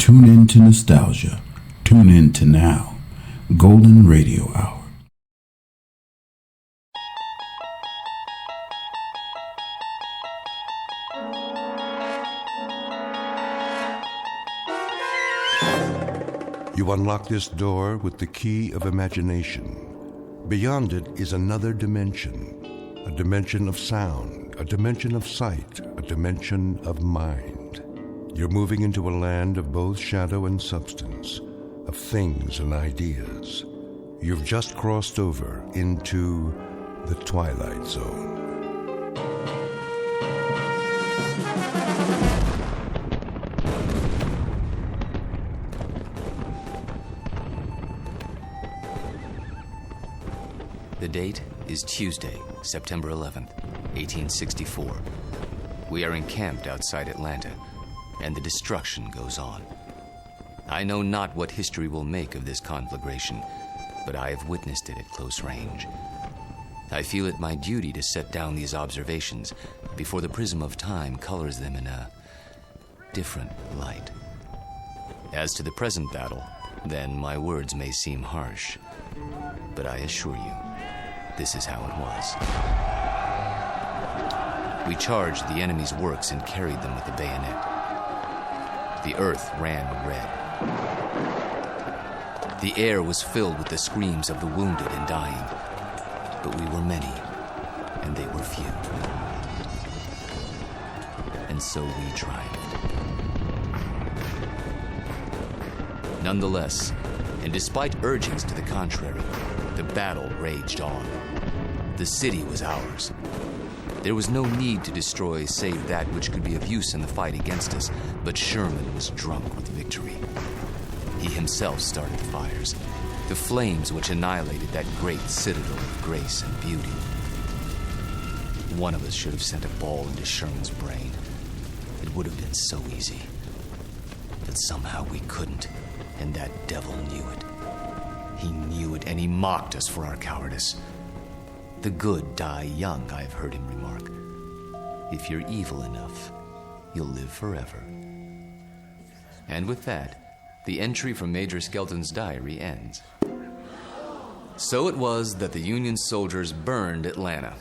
Tune in to nostalgia. Tune in to now. Golden Radio Hour. You unlock this door with the key of imagination. Beyond it is another dimension, a dimension of sound, a dimension of sight, a dimension of mind. You're moving into a land of both shadow and substance, of things and ideas. You've just crossed over into the Twilight Zone. The date is Tuesday, September 11th, 1864. We are encamped outside Atlanta, and the destruction goes on. I know not what history will make of this conflagration, but I have witnessed it at close range. I feel it my duty to set down these observations before the prism of time colors them in a different light. As to the present battle, then my words may seem harsh, but I assure you, this is how it was. We charged the enemy's works and carried them with the bayonet. The earth ran red. The air was filled with the screams of the wounded and dying. But we were many, and they were few. And so we triumphed. Nonetheless, and despite urgings to the contrary, the battle raged on. The city was ours. There was no need to destroy save that which could be of use in the fight against us, but Sherman was drunk with victory. He himself started fires, the flames which annihilated that great citadel of grace and beauty. One of us should have sent a ball into Sherman's brain. It would have been so easy. But somehow we couldn't, and that devil knew it. He knew it, and he mocked us for our cowardice. The good die young, I've heard him remark. If you're evil enough, you'll live forever. And with that, the entry from Major Skelton's diary ends. So it was that the Union soldiers burned Atlanta.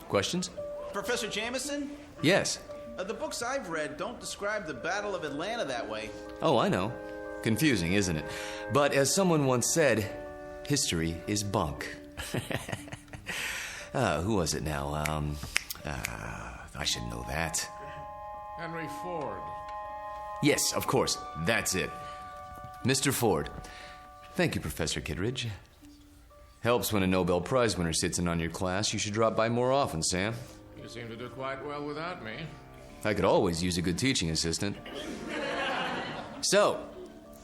Questions? Professor Jameson? Yes. The books I've read don't describe the Battle of Atlanta that way. Oh, I know. Confusing, isn't it? But as someone once said, history is bunk. Who was it now? I should know that. Henry Ford. Yes, of course. That's it. Mr. Ford. Thank you, Professor Kittredge. Helps when a Nobel Prize winner sits in on your class. You should drop by more often, Sam. You seem to do quite well without me. I could always use a good teaching assistant. So,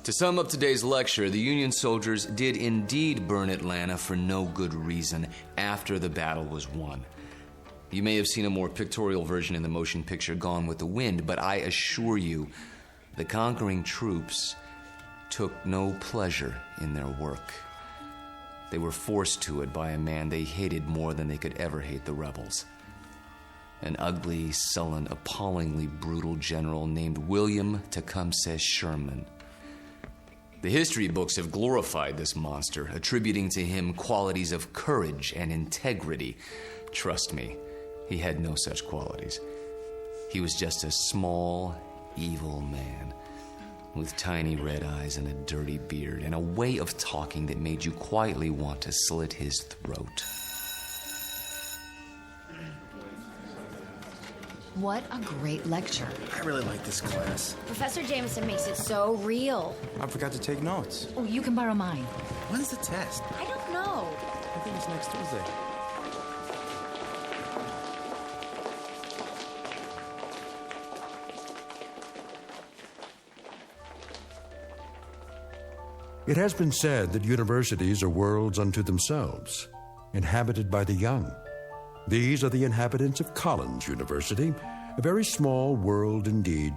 to sum up today's lecture, the Union soldiers did indeed burn Atlanta for no good reason after the battle was won. You may have seen a more pictorial version in the motion picture Gone with the Wind, but I assure you, the conquering troops took no pleasure in their work. They were forced to it by a man they hated more than they could ever hate the rebels. An ugly, sullen, appallingly brutal general named William Tecumseh Sherman. The history books have glorified this monster, attributing to him qualities of courage and integrity. Trust me, he had no such qualities. He was just a small, evil man with tiny red eyes and a dirty beard and a way of talking that made you quietly want to slit his throat. What a great lecture. I really like this class. Professor Jameson makes it so real. I forgot to take notes. Oh, you can borrow mine. When's the test? I don't know. I think it's next Tuesday. It has been said that universities are worlds unto themselves, inhabited by the young. These are the inhabitants of Collins University, a very small world indeed,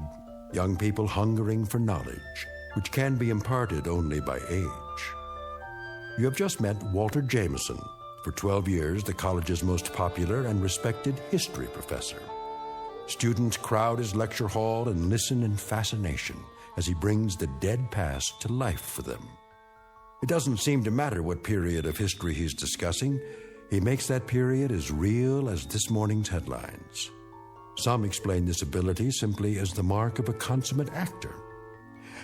young people hungering for knowledge, which can be imparted only by age. You have just met Walter Jameson, for 12 years the college's most popular and respected history professor. Students crowd his lecture hall and listen in fascination, as he brings the dead past to life for them. It doesn't seem to matter what period of history he's discussing. He makes that period as real as this morning's headlines. Some explain this ability simply as the mark of a consummate actor.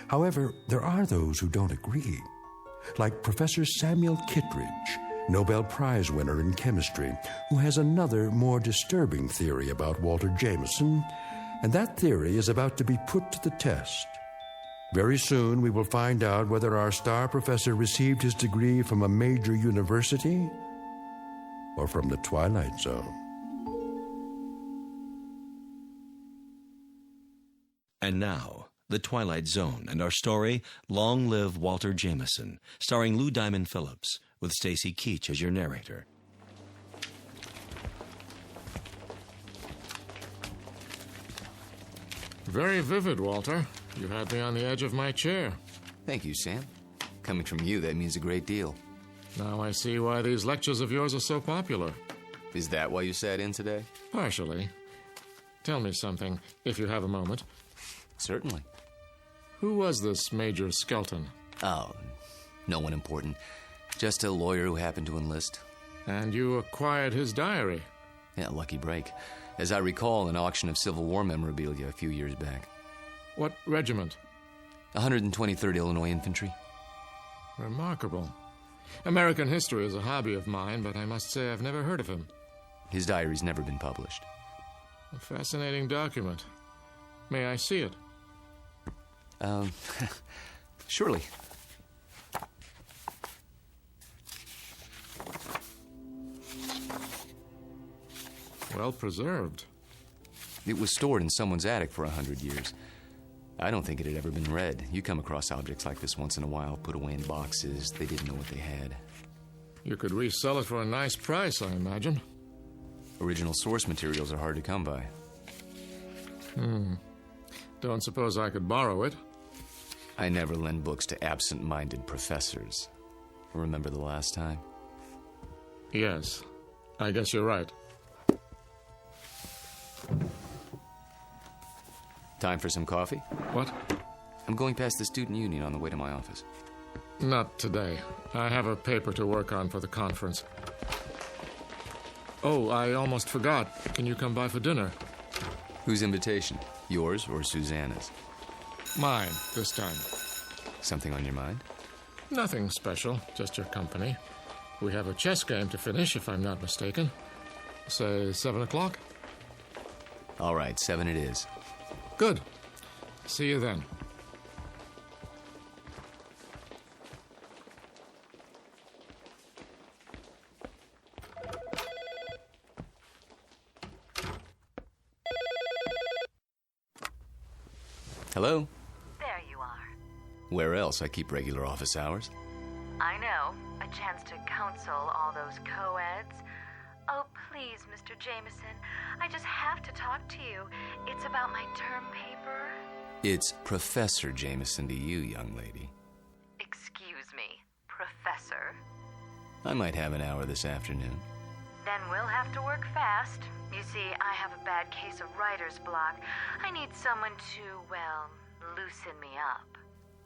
However, there are those who don't agree, like Professor Samuel Kittredge, Nobel Prize winner in chemistry, who has another, more disturbing theory about Walter Jameson, and that theory is about to be put to the test. Very soon, we will find out whether our star professor received his degree from a major university or from the Twilight Zone. And now, The Twilight Zone and our story, Long Live Walter Jameson, starring Lou Diamond Phillips, with Stacy Keach as your narrator. Very vivid, Walter. You had me on the edge of my chair. Thank you, Sam. Coming from you, that means a great deal. Now I see why these lectures of yours are so popular. Is that why you sat in today? Partially. Tell me something, if you have a moment. Certainly. Who was this Major Skelton? Oh, no one important. Just a lawyer who happened to enlist. And you acquired his diary? Yeah, lucky break. As I recall, an auction of Civil War memorabilia a few years back. What regiment? 123rd Illinois Infantry. Remarkable. American history is a hobby of mine, but I must say I've never heard of him. His diary's never been published. A fascinating document. May I see it? Surely. Well preserved. It was stored in someone's attic for 100 years. I don't think it had ever been read. You come across objects like this once in a while, put away in boxes. They didn't know what they had. You could resell it for a nice price, I imagine. Original source materials are hard to come by. Don't suppose I could borrow it? I never lend books to absent-minded professors. Remember the last time? Yes. I guess you're right. Time for some coffee? What? I'm going past the student union on the way to my office. Not today. I have a paper to work on for the conference. Oh, I almost forgot. Can you come by for dinner? Whose invitation? Yours or Susanna's? Mine, this time. Something on your mind? Nothing special, just your company. We have a chess game to finish, if I'm not mistaken. Say 7 o'clock? All right, 7 it is. Good. See you then. Hello? There you are. Where else? I keep regular office hours. I know. A chance to counsel all those co-eds. Oh, please, Mr. Jameson. I just have to talk to you. It's about my term paper. It's Professor Jameson to you, young lady. Excuse me, Professor. I might have an hour this afternoon. Then we'll have to work fast. You see, I have a bad case of writer's block. I need someone to, well, loosen me up.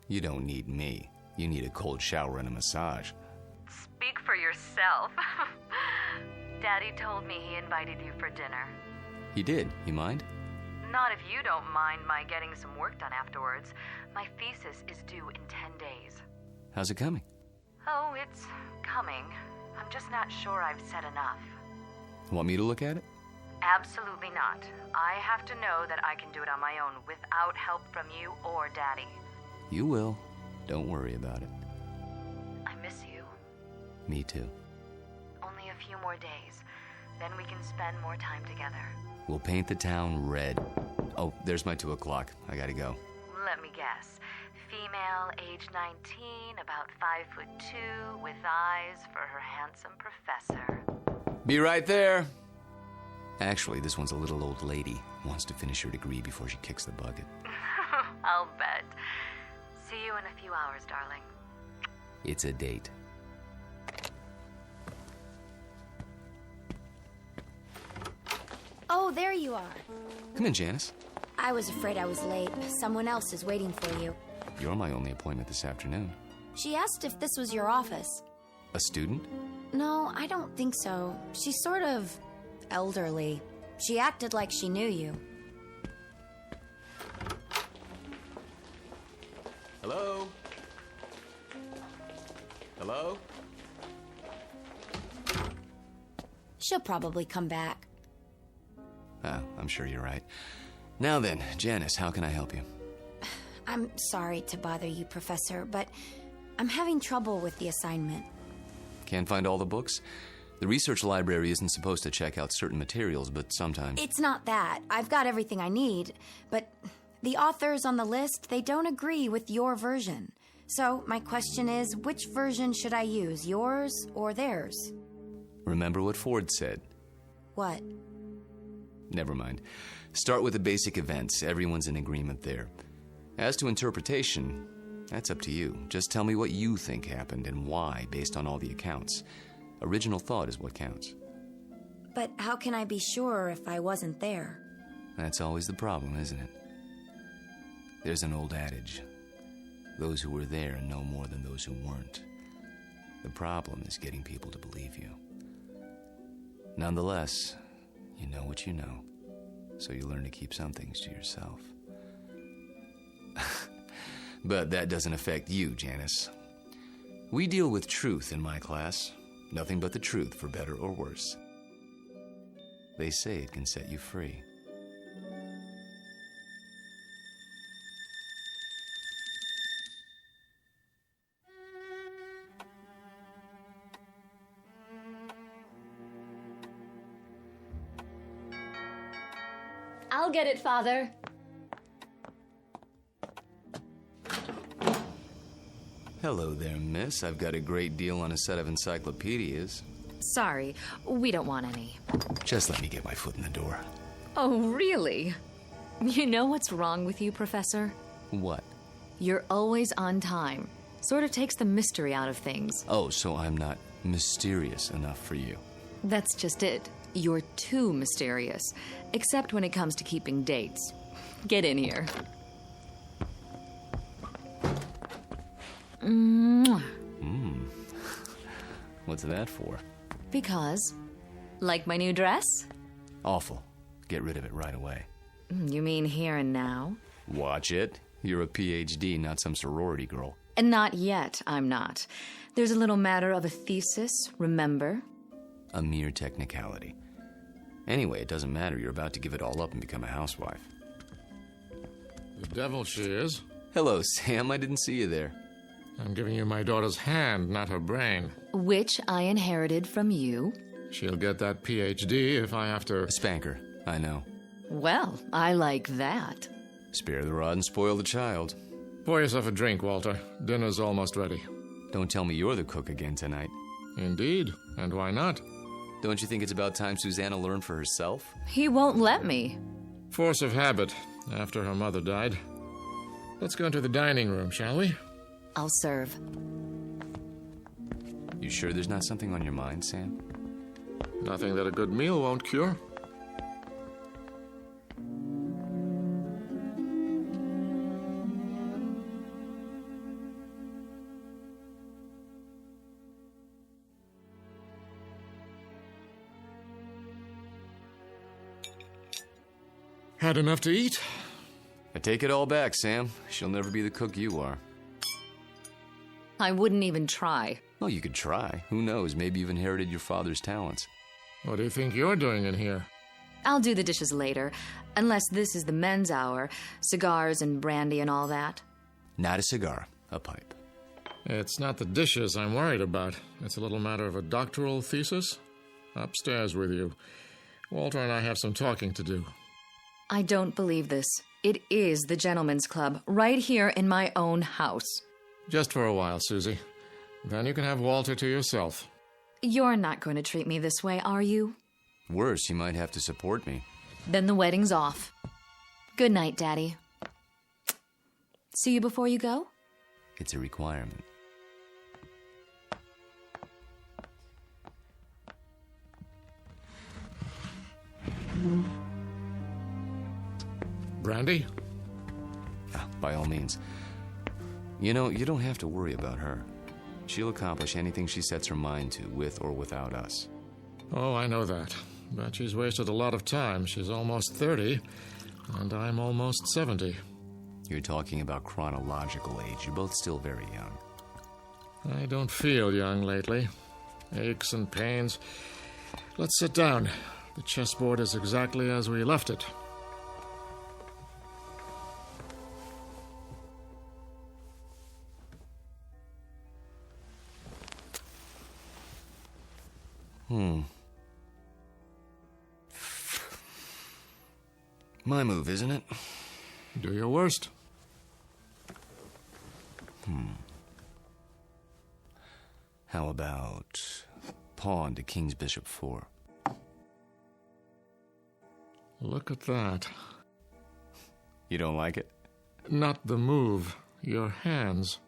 You don't need me. You need a cold shower and a massage. Speak for yourself. Daddy told me he invited you for dinner. He did. You mind? Not if you don't mind my getting some work done afterwards. My thesis is due in 10 days. How's it coming? Oh, it's coming. I'm just not sure I've said enough. Want me to look at it? Absolutely not. I have to know that I can do it on my own without help from you or Daddy. You will. Don't worry about it. I miss you. Me too. Only a few more days. Then we can spend more time together. We'll paint the town red. Oh, there's my 2 o'clock. I gotta go. Let me guess. Female, age 19, about 5'2", with eyes for her handsome professor. Be right there. Actually, this one's a little old lady. Wants to finish her degree before she kicks the bucket. I'll bet. See you in a few hours, darling. It's a date. Oh, there you are. Come in, Janice. I was afraid I was late. Someone else is waiting for you. You're my only appointment this afternoon. She asked if this was your office. A student? No, I don't think so. She's sort of elderly. She acted like she knew you. Hello? Hello? She'll probably come back. Oh, I'm sure you're right. Now then, Janice, how can I help you? I'm sorry to bother you, Professor, but I'm having trouble with the assignment. Can't find all the books? The research library isn't supposed to check out certain materials, but sometimes... It's not that. I've got everything I need, but the authors on the list, they don't agree with your version. So my question is, which version should I use, yours or theirs? Remember what Ford said. What? Never mind. Start with the basic events. Everyone's in agreement there. As to interpretation, that's up to you. Just tell me what you think happened and why, based on all the accounts. Original thought is what counts. But how can I be sure if I wasn't there? That's always the problem, isn't it? There's an old adage. Those who were there know more than those who weren't. The problem is getting people to believe you. Nonetheless, you know what you know, so you learn to keep some things to yourself. But that doesn't affect you, Janice. We deal with truth in my class. Nothing but the truth, for better or worse. They say it can set you free. I'll get it, Father. Hello there, miss. I've got a great deal on a set of encyclopedias. Sorry, we don't want any. Just let me get my foot in the door. Oh, really? You know what's wrong with you, Professor? What? You're always on time. Sort of takes the mystery out of things. Oh, so I'm not mysterious enough for you. That's just it. You're too mysterious. Except when it comes to keeping dates. Get in here. Mwah. What's that for? Because, like my new dress? Awful. Get rid of it right away. You mean here and now? Watch it. You're a PhD, not some sorority girl. And not yet, I'm not. There's a little matter of a thesis, remember? A mere technicality. Anyway, it doesn't matter. You're about to give it all up and become a housewife. The devil she is. Hello, Sam. I didn't see you there. I'm giving you my daughter's hand, not her brain. Which I inherited from you. She'll get that PhD if I have to... Spank her. I know. Well, I like that. Spare the rod and spoil the child. Pour yourself a drink, Walter. Dinner's almost ready. Don't tell me you're the cook again tonight. Indeed. And why not? Don't you think it's about time Susanna learned for herself? He won't let me. Force of habit, after her mother died. Let's go into the dining room, shall we? I'll serve. You sure there's not something on your mind, Sam? Nothing that a good meal won't cure. Had enough to eat? I take it all back, Sam. She'll never be the cook you are. I wouldn't even try. Well, you could try. Who knows? Maybe you've inherited your father's talents. What do you think you're doing in here? I'll do the dishes later, unless this is the men's hour. Cigars and brandy and all that. Not a cigar, a pipe. It's not the dishes I'm worried about. It's a little matter of a doctoral thesis. Upstairs with you. Walter and I have some talking to do. I don't believe this. It is the gentleman's club, right here in my own house. Just for a while, Susie. Then you can have Walter to yourself. You're not going to treat me this way, are you? Worse, you might have to support me. Then the wedding's off. Good night, Daddy. See you before you go? It's a requirement. Brandy? By all means. You know, you don't have to worry about her. She'll accomplish anything she sets her mind to, with or without us. Oh, I know that. But she's wasted a lot of time. She's almost 30, and I'm almost 70. You're talking about chronological age. You're both still very young. I don't feel young lately. Aches and pains. Let's sit down. The chessboard is exactly as we left it. My move, isn't it? Do your worst. How about pawn to king's bishop 4? Look at that. You don't like it? Not the move. Your hands.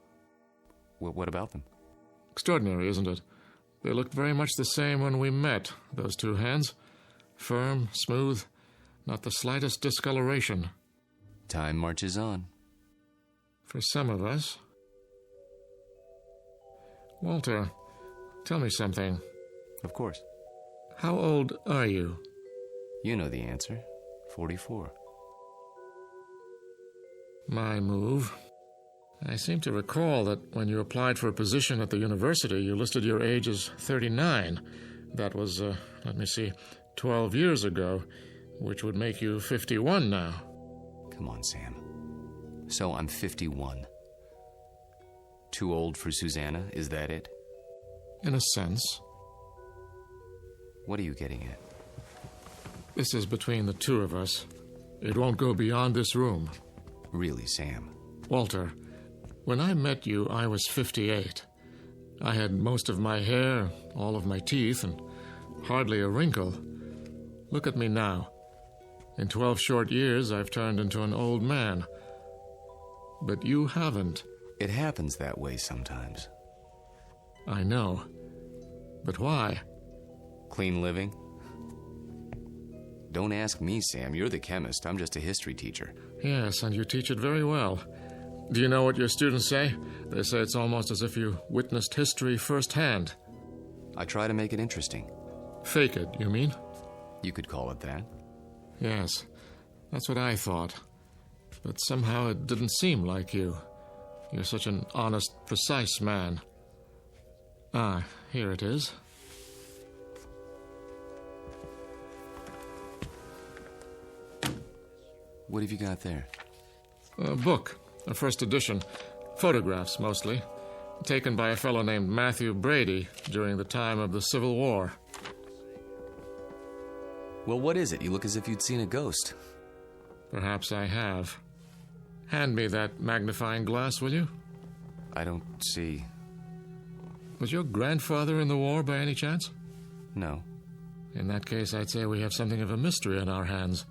What about them? Extraordinary, isn't it? They looked very much the same when we met, those two hands. Firm, smooth, not the slightest discoloration. Time marches on. For some of us. Walter, tell me something. Of course. How old are you? You know the answer. 44. My move. I seem to recall that when you applied for a position at the university, you listed your age as 39. That was, 12 years ago, which would make you 51 now. Come on, Sam. So I'm 51. Too old for Susanna, is that it? In a sense. What are you getting at? This is between the two of us. It won't go beyond this room. Really, Sam? Walter, when I met you, I was 58. I had most of my hair, all of my teeth, and hardly a wrinkle. Look at me now. In 12 short years, I've turned into an old man. But you haven't. It happens that way sometimes. I know. But why? Clean living? Don't ask me, Sam. You're the chemist. I'm just a history teacher. Yes, and you teach it very well. Do you know what your students say? They say it's almost as if you witnessed history firsthand. I try to make it interesting. Fake it, you mean? You could call it that. Yes, that's what I thought. But somehow it didn't seem like you. You're such an honest, precise man. Ah, here it is. What have you got there? A book, a first edition. Photographs, mostly. Taken by a fellow named Matthew Brady during the time of the Civil War. Well, what is it? You look as if you'd seen a ghost. Perhaps I have. Hand me that magnifying glass, will you? I don't see... Was your grandfather in the war by any chance? No. In that case, I'd say we have something of a mystery on our hands.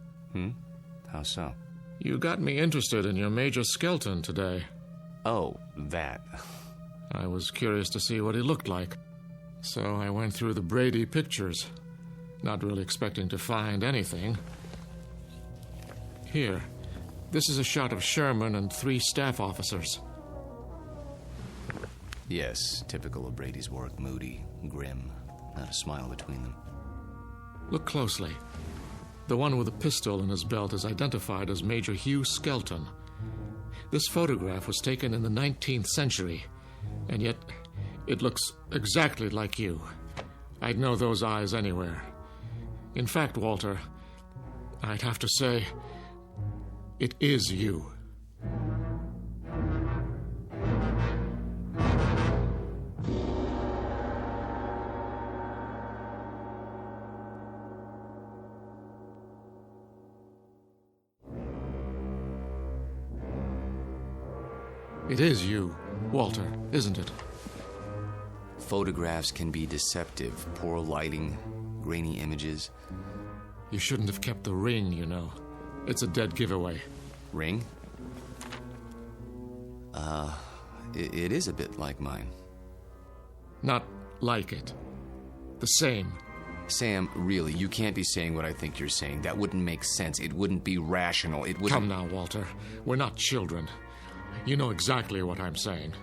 How so? You got me interested in your Major Skelton today. Oh, that. I was curious to see what he looked like. So I went through the Brady pictures, not really expecting to find anything. Here, this is a shot of Sherman and 3 staff officers. Yes, typical of Brady's work. Moody, grim, not a smile between them. Look closely. The one with a pistol in his belt is identified as Major Hugh Skelton. This photograph was taken in the 19th century, and yet it looks exactly like you. I'd know those eyes anywhere. In fact, Walter, I'd have to say, it is you. It is you, Walter, isn't it? Photographs can be deceptive. Poor lighting, grainy images. You shouldn't have kept the ring, you know. It's a dead giveaway. Ring? It is a bit like mine. Not like it. The same. Sam, really, you can't be saying what I think you're saying. That wouldn't make sense. It wouldn't be rational. It wouldn't... Come now, Walter. We're not children. You know exactly what I'm saying.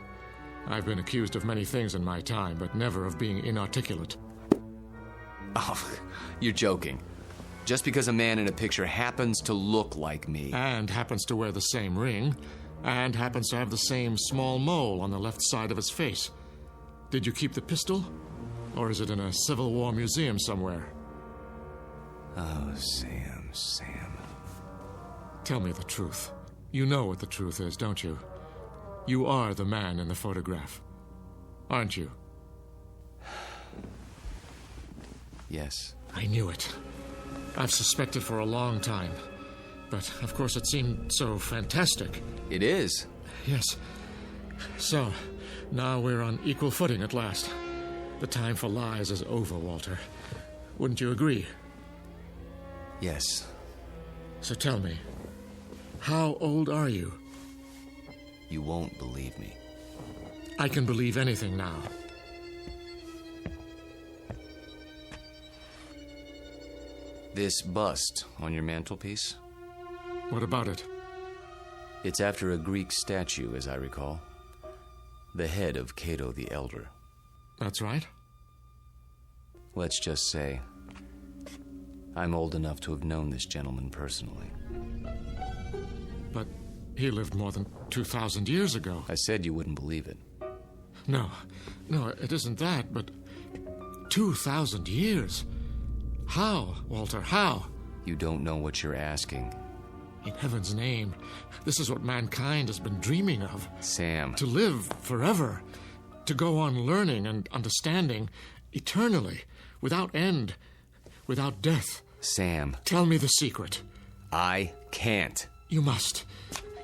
I've been accused of many things in my time, but never of being inarticulate. Oh, you're joking. Just because a man in a picture happens to look like me... And happens to wear the same ring, and happens to have the same small mole on the left side of his face. Did you keep the pistol? Or is it in a Civil War museum somewhere? Oh, Sam. Tell me the truth. You know what the truth is, don't you? You are the man in the photograph, aren't you? Yes. I knew it. I've suspected for a long time. But, of course, it seemed so fantastic. It is. Yes. So, now we're on equal footing at last. The time for lies is over, Walter. Wouldn't you agree? Yes. So tell me, how old are you? You won't believe me. I can believe anything now. This bust on your mantelpiece? What about it? It's after a Greek statue, as I recall. The head of Cato the Elder. That's right. Let's just say, I'm old enough to have known this gentleman personally. But he lived more than 2,000 years ago. I said you wouldn't believe it. No, it isn't that, but 2,000 years? How, Walter, how? You don't know what you're asking. In heaven's name, this is what mankind has been dreaming of. Sam. To live forever. To go on learning and understanding eternally, without end, without death. Sam. Tell me the secret. I can't. You must.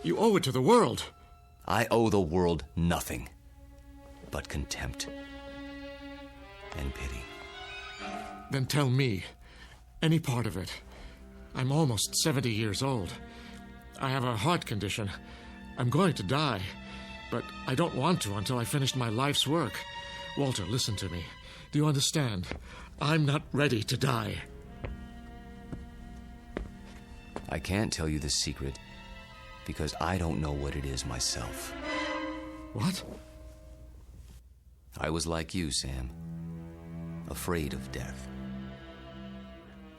You owe it to the world. I owe the world nothing but contempt and pity. Then tell me any part of it. I'm almost 70 years old. I have a heart condition. I'm going to die. But I don't want to until I finish my life's work. Walter, listen to me. Do you understand? I'm not ready to die. I can't tell you the secret because I don't know what it is myself. What? I was like you, Sam. Afraid of death.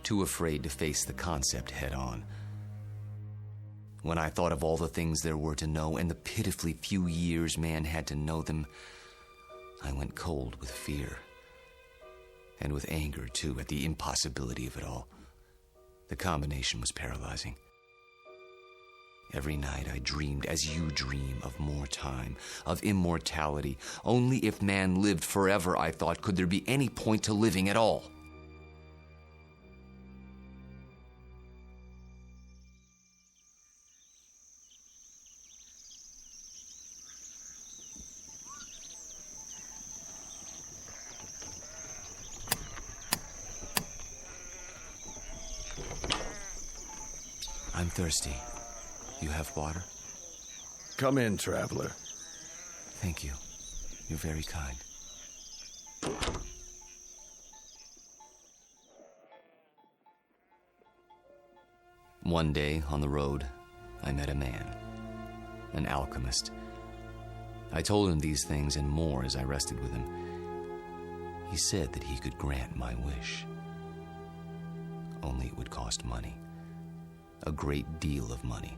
Too afraid to face the concept head on. When I thought of all the things there were to know and the pitifully few years man had to know them, I went cold with fear. And with anger, too, at the impossibility of it all. The combination was paralyzing. Every night I dreamed, as you dream, of more time, of immortality. Only if man lived forever, I thought, could there be any point to living at all. I'm thirsty. You have water? Come in, traveler. Thank you. You're very kind. One day, on the road, I met a man, an alchemist. I told him these things and more as I rested with him. He said that he could grant my wish. Only it would cost money. A great deal of money.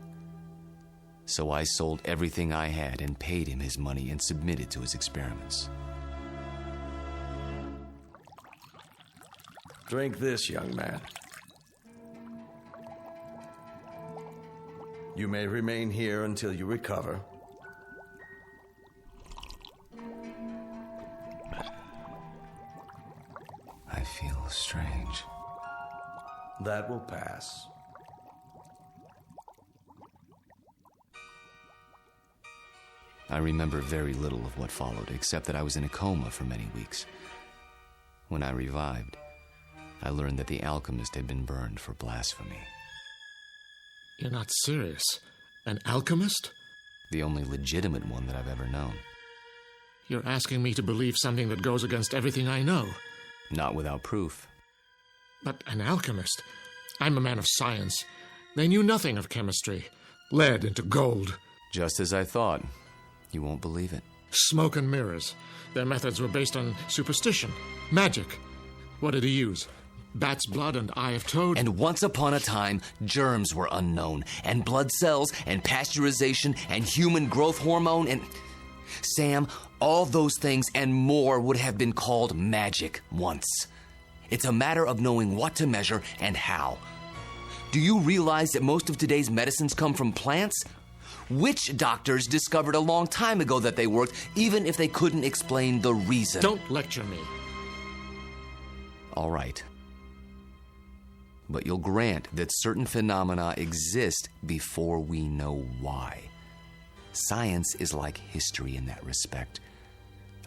So I sold everything I had and paid him his money and submitted to his experiments. Drink this, young man. You may remain here until you recover. I feel strange. That will pass. I remember very little of what followed, except that I was in a coma for many weeks. When I revived, I learned that the alchemist had been burned for blasphemy. You're not serious? An alchemist? The only legitimate one that I've ever known. You're asking me to believe something that goes against everything I know. Not without proof. But an alchemist? I'm a man of science. They knew nothing of chemistry. Lead into gold. Just as I thought. You won't believe it. Smoke and mirrors. Their methods were based on superstition, magic. What did he use? Bat's blood and eye of toad? And once upon a time, germs were unknown, and blood cells, and pasteurization, and human growth hormone, and... Sam, all those things and more would have been called magic once. It's a matter of knowing what to measure and how. Do you realize that most of today's medicines come from plants? Witch doctors discovered a long time ago that they worked, even if they couldn't explain the reason. Don't lecture me. All right. But you'll grant that certain phenomena exist before we know why. Science is like history in that respect.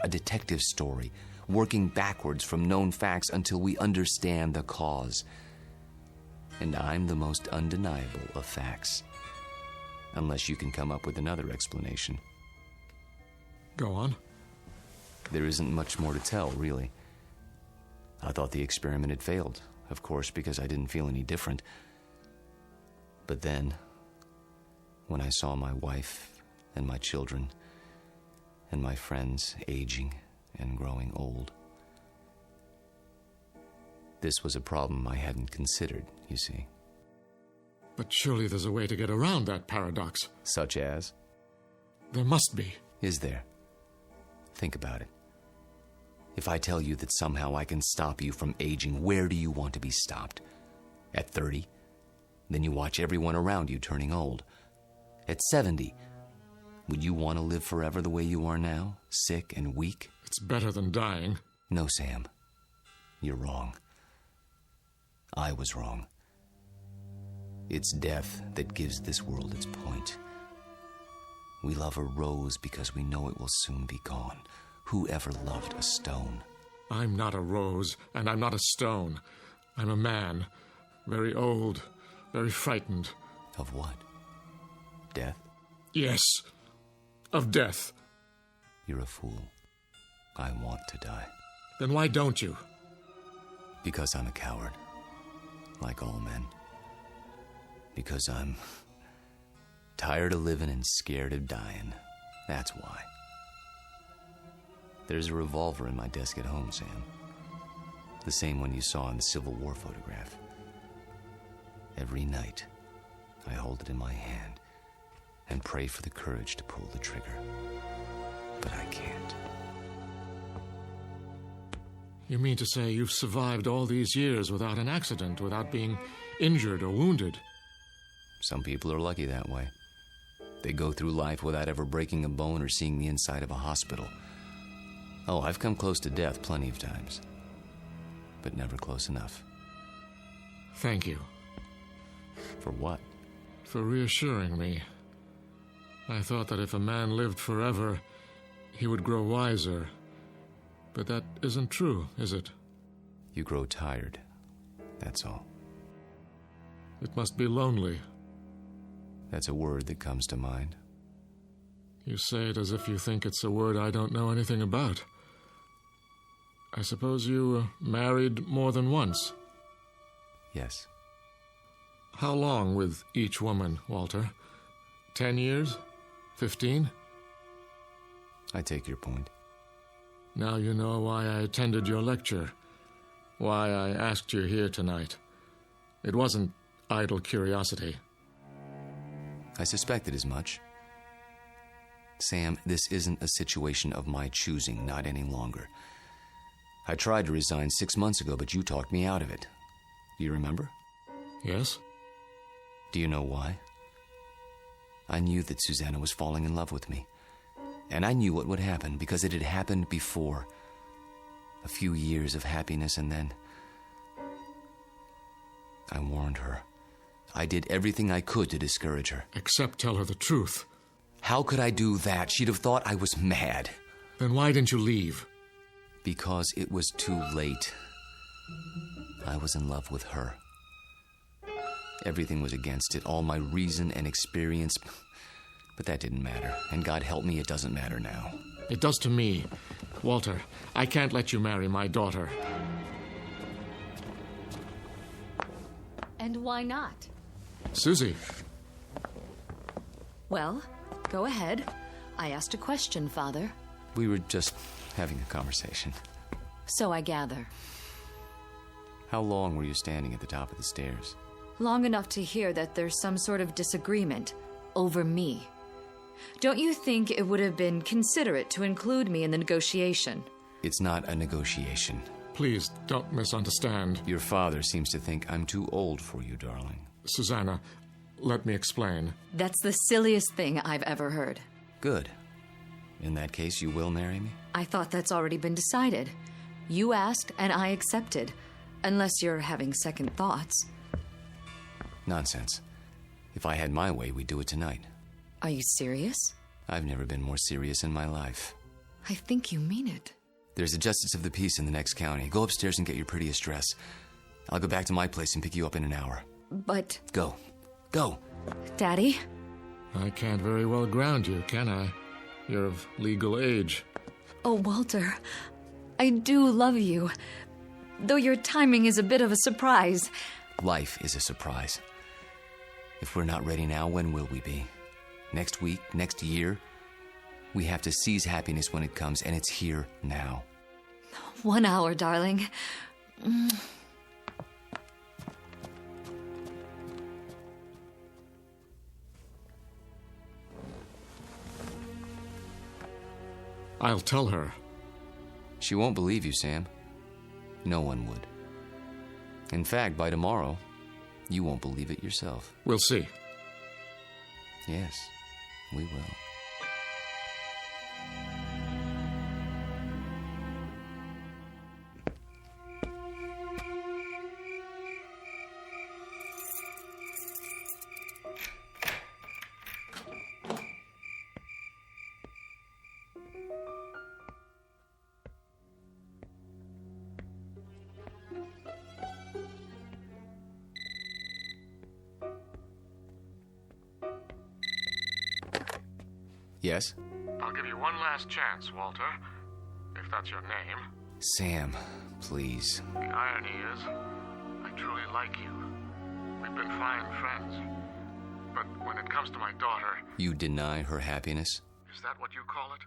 A detective story, working backwards from known facts until we understand the cause. And I'm the most undeniable of facts. Unless you can come up with another explanation. Go on. There isn't much more to tell, really. I thought the experiment had failed, of course, because I didn't feel any different. But then, when I saw my wife and my children and my friends aging and growing old, this was a problem I hadn't considered, you see. But surely there's a way to get around that paradox. Such as? There must be. Is there? Think about it. If I tell you that somehow I can stop you from aging, where do you want to be stopped? At 30? Then you watch everyone around you turning old. At 70? Would you want to live forever the way you are now? Sick and weak? It's better than dying. No, Sam. You're wrong. I was wrong. It's death that gives this world its point. We love a rose because we know it will soon be gone. Who ever loved a stone? I'm not a rose, and I'm not a stone. I'm a man. Very old, very frightened. Of what? Death? Yes, of death. You're a fool. I want to die. Then why don't you? Because I'm a coward. Like all men. Because I'm tired of living and scared of dying. That's why. There's a revolver in my desk at home, Sam. The same one you saw in the Civil War photograph. Every night, I hold it in my hand and pray for the courage to pull the trigger. But I can't. You mean to say you've survived all these years without an accident, without being injured or wounded? Some people are lucky that way. They go through life without ever breaking a bone or seeing the inside of a hospital. Oh, I've come close to death plenty of times. But never close enough. Thank you. For what? For reassuring me. I thought that if a man lived forever, he would grow wiser. But that isn't true, is it? You grow tired. That's all. It must be lonely. That's a word that comes to mind. You say it as if you think it's a word I don't know anything about. I suppose you married more than once? Yes. How long with each woman, Walter? 10 years? 15? I take your point. Now you know why I attended your lecture. Why I asked you here tonight. It wasn't idle curiosity. I suspected as much. Sam, this isn't a situation of my choosing, not any longer. I tried to resign 6 months ago, but you talked me out of it. Do you remember? Yes. Do you know why? I knew that Susanna was falling in love with me. And I knew what would happen, because it had happened before. A few years of happiness, and then... I warned her. I did everything I could to discourage her. Except tell her the truth. How could I do that? She'd have thought I was mad. Then why didn't you leave? Because it was too late. I was in love with her. Everything was against it, all my reason and experience. But that didn't matter. And God help me, it doesn't matter now. It does to me. Walter, I can't let you marry my daughter. And why not? Susie, Well, go ahead. I asked a question, Father. We were just having a conversation. So I gather. How long were you standing at the top of the stairs? Long enough to hear that there's some sort of disagreement over me. Don't you think it would have been considerate to include me in the negotiation? It's not a negotiation. please don't misunderstand. Your father seems to think I'm too old for you, darling. Susanna, let me explain. That's the silliest thing I've ever heard. Good. In that case, you will marry me? I thought that's already been decided. You asked, and I accepted. Unless you're having second thoughts. Nonsense. If I had my way, we'd do it tonight. Are you serious? I've never been more serious in my life. I think you mean it. There's a justice of the peace in the next county. Go upstairs and get your prettiest dress. I'll go back to my place and pick you up in an hour. But... Go. Go. Daddy? I can't very well ground you, can I? You're of legal age. Oh, Walter, I do love you. Though your timing is a bit of a surprise. Life is a surprise. If we're not ready now, when will we be? Next week? Next year? We have to seize happiness when it comes, and it's here now. 1 hour, darling. I'll tell her. She won't believe you, Sam. No one would. In fact, by tomorrow, you won't believe it yourself. We'll see. Yes, we will. Yes? I'll give you one last chance, Walter, if that's your name. Sam, please. The irony is, I truly like you. We've been fine friends. But when it comes to my daughter... You deny her happiness? Is that what you call it?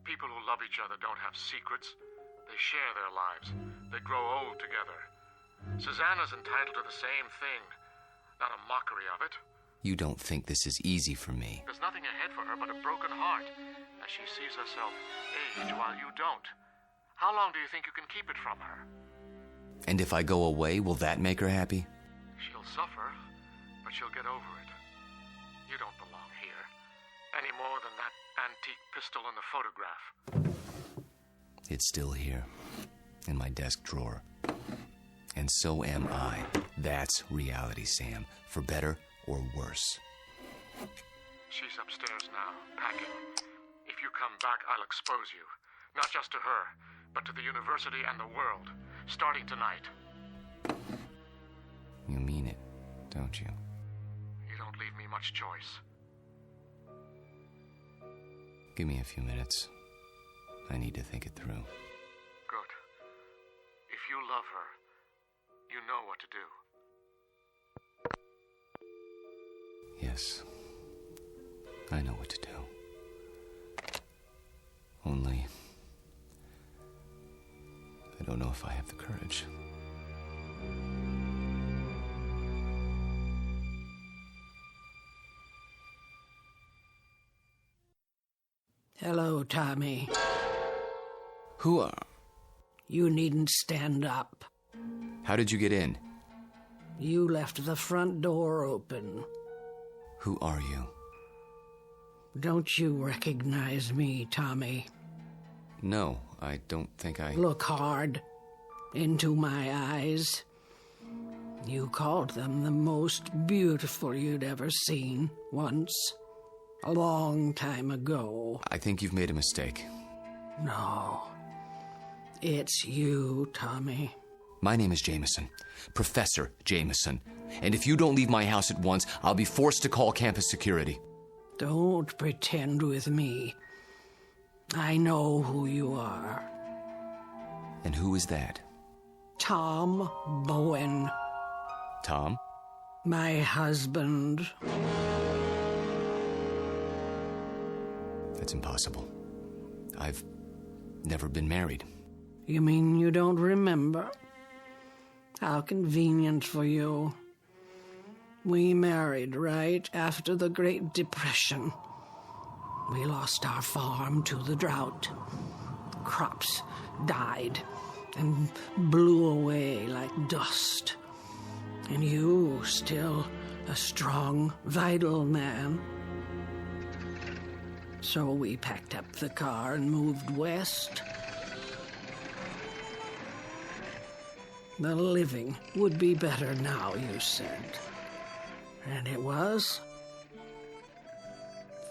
People who love each other don't have secrets. They share their lives. They grow old together. Susanna's entitled to the same thing. Not a mockery of it. You don't think this is easy for me. There's nothing ahead for her but a broken heart, as she sees herself age while you don't. How long do you think you can keep it from her? And if I go away, will that make her happy? She'll suffer, but she'll get over it. You don't belong here, any more than that antique pistol in the photograph. It's still here, in my desk drawer. And so am I. That's reality, Sam, for better or worse. She's upstairs now, packing. If you come back, I'll expose you. Not just to her, but to the university and the world, starting tonight. You mean it, don't you? You don't leave me much choice. Give me a few minutes. I need to think it through. Good. If you love her, you know what to do. Yes, I know what to do. Only, I don't know if I have the courage. Hello, Tommy. Who are... You needn't stand up. How did you get in? You left the front door open. Who are you? Don't you recognize me, Tommy? No, I don't think I... Look hard into my eyes. You called them the most beautiful you'd ever seen once. A long time ago. I think you've made a mistake. No. It's you, Tommy. My name is Jameson. Professor Jameson. And if you don't leave my house at once, I'll be forced to call campus security. Don't pretend with me. I know who you are. And who is that? Tom Bowen. Tom? My husband. That's impossible. I've never been married. You mean you don't remember? How convenient for you. We married right after the Great Depression. We lost our farm to the drought. Crops died and blew away like dust. And you, still a strong, vital man. So we packed up the car and moved west. The living would be better now, you said. And it was.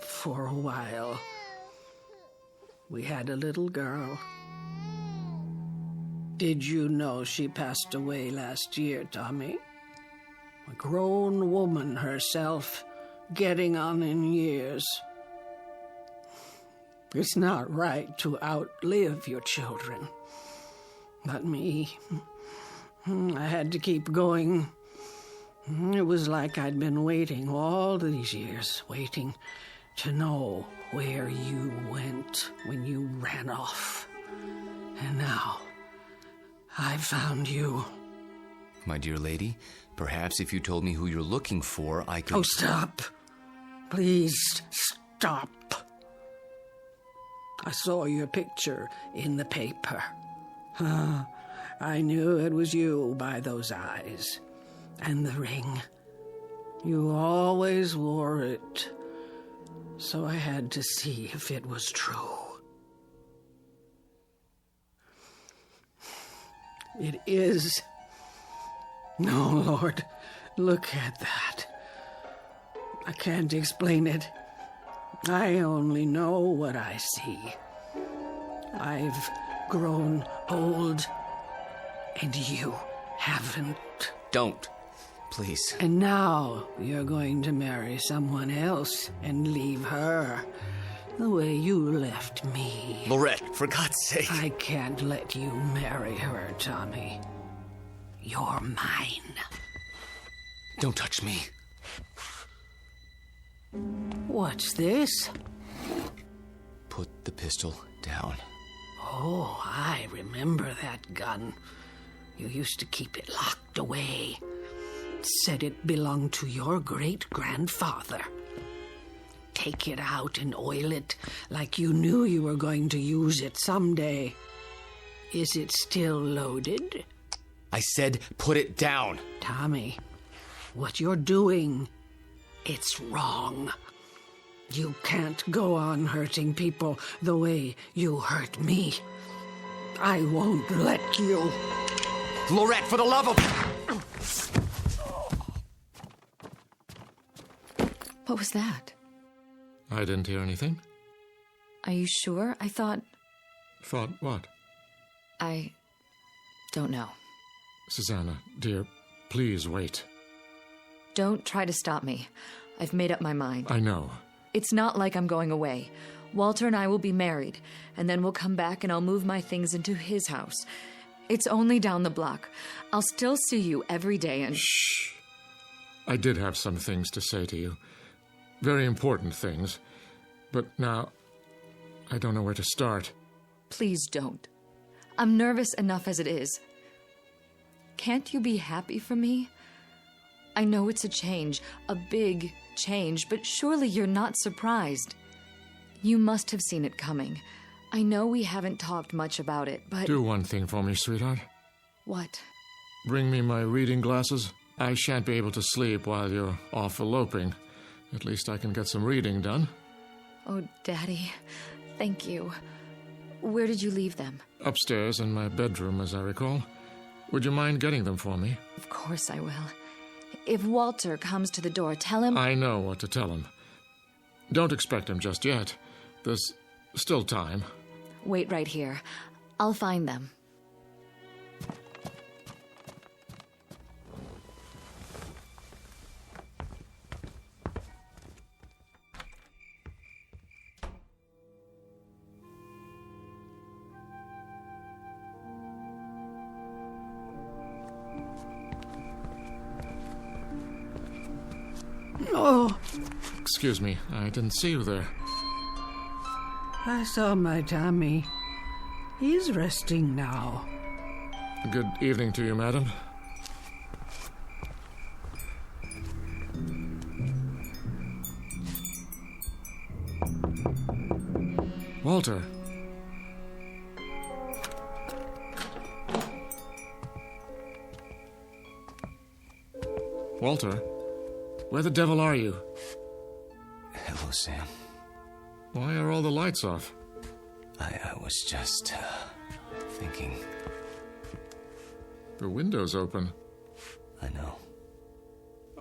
For a while. We had a little girl. Did you know she passed away last year, Tommy? A grown woman herself, getting on in years. It's not right to outlive your children. But me, I had to keep going. It was like I'd been waiting all these years, waiting to know where you went when you ran off. And now, I found you. My dear lady, perhaps if you told me who you're looking for, I could... Oh, stop. Please, stop. I saw your picture in the paper. I knew it was you by those eyes. And the ring. You always wore it. So I had to see if it was true. It is. No, Lord, look at that. I can't explain it. I only know what I see. I've grown old, and you haven't. Don't. Please. And now you're going to marry someone else and leave her the way you left me. Lorette, for God's sake. I can't let you marry her, Tommy. You're mine. Don't touch me. What's this? Put the pistol down. Oh, I remember that gun. You used to keep it locked away. Said it belonged to your great-grandfather. Take it out and oil it like you knew you were going to use it someday. Is it still loaded? I said put it down. Tommy, what you're doing, it's wrong. You can't go on hurting people the way you hurt me. I won't let you. Lorette, for the love of... What was that? I didn't hear anything. Are you sure? I thought... Thought what? I don't know. Susanna, dear, please wait. Don't try to stop me. I've made up my mind. I know. It's not like I'm going away. Walter and I will be married, and then we'll come back and I'll move my things into his house. It's only down the block. I'll still see you every day and... Shh. I did have some things to say to you. Very important things. But now, I don't know where to start. Please don't. I'm nervous enough as it is. Can't you be happy for me? I know it's a change, a big change, but surely you're not surprised. You must have seen it coming. I know we haven't talked much about it, but... Do one thing for me, sweetheart. What? Bring me my reading glasses. I shan't be able to sleep while you're off eloping. At least I can get some reading done. Oh, Daddy, thank you. Where did you leave them? Upstairs in my bedroom, as I recall. Would you mind getting them for me? Of course I will. If Walter comes to the door, tell him... I know what to tell him. Don't expect him just yet. There's still time. Wait right here. I'll find them. Oh, Excuse me, I didn't see you there. I saw my Tommy. He's resting now. Good evening to you, madam. Walter. Walter, where the devil are you? Hello, Sam. Why are all the lights off? I was just thinking. The window's open. I know.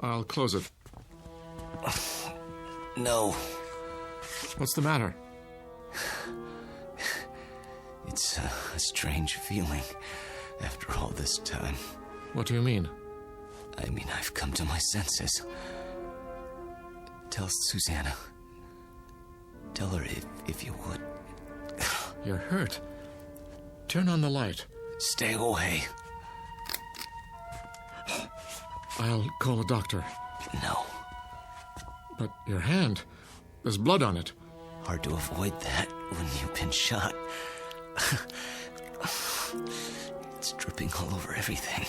I'll close it. No. What's the matter? It's a strange feeling after all this time. What do you mean? I mean, I've come to my senses. Tell Susanna. Tell her if you would. You're hurt. Turn on the light. Stay away. I'll call a doctor. No. But your hand, there's blood on it. Hard to avoid that when you've been shot. It's dripping all over everything.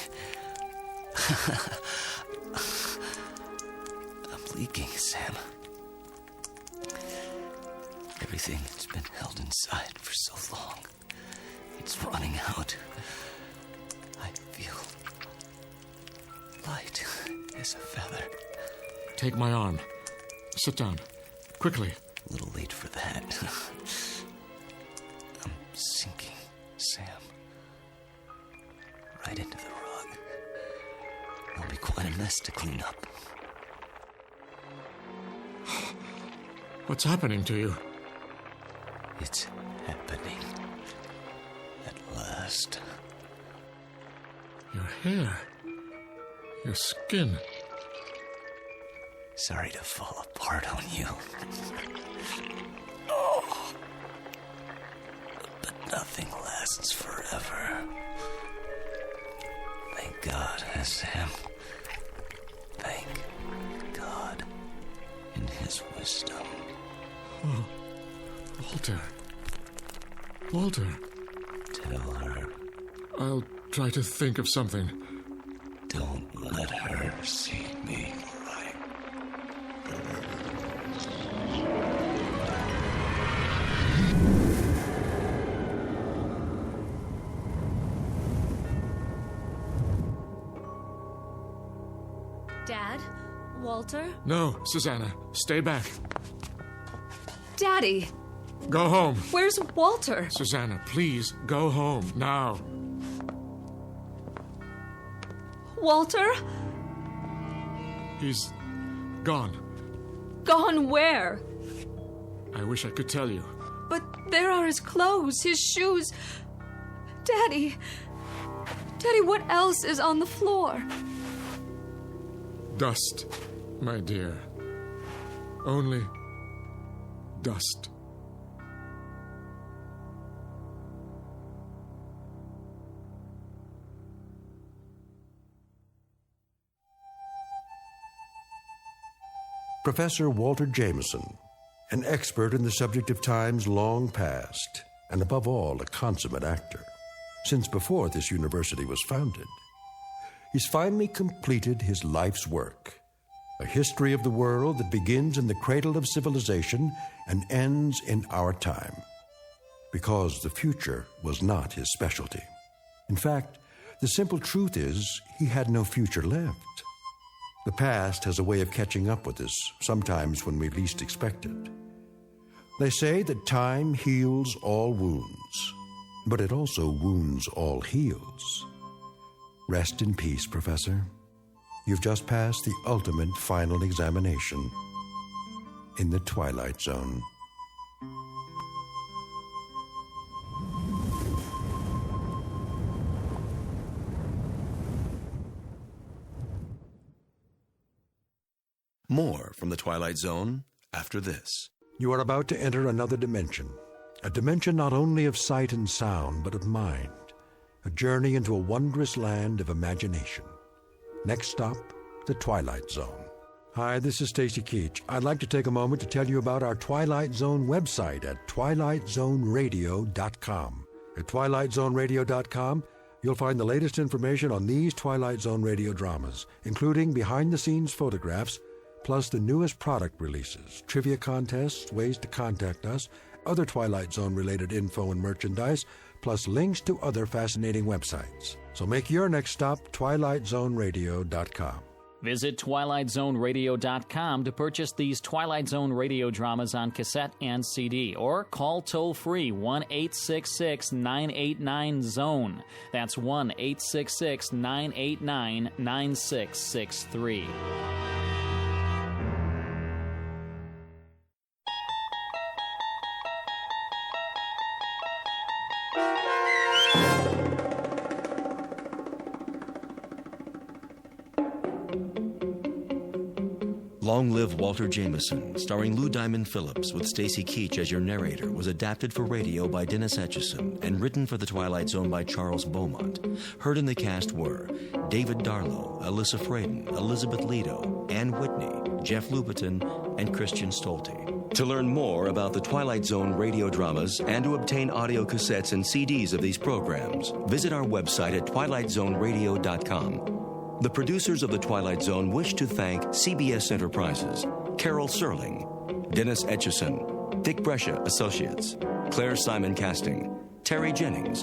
I'm leaking, Sam. Everything that's been held inside for so long, it's running out. I feel light as a feather. Take my arm. Sit down. Quickly. A little late for that. I'm sinking, Sam. Right into the rug. It'll be quite a mess to clean up. What's happening to you? It's happening. At last. Your hair. Your skin. Sorry to fall apart on you. Oh. But nothing lasts forever. Thank God, Sam. Thank God in his wisdom. Oh, Walter. Walter. Tell her. I'll try to think of something. Don't let her see me cry. Dad? Walter? No, Susanna. Stay back. Daddy! Go home. Where's Walter? Susanna, please, go home, now. Walter? He's gone. Gone where? I wish I could tell you. But there are his clothes, his shoes. Daddy! Daddy, what else is on the floor? Dust, my dear. Only dust. Professor Walter Jameson, an expert in the subject of times long past, and above all, a consummate actor, since before this university was founded. He's finally completed his life's work, a history of the world that begins in the cradle of civilization and ends in our time, because the future was not his specialty. In fact, the simple truth is he had no future left. The past has a way of catching up with us, sometimes when we least expect it. They say that time heals all wounds, but it also wounds all heals. Rest in peace, Professor. You've just passed the ultimate final examination in the Twilight Zone. More from the Twilight Zone after this. You are about to enter another dimension, a dimension not only of sight and sound, but of mind, a journey into a wondrous land of imagination. Next stop, the Twilight Zone. Hi, this is Stacy Keach. I'd like to take a moment to tell you about our Twilight Zone website at twilightzoneradio.com. At twilightzoneradio.com, you'll find the latest information on these Twilight Zone radio dramas, including behind-the-scenes photographs, plus the newest product releases, trivia contests, ways to contact us, other Twilight Zone-related info and merchandise, plus links to other fascinating websites. So make your next stop twilightzoneradio.com. Visit twilightzoneradio.com to purchase these Twilight Zone radio dramas on cassette and CD, or call toll-free 1-866-989-ZONE. That's 1-866-989-9663. Long Live Walter Jameson, starring Lou Diamond Phillips with Stacy Keach as your narrator, was adapted for radio by Dennis Etchison and written for The Twilight Zone by Charles Beaumont. Heard in the cast were David Darlow, Alyssa Fraden, Elizabeth Lido, Ann Whitney, Jeff Lupetin, and Christian Stolte. To learn more about the Twilight Zone radio dramas and to obtain audio cassettes and CDs of these programs, visit our website at twilightzoneradio.com. The producers of The Twilight Zone wish to thank CBS Enterprises, Carol Serling, Dennis Etchison, Dick Brescia Associates, Claire Simon Casting, Terry Jennings,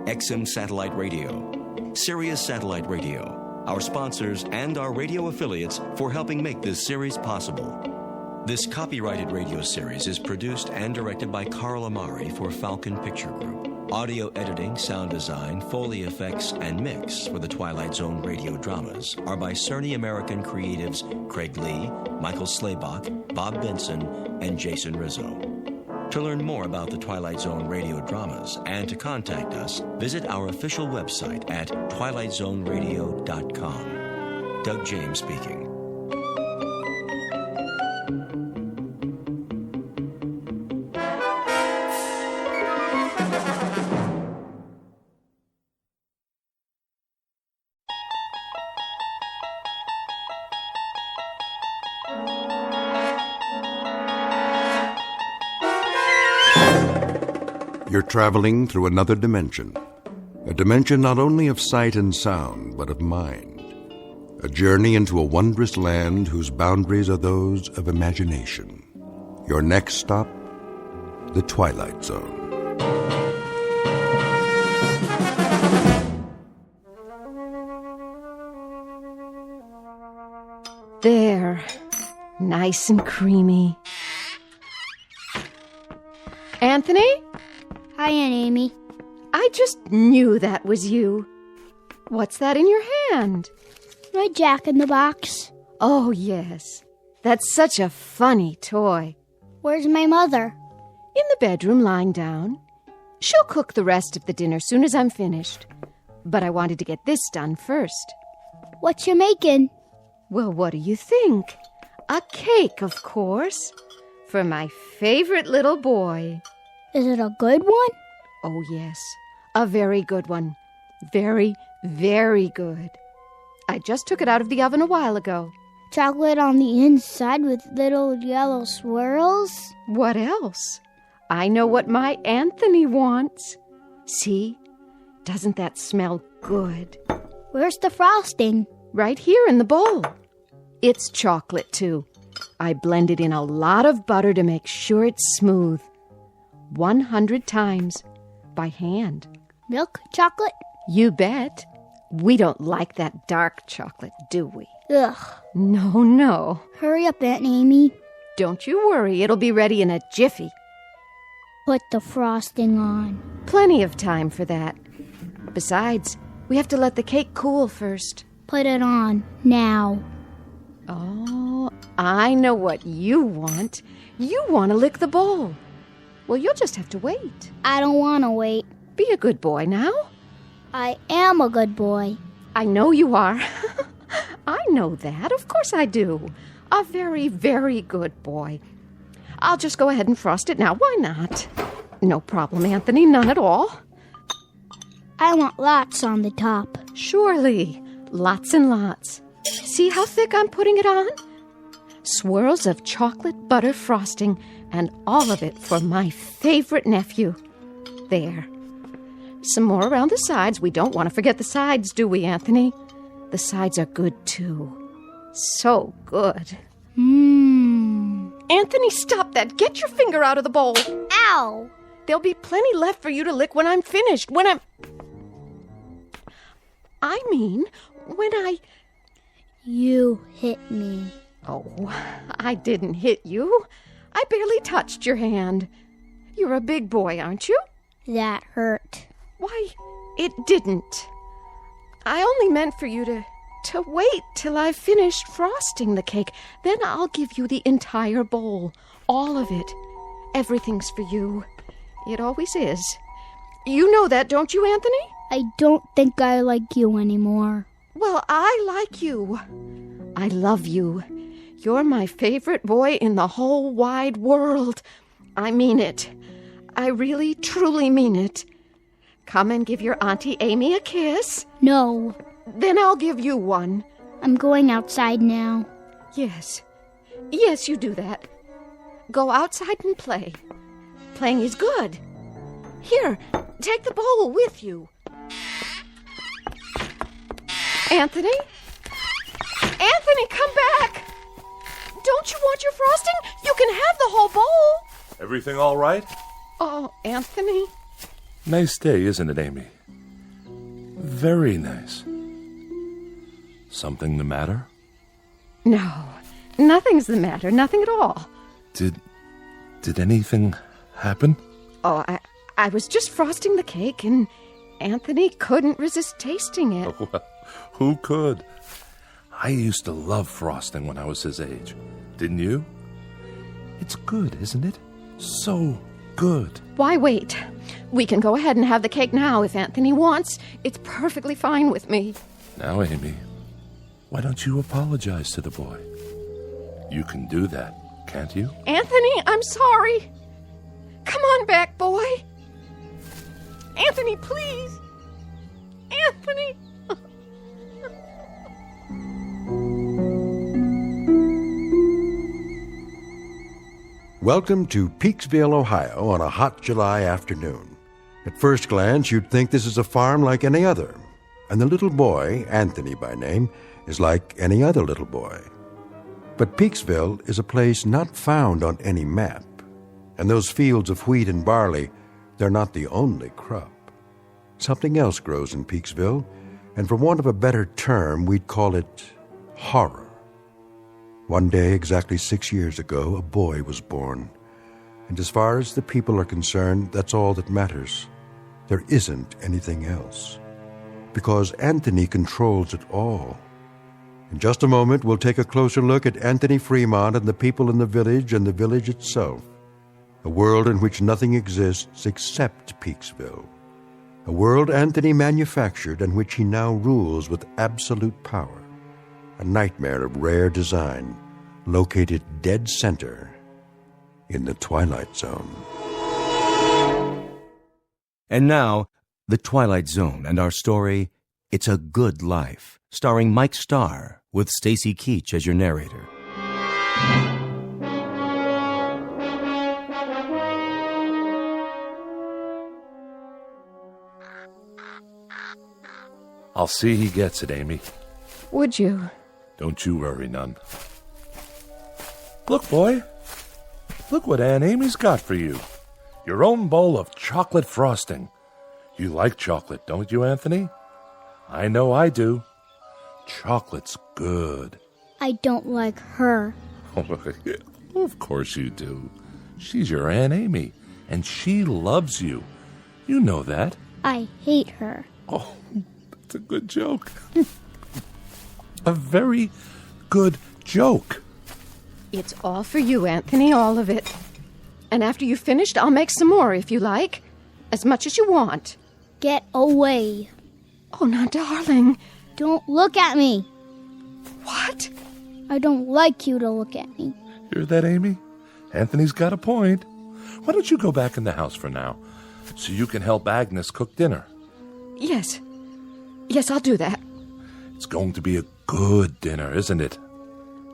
XM Satellite Radio, Sirius Satellite Radio, our sponsors and our radio affiliates for helping make this series possible. This copyrighted radio series is produced and directed by Carl Amari for Falcon Picture Group. Audio editing, sound design, Foley effects, and mix for the Twilight Zone radio dramas are by Cerny American creatives Craig Lee, Michael Slaybach, Bob Benson, and Jason Rizzo. To learn more about the Twilight Zone radio dramas and to contact us, visit our official website at twilightzoneradio.com. Doug James speaking. You're traveling through another dimension. A dimension not only of sight and sound, but of mind. A journey into a wondrous land whose boundaries are those of imagination. Your next stop, the Twilight Zone. There. Nice and creamy. Anthony? Hi, Aunt Amy. I just knew that was you. What's that in your hand? My Jack-in-the-Box. Oh, yes. That's such a funny toy. Where's my mother? In the bedroom, lying down. She'll cook the rest of the dinner soon as I'm finished. But I wanted to get this done first. What you making? Well, what do you think? A cake, of course. For my favorite little boy. Is it a good one? Oh, yes. A very good one. Very, very good. I just took it out of the oven a while ago. Chocolate on the inside with little yellow swirls? What else? I know what my Anthony wants. See? Doesn't that smell good? Where's the frosting? Right here in the bowl. It's chocolate, too. I blended in a lot of butter to make sure it's smooth. 100 times. By hand. Milk chocolate? You bet. We don't like that dark chocolate, do we? Ugh. No. Hurry up, Aunt Amy. Don't you worry. It'll be ready in a jiffy. Put the frosting on. Plenty of time for that. Besides, we have to let the cake cool first. Put it on. Now. Oh, I know what you want. You want to lick the bowl. Well, you'll just have to wait. I don't want to wait. Be a good boy now. I am a good boy. I know you are. I know that. Of course I do. A very, very good boy. I'll just go ahead and frost it now. Why not? No problem, Anthony. None at all. I want lots on the top. Surely. Lots and lots. See how thick I'm putting it on? swirls of chocolate butter frosting, and all of it for my favorite nephew. There. Some more around the sides. We don't want to forget the sides, do we, Anthony? The sides are good, too. So good. Anthony, stop that. Get your finger out of the bowl. Ow! There'll be plenty left for you to lick when I'm finished. You hit me. Oh, I didn't hit you. I barely touched your hand. You're a big boy, aren't you? That hurt. Why, it didn't. I only meant for you to wait till I've finished frosting the cake. Then I'll give you the entire bowl. All of it. Everything's for you. It always is. You know that, don't you, Anthony? I don't think I like you anymore. Well, I like you. I love you. You're my favorite boy in the whole wide world. I mean it. I really, truly mean it. Come and give your Auntie Amy a kiss. No. Then I'll give you one. I'm going outside now. Yes. Yes, you do that. Go outside and play. Playing is good. Here, take the bowl with you. Anthony? Anthony, come back! Don't you want your frosting? You can have the whole bowl. Everything all right? Oh, Anthony. Nice day, isn't it, Amy? Very nice. Something the matter? No, nothing's the matter. Nothing at all. Did anything happen? Oh, I was just frosting the cake, and Anthony couldn't resist tasting it. Oh, well, who could? I used to love frosting when I was his age. Didn't you? It's good, isn't it? So good. Why wait? We can go ahead and have the cake now if Anthony wants. It's perfectly fine with me. Now, Amy, why don't you apologize to the boy? You can do that, can't you? Anthony, I'm sorry. Come on back, boy. Anthony, please. Anthony. Welcome to Peaksville, Ohio on a hot July afternoon. At first glance, you'd think this is a farm like any other, and the little boy, Anthony by name, is like any other little boy. But Peaksville is a place not found on any map, and those fields of wheat and barley, they're not the only crop. Something else grows in Peaksville, and for want of a better term, we'd call it horror. One day, exactly 6 years ago, a boy was born. And as far as the people are concerned, that's all that matters. There isn't anything else. Because Anthony controls it all. In just a moment, we'll take a closer look at Anthony Fremont and the people in the village and the village itself. A world in which nothing exists except Peaksville. A world Anthony manufactured and which he now rules with absolute power. A nightmare of rare design, located dead center in the Twilight Zone. And now, The Twilight Zone and our story, It's a Good Life, starring Mike Starr, with Stacy Keach as your narrator. I'll see he gets it, Amy. Would you? Don't you worry none. Look, boy. Look what Aunt Amy's got for you. Your own bowl of chocolate frosting. You like chocolate, don't you, Anthony? I know I do. Chocolate's good. I don't like her. Of course you do. She's your Aunt Amy, and she loves you. You know that. I hate her. Oh, that's a good joke. A very good joke. It's all for you, Anthony, all of it. And after you've finished, I'll make some more if you like. As much as you want. Get away. Oh, now, darling. Don't look at me. What? I don't like you to look at me. Hear that, Amy? Anthony's got a point. Why don't you go back in the house for now, so you can help Agnes cook dinner? Yes. Yes, I'll do that. It's going to be a good dinner, isn't it?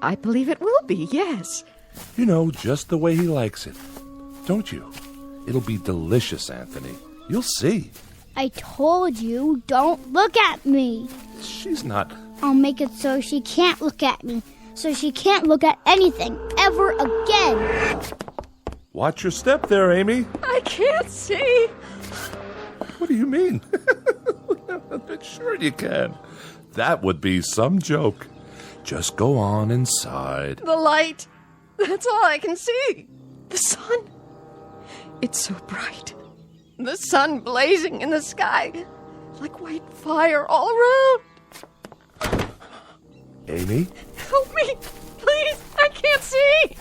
I believe it will be, yes. You know, just the way he likes it. Don't you? It'll be delicious, Anthony. You'll see. I told you, don't look at me. She's not... I'll make it so she can't look at me. So she can't look at anything ever again. Watch your step there, Amy. I can't see. What do you mean? Sure you can. That would be some joke. Just go on inside. The light. That's all I can see. The sun. It's so bright. The sun blazing in the sky. Like white fire all around. Amy? Help me. Please. I can't see.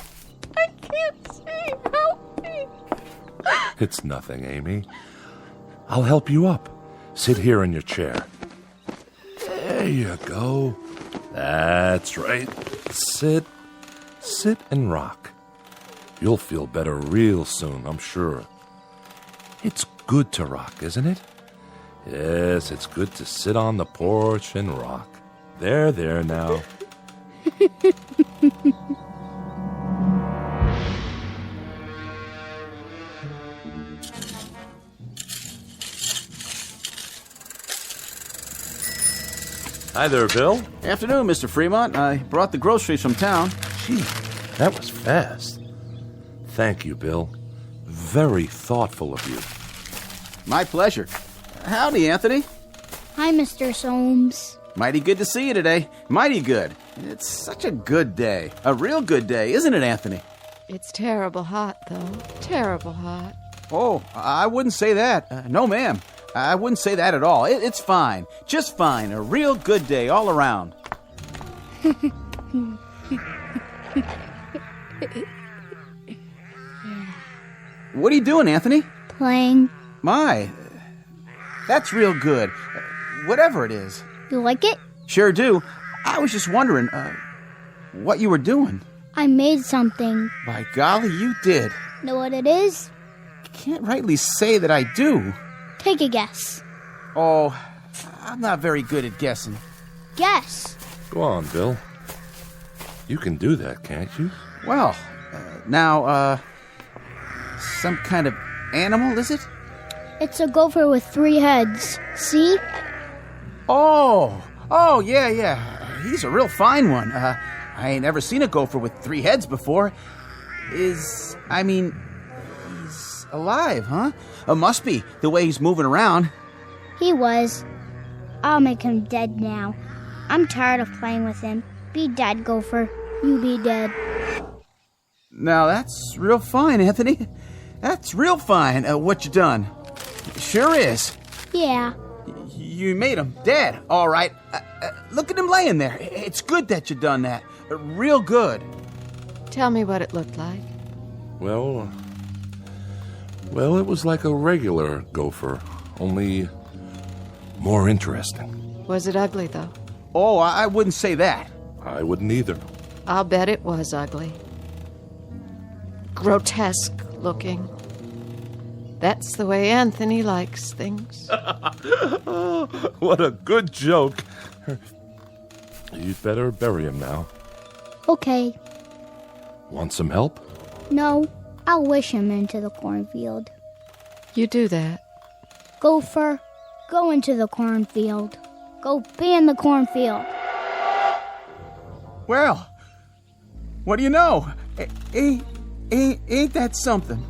I can't see. Help me. It's nothing, Amy. I'll help you up. Sit here in your chair. There you go. That's right. Sit and rock. You'll feel better real soon, I'm sure. It's good to rock, isn't it? Yes, it's good to sit on the porch and rock. There now. Hi there, Bill. Afternoon, Mr. Fremont. I brought the groceries from town. Gee, that was fast. Thank you, Bill. Very thoughtful of you. My pleasure. Howdy, Anthony. Hi, Mr. Soames. Mighty good to see you today. Mighty good. It's such a good day. A real good day, isn't it, Anthony? It's terrible hot, though. Terrible hot. Oh, I wouldn't say that. No, ma'am. I wouldn't say that at all. It's fine. Just fine. A real good day all around. What are you doing, Anthony? Playing. My, that's real good. Whatever it is. You like it? Sure do. I was just wondering, what you were doing. I made something. By golly, you did. Know what it is? Can't rightly say that I do. Take a guess. Oh, I'm not very good at guessing. Guess. Go on, Bill. You can do that, can't you? Well, now, some kind of animal, is it? It's a gopher with 3 heads. See? Oh, yeah. He's a real fine one. I ain't ever seen a gopher with 3 heads before. He's alive, huh? Must be, the way he's moving around. He was. I'll make him dead now. I'm tired of playing with him. Be dead, gopher. You be dead. Now, that's real fine, Anthony. That's real fine, what you done. Sure is. Yeah. You made him dead, all right. Look at him laying there. It's good that you done that. Real good. Tell me what it looked like. Well, it was like a regular gopher, only more interesting. Was it ugly, though? Oh, I wouldn't say that. I wouldn't either. I'll bet it was ugly. Grotesque looking. That's the way Anthony likes things. What a good joke. You'd better bury him now. Okay. Want some help? No, I'll wish him into the cornfield. You do that. Gopher, go into the cornfield. Go be in the cornfield. Well, what do you know? Ain't that something?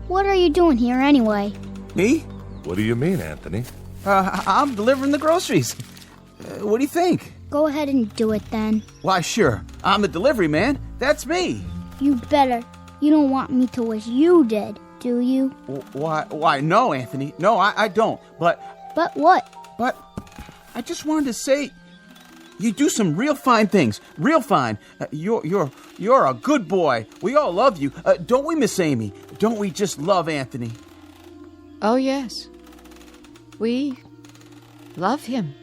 What are you doing here anyway? Me? What do you mean, Anthony? I'm delivering the groceries. What do you think? Go ahead and do it then. Why, sure. I'm the delivery man. That's me. You better. You don't want me to wish you did, do you? Why, no, Anthony. No, I don't. But what? But I just wanted to say, you do some real fine things. Real fine. You're a good boy. We all love you. Don't we, Miss Amy? Don't we just love Anthony? Oh, yes. We love him.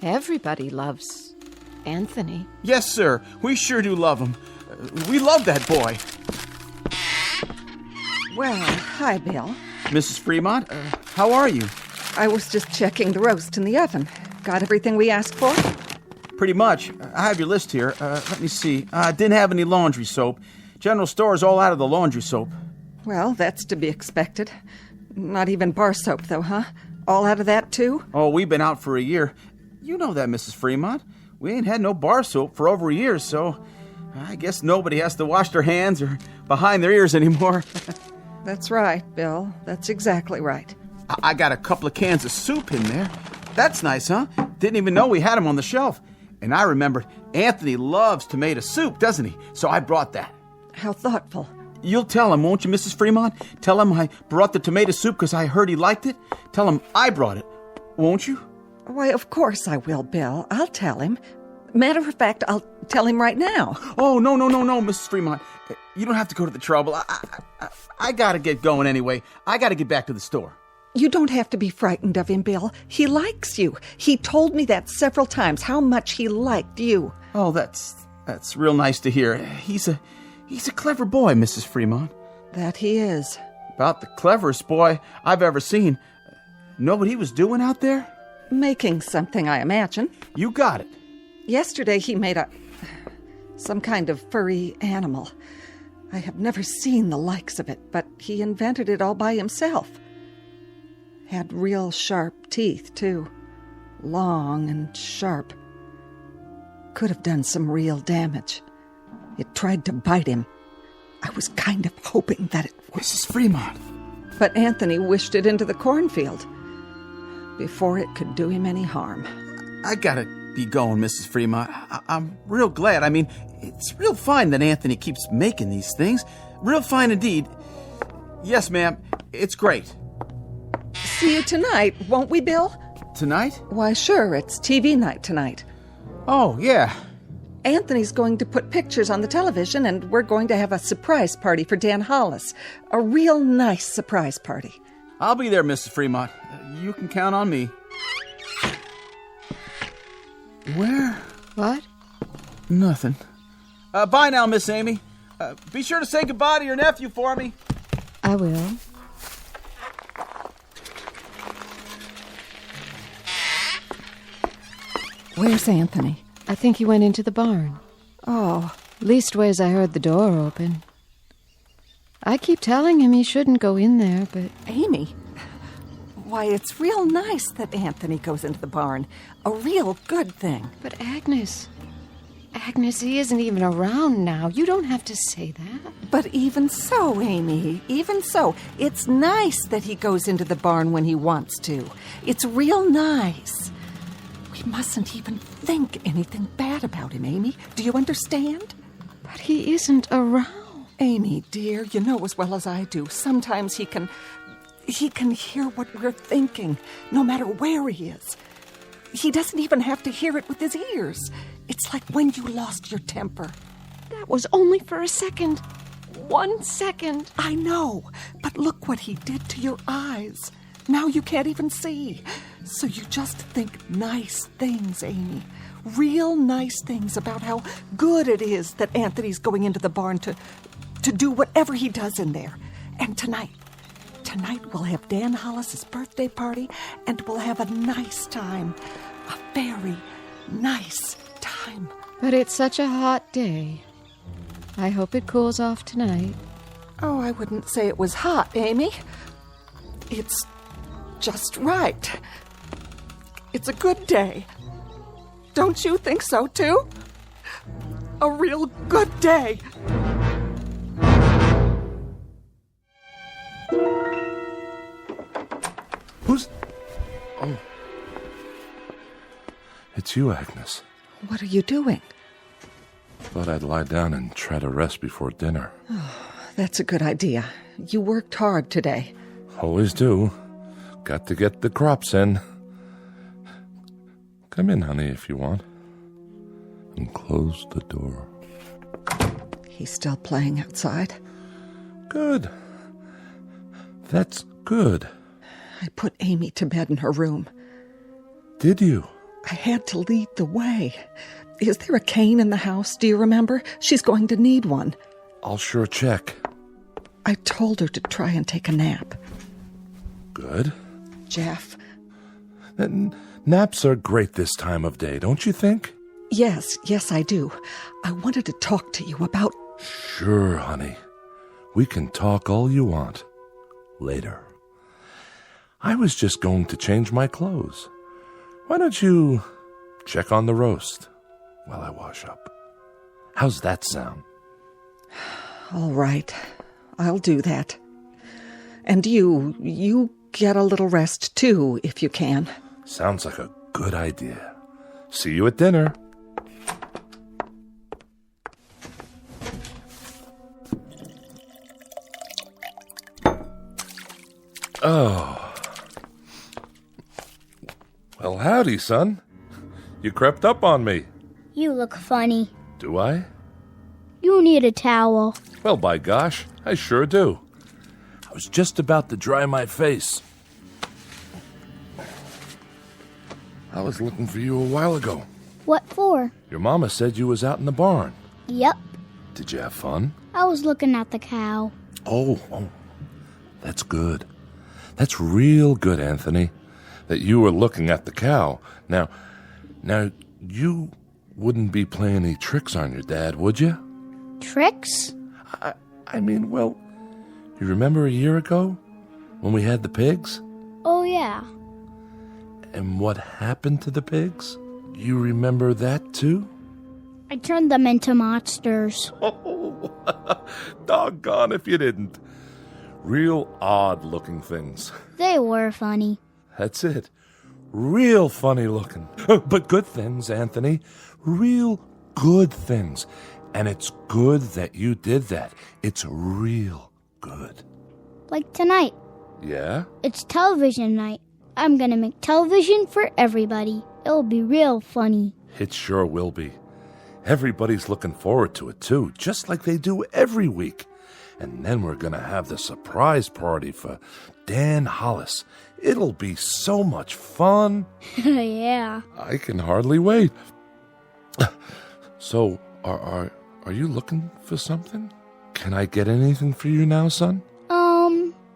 Everybody loves Anthony. Yes, sir. We sure do love him. We love that boy. Well, hi, Bill. Mrs. Fremont, how are you? I was just checking the roast in the oven. Got everything we asked for? Pretty much. I have your list here. Let me see. Didn't have any laundry soap. General store's all out of the laundry soap. Well, that's to be expected. Not even bar soap, though, huh? All out of that, too? Oh, we've been out for a year. You know that, Mrs. Fremont. We ain't had no bar soap for over a year, so I guess nobody has to wash their hands or behind their ears anymore. That's right, Bill. That's exactly right. I got a couple of cans of soup in there. That's nice, huh? Didn't even know we had them on the shelf. And I remembered Anthony loves tomato soup, doesn't he? So I brought that. How thoughtful. You'll tell him, won't you, Mrs. Fremont? Tell him I brought the tomato soup because I heard he liked it. Tell him I brought it, won't you? Why, of course I will, Bill. I'll tell him. Matter of fact, I'll tell him right now. Oh, no, Mrs. Fremont. You don't have to go to the trouble. I gotta get going anyway. I gotta get back to the store. You don't have to be frightened of him, Bill. He likes you. He told me that several times, how much he liked you. Oh, that's real nice to hear. He's a clever boy, Mrs. Fremont. That he is. About the cleverest boy I've ever seen. Know what he was doing out there? Making something, I imagine. You got it. Yesterday he made some kind of furry animal. I have never seen the likes of it, but he invented it all by himself. Had real sharp teeth, too. Long and sharp. Could have done some real damage. It tried to bite him. I was kind of hoping that it would. Mrs. Fremont. But Anthony wished it into the cornfield before it could do him any harm. I gotta be going, Mrs. Fremont. I'm real glad. I mean, it's real fine that Anthony keeps making these things. Real fine indeed. Yes, ma'am. It's great. See you tonight, won't we, Bill? Tonight? Why, sure. It's TV night tonight. Oh, yeah. Anthony's going to put pictures on the television, and we're going to have a surprise party for Dan Hollis. A real nice surprise party. I'll be there, Mrs. Fremont. You can count on me. Where? What? Nothing. Bye now, Miss Amy. Be sure to say goodbye to your nephew for me. I will. Where's Anthony? I think he went into the barn. Oh. Leastways, I heard the door open. I keep telling him he shouldn't go in there, but... Amy, why, it's real nice that Anthony goes into the barn. A real good thing. But Agnes, he isn't even around now. You don't have to say that. But even so, Amy, even so, it's nice that he goes into the barn when he wants to. It's real nice. We mustn't even think anything bad about him, Amy. Do you understand? But he isn't around. Amy, dear, you know as well as I do. Sometimes he can hear what we're thinking, no matter where he is. He doesn't even have to hear it with his ears. It's like when you lost your temper. That was only for a second. 1 second. I know, but look what he did to your eyes. Now you can't even see. So you just think nice things, Amy. Real nice things about how good it is that Anthony's going into the barn to do whatever he does in there. And tonight we'll have Dan Hollis's birthday party, and we'll have a nice time. A very nice time. But it's such a hot day. I hope it cools off tonight. Oh, I wouldn't say it was hot, Amy. It's just right. It's a good day. Don't you think so, too? A real good day. Who's... Oh. It's you, Agnes. What are you doing? Thought I'd lie down and try to rest before dinner. Oh, that's a good idea. You worked hard today. Always do. Got to get the crops in. Come in, honey, if you want. And close the door. He's still playing outside? Good. That's good. I put Amy to bed in her room. Did you? I had to lead the way. Is there a cane in the house? Do you remember? She's going to need one. I'll sure check. I told her to try and take a nap. Good. Jeff. Naps are great this time of day, don't you think? Yes, I do. I wanted to talk to you about... Sure, honey. We can talk all you want. Later. I was just going to change my clothes. Why don't you check on the roast while I wash up? How's that sound? All right. I'll do that. And you get a little rest, too, if you can. Sounds like a good idea. See you at dinner. Oh. Well, howdy, son. You crept up on me. You look funny. Do I? You need a towel. Well, by gosh, I sure do. I was just about to dry my face. I was looking for you a while ago. What for? Your mama said you was out in the barn. Yep. Did you have fun? I was looking at the cow. Oh, that's good. That's real good, Anthony, that you were looking at the cow. Now, you wouldn't be playing any tricks on your dad, would you? Tricks? I mean, well, you remember a year ago when we had the pigs? Oh, yeah. And what happened to the pigs? You remember that, too? I turned them into monsters. Oh, doggone if you didn't. Real odd-looking things. They were funny. That's it. Real funny looking. But good things, Anthony. Real good things. And it's good that you did that. It's real good. Like tonight. Yeah? It's television night. I'm gonna make television for everybody. It'll be real funny. It sure will be. Everybody's looking forward to it, too, just like they do every week. And then we're going to have the surprise party for Dan Hollis. It'll be so much fun. Yeah. I can hardly wait. So, are you looking for something? Can I get anything for you now, son?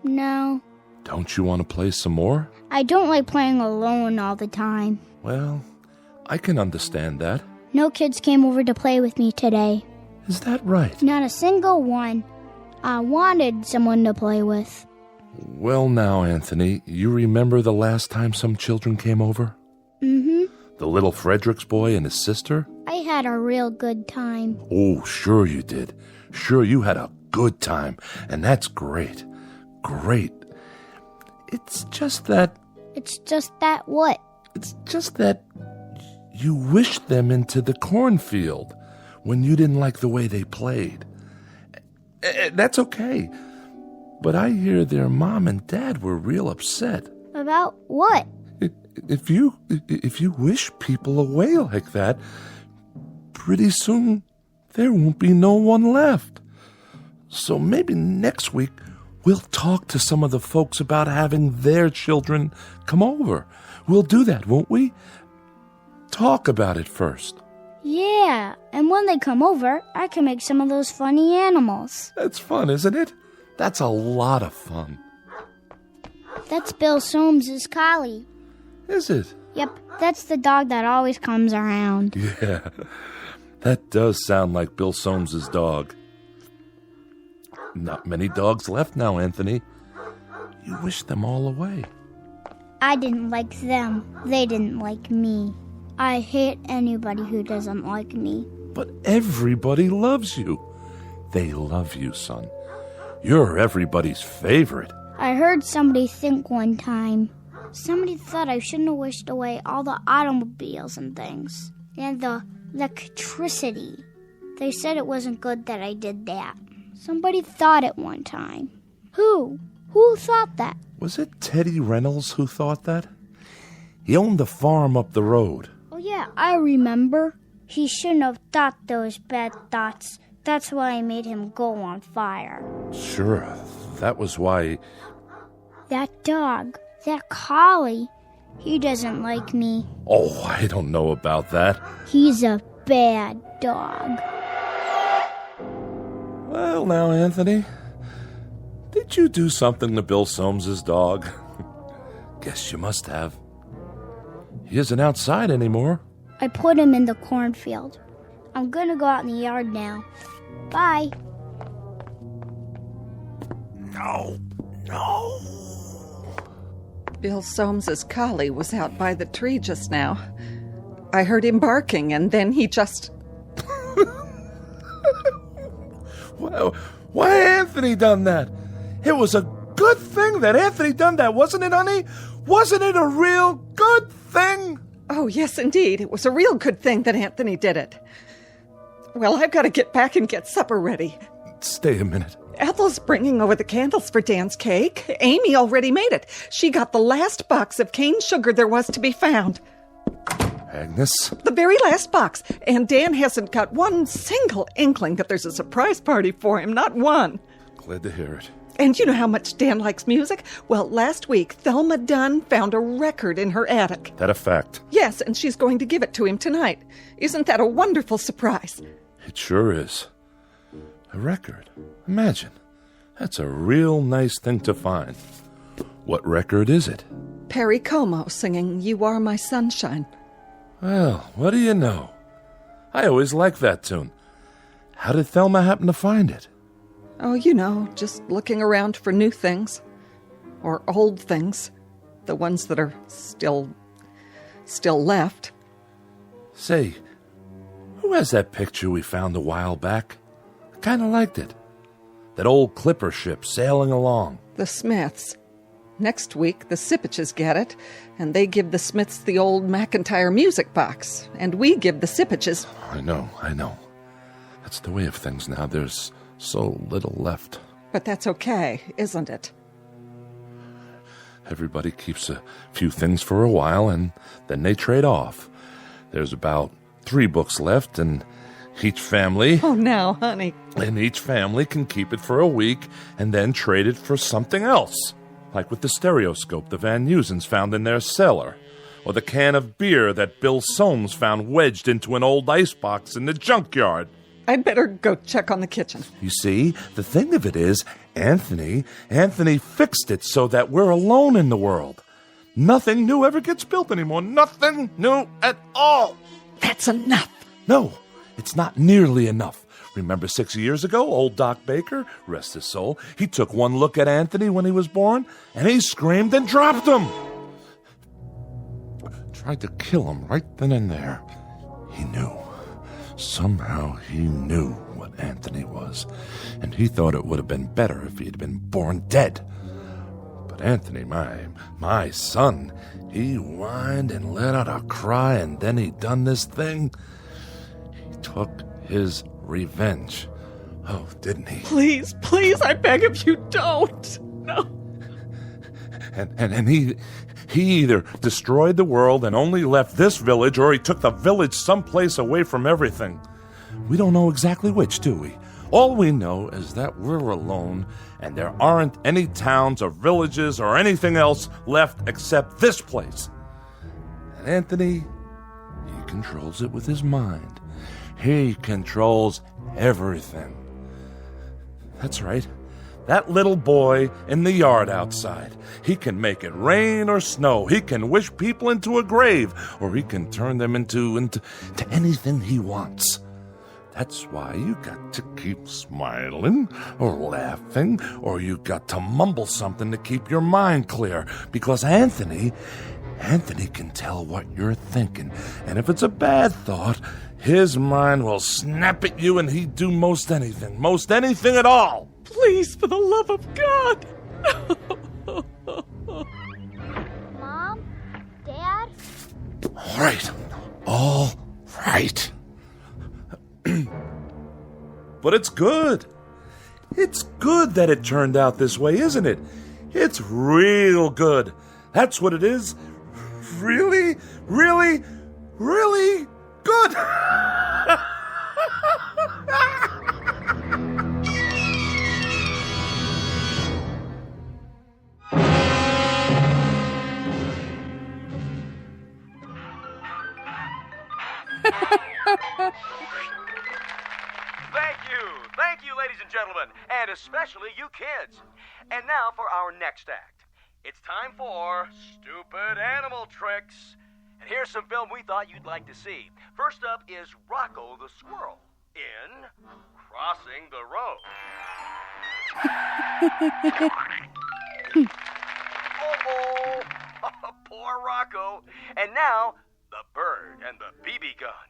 No. Don't you want to play some more? I don't like playing alone all the time. Well, I can understand that. No kids came over to play with me today. Is that right? Not a single one. I wanted someone to play with. Well now, Anthony, you remember the last time some children came over? Mm-hmm. The little Fredericks boy and his sister? I had a real good time. Oh, sure you did. Sure you had a good time. And that's great. Great. It's just that... It's just that what? It's just that you wished them into the cornfield when you didn't like the way they played. That's okay. But I hear their mom and dad were real upset. About what? If you wish people away like that, pretty soon there won't be no one left. So maybe next week we'll talk to some of the folks about having their children come over. We'll do that, won't we? Talk about it first. Yeah, and when they come over, I can make some of those funny animals. That's fun, isn't it? That's a lot of fun. That's Bill Soames's collie. Is it? Yep, that's the dog that always comes around. Yeah, that does sound like Bill Soames's dog. Not many dogs left now, Anthony. You wish them all away. I didn't like them. They didn't like me. I hate anybody who doesn't like me. But everybody loves you. They love you, son. You're everybody's favorite. I heard somebody think one time. Somebody thought I shouldn't have wished away all the automobiles and things. And the electricity. They said it wasn't good that I did that. Somebody thought it one time. Who? Who thought that? Was it Teddy Reynolds who thought that? He owned the farm up the road. Oh yeah, I remember. He shouldn't have thought those bad thoughts. That's why I made him go on fire. Sure, that was why... That dog, that collie, he doesn't like me. Oh, I don't know about that. He's a bad dog. Well, now, Anthony, did you do something to Bill Soames's dog? Guess you must have. He isn't outside anymore. I put him in the cornfield. I'm gonna go out in the yard now. Bye. No. Bill Soames's collie was out by the tree just now. I heard him barking, and then he just... Well, why Anthony done that? It was a good thing that Anthony done that, wasn't it, honey? Wasn't it a real good thing? Oh, yes, indeed. It was a real good thing that Anthony did it. Well, I've got to get back and get supper ready. Stay a minute. Ethel's bringing over the candles for Dan's cake. Amy already made it. She got the last box of cane sugar there was to be found. Agnes? The very last box. And Dan hasn't got one single inkling that there's a surprise party for him. Not one. Glad to hear it. And you know how much Dan likes music? Well, last week, Thelma Dunn found a record in her attic. That a fact? Yes, and she's going to give it to him tonight. Isn't that a wonderful surprise? It sure is. A record. Imagine. That's a real nice thing to find. What record is it? Perry Como singing You Are My Sunshine. Well, what do you know? I always liked that tune. How did Thelma happen to find it? Oh, you know, just looking around for new things. Or old things. The ones that are still left. Say, who has that picture we found a while back? I kind of liked it. That old clipper ship sailing along. The Smiths. Next week, the Sipaches get it, and they give the Smiths the old McIntyre music box, and we give the Sipaches... I know. That's the way of things now. There's so little left. But that's okay, isn't it? Everybody keeps a few things for a while, and then they trade off. There's about 3 books left, and each family... Oh, now, honey. And each family can keep it for a week, and then trade it for something else. Like with the stereoscope the Van Usens found in their cellar, or the can of beer that Bill Soames found wedged into an old icebox in the junkyard. I'd better go check on the kitchen. You see, the thing of it is, Anthony fixed it so that we're alone in the world. Nothing new ever gets built anymore. Nothing new at all. That's enough. No, it's not nearly enough. Remember 6 years ago, old Doc Baker, rest his soul, he took one look at Anthony when he was born, and he screamed and dropped him. Tried to kill him right then and there. He knew. Somehow he knew what Anthony was, and he thought it would have been better if he had been born dead. But Anthony, my son, he whined and let out a cry, and then he done this thing. He took his revenge. Oh, didn't he? Please, I beg of you, don't. No. And he either destroyed the world and only left this village, or he took the village someplace away from everything. We don't know exactly which, do we? All we know is that we're alone, and there aren't any towns or villages or anything else left except this place. And Anthony, he controls it with his mind. He controls everything. That's right. That little boy in the yard outside. He can make it rain or snow. He can wish people into a grave, or he can turn them into anything he wants. That's why you got to keep smiling or laughing, or you got to mumble something to keep your mind clear, because Anthony can tell what you're thinking, and if it's a bad thought, his mind will snap at you, and he'd do most anything at all. Please, for the love of God. Mom? Dad? All right. But it's good. It's good that it turned out this way, isn't it? It's real good. That's what it is. Really, really, really good. Thank you, ladies and gentlemen, and especially you kids. And now for our next act. It's time for Stupid Animal Tricks. And here's some film we thought you'd like to see. First up is Rocco the Squirrel in Crossing the Road. Oh, poor Rocco. And now, the bird and the BB gun.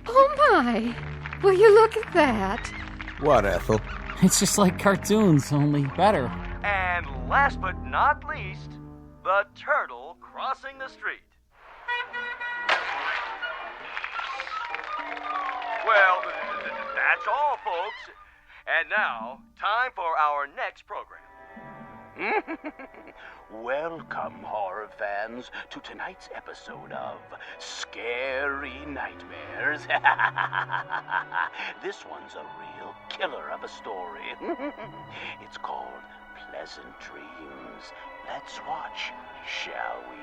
Oh, my. Will you look at that? What, Ethel? It's just like cartoons, only better. And last but not least, the turtle crossing the street. Well, that's all, folks. And now, time for our next program. Welcome, horror fans, to tonight's episode of Scary Nightmares. This one's a real killer of a story. It's called Pleasant Dreams. Let's watch, shall we?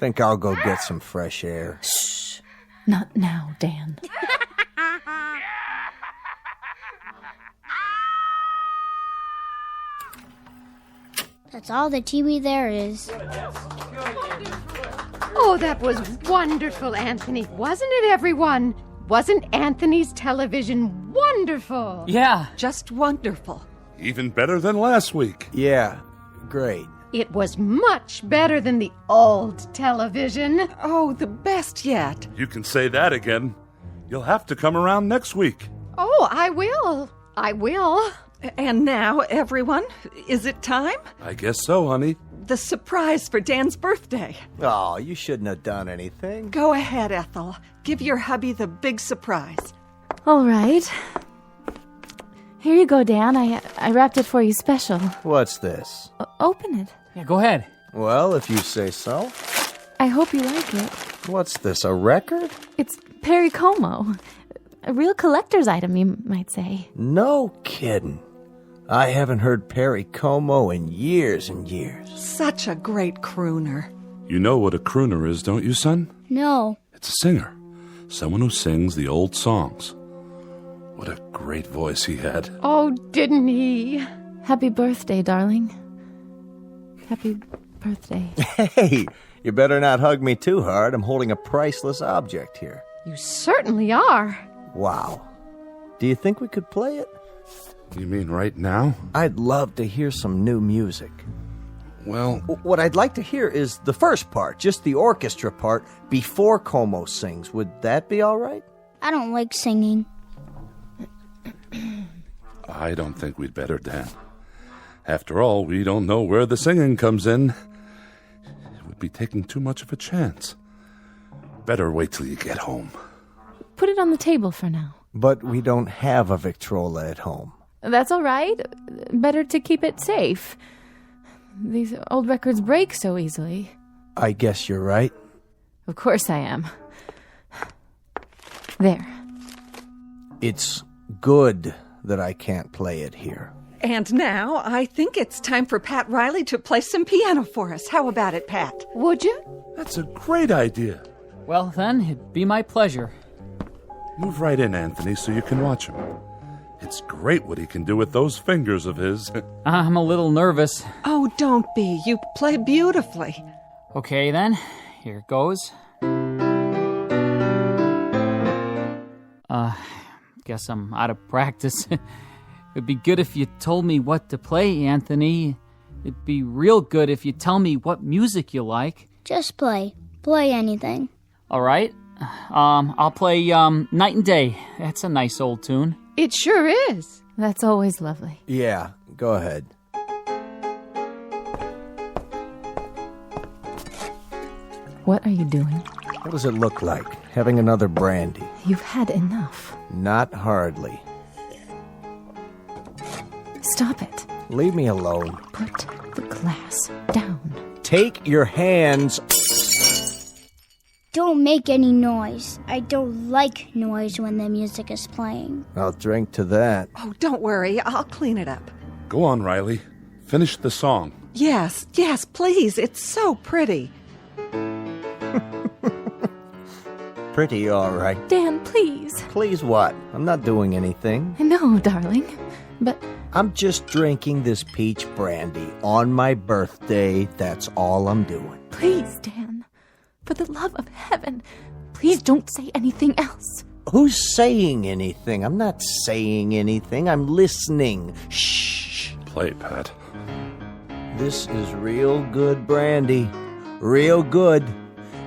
Think I'll go get some fresh air. Shh. Not now, Dan. That's all the TV there is. Oh, that was wonderful, Anthony. Wasn't it, everyone? Wasn't Anthony's television wonderful? Yeah. Just wonderful. Even better than last week. Yeah, great. It was much better than the old television. Oh, the best yet. You can say that again. You'll have to come around next week. Oh, I will. I will. And now, everyone, is it time? I guess so, honey. The surprise for Dan's birthday. Oh, you shouldn't have done anything. Go ahead, Ethel. Give your hubby the big surprise. All right. Here you go, Dan. I wrapped it for you special. What's this? Open it. Yeah, go ahead. Well, if you say so. I hope you like it. What's this, a record? It's Perry Como. A real collector's item, you might say. No kidding. I haven't heard Perry Como in years and years. Such a great crooner. You know what a crooner is, don't you, son? No. It's a singer. Someone who sings the old songs. What a great voice he had. Oh, didn't he? Happy birthday, darling. Happy birthday. Hey, you better not hug me too hard. I'm holding a priceless object here. You certainly are. Wow. Do you think we could play it? You mean right now? I'd love to hear some new music. Well... What I'd like to hear is the first part, just the orchestra part, before Como sings. Would that be all right? I don't like singing. I don't think we'd better, Dan. After all, we don't know where the singing comes in. It would be taking too much of a chance. Better wait till you get home. Put it on the table for now. But we don't have a Victrola at home. That's all right. Better to keep it safe. These old records break so easily. I guess you're right. Of course I am. There. It's good that I can't play it here. And now, I think it's time for Pat Riley to play some piano for us. How about it, Pat? Would you? That's a great idea. Well, then, it'd be my pleasure. Move right in, Anthony, so you can watch him. It's great what he can do with those fingers of his. I'm a little nervous. Oh, don't be. You play beautifully. Okay, then. Here goes. Guess I'm out of practice. It'd be good if you told me what to play, Anthony. It'd be real good if you tell me what music you like. Just play. Play anything. All right. I'll play Night and Day. That's a nice old tune. It sure is. That's always lovely. Yeah, go ahead. What are you doing? What does it look like? Having another brandy? You've had enough. Not hardly. Stop it. Leave me alone. Put the glass down. Take your hands. Don't make any noise. I don't like noise when the music is playing. I'll drink to that. Oh, don't worry. I'll clean it up. Go on, Riley. Finish the song. Yes, please. It's so pretty. Pretty all right. Dan, please. Please what? I'm not doing anything. I know, darling. But I'm just drinking this peach brandy on my birthday. That's all I'm doing. Please, Dan. For the love of heaven, please don't say anything else. Who's saying anything? I'm not saying anything. I'm listening. Shh. Play, Pat. This is real good brandy. Real good.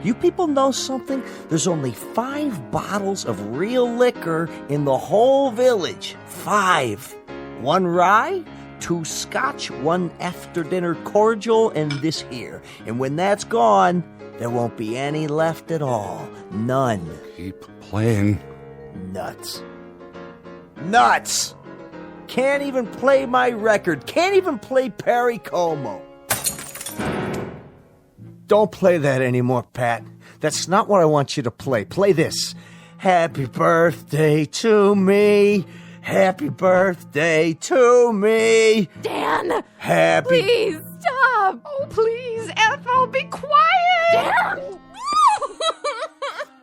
You people know something? There's only 5 bottles of real liquor in the whole village. 5. 1 rye, 2 scotch, 1 after-dinner cordial, and this here. And when that's gone, there won't be any left at all. None. Keep playing. Nuts. Nuts! Can't even play my record. Can't even play Perry Como. Don't play that anymore, Pat. That's not what I want you to play. Play this. Happy birthday to me. Happy birthday to me. Dan! Happy... Please, stop! Oh, please, Ethel, be quiet! Dan!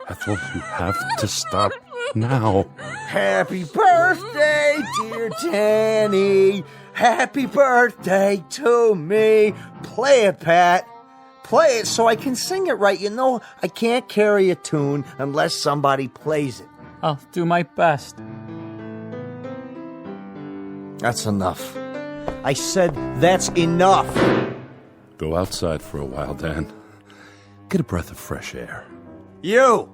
Ethel, you have to stop now. Happy birthday, dear Danny. Happy birthday to me. Play it, Pat. Play it so I can sing it right. You know, I can't carry a tune unless somebody plays it. I'll do my best. That's enough. I said that's enough. Go outside for a while, Dan. Get a breath of fresh air. You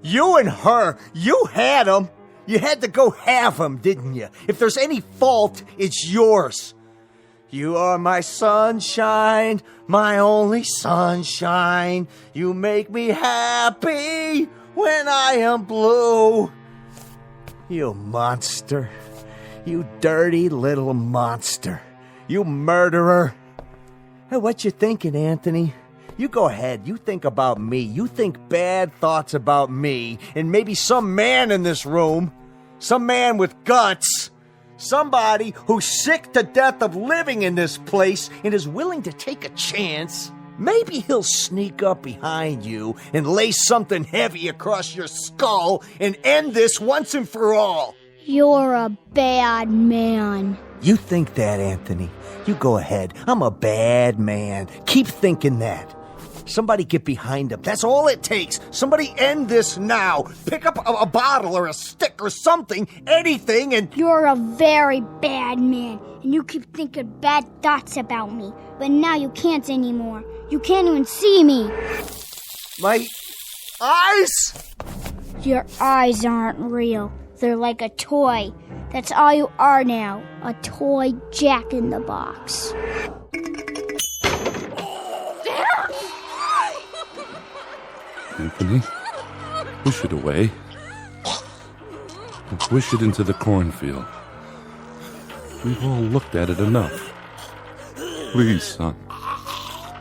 and her, you had them. You had to go have them, didn't you? If there's any fault, it's yours. You are my sunshine, my only sunshine. You make me happy when I am blue. You monster. You dirty little monster. You murderer. Hey, what you thinking, Anthony? You go ahead. You think about me. You think bad thoughts about me. And maybe some man in this room. Some man with guts. Somebody who's sick to death of living in this place and is willing to take a chance. Maybe he'll sneak up behind you and lay something heavy across your skull and end this once and for all. You're a bad man. You think that, Anthony. You go ahead. I'm a bad man. Keep thinking that. Somebody get behind him. That's all it takes. Somebody end this now. Pick up a bottle or a stick or something, anything, and... You're a very bad man, and you keep thinking bad thoughts about me. But now you can't anymore. You can't even see me. My eyes? Your eyes aren't real. They're like a toy. That's all you are now. A toy Jack-in-the-Box. Anthony, push it away. Wish it into the cornfield. We've all looked at it enough. Please, son.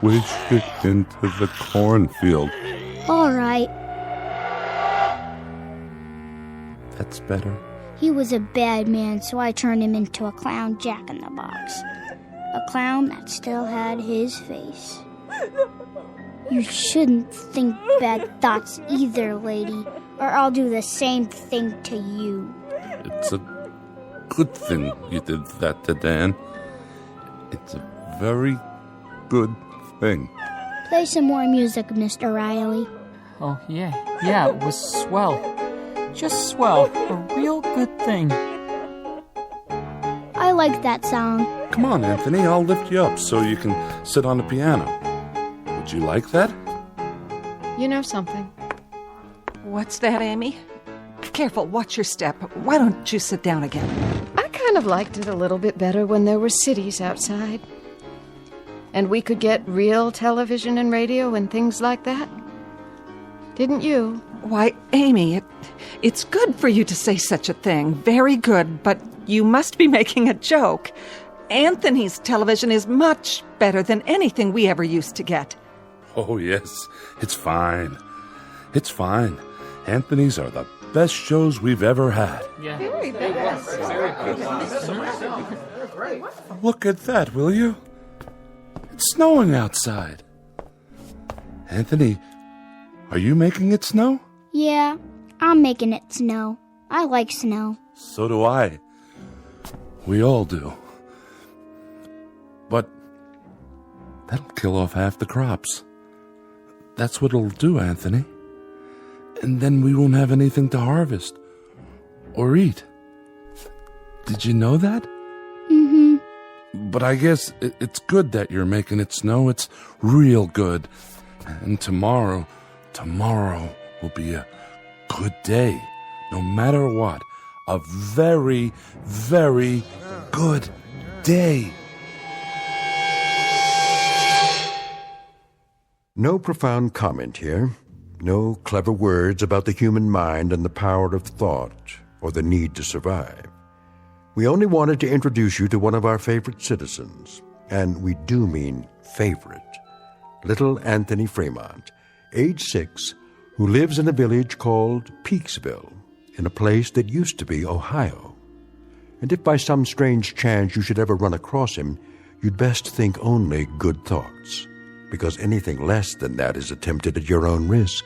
Wish it into the cornfield. All right. That's better. He was a bad man, so I turned him into a clown Jack-in-the-Box. A clown that still had his face. You shouldn't think bad thoughts either, lady, or I'll do the same thing to you. It's a good thing you did that to Dan. It's a very good thing. Play some more music, Mr. Riley. Oh, yeah, it was swell. Just swell. A real good thing. I like that song. Come on, Anthony, I'll lift you up so you can sit on the piano. Would you like that? You know something? What's that, Amy? Careful, watch your step. Why don't you sit down again? I kind of liked it a little bit better when there were cities outside. And we could get real television and radio and things like that. Didn't you? Why, Amy, it's good for you to say such a thing. Very good, but you must be making a joke. Anthony's television is much better than anything we ever used to get. Oh, yes. It's fine. It's fine. Anthony's are the best shows we've ever had. Yeah. Very best. Look at that, will you? It's snowing outside. Anthony, are you making it snow? Yeah, I'm making it snow. I like snow. So do I. We all do. But that'll kill off half the crops. That's what it'll do, Anthony. And then we won't have anything to harvest or eat. Did you know that? Mm-hmm. But I guess it's good that you're making it snow. It's real good. And tomorrow will be a good day. No matter what. A very, very good day. No profound comment here. No clever words about the human mind and the power of thought or the need to survive. We only wanted to introduce you to one of our favorite citizens, and we do mean favorite, little Anthony Fremont, age 6, who lives in a village called Peaksville, in a place that used to be Ohio. And if by some strange chance you should ever run across him, you'd best think only good thoughts, because anything less than that is attempted at your own risk.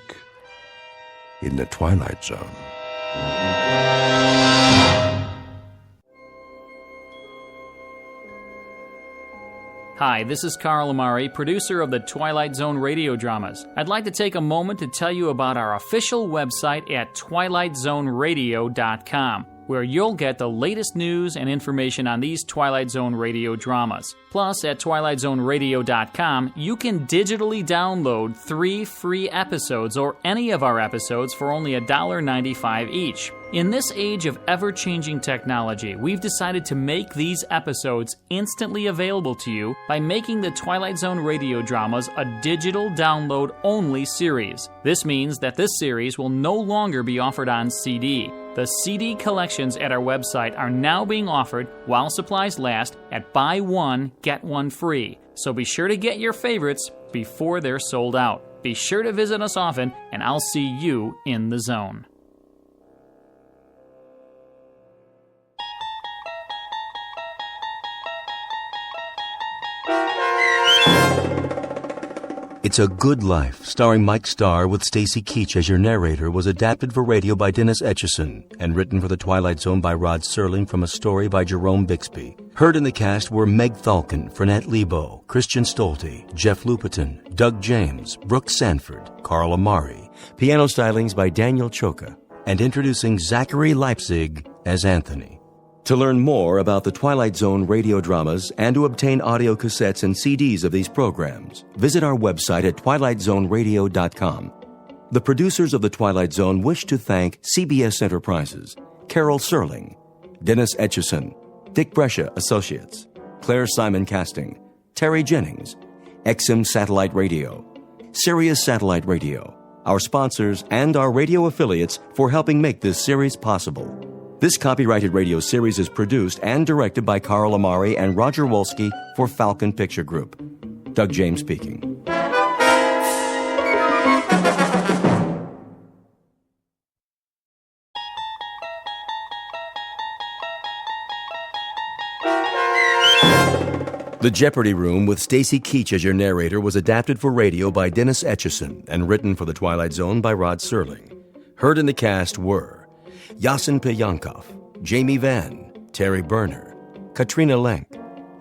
In the Twilight Zone. Hi, this is Carl Amari, producer of the Twilight Zone radio dramas. I'd like to take a moment to tell you about our official website at twilightzoneradio.com, where you'll get the latest news and information on these Twilight Zone radio dramas. Plus, at twilightzoneradio.com, you can digitally download 3 free episodes or any of our episodes for only $1.95 each. In this age of ever-changing technology, we've decided to make these episodes instantly available to you by making the Twilight Zone radio dramas a digital download-only series. This means that this series will no longer be offered on CD. The CD collections at our website are now being offered while supplies last at buy one, get one free. So be sure to get your favorites before they're sold out. Be sure to visit us often, and I'll see you in the zone. It's a Good Life, starring Mike Starr with Stacy Keach as your narrator, was adapted for radio by Dennis Etchison and written for The Twilight Zone by Rod Serling from a story by Jerome Bixby. Heard in the cast were Meg Thalken, Frenette Lebo, Christian Stolte, Jeff Lupetin, Doug James, Brooke Sanford, Carl Amari, piano stylings by Daniel Choka, and introducing Zachary Leipzig as Anthony. To learn more about the Twilight Zone radio dramas and to obtain audio cassettes and CDs of these programs, visit our website at twilightzoneradio.com. The producers of The Twilight Zone wish to thank CBS Enterprises, Carol Serling, Dennis Etchison, Dick Brescia Associates, Claire Simon Casting, Terry Jennings, XM Satellite Radio, Sirius Satellite Radio, our sponsors, and our radio affiliates for helping make this series possible. This copyrighted radio series is produced and directed by Carl Amari and Roger Wolski for Falcon Picture Group. Doug James speaking. The Jeopardy Room with Stacy Keach as your narrator was adapted for radio by Dennis Etchison and written for The Twilight Zone by Rod Serling. Heard in the cast were Yasin Piyankov, Jamie Vann, Terry Berner, Katrina Lenk,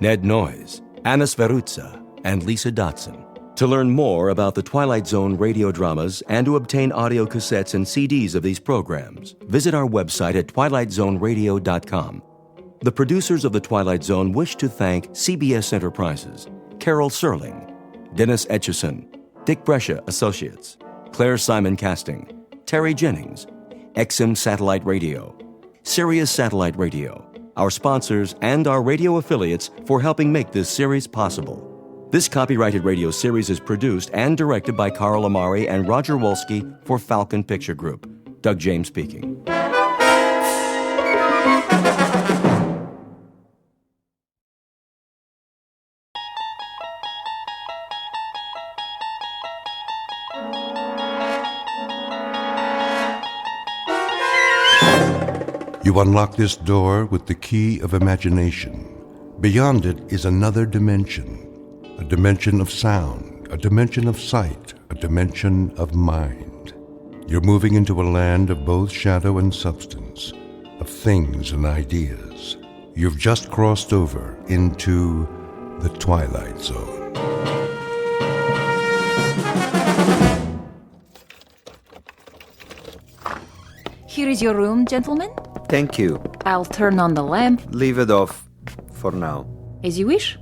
Ned Noyes, Anna Sverutza, and Lisa Dotson. To learn more about the Twilight Zone radio dramas and to obtain audio cassettes and CDs of these programs, visit our website at twilightzoneradio.com. The producers of The Twilight Zone wish to thank CBS Enterprises, Carol Serling, Dennis Etchison, Dick Brescia Associates, Claire Simon Casting, Terry Jennings, XM Satellite Radio, Sirius Satellite Radio, our sponsors, and our radio affiliates for helping make this series possible. This copyrighted radio series is produced and directed by Carl Amari and Roger Wolski for Falcon Picture Group. Doug James speaking. You unlock this door with the key of imagination. Beyond it is another dimension, a dimension of sound, a dimension of sight, a dimension of mind. You're moving into a land of both shadow and substance, of things and ideas. You've just crossed over into the Twilight Zone. Here is your room, gentlemen. Thank you. I'll turn on the lamp. Leave it off for now. As you wish.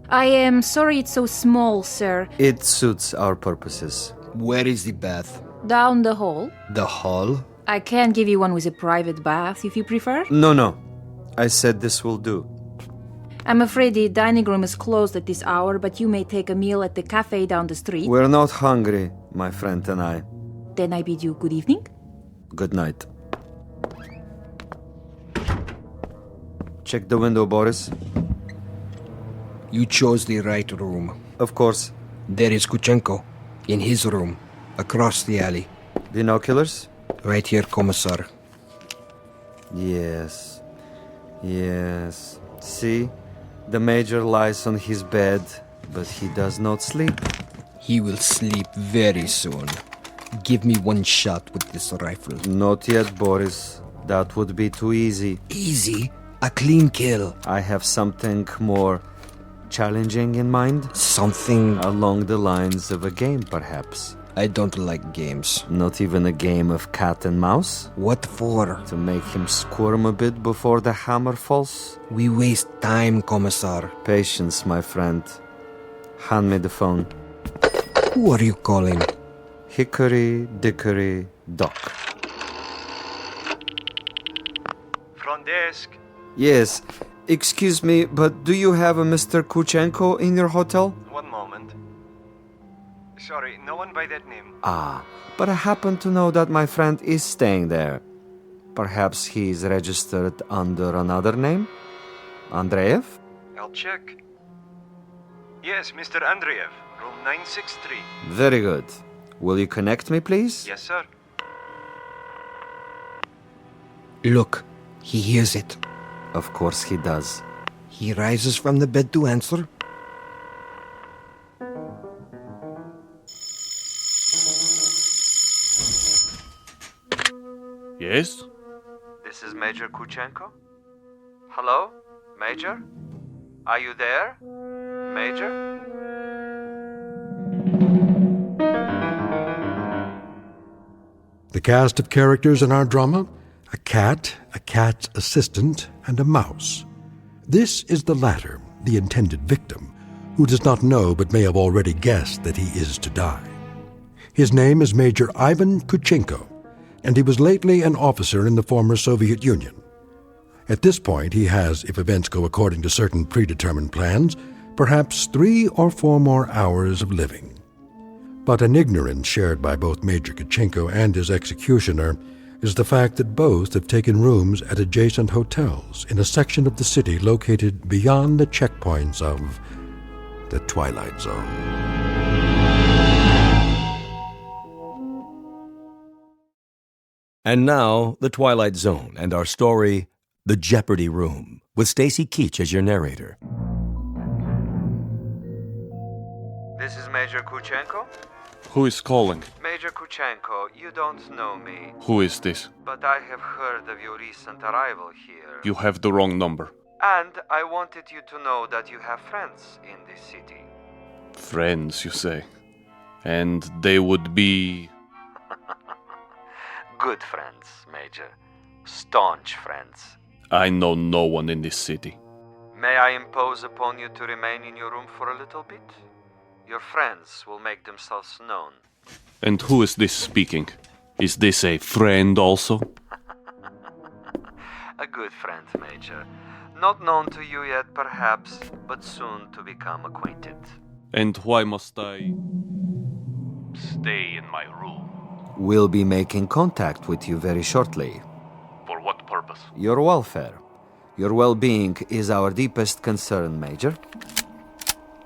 I am sorry it's so small, sir. It suits our purposes. Where is the bath? Down the hall. The hall? I can give you one with a private bath if you prefer. No. I said this will do. I'm afraid the dining room is closed at this hour, but you may take a meal at the cafe down the street. We're not hungry, my friend and I. Then I bid you good evening. Good night. Check the window, Boris. You chose the right room. Of course. There is Kuchenko, in his room, across the alley. Binoculars? Right here, Commissar. Yes. See? The Major lies on his bed, but he does not sleep. He will sleep very soon. Give me one shot with this rifle. Not yet, Boris. That would be too easy. Easy? A clean kill. I have something more challenging in mind. Something along the lines of a game, perhaps. I don't like games. Not even a game of cat and mouse? What for? To make him squirm a bit before the hammer falls? We waste time, Commissar. Patience, my friend. Hand me the phone. Who are you calling? Hickory Dickory Dock. Front desk. Yes. Excuse me, but do you have a Mr. Kuchenko in your hotel? One moment. Sorry, no one by that name. Ah, but I happen to know that my friend is staying there. Perhaps he's registered under another name? Andreev? I'll check. Yes, Mr. Andreev, room 963. Very good. Will you connect me, please? Yes, sir. Look, he hears it. Of course he does. He rises from the bed to answer. Yes? This is Major Kuchenko. Hello? Major? Are you there? Major? The cast of characters in our drama: a cat, a cat's assistant, and a mouse. This is the latter, the intended victim, who does not know but may have already guessed that he is to die. His name is Major Ivan Kuchenko, and he was lately an officer in the former Soviet Union. At this point, he has, if events go according to certain predetermined plans, perhaps 3 or 4 more hours of living. But an ignorance shared by both Major Kuchenko and his executioner is the fact that both have taken rooms at adjacent hotels in a section of the city located beyond the checkpoints of the Twilight Zone. And now, The Twilight Zone and our story, The Jeopardy Room, with Stacy Keach as your narrator. This is Major Kuchenko? Who is calling? Major Kuchenko, you don't know me. Who is this? But I have heard of your recent arrival here. You have the wrong number. And I wanted you to know that you have friends in this city. Friends, you say? And they would be... Good friends, Major. Staunch friends. I know no one in this city. May I impose upon you to remain in your room for a little bit? Your friends will make themselves known. And who is this speaking? Is this a friend also? A good friend, Major. Not known to you yet, perhaps, but soon to become acquainted. And why must I stay in my room? We'll be making contact with you very shortly. For what purpose? Your welfare. Your well-being is our deepest concern, Major.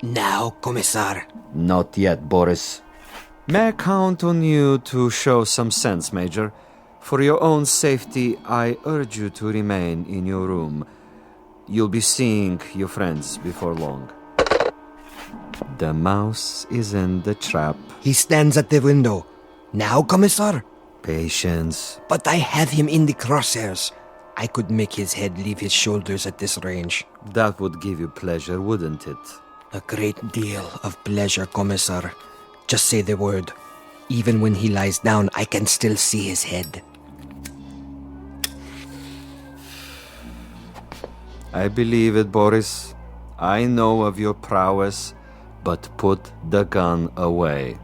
Now, Commissar. Not yet, Boris. May I count on you to show some sense, Major? For your own safety, I urge you to remain in your room. You'll be seeing your friends before long. The mouse is in the trap. He stands at the window. Now, Commissar? Patience. But I have him in the crosshairs. I could make his head leave his shoulders at this range. That would give you pleasure, wouldn't it? A great deal of pleasure, Commissar. Just say the word. Even when he lies down, I can still see his head. I believe it, Boris. I know of your prowess, but put the gun away.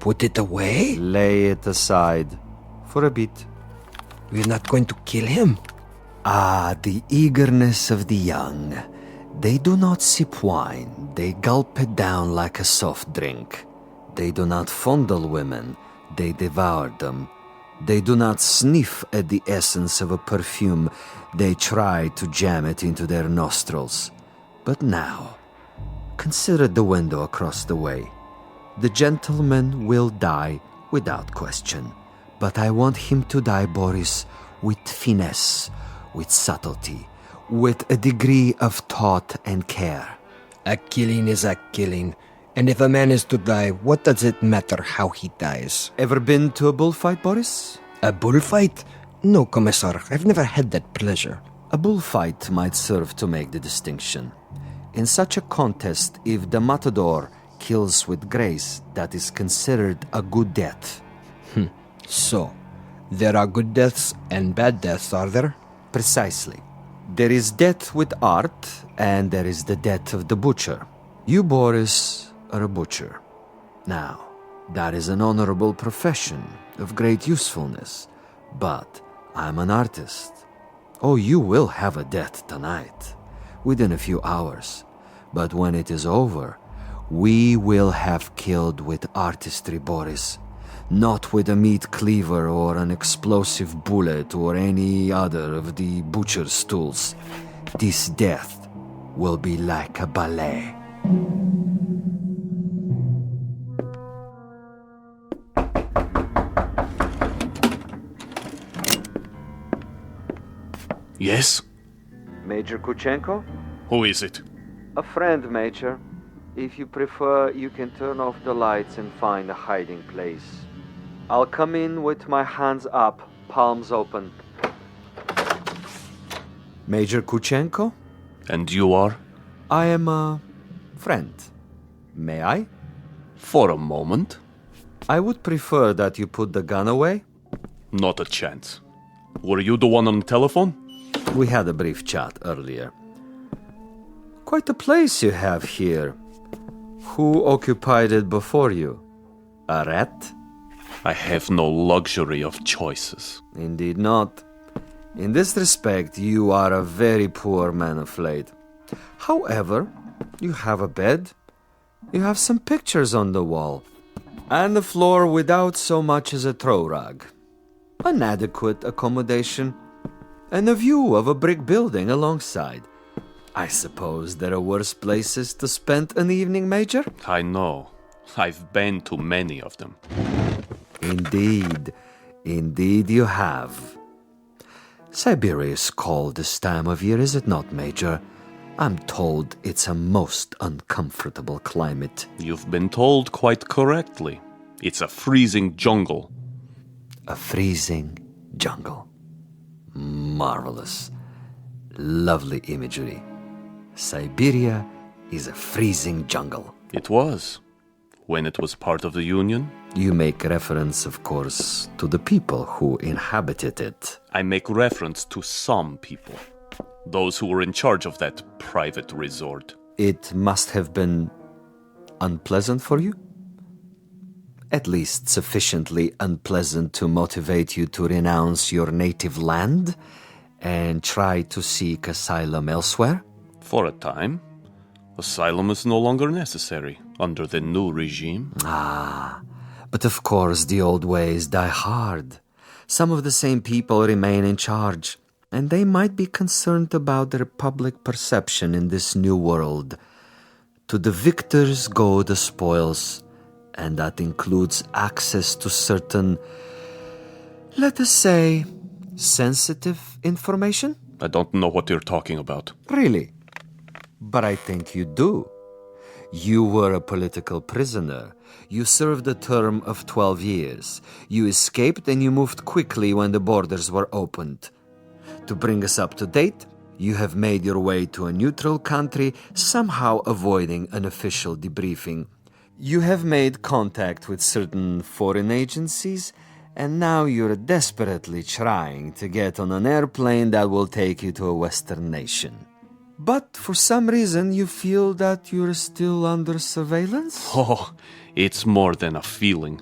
Put it away? Lay it aside for a bit. We're not going to kill him. Ah, the eagerness of the young. They do not sip wine. They gulp it down like a soft drink. They do not fondle women. They devour them. They do not sniff at the essence of a perfume. They try to jam it into their nostrils. But now, consider the window across the way. The gentleman will die without question. But I want him to die, Boris, with finesse, with subtlety, with a degree of thought and care. A killing is a killing. And if a man is to die, what does it matter how he dies? Ever been to a bullfight, Boris? A bullfight? No, Commissar. I've never had that pleasure. A bullfight might serve to make the distinction. In such a contest, if the matador kills with grace, that is considered a good death. So, there are good deaths and bad deaths, are there? Precisely. There is death with art, and there is the death of the butcher. You, Boris, are a butcher. Now, that is an honorable profession of great usefulness, but I'm an artist. Oh, you will have a death tonight, within a few hours. But when it is over, we will have killed with artistry, Boris. Not with a meat cleaver or an explosive bullet or any other of the butcher's tools. This death will be like a ballet. Yes? Major Kuchenko? Who is it? A friend, Major. If you prefer, you can turn off the lights and find a hiding place. I'll come in with my hands up, palms open. Major Kuchenko? And you are? I am a friend. May I? For a moment. I would prefer that you put the gun away. Not a chance. Were you the one on the telephone? We had a brief chat earlier. Quite a place you have here. Who occupied it before you? A rat? I have no luxury of choices. Indeed not. In this respect, you are a very poor man of late. However, you have a bed, you have some pictures on the wall, and the floor without so much as a throw rug. An adequate accommodation, and a view of a brick building alongside. I suppose there are worse places to spend an evening, Major? I know. I've been to many of them. Indeed you have. Siberia is cold this time of year, is it not, Major? I'm told it's a most uncomfortable climate. You've been told quite correctly. It's a freezing jungle. A freezing jungle. Marvelous. Lovely imagery. Siberia is a freezing jungle. It was. When it was part of the Union. You make reference, of course, to the people who inhabited it. I make reference to some people. Those who were in charge of that private resort. It must have been unpleasant for you? At least sufficiently unpleasant to motivate you to renounce your native land and try to seek asylum elsewhere? For a time. Asylum is no longer necessary under the new regime. But of course the old ways die hard. Some of the same people remain in charge, and they might be concerned about their public perception in this new world. To the victors go the spoils, and that includes access to certain, let us say, sensitive information? I don't know what you're talking about. Really? But I think you do. You were a political prisoner. You served a term of 12 years. You escaped and you moved quickly when the borders were opened. To bring us up to date, you have made your way to a neutral country, somehow avoiding an official debriefing. You have made contact with certain foreign agencies, and now you're desperately trying to get on an airplane that will take you to a Western nation. But for some reason, you feel that you're still under surveillance? Oh, it's more than a feeling.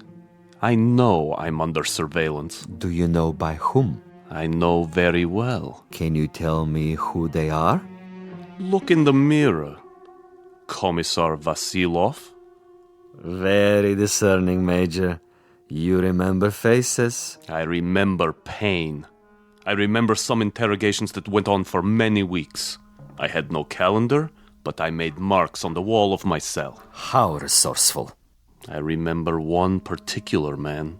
I know I'm under surveillance. Do you know by whom? I know very well. Can you tell me who they are? Look in the mirror. Commissar Vasilov. Very discerning, Major. You remember faces? I remember pain. I remember some interrogations that went on for many weeks. I had no calendar, but I made marks on the wall of my cell. How resourceful. I remember one particular man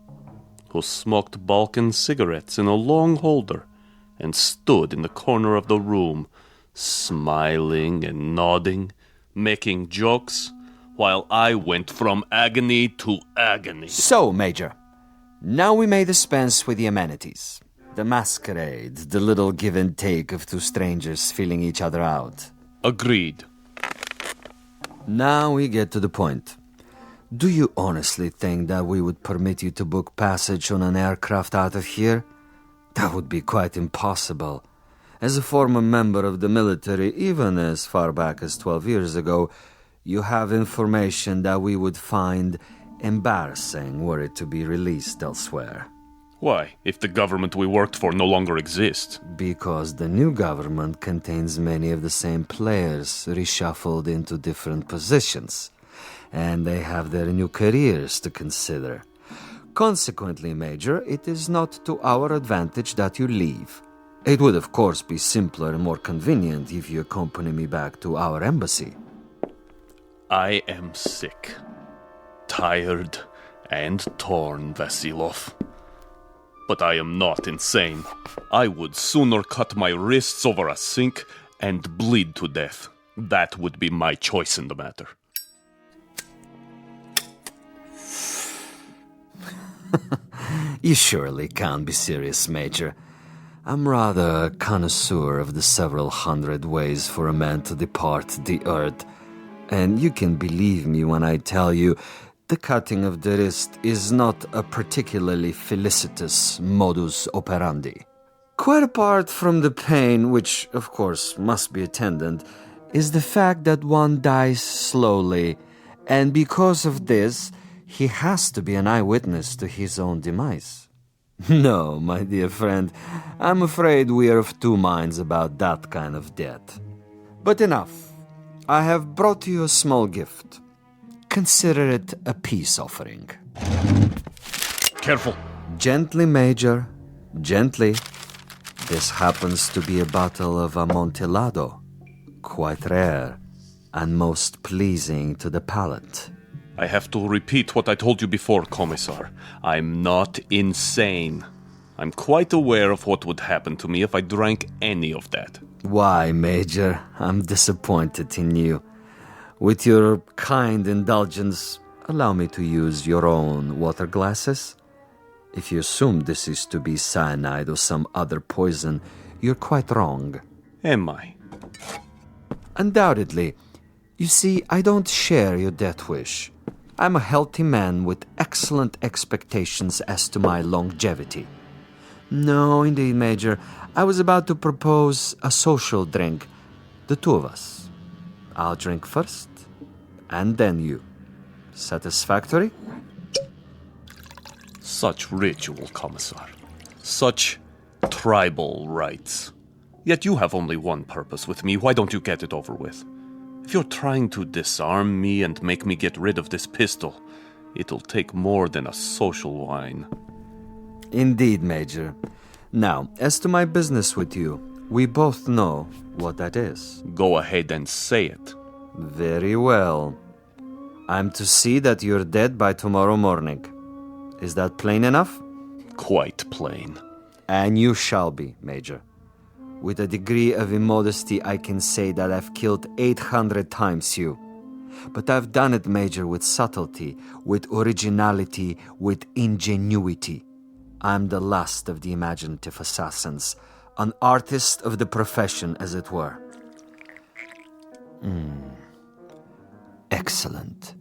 who smoked Balkan cigarettes in a long holder and stood in the corner of the room, smiling and nodding, making jokes, while I went from agony to agony. So, Major, now we may dispense with the amenities. The masquerade, the little give and take of two strangers feeling each other out. Agreed. Now we get to the point. Do you honestly think that we would permit you to book passage on an aircraft out of here? That would be quite impossible. As a former member of the military, even as far back as 12 years ago, you have information that we would find embarrassing were it to be released elsewhere. Why, if the government we worked for no longer exists? Because the new government contains many of the same players reshuffled into different positions, and they have their new careers to consider. Consequently, Major, it is not to our advantage that you leave. It would, of course, be simpler and more convenient if you accompany me back to our embassy. I am sick, tired, and torn, Vasilov. But I am not insane. I would sooner cut my wrists over a sink and bleed to death. That would be my choice in the matter. You surely can't be serious, Major. I'm rather a connoisseur of the several hundred ways for a man to depart the earth. And you can believe me when I tell you the cutting of the wrist is not a particularly felicitous modus operandi. Quite apart from the pain, which of course must be attendant, is the fact that one dies slowly, and because of this, he has to be an eyewitness to his own demise. No, my dear friend, I'm afraid we are of two minds about that kind of death. But enough. I have brought you a small gift. Consider it a peace offering. Careful. Gently, Major. Gently. This happens to be a bottle of Amontillado. Quite rare and most pleasing to the palate. I have to repeat what I told you before, Commissar. I'm not insane. I'm quite aware of what would happen to me if I drank any of that. Why, Major? I'm disappointed in you. With your kind indulgence, allow me to use your own water glasses. If you assume this is to be cyanide or some other poison, you're quite wrong. Am I? Undoubtedly. You see, I don't share your death wish. I'm a healthy man with excellent expectations as to my longevity. No, indeed, Major. I was about to propose a social drink. The two of us. I'll drink first, and then you. Satisfactory? Such ritual, Commissar. Such tribal rites. Yet you have only one purpose with me. Why don't you get it over with? If you're trying to disarm me and make me get rid of this pistol, it'll take more than a social wine. Indeed, Major. Now, as to my business with you, we both know what that is. Go ahead and say it. Very well. I'm to see that you're dead by tomorrow morning. Is that plain enough? Quite plain. And you shall be, Major. With a degree of immodesty, I can say that I've killed 800 times you. But I've done it, Major, with subtlety, with originality, with ingenuity. I'm the last of the imaginative assassins, An artist of the profession, as it were. Excellent.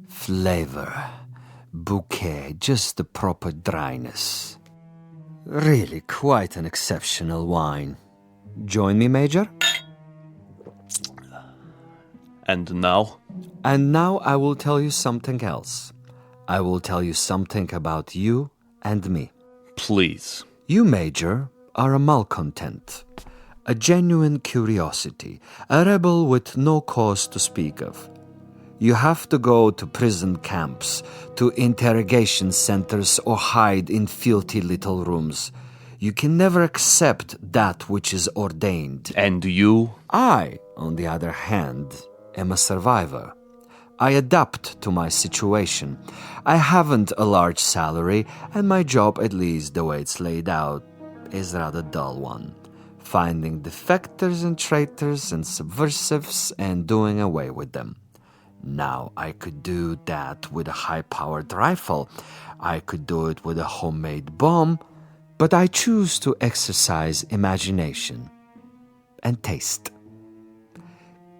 Flavor. Bouquet, just the proper dryness. Really quite an exceptional wine. Join me, Major? And now? And now I will tell you something else. I will tell you something about you and me. Please. You, Major, are a malcontent, a genuine curiosity, a rebel with no cause to speak of. You have to go to prison camps, to interrogation centers, or hide in filthy little rooms. You can never accept that which is ordained. And you? I, on the other hand, am a survivor. I adapt to my situation. I haven't a large salary, and my job, at least the way it's laid out, is a rather dull one. Finding defectors and traitors and subversives and doing away with them. Now, I could do that with a high-powered rifle. I could do it with a homemade bomb. But I choose to exercise imagination and taste.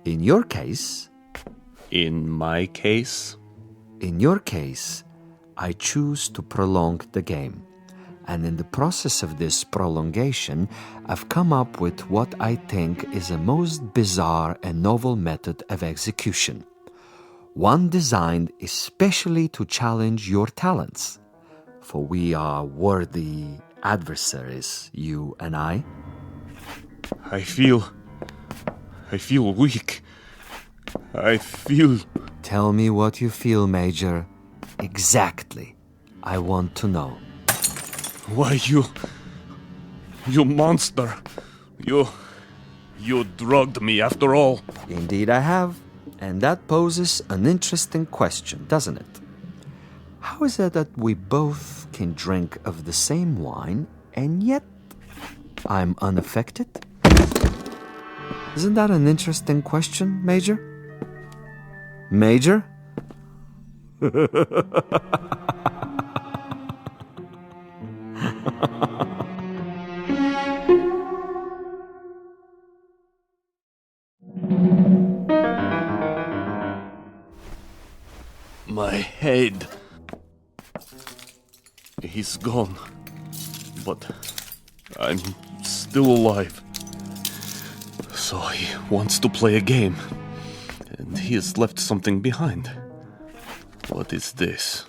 In your case... In my case? In your case, I choose to prolong the game. And in the process of this prolongation, I've come up with what I think is a most bizarre and novel method of execution. One designed especially to challenge your talents. For we are worthy adversaries, you and I. I feel weak. I feel... Tell me what you feel, Major. Exactly. I want to know. Why, you monster. You drugged me after all. Indeed I have. And that poses an interesting question, doesn't it? How is it that we both can drink of the same wine, and yet I'm unaffected? Isn't that an interesting question, Major? Major? My head. He's gone. But I'm still alive. So he wants to play a game. And he has left something behind. What is this?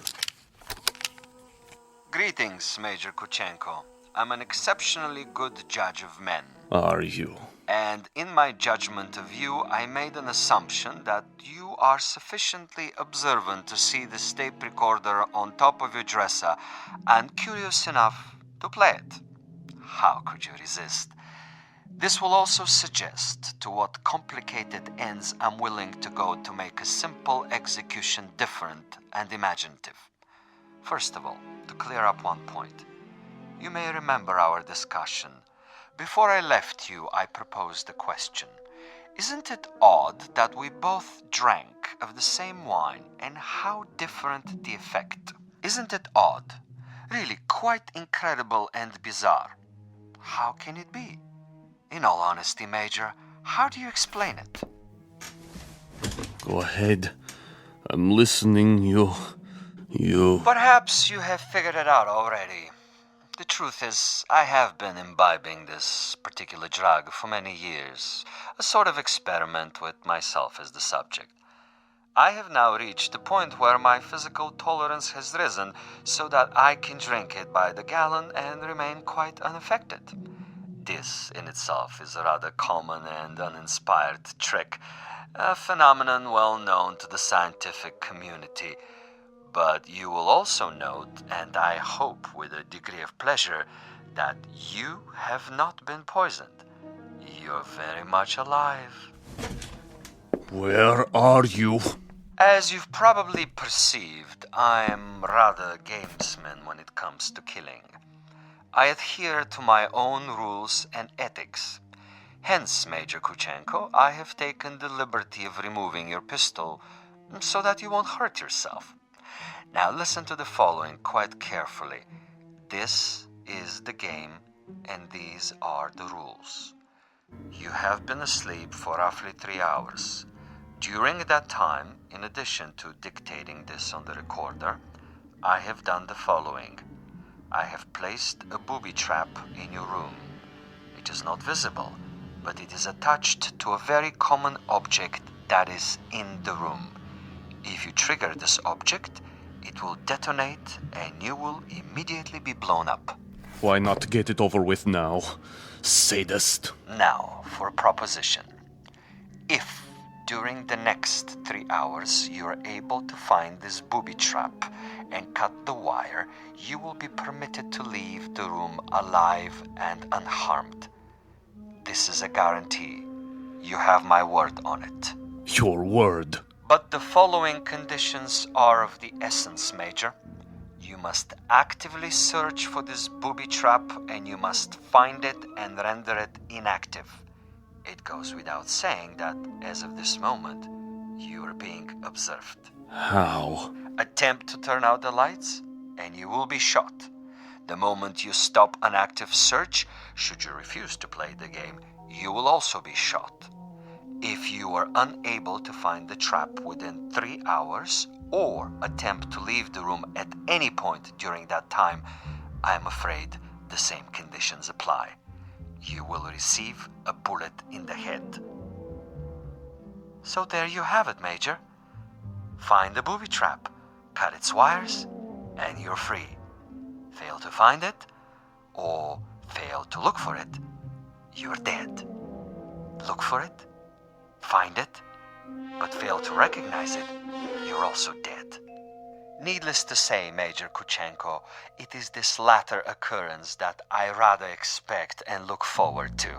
Greetings, Major Kuchenko. I'm an exceptionally good judge of men. Are you? And in my judgment of you, I made an assumption that you are sufficiently observant to see this tape recorder on top of your dresser and curious enough to play it. How could you resist? This will also suggest to what complicated ends I'm willing to go to make a simple execution different and imaginative. First of all, to clear up one point. You may remember our discussion. Before I left you, I proposed a question. Isn't it odd that we both drank of the same wine, and how different the effect? Isn't it odd? Really quite incredible and bizarre. How can it be? In all honesty, Major, how do you explain it? Go ahead. I'm listening. You... Perhaps you have figured it out already. The truth is, I have been imbibing this particular drug for many years, a sort of experiment with myself as the subject. I have now reached the point where my physical tolerance has risen so that I can drink it by the gallon and remain quite unaffected. This in itself is a rather common and uninspired trick, a phenomenon well known to the scientific community. But you will also note, and I hope with a degree of pleasure, that you have not been poisoned. You're very much alive. Where are you? As you've probably perceived, I am rather a gamesman when it comes to killing. I adhere to my own rules and ethics. Hence, Major Kuchenko, I have taken the liberty of removing your pistol so that you won't hurt yourself. Now listen to the following quite carefully. This is the game and these are the rules. You have been asleep for roughly 3 hours. During that time, in addition to dictating this on the recorder, I have done the following. I have placed a booby trap in your room. It is not visible, but it is attached to a very common object that is in the room. If you trigger this object, it will detonate and you will immediately be blown up. Why not get it over with now, sadist? Now, for a proposition. If during the next 3 hours you are able to find this booby trap and cut the wire, you will be permitted to leave the room alive and unharmed. This is a guarantee. You have my word on it. Your word. But the following conditions are of the essence, Major. You must actively search for this booby trap and you must find it and render it inactive. It goes without saying that, as of this moment, you are being observed. How? Attempt to turn out the lights, and you will be shot. The moment you stop an active search, should you refuse to play the game, you will also be shot. If you are unable to find the trap within 3 hours, or attempt to leave the room at any point during that time, I am afraid the same conditions apply. You will receive a bullet in the head. So there you have it, Major. Find the booby trap, cut its wires, and you're free. Fail to find it, or fail to look for it, you're dead. Look for it, find it, but fail to recognize it, you're also dead. Needless to say, Major Kuchenko, it is this latter occurrence that I rather expect and look forward to.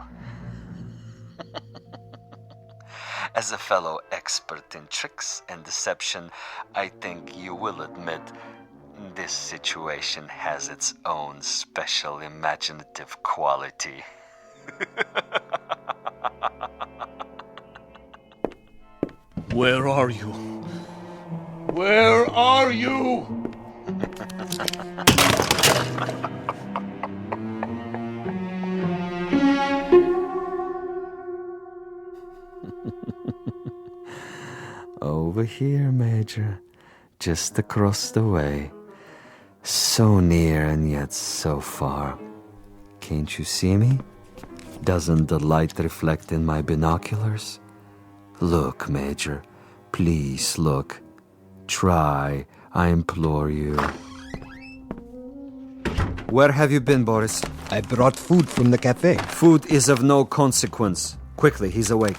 As a fellow expert in tricks and deception, I think you will admit this situation has its own special imaginative quality. Where are you? Where are you? Over here, Major. Just across the way. So near and yet so far. Can't you see me? Doesn't the light reflect in my binoculars? Look, Major. Please look. Try, I implore you. Where have you been, Boris? I brought food from the cafe. Food is of no consequence. Quickly, he's awake.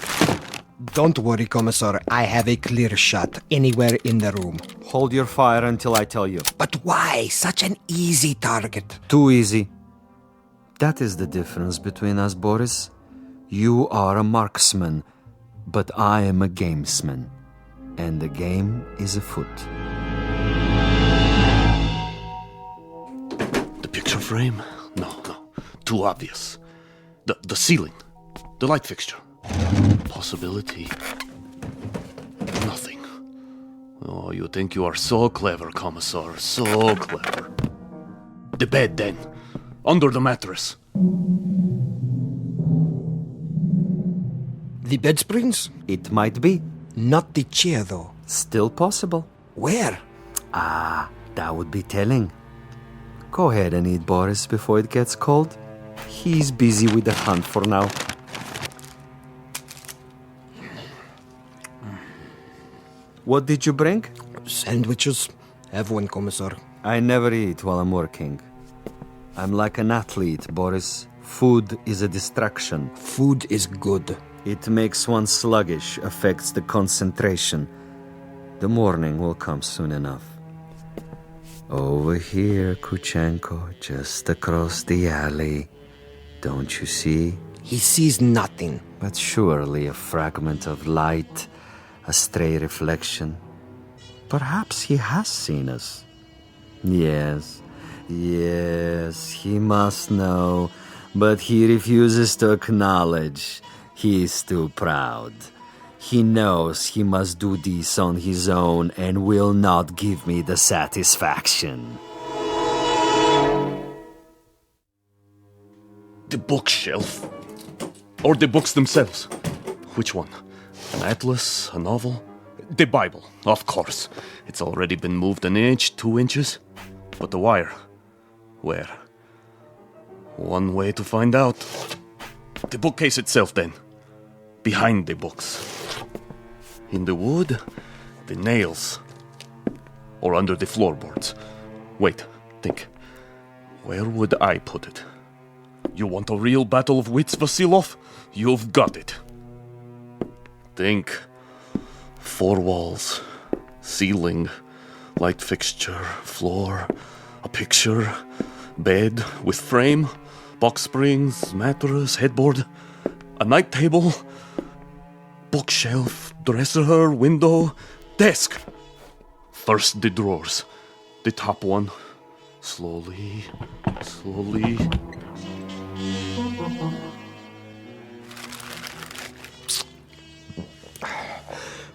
Don't worry, Commissar. I have a clear shot anywhere in the room. Hold your fire until I tell you. But why? Such an easy target. Too easy. That is the difference between us, Boris. You are a marksman, but I am a gamesman. And the game is afoot. The picture frame? No. Too obvious. The ceiling. The light fixture. Possibility. Nothing. Oh, you think you are so clever, Commissar. So clever. The bed, then. Under the mattress. The bed springs? It might be. Not the chair, though. Still possible. Where? That would be telling. Go ahead and eat, Boris, before it gets cold. He's busy with the hunt for now. What did you bring? Sandwiches. Have one, Commissar. I never eat while I'm working. I'm like an athlete, Boris. Food is a distraction. Food is good. It makes one sluggish, affects the concentration. The morning will come soon enough. Over here, Kuchenko, just across the alley. Don't you see? He sees nothing. But surely a fragment of light, a stray reflection. Perhaps he has seen us. Yes, he must know, but he refuses to acknowledge. He is too proud. He knows he must do this on his own and will not give me the satisfaction. The bookshelf. Or the books themselves. Which one? An atlas? A novel? The Bible, of course. It's already been moved an inch, 2 inches. But the wire? Where? One way to find out. The bookcase itself, then. Behind the books. In the wood, the nails. Or under the floorboards. Wait, think. Where would I put it? You want a real battle of wits, Vasilov? You've got it. Think. 4 walls. Ceiling. Light fixture. Floor. A picture. Bed with frame. Box springs. Mattress. Headboard. A night table. Bookshelf. Dresser. Window. Desk. First the drawers. The top one. Slowly. Slowly.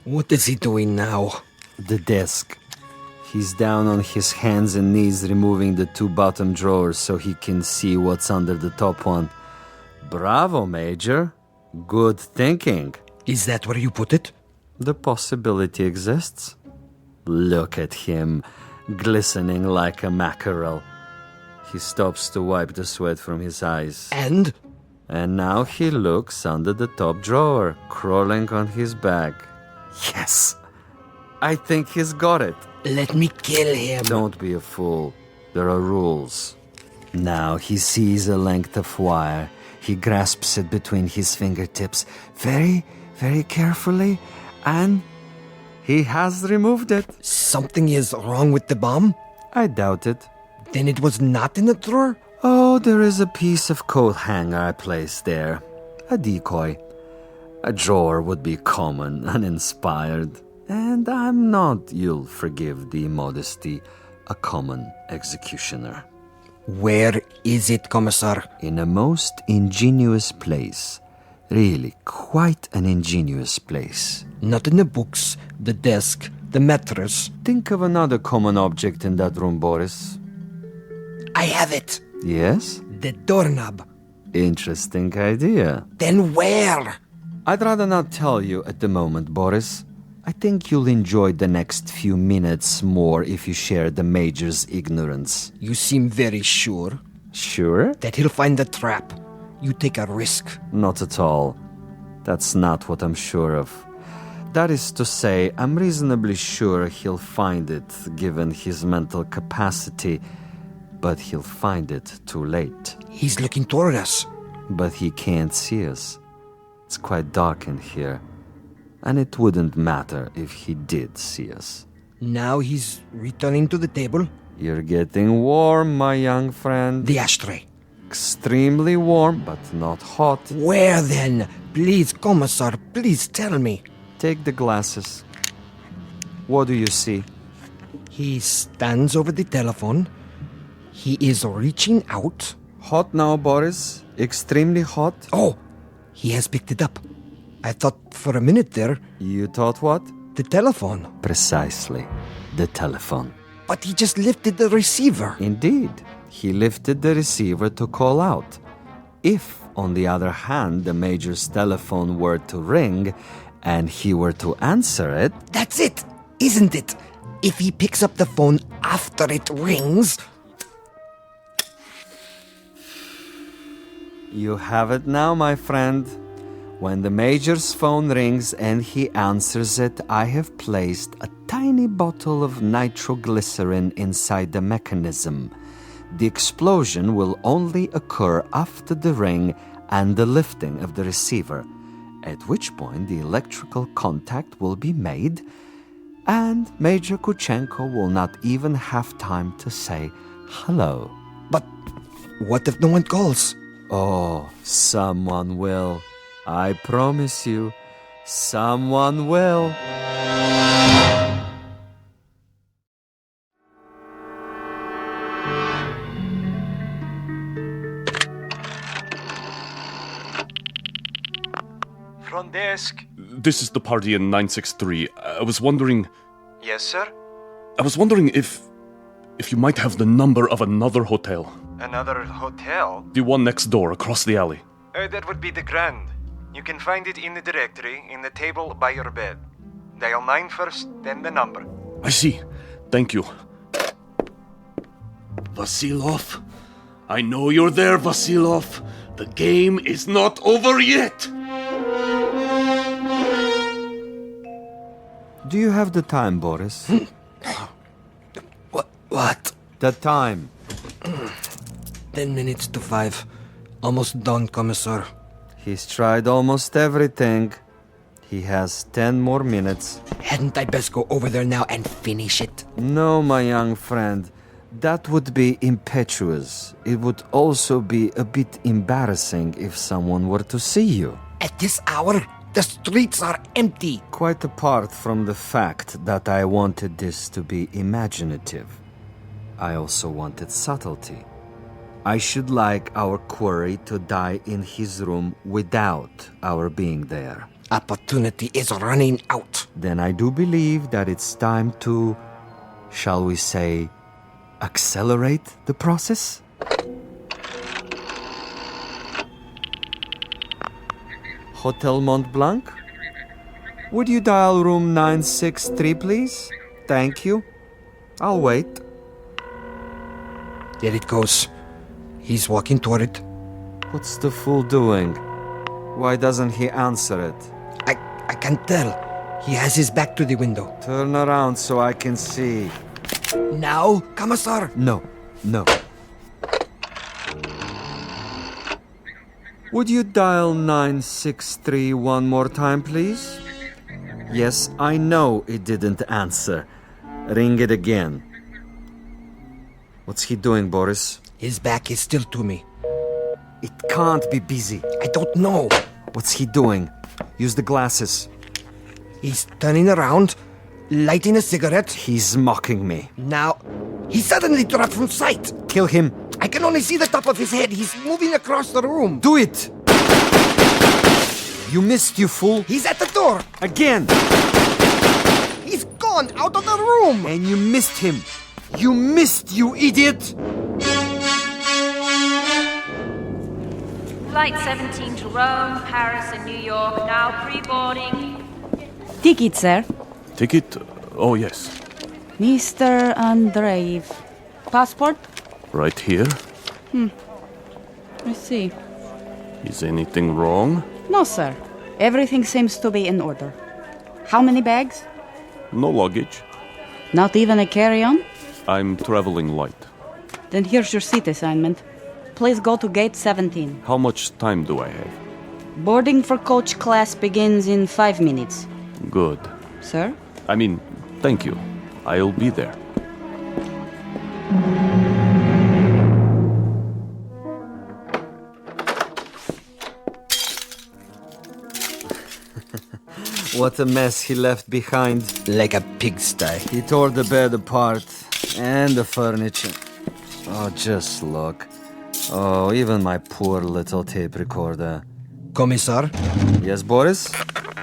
What is he doing now? The desk. He's down on his hands and knees removing the 2 bottom drawers so he can see what's under the top one. Bravo, Major. Good thinking. Is that where you put it? The possibility exists. Look at him, glistening like a mackerel. He stops to wipe the sweat from his eyes. And? And now he looks under the top drawer, crawling on his back. Yes! I think he's got it. Let me kill him. Don't be a fool. There are rules. Now he sees a length of wire. He grasps it between his fingertips very, very carefully, and he has removed it. Something is wrong with the bomb? I doubt it. Then it was not in the drawer? Oh, there is a piece of coat hanger I placed there. A decoy. A drawer would be common, uninspired. And I'm not, you'll forgive the modesty, a common executioner. Where is it, Commissar? In a most ingenious place. Really, quite an ingenious place. Not in the books, the desk, the mattress. Think of another common object in that room, Boris. I have it. Yes? The doorknob. Interesting idea. Then where? I'd rather not tell you at the moment, Boris. I think you'll enjoy the next few minutes more if you share the Major's ignorance. You seem very sure. Sure? That he'll find the trap. You take a risk. Not at all. That's not what I'm sure of. That is to say, I'm reasonably sure he'll find it, given his mental capacity, but he'll find it too late. He's looking toward us. But he can't see us. It's quite dark in here, and it wouldn't matter if he did see us. Now he's returning to the table. You're getting warm, my young friend. The ashtray. Extremely warm, but not hot. Where then? Please, Commissar, please tell me. Take the glasses. What do you see? He stands over the telephone. He is reaching out. Hot now, Boris. Extremely hot. Oh, he has picked it up. I thought for a minute there. You thought what? The telephone. Precisely. The telephone. But he just lifted the receiver. Indeed. He lifted the receiver to call out. If, on the other hand, the Major's telephone were to ring and he were to answer it... That's it, isn't it? If he picks up the phone after it rings... You have it now, my friend. When the Major's phone rings and he answers it, I have placed a tiny bottle of nitroglycerin inside the mechanism. The explosion will only occur after the ring and the lifting of the receiver, at which point the electrical contact will be made, and Major Kuchenko will not even have time to say hello. But what if no one calls? Oh, someone will. I promise you, someone will. Front desk. This is the party in 963. I was wondering... Yes, sir? I was wondering if you might have the number of another hotel. Another hotel? The one next door, across the alley. That would be the Grand. You can find it in the directory, in the table by your bed. Dial 9 first, then the number. I see. Thank you. Vasilov? I know you're there, Vasilov. The game is not over yet. Do you have the time, Boris? What? The time. 10 minutes to 5. Almost done, Commissar. He's tried almost everything. He has 10 more minutes. Hadn't I best go over there now and finish it? No, my young friend. That would be impetuous. It would also be a bit embarrassing if someone were to see you. At this hour, the streets are empty. Quite apart from the fact that I wanted this to be imaginative, I also wanted subtlety. I should like our quarry to die in his room without our being there. Opportunity is running out. Then I do believe that it's time to, shall we say, accelerate the process? Hotel Mont Blanc? Would you dial room 963, please? Thank you. I'll wait. There it goes. He's walking toward it. What's the fool doing? Why doesn't he answer it? I can't tell. He has his back to the window. Turn around so I can see. Now, Commissar? No. Would you dial 963 one more time, please? Yes, I know it didn't answer. Ring it again. What's he doing, Boris? His back is still to me. It can't be busy. I don't know. What's he doing? Use the glasses. He's turning around, lighting a cigarette. He's mocking me. Now, he suddenly dropped from sight. Kill him. I can only see the top of his head. He's moving across the room. Do it! You missed, you fool. He's at the door. Again. He's gone out of the room. And you missed him. You missed, you idiot. Flight 17 to Rome, Paris, and New York, now pre-boarding. Ticket, sir. Ticket? Oh, yes. Mr. Andreev. Passport? Right here. I see. Is anything wrong? No, sir. Everything seems to be in order. How many bags? No luggage. Not even a carry-on? I'm traveling light. Then here's your seat assignment. Please go to gate 17. How much time do I have? Boarding for coach class begins in 5 minutes. Good. Sir? Thank you. I'll be there. What a mess he left behind. Like a pigsty. He tore the bed apart. And the furniture. Oh, just look. Oh, even my poor little tape recorder. Commissar? Yes, Boris?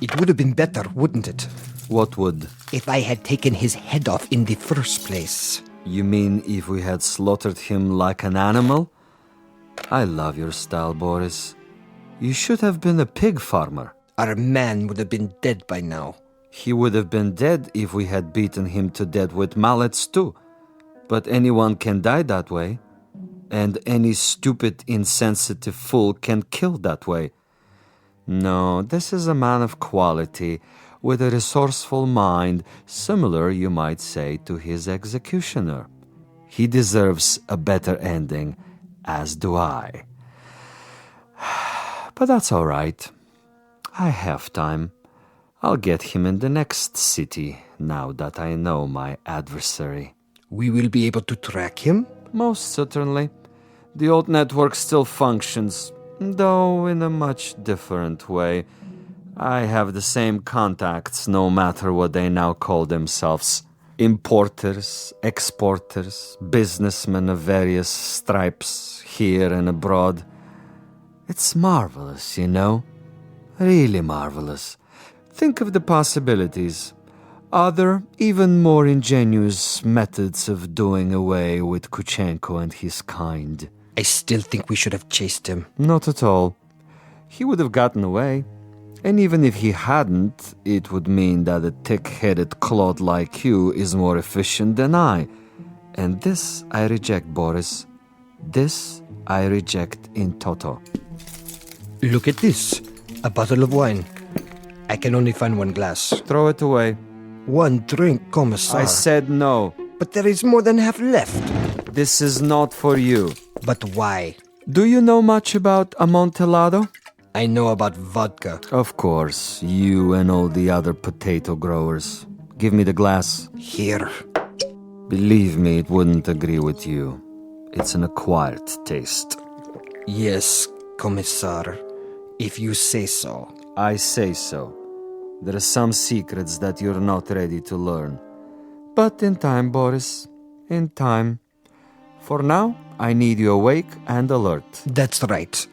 It would have been better, wouldn't it? What would? If I had taken his head off in the first place. You mean if we had slaughtered him like an animal? I love your style, Boris. You should have been a pig farmer. Our man would have been dead by now. He would have been dead if we had beaten him to death with mallets too. But anyone can die that way. And any stupid, insensitive fool can kill that way. No, this is a man of quality, with a resourceful mind, similar, you might say, to his executioner. He deserves a better ending, as do I. But that's all right. I have time. I'll get him in the next city, now that I know my adversary. We will be able to track him? Most certainly. The old network still functions, though in a much different way. I have the same contacts, no matter what they now call themselves. Importers, exporters, businessmen of various stripes, here and abroad. It's marvelous, you know. Really marvelous. Think of the possibilities. Other, even more ingenious methods of doing away with Kuchenko and his kind. I still think we should have chased him. Not at all. He would have gotten away. And even if he hadn't, it would mean that a thick-headed clod like you is more efficient than I. And this I reject, Boris. This I reject in toto. Look at this. A bottle of wine. I can only find one glass. Throw it away. One drink, Commissar. I said no. But there is more than half left. This is not for you. But why? Do you know much about Amontillado? I know about vodka. Of course, you and all the other potato growers. Give me the glass. Here. Believe me, it wouldn't agree with you. It's an acquired taste. Yes, Commissar. If you say so. I say so. There are some secrets that you're not ready to learn. But in time, Boris. In time. For now, I need you awake and alert. That's right.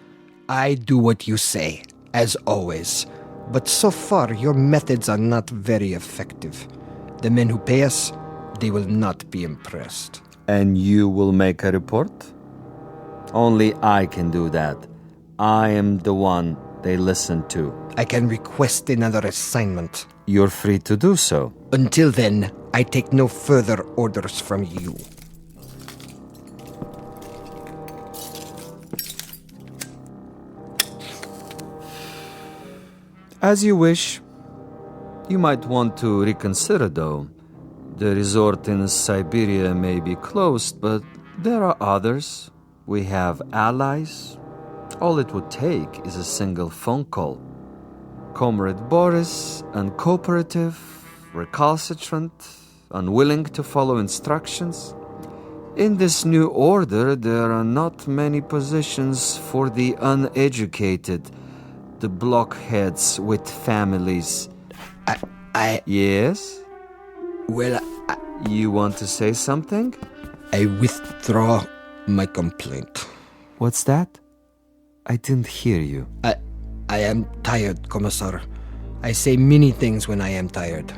I do what you say, as always. But so far, your methods are not very effective. The men who pay us, they will not be impressed. And you will make a report? Only I can do that. I am the one they listen to. I can request another assignment. You're free to do so. Until then, I take no further orders from you. As you wish. You might want to reconsider, though. The resort in Siberia may be closed, but there are others. We have allies. All it would take is a single phone call. Comrade Boris, uncooperative, recalcitrant, unwilling to follow instructions. In this new order, there are not many positions for the uneducated, the blockheads with families. Yes? Well, You want to say something? I withdraw my complaint. What's that? I didn't hear you. I am tired, Commissar. I say many things when I am tired.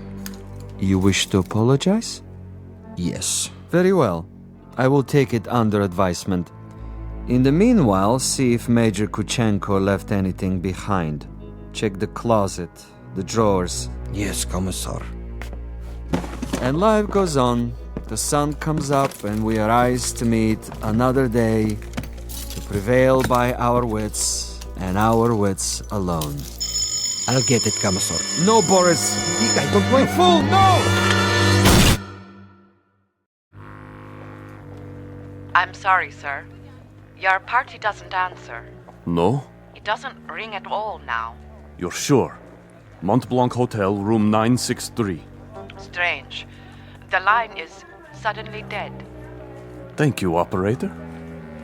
You wish to apologize? Yes. Very well. I will take it under advisement. In the meanwhile, see if Major Kuchenko left anything behind. Check the closet, the drawers. Yes, Commissar. And life goes on. The sun comes up and we arise to meet another day, to prevail by our wits and our wits alone. I'll get it, Commissar. No, Boris! I don't want... You fool, no! I'm sorry, sir. Your party doesn't answer. No? It doesn't ring at all now. You're sure? Mont Blanc Hotel, room 963. Strange. The line is suddenly dead. Thank you, operator.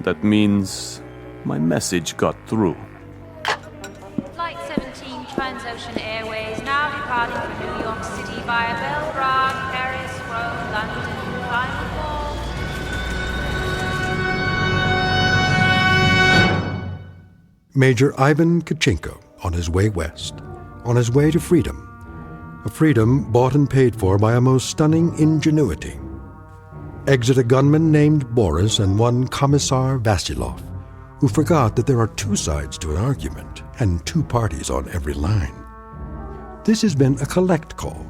That means my message got through. Flight 17 Transocean Airways now departing for New York City via Belgrade, Paris, Rome, London, final call. Major Ivan Kuchenko on his way west, on his way to freedom. A freedom bought and paid for by a most stunning ingenuity. Exit a gunman named Boris and one Commissar Vasilov, who forgot that there are two sides to an argument and two parties on every line. This has been a collect call,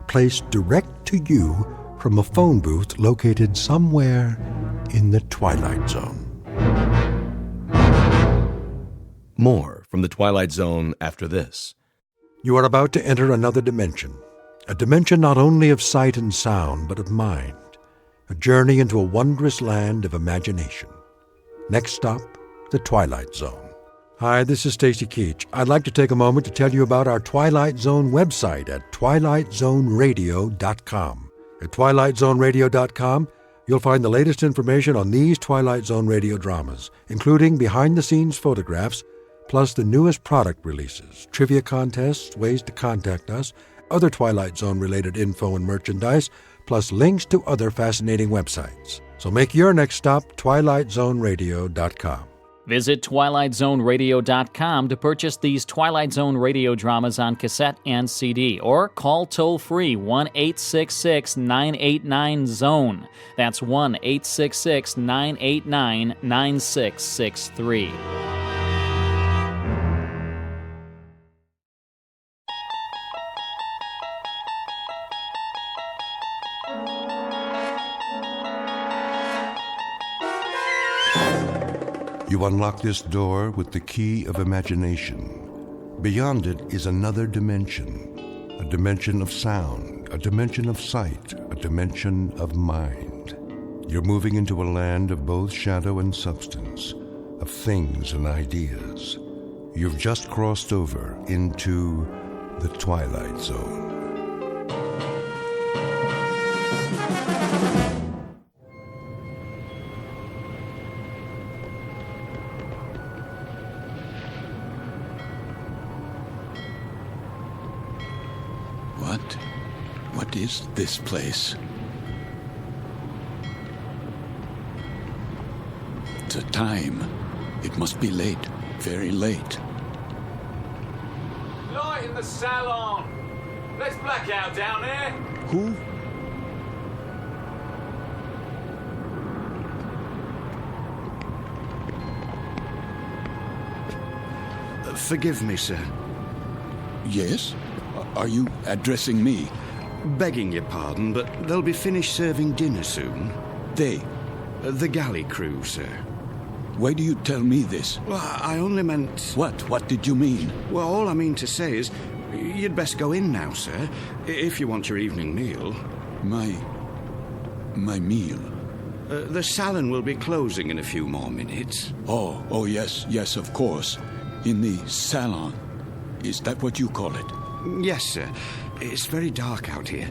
placed direct to you from a phone booth located somewhere in the Twilight Zone. More from the Twilight Zone after this. You are about to enter another dimension, a dimension not only of sight and sound, but of mind, a journey into a wondrous land of imagination. Next stop, the Twilight Zone. Hi, this is Stacy Keach. I'd like to take a moment to tell you about our Twilight Zone website at twilightzoneradio.com. At twilightzoneradio.com, you'll find the latest information on these Twilight Zone radio dramas, including behind-the-scenes photographs, plus the newest product releases, trivia contests, ways to contact us, other Twilight Zone-related info and merchandise, plus links to other fascinating websites. So make your next stop twilightzoneradio.com. Visit TwilightZoneRadio.com to purchase these Twilight Zone radio dramas on cassette and CD, or call toll-free 1-866-989-ZONE. That's 1-866-989-9663. You unlock this door with the key of imagination. Beyond it is another dimension, a dimension of sound, a dimension of sight, a dimension of mind. You're moving into a land of both shadow and substance, of things and ideas. You've just crossed over into the Twilight Zone. What is this place? The time. It must be late. Very late. Light in the salon! Let's black out down there! Who? Forgive me, sir. Yes? Are you addressing me? Begging your pardon, but they'll be finished serving dinner soon. They? The galley crew, sir. Why do you tell me this? Well, I only meant... What? What did you mean? Well, all I mean to say is, you'd best go in now, sir, if you want your evening meal. My meal? The salon will be closing in a few more minutes. Oh, yes, of course. In the salon. Is that what you call it? Yes, sir. It's very dark out here.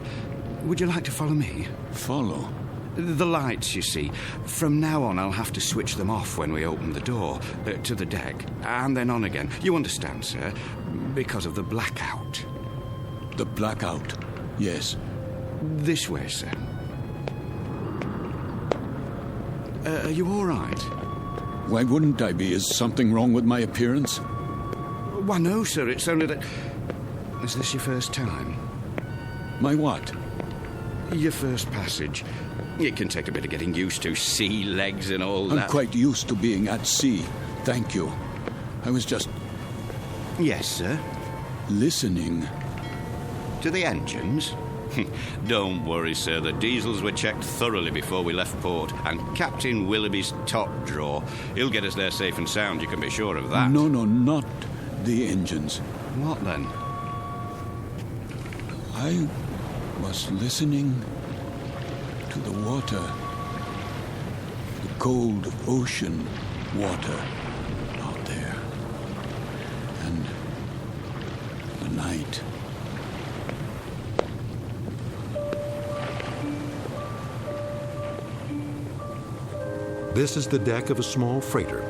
Would you like to follow me? Follow? The lights, you see. From now on, I'll have to switch them off when we open the door to the deck, and then on again. You understand, sir? Because of the blackout. The blackout? Yes. This way, sir. Are you all right? Why wouldn't I be? Is something wrong with my appearance? Why, no, sir. It's only that... Is this your first time? My what? Your first passage. It can take a bit of getting used to. Sea legs and all that. I'm quite used to being at sea. Thank you. I was just... Yes, sir? Listening. To the engines? Don't worry, sir. The diesels were checked thoroughly before we left port, and Captain Willoughby's top drawer. He'll get us there safe and sound, you can be sure of that. No, not the engines. What then? I was listening to the water. The cold ocean water out there. And the night. This is the deck of a small freighter,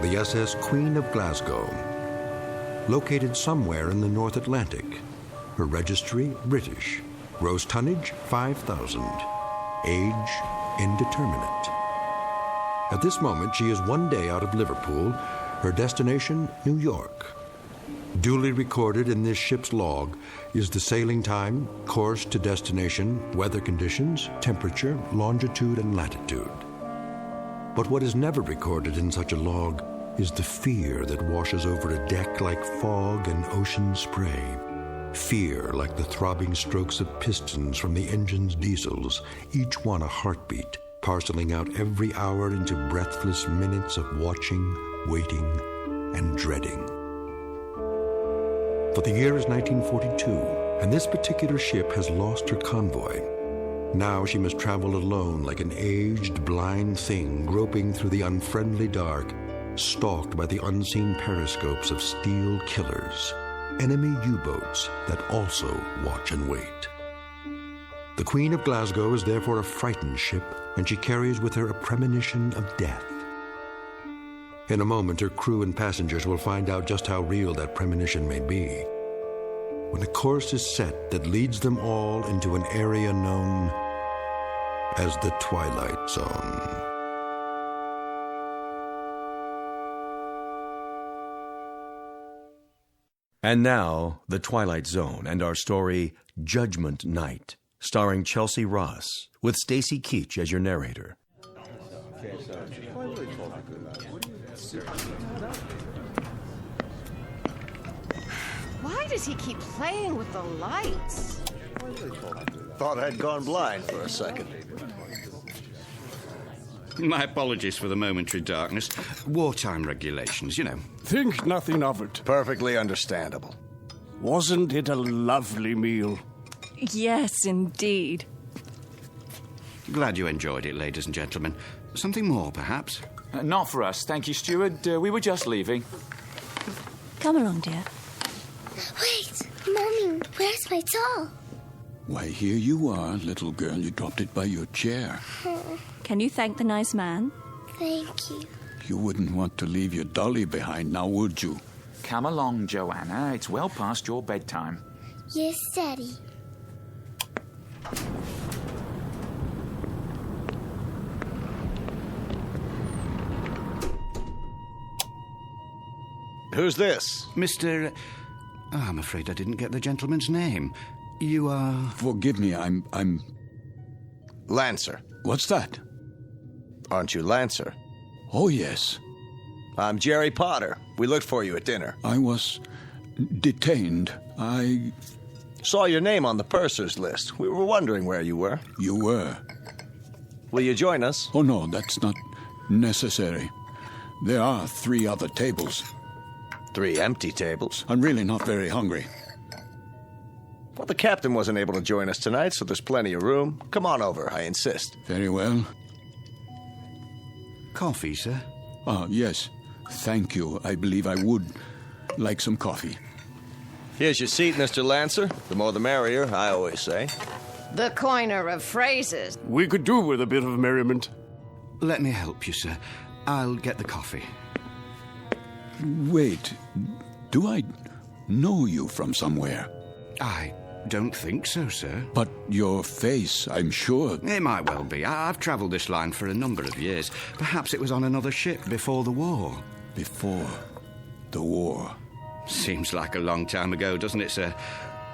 the SS Queen of Glasgow, located somewhere in the North Atlantic. Her registry, British. Gross tonnage, 5,000. Age, indeterminate. At this moment, she is one day out of Liverpool. Her destination, New York. Duly recorded in this ship's log is the sailing time, course to destination, weather conditions, temperature, longitude, and latitude. But what is never recorded in such a log is the fear that washes over a deck like fog and ocean spray. Fear like the throbbing strokes of pistons from the engine's diesels, each one a heartbeat, parceling out every hour into breathless minutes of watching, waiting, and dreading. For the year is 1942, and this particular ship has lost her convoy. Now she must travel alone like an aged, blind thing groping through the unfriendly dark, stalked by the unseen periscopes of steel killers. Enemy U-boats that also watch and wait. The Queen of Glasgow is therefore a frightened ship, and she carries with her a premonition of death. In a moment, her crew and passengers will find out just how real that premonition may be. When a course is set that leads them all into an area known as the Twilight Zone. And now, The Twilight Zone and our story, Judgement Night, starring Chelsea Ross, with Stacy Keach as your narrator. Why does he keep playing with the lights? Thought I'd gone blind for a second. My apologies for the momentary darkness. Wartime regulations, you know. Think nothing of it. Perfectly understandable. Wasn't it a lovely meal? Yes, indeed. Glad you enjoyed it, ladies and gentlemen. Something more, perhaps? Not for us, thank you, steward. We were just leaving. Come along, dear. Wait, Mommy, where's my doll? Why, here you are, little girl. You dropped it by your chair. Can you thank the nice man? Thank you. You wouldn't want to leave your dolly behind now, would you? Come along, Joanna. It's well past your bedtime. Yes, Daddy. Who's this? Mr. I'm afraid I didn't get the gentleman's name. You are... Forgive me, I'm... Lancer. What's that? Aren't you Lancer? Oh, yes. I'm Jerry Potter. We looked for you at dinner. I was detained. I saw your name on the purser's list. We were wondering where you were. You were. Will you join us? Oh, no, that's not necessary. There are 3 other tables. 3 empty tables? I'm really not very hungry. Well, the captain wasn't able to join us tonight, so there's plenty of room. Come on over, I insist. Very well. Coffee, sir? Yes. Thank you. I believe I would like some coffee. Here's your seat, Mr. Lancer. The more the merrier, I always say. The coiner of phrases. We could do with a bit of merriment. Let me help you, sir. I'll get the coffee. Wait. Do I know you from somewhere? I don't think so, sir. But your face, I'm sure. It might well be. I've travelled this line for a number of years. Perhaps it was on another ship before the war. Before the war? Seems like a long time ago, doesn't it, sir?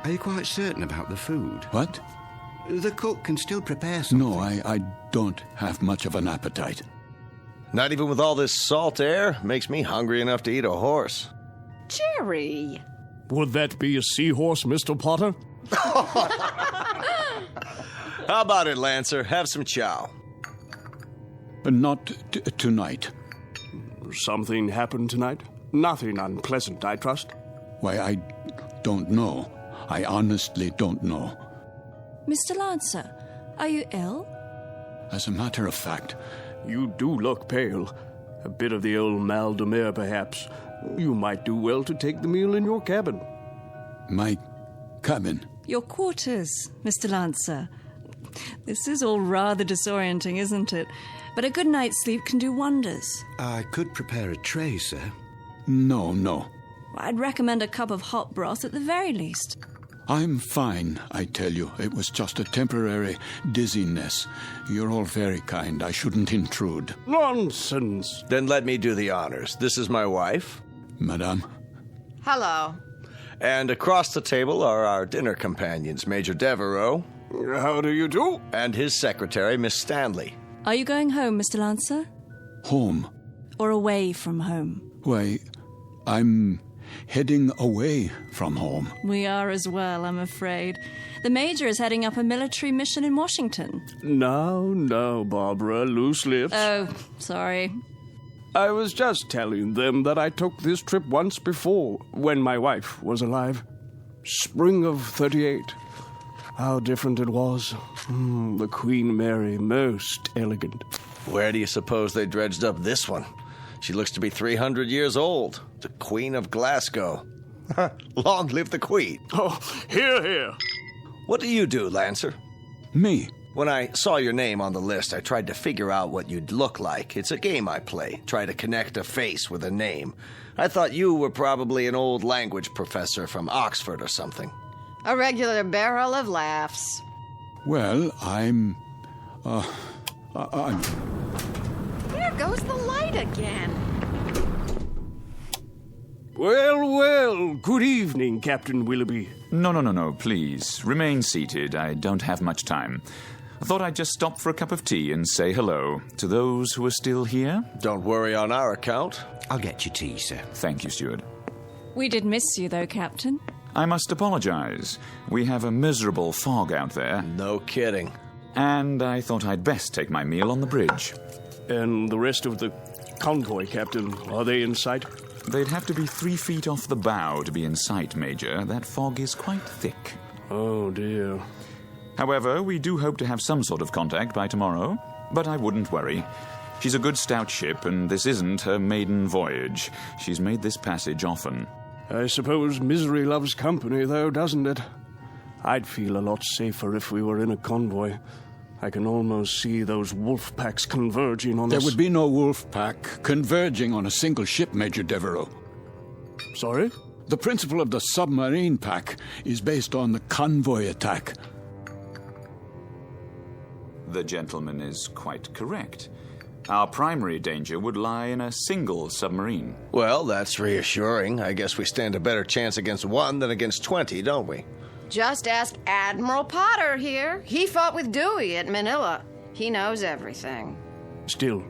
Are you quite certain about the food? What? The cook can still prepare something. No, I don't have much of an appetite. Not even with all this salt air? Makes me hungry enough to eat a horse. Jerry! Would that be a seahorse, Mr. Potter? How about it, Lancer? Have some chow. Not tonight. Something happened tonight? Nothing unpleasant, I trust? Why, I don't know. I honestly don't know. Mr. Lancer, are you ill? As a matter of fact... You do look pale. A bit of the old mal de mer, perhaps. You might do well to take the meal in your cabin. My cabin? Your quarters, Mr. Lancer. This is all rather disorienting, isn't it? But a good night's sleep can do wonders. I could prepare a tray, sir. No. I'd recommend a cup of hot broth at the very least. I'm fine, I tell you. It was just a temporary dizziness. You're all very kind. I shouldn't intrude. Nonsense. Then let me do the honors. This is my wife. Madame. Hello. And across the table are our dinner companions, Major Devereaux. How do you do? And his secretary, Miss Stanley. Are you going home, Mr. Lancer? Home? Or away from home? Why, I'm heading away from home. We are as well, I'm afraid. The Major is heading up a military mission in Washington. Now, Barbara, loose lips. Oh, sorry. I was just telling them that I took this trip once before, when my wife was alive. Spring of 38. How different it was. The Queen Mary, most elegant. Where do you suppose they dredged up this one? She looks to be 300 years old. The Queen of Glasgow. Long live the Queen. Oh, hear, hear. What do you do, Lancer? Me? When I saw your name on the list, I tried to figure out what you'd look like. It's a game I play. Try to connect a face with a name. I thought you were probably an old language professor from Oxford or something. A regular barrel of laughs. Well, I'm... There goes the light again. Well, Well, good evening, Captain Willoughby. No, please. Remain seated. I don't have much time. I thought I'd just stop for a cup of tea and say hello to those who are still here. Don't worry on our account. I'll get you tea, sir. Thank you, steward. We did miss you, though, Captain. I must apologize. We have a miserable fog out there. No kidding. And I thought I'd best take my meal on the bridge. And the rest of the convoy, Captain, are they in sight? They'd have to be 3 feet off the bow to be in sight, Major. That fog is quite thick. Oh, dear. However, we do hope to have some sort of contact by tomorrow. But I wouldn't worry. She's a good stout ship, and this isn't her maiden voyage. She's made this passage often. I suppose misery loves company, though, doesn't it? I'd feel a lot safer if we were in a convoy. I can almost see those wolf packs converging on us. There would be no wolf pack converging on a single ship, Major Devereaux. Sorry? The principle of the submarine pack is based on the convoy attack. The gentleman is quite correct. Our primary danger would lie in a single submarine. Well, that's reassuring. I guess we stand a better chance against one than against 20, don't we? Just ask Admiral Potter here. He fought with Dewey at Manila. He knows everything. Still,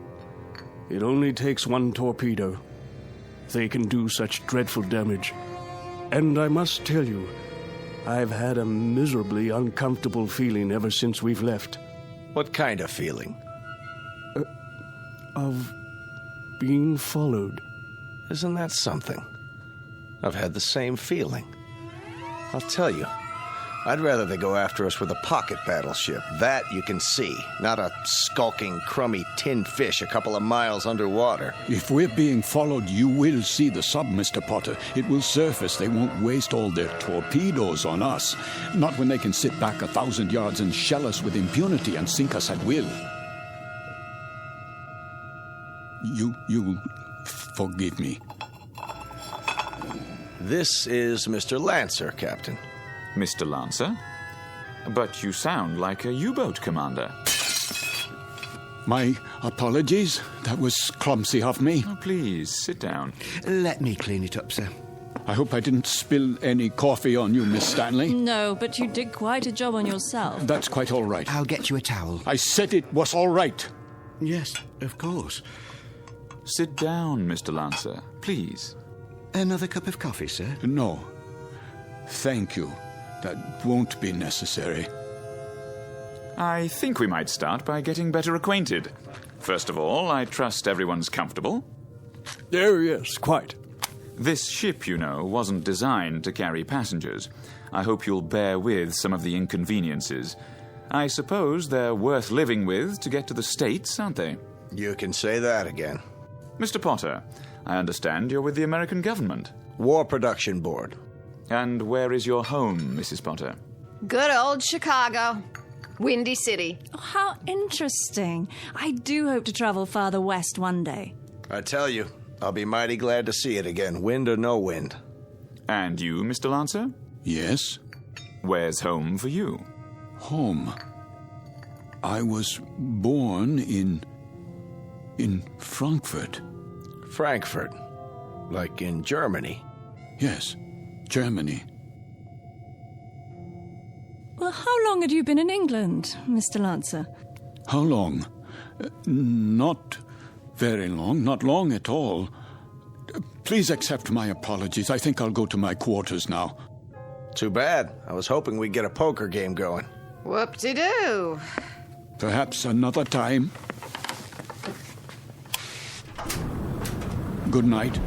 it only takes one torpedo. They can do such dreadful damage. And I must tell you, I've had a miserably uncomfortable feeling ever since we've left. What kind of feeling? Of being followed. Isn't that something? I've had the same feeling. I'll tell you, I'd rather they go after us with a pocket battleship. That you can see, not a skulking, crummy tin fish a couple of miles underwater. If we're being followed, you will see the sub, Mr. Potter. It will surface. They won't waste all their torpedoes on us. Not when they can sit back 1,000 yards and shell us with impunity and sink us at will. You forgive me. This is Mr. Lancer, Captain. Mr. Lancer? But you sound like a U-boat commander. My apologies. That was clumsy of me. Oh, please, sit down. Let me clean it up, sir. I hope I didn't spill any coffee on you, Miss Stanley. No, but you did quite a job on yourself. That's quite all right. I'll get you a towel. I said it was all right. Yes, of course. Sit down, Mr. Lancer, please. Another cup of coffee, sir? No. Thank you. That won't be necessary. I think we might start by getting better acquainted. First of all, I trust everyone's comfortable. Oh, yes, quite. This ship, you know, wasn't designed to carry passengers. I hope you'll bear with some of the inconveniences. I suppose they're worth living with to get to the States, aren't they? You can say that again. Mr. Potter, I understand you're with the American government. War Production Board. And where is your home, Mrs. Potter? Good old Chicago. Windy City. Oh, how interesting. I do hope to travel farther west one day. I tell you, I'll be mighty glad to see it again, wind or no wind. And you, Mr. Lancer? Yes? Where's home for you? Home? I was born in Frankfurt. Frankfurt? Like in Germany? Yes, Germany. Well, how long had you been in England, Mr. Lancer? How long? Not very long, not long at all. Please accept my apologies. I think I'll go to my quarters now. Too bad. I was hoping we'd get a poker game going. Whoop-de-doo. Perhaps another time. Good night.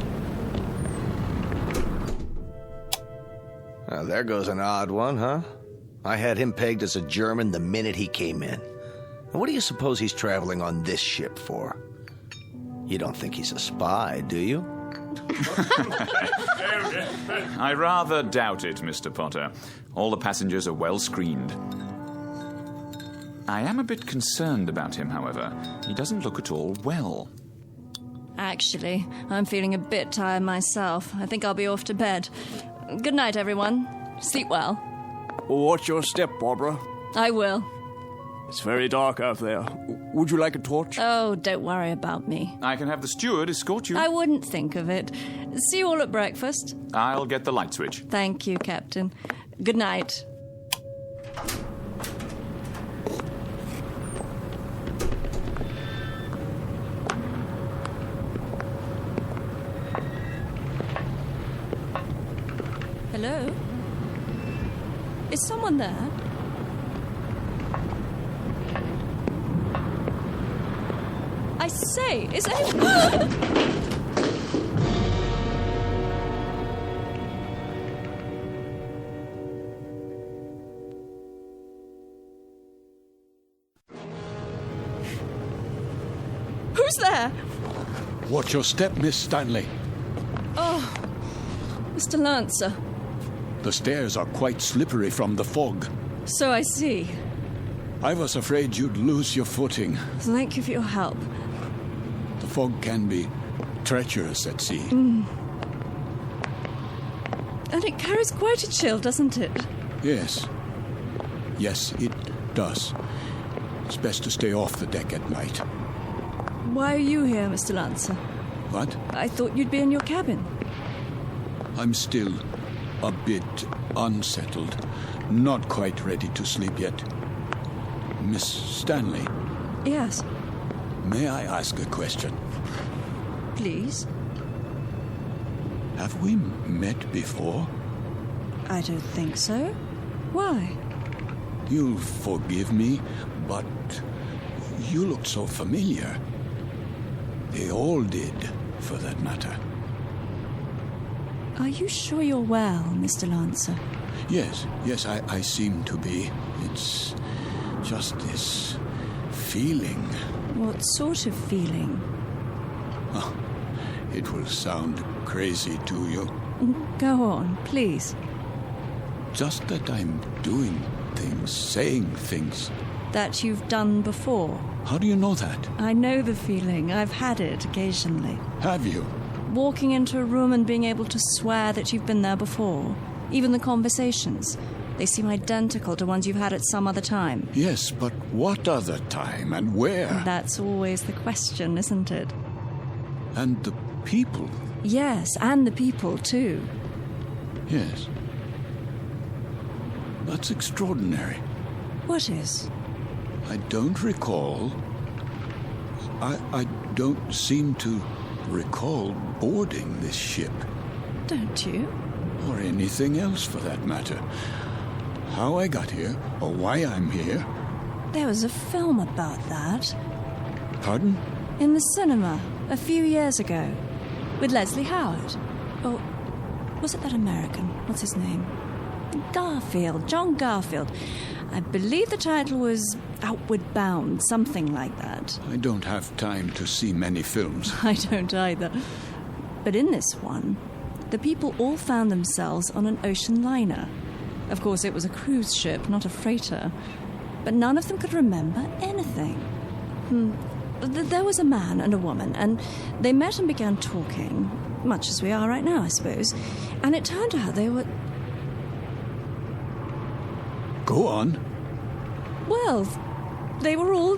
There goes an odd one, huh? I had him pegged as a German the minute he came in. And what do you suppose he's traveling on this ship for? You don't think he's a spy, do you? I rather doubt it, Mr. Potter. All the passengers are well screened. I am a bit concerned about him, however. He doesn't look at all well. Actually, I'm feeling a bit tired myself. I think I'll be off to bed. Good night, everyone. Sleep well. Watch your step, Barbara. I will. It's very dark out there. Would you like a torch? Oh, don't worry about me. I can have the steward escort you. I wouldn't think of it. See you all at breakfast. I'll get the light switch. Thank you, Captain. Good night. Hello? Is someone there? I say, is anyone... Who's there? Watch your step, Miss Stanley. Oh, Mr. Lancer. The stairs are quite slippery from the fog. So I see. I was afraid you'd lose your footing. Thank you for your help. The fog can be treacherous at sea. And it carries quite a chill, doesn't it? Yes. Yes, it does. It's best to stay off the deck at night. Why are you here, Mr. Lancer? What? I thought you'd be in your cabin. I'm still a bit unsettled. Not quite ready to sleep yet. Miss Stanley? Yes. May I ask a question? Please? Have we met before? I don't think so. Why? You'll forgive me, but you looked so familiar. They all did, for that matter. Are you sure you're well, Mr. Lancer? Yes, I seem to be. It's just this feeling. What sort of feeling? Oh, it will sound crazy to you. Go on, please. Just that I'm doing things, saying things. That you've done before. How do you know that? I know the feeling. I've had it occasionally. Have you? Walking into a room and being able to swear that you've been there before. Even the conversations. They seem identical to ones you've had at some other time. Yes, but what other time and where? That's always the question, isn't it? And the people? Yes, and the people, too. Yes. That's extraordinary. What is? I don't recall. I don't seem to recall boarding this ship. Don't you? Or anything else for that matter. How I got here, or why I'm here. There was a film about that. Pardon? In the cinema, a few years ago. With Leslie Howard. Or was it that American? What's his name? Garfield. John Garfield. I believe the title was Outward Bound, something like that. I don't have time to see many films. I don't either. But in this one, the people all found themselves on an ocean liner. Of course, it was a cruise ship, not a freighter. But none of them could remember anything. There was a man and a woman, and they met and began talking, much as we are right now, I suppose. And it turned out they were... Go on. Well, they were all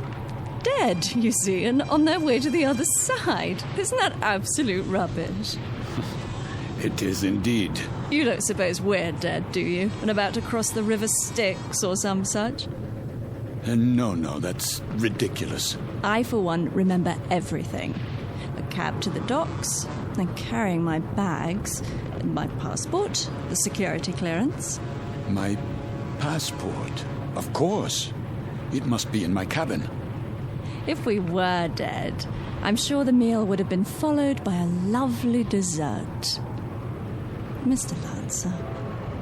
dead, you see, and on their way to the other side. Isn't that absolute rubbish? It is indeed. You don't suppose we're dead, do you? And about to cross the River Styx or some such? No, that's ridiculous. I, for one, remember everything. A cab to the docks, and carrying my bags, my passport, the security clearance. My passport? Of course. It must be in my cabin. If we were dead, I'm sure the meal would have been followed by a lovely dessert. Mr. Lancer,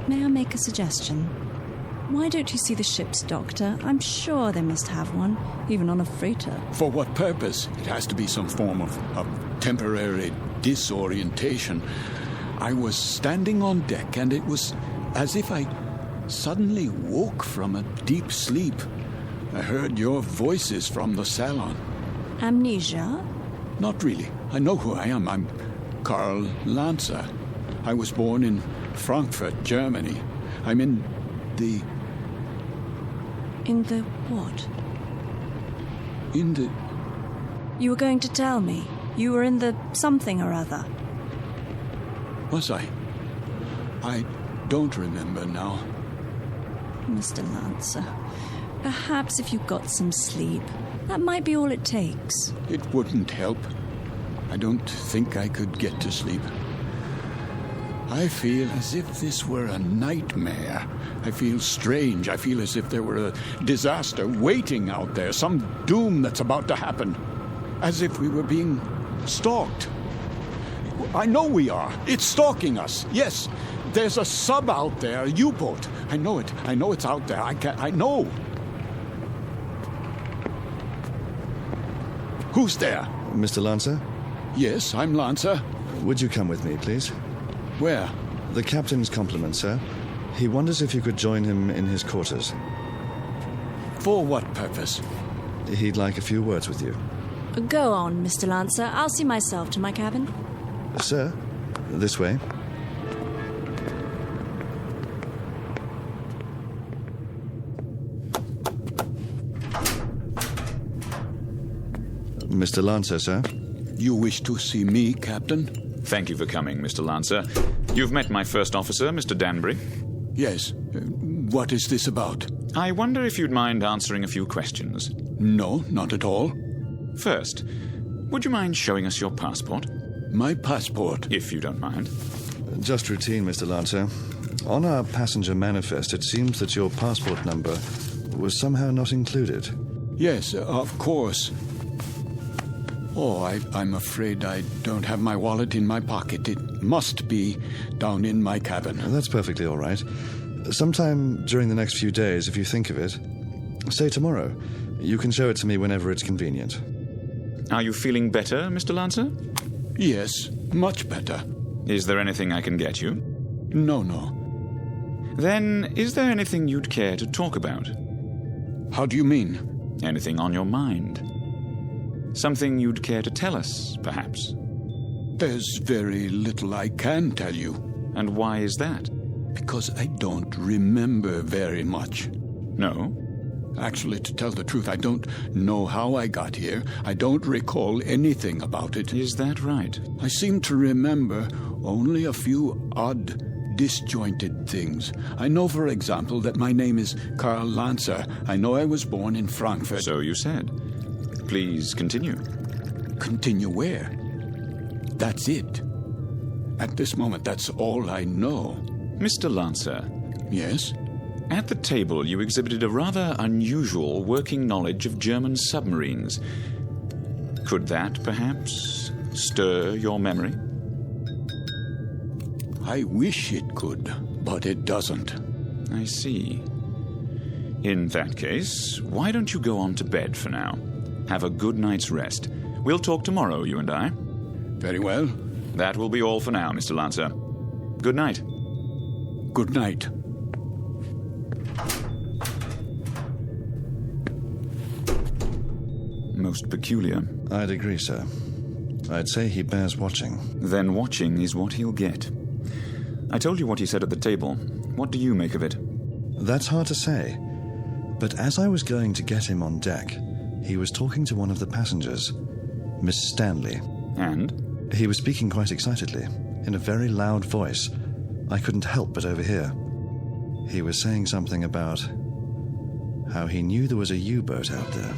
may I make a suggestion? Why don't you see the ship's doctor? I'm sure they must have one, even on a freighter. For what purpose? It has to be some form of temporary disorientation. I was standing on deck, and it was as if I suddenly woke from a deep sleep. I heard your voices from the salon. Amnesia? Not really. I know who I am. I'm Karl Lancer. I was born in Frankfurt, Germany. I'm in the... In the what? In the... You were going to tell me. You were in the something or other. Was I? I don't remember now. Mr. Lancer, perhaps if you got some sleep, that might be all it takes. It wouldn't help. I don't think I could get to sleep. I feel as if this were a nightmare. I feel strange. I feel as if there were a disaster waiting out there, some doom that's about to happen. As if we were being stalked. I know we are. It's stalking us. Yes, there's a sub out there, a U-boat. I know it. I know it's out there. I know. Who's there? Mr. Lancer? Yes, I'm Lancer. Would you come with me, please? Where? The captain's compliments, sir. He wonders if you could join him in his quarters. For what purpose? He'd like a few words with you. Go on, Mr. Lancer. I'll see myself to my cabin. Sir, this way. Mr. Lancer, sir. You wish to see me, Captain? Thank you for coming, Mr. Lancer. You've met my first officer, Mr. Danbury. Yes. What is this about? I wonder if you'd mind answering a few questions. No, not at all. First, would you mind showing us your passport? My passport? If you don't mind. Just routine, Mr. Lancer. On our passenger manifest, it seems that your passport number was somehow not included. Yes, of course. Oh, I'm afraid I don't have my wallet in my pocket. It must be down in my cabin. That's perfectly all right. Sometime during the next few days, if you think of it, say tomorrow. You can show it to me whenever it's convenient. Are you feeling better, Mr. Lancer? Yes, much better. Is there anything I can get you? No. Then, is there anything you'd care to talk about? How do you mean? Anything on your mind? Something you'd care to tell us, perhaps? There's very little I can tell you. And why is that? Because I don't remember very much. No? Actually, to tell the truth, I don't know how I got here. I don't recall anything about it. Is that right? I seem to remember only a few odd, disjointed things. I know, for example, that my name is Karl Lancer. I know I was born in Frankfurt. So you said. Please continue. Continue where? That's it. At this moment, that's all I know. Mr. Lancer. Yes? At the table, you exhibited a rather unusual working knowledge of German submarines. Could that, perhaps, stir your memory? I wish it could, but it doesn't. I see. In that case, why don't you go on to bed for now? Have a good night's rest. We'll talk tomorrow, you and I. Very well. That will be all for now, Mr. Lancer. Good night. Good night. Most peculiar. I'd agree, sir. I'd say he bears watching. Then watching is what he'll get. I told you what he said at the table. What do you make of it? That's hard to say. But as I was going to get him on deck, he was talking to one of the passengers, Miss Stanley. And? He was speaking quite excitedly, in a very loud voice. I couldn't help but overhear. He was saying something about how he knew there was a U-boat out there.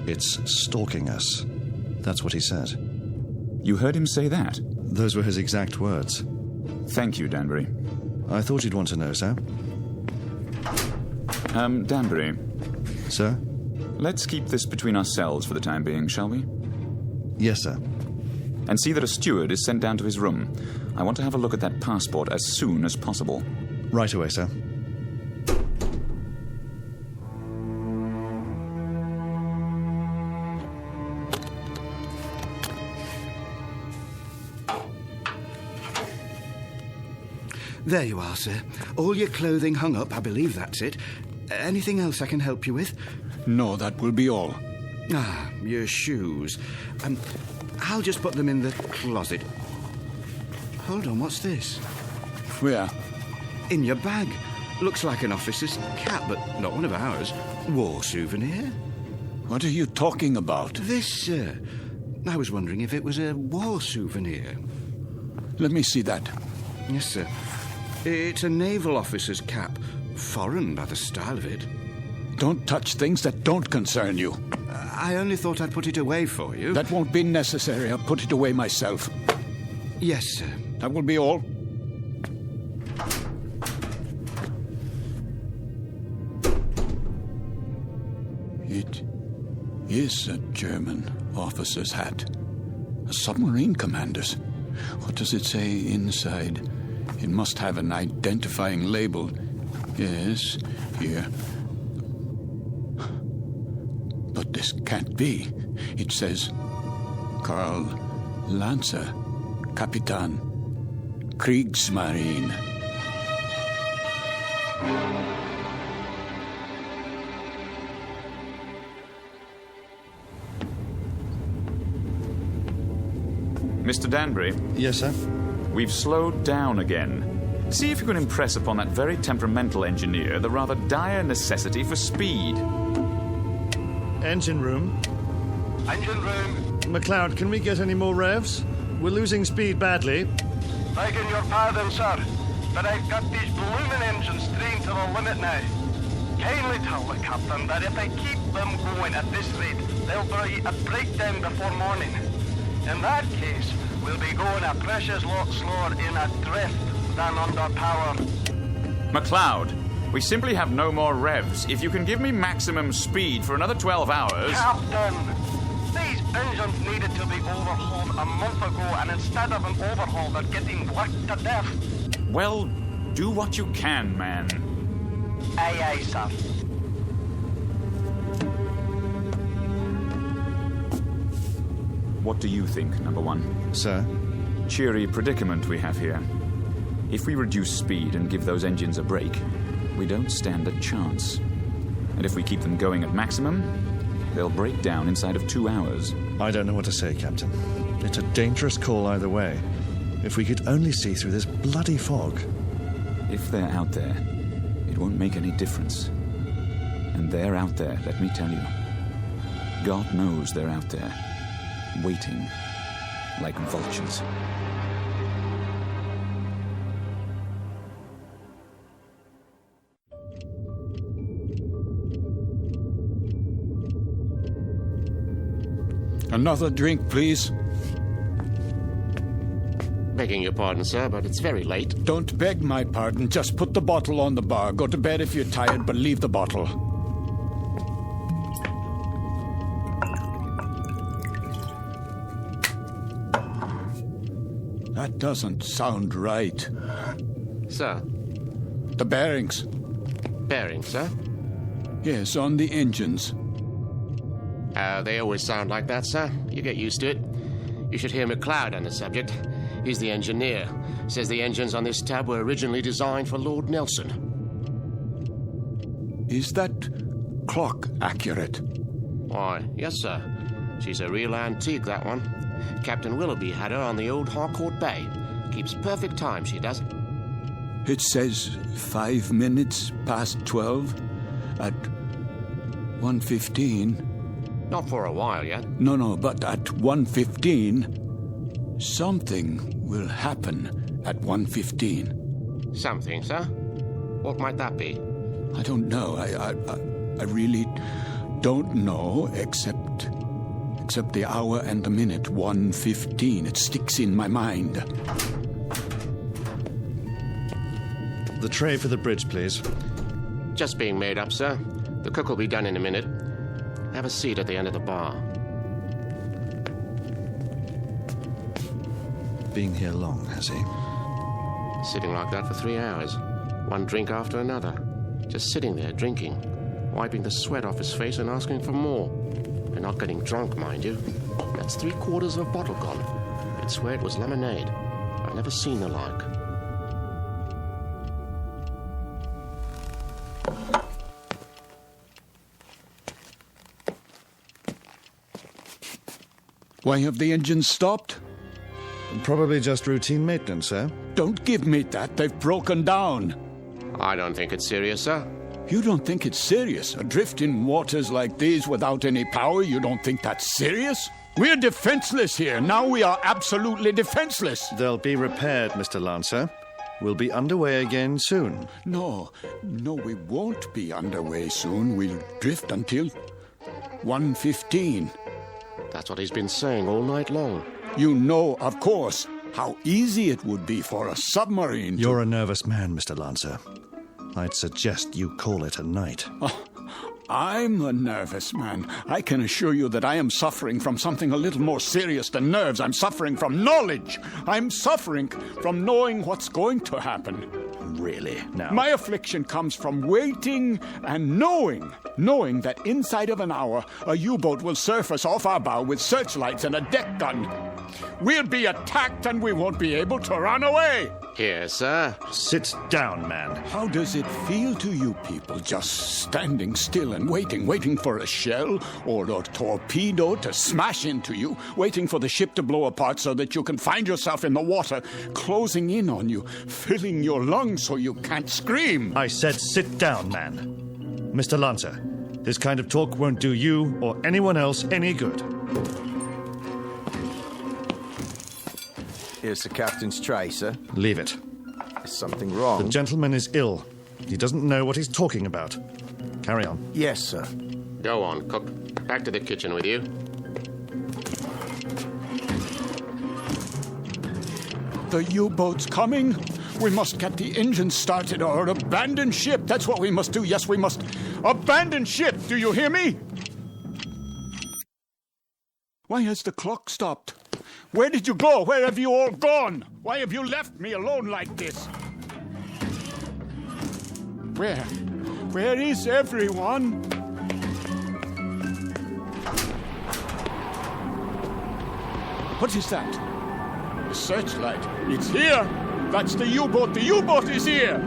It's stalking us. That's what he said. You heard him say that? Those were his exact words. Thank you, Danbury. I thought you'd want to know, sir. Danbury. Sir? Let's keep this between ourselves for the time being, shall we? Yes, sir. And see that a steward is sent down to his room. I want to have a look at that passport as soon as possible. Right away, sir. There you are, sir. All your clothing hung up, I believe that's it. Anything else I can help you with? No, that will be all. Ah, your shoes. I'll just put them in the closet. Hold on, what's this? Where? In your bag. Looks like an officer's cap, but not one of ours. War souvenir. What are you talking about? This, sir. I was wondering if it was a war souvenir. Let me see that. Yes, sir. It's a naval officer's cap. Foreign by the style of it. Don't touch things that don't concern you. I only thought I'd put it away for you. That won't be necessary. I'll put it away myself. Yes, sir. That will be all. It is a German officer's hat. A submarine commander's. What does it say inside? It must have an identifying label. Yes, here. But this can't be. It says Karl Lanzer, Kapitan, Kriegsmarine. Mr. Danbury? Yes, sir? We've slowed down again. See if you can impress upon that very temperamental engineer the rather dire necessity for speed. Engine room. Engine room. McLeod, can we get any more revs? We're losing speed badly. Begging your pardon, sir, but I've got these blooming engines strained to the limit now. Kindly tell the captain that if I keep them going at this rate, they'll be a breakdown before morning. In that case, we'll be going a precious lot slower in a drift than under power. McLeod, we simply have no more revs. If you can give me maximum speed for another 12 hours... Captain! These engines needed to be overhauled a month ago, and instead of an overhaul, they're getting worked to death. Well, do what you can, man. Aye, aye, sir. What do you think, number one? Sir? Cheery predicament we have here. If we reduce speed and give those engines a break, we don't stand a chance. And if we keep them going at maximum, they'll break down inside of 2 hours. I don't know what to say, Captain. It's a dangerous call either way. If we could only see through this bloody fog. If they're out there, it won't make any difference. And they're out there, let me tell you. God knows they're out there, waiting like vultures. Another drink, please. Begging your pardon, sir, but it's very late. Don't beg my pardon. Just put the bottle on the bar. Go to bed if you're tired, but leave the bottle. That doesn't sound right. Sir? The bearings. Bearings, sir? Yes, on the engines. They always sound like that, sir. You get used to it. You should hear McLeod on the subject. He's the engineer. Says the engines on this tab were originally designed for Lord Nelson. Is that clock accurate? Why, yes, sir. She's a real antique, that one. Captain Willoughby had her on the old Harcourt Bay. Keeps perfect time, she does. It says 5 minutes past 12 at 1:15. Not for a while yet. No, but at 1:15, something will happen at 1:15. Something, sir? What might that be? I don't know. I really don't know, except the hour and the minute, 1:15. It sticks in my mind. The tray for the bridge, please. Just being made up, sir. The cook will be done in a minute. Have a seat at the end of the bar. Been here long, has he? Sitting like that for 3 hours. One drink after another. Just sitting there, drinking. Wiping the sweat off his face and asking for more. And not getting drunk, mind you. That's 3/4 of a bottle gone. I'd swear it was lemonade. I've never seen the like. Why have the engines stopped? Probably just routine maintenance, sir. Don't give me that. They've broken down. I don't think it's serious, sir. You don't think it's serious? Adrift in waters like these without any power, you don't think that's serious? We're defenseless here. Now we are absolutely defenseless. They'll be repaired, Mr. Lancer. We'll be underway again soon. No, we won't be underway soon. We'll drift until 1:15. That's what he's been saying all night long. You know, of course, how easy it would be for a submarine to... You're a nervous man, Mr. Lancer. I'd suggest you call it a night. I'm a nervous man. I can assure you that I am suffering from something a little more serious than nerves. I'm suffering from knowledge. I'm suffering from knowing what's going to happen. Really? Now? My affliction comes from waiting and knowing that inside of an hour, a U-boat will surface off our bow with searchlights and a deck gun. We'll be attacked and we won't be able to run away. Here, sir. Sit down, man. How does it feel to you people just standing still and waiting for a shell or a torpedo to smash into you, waiting for the ship to blow apart so that you can find yourself in the water, closing in on you, filling your lungs so you can't scream? I said sit down, man. Mr. Lancer, this kind of talk won't do you or anyone else any good. Here's the captain's tray, sir. Leave it. Is something wrong? The gentleman is ill. He doesn't know what he's talking about. Carry on. Yes, sir. Go on, cook. Back to the kitchen with you. The U-boat's coming. We must get the engine started or abandon ship. That's what we must do. Yes, we must abandon ship. Do you hear me? Why has the clock stopped? Where did you go? Where have you all gone? Why have you left me alone like this? Where is everyone? What is that? The searchlight. It's here. That's the U-boat. The U-boat is here.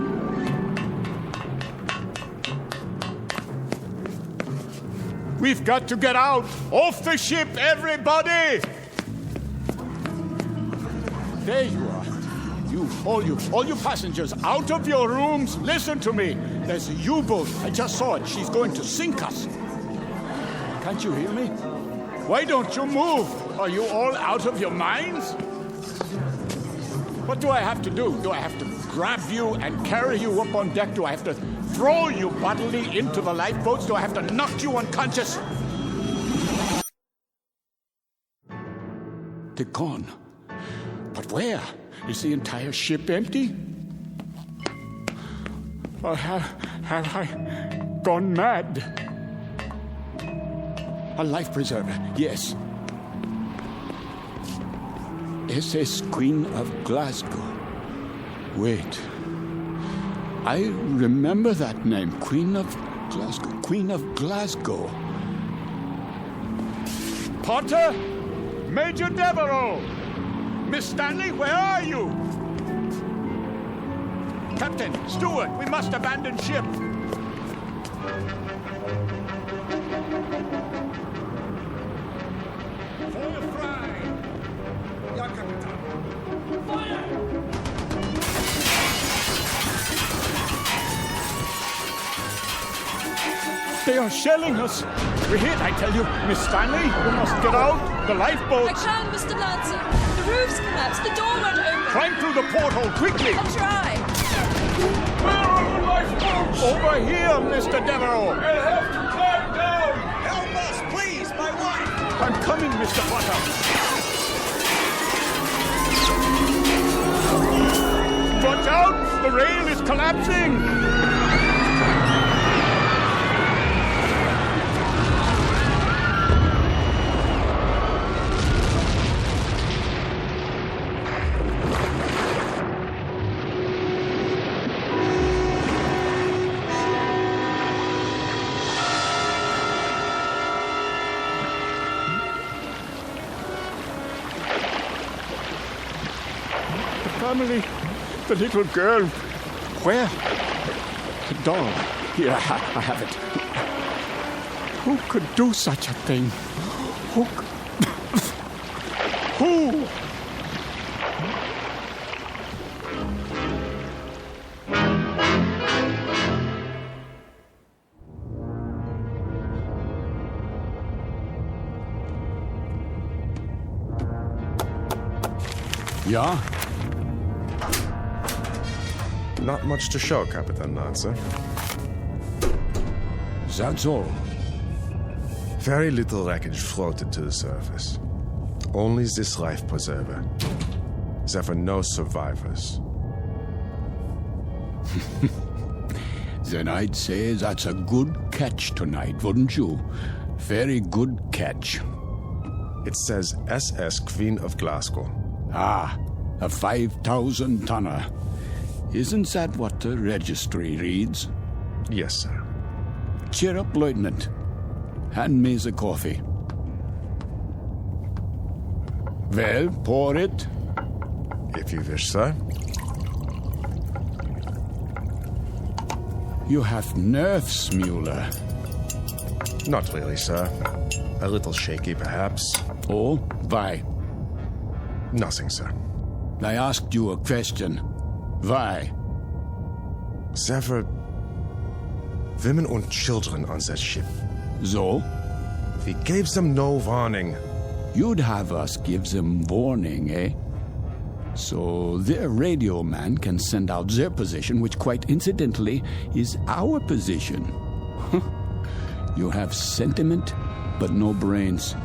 We've got to get out. Off the ship, everybody! There you are. All you passengers, out of your rooms. Listen to me. There's a U-boat. I just saw it. She's going to sink us. Can't you hear me? Why don't you move? Are you all out of your minds? What do I have to do? Do I have to grab you and carry you up on deck? Do I have to throw you bodily into the lifeboats? Do I have to knock you unconscious? They're gone. But where? Is the entire ship empty? Or have I gone mad? A life preserver, yes. SS Queen of Glasgow. Wait. I remember that name. Queen of Glasgow. Queen of Glasgow. Potter? Major Devereaux! Miss Stanley, where are you? Captain, steward, we must abandon ship. Fire fry! Ja, Captain. Fire! They are shelling us. We're hit, I tell you. Miss Stanley, we must get out. The lifeboat. I can, Mr. Lancer. The roof's collapsed. The door won't open. Climb through the porthole, quickly. I'll try. Where are the lifeboats? Over here, Mr. Devereaux. I'll have to climb down. Help us, please, my wife. I'm coming, Mr. Potter. Watch out! The rail is collapsing! Family, the little girl. Where? The doll. Here, I have it. Who could do such a thing? Who? Ja? Not much to show, Capitan Nanzer. That's all. Very little wreckage floated to the surface. Only this life preserver. There were no survivors. Then I'd say that's a good catch tonight, wouldn't you? Very good catch. It says SS Queen of Glasgow. Ah, a 5,000-tonner. Isn't that what the registry reads? Yes, sir. Cheer up, Lieutenant. Hand me the coffee. Well, pour it. If you wish, sir. You have nerves, Mueller. Not really, sir. A little shaky, perhaps. Oh, why? Nothing, sir. I asked you a question. Why? There were women and children on that ship. So? We gave them no warning. You'd have us give them warning, eh? So their radio man can send out their position, which quite incidentally is our position. You have sentiment, but no brains.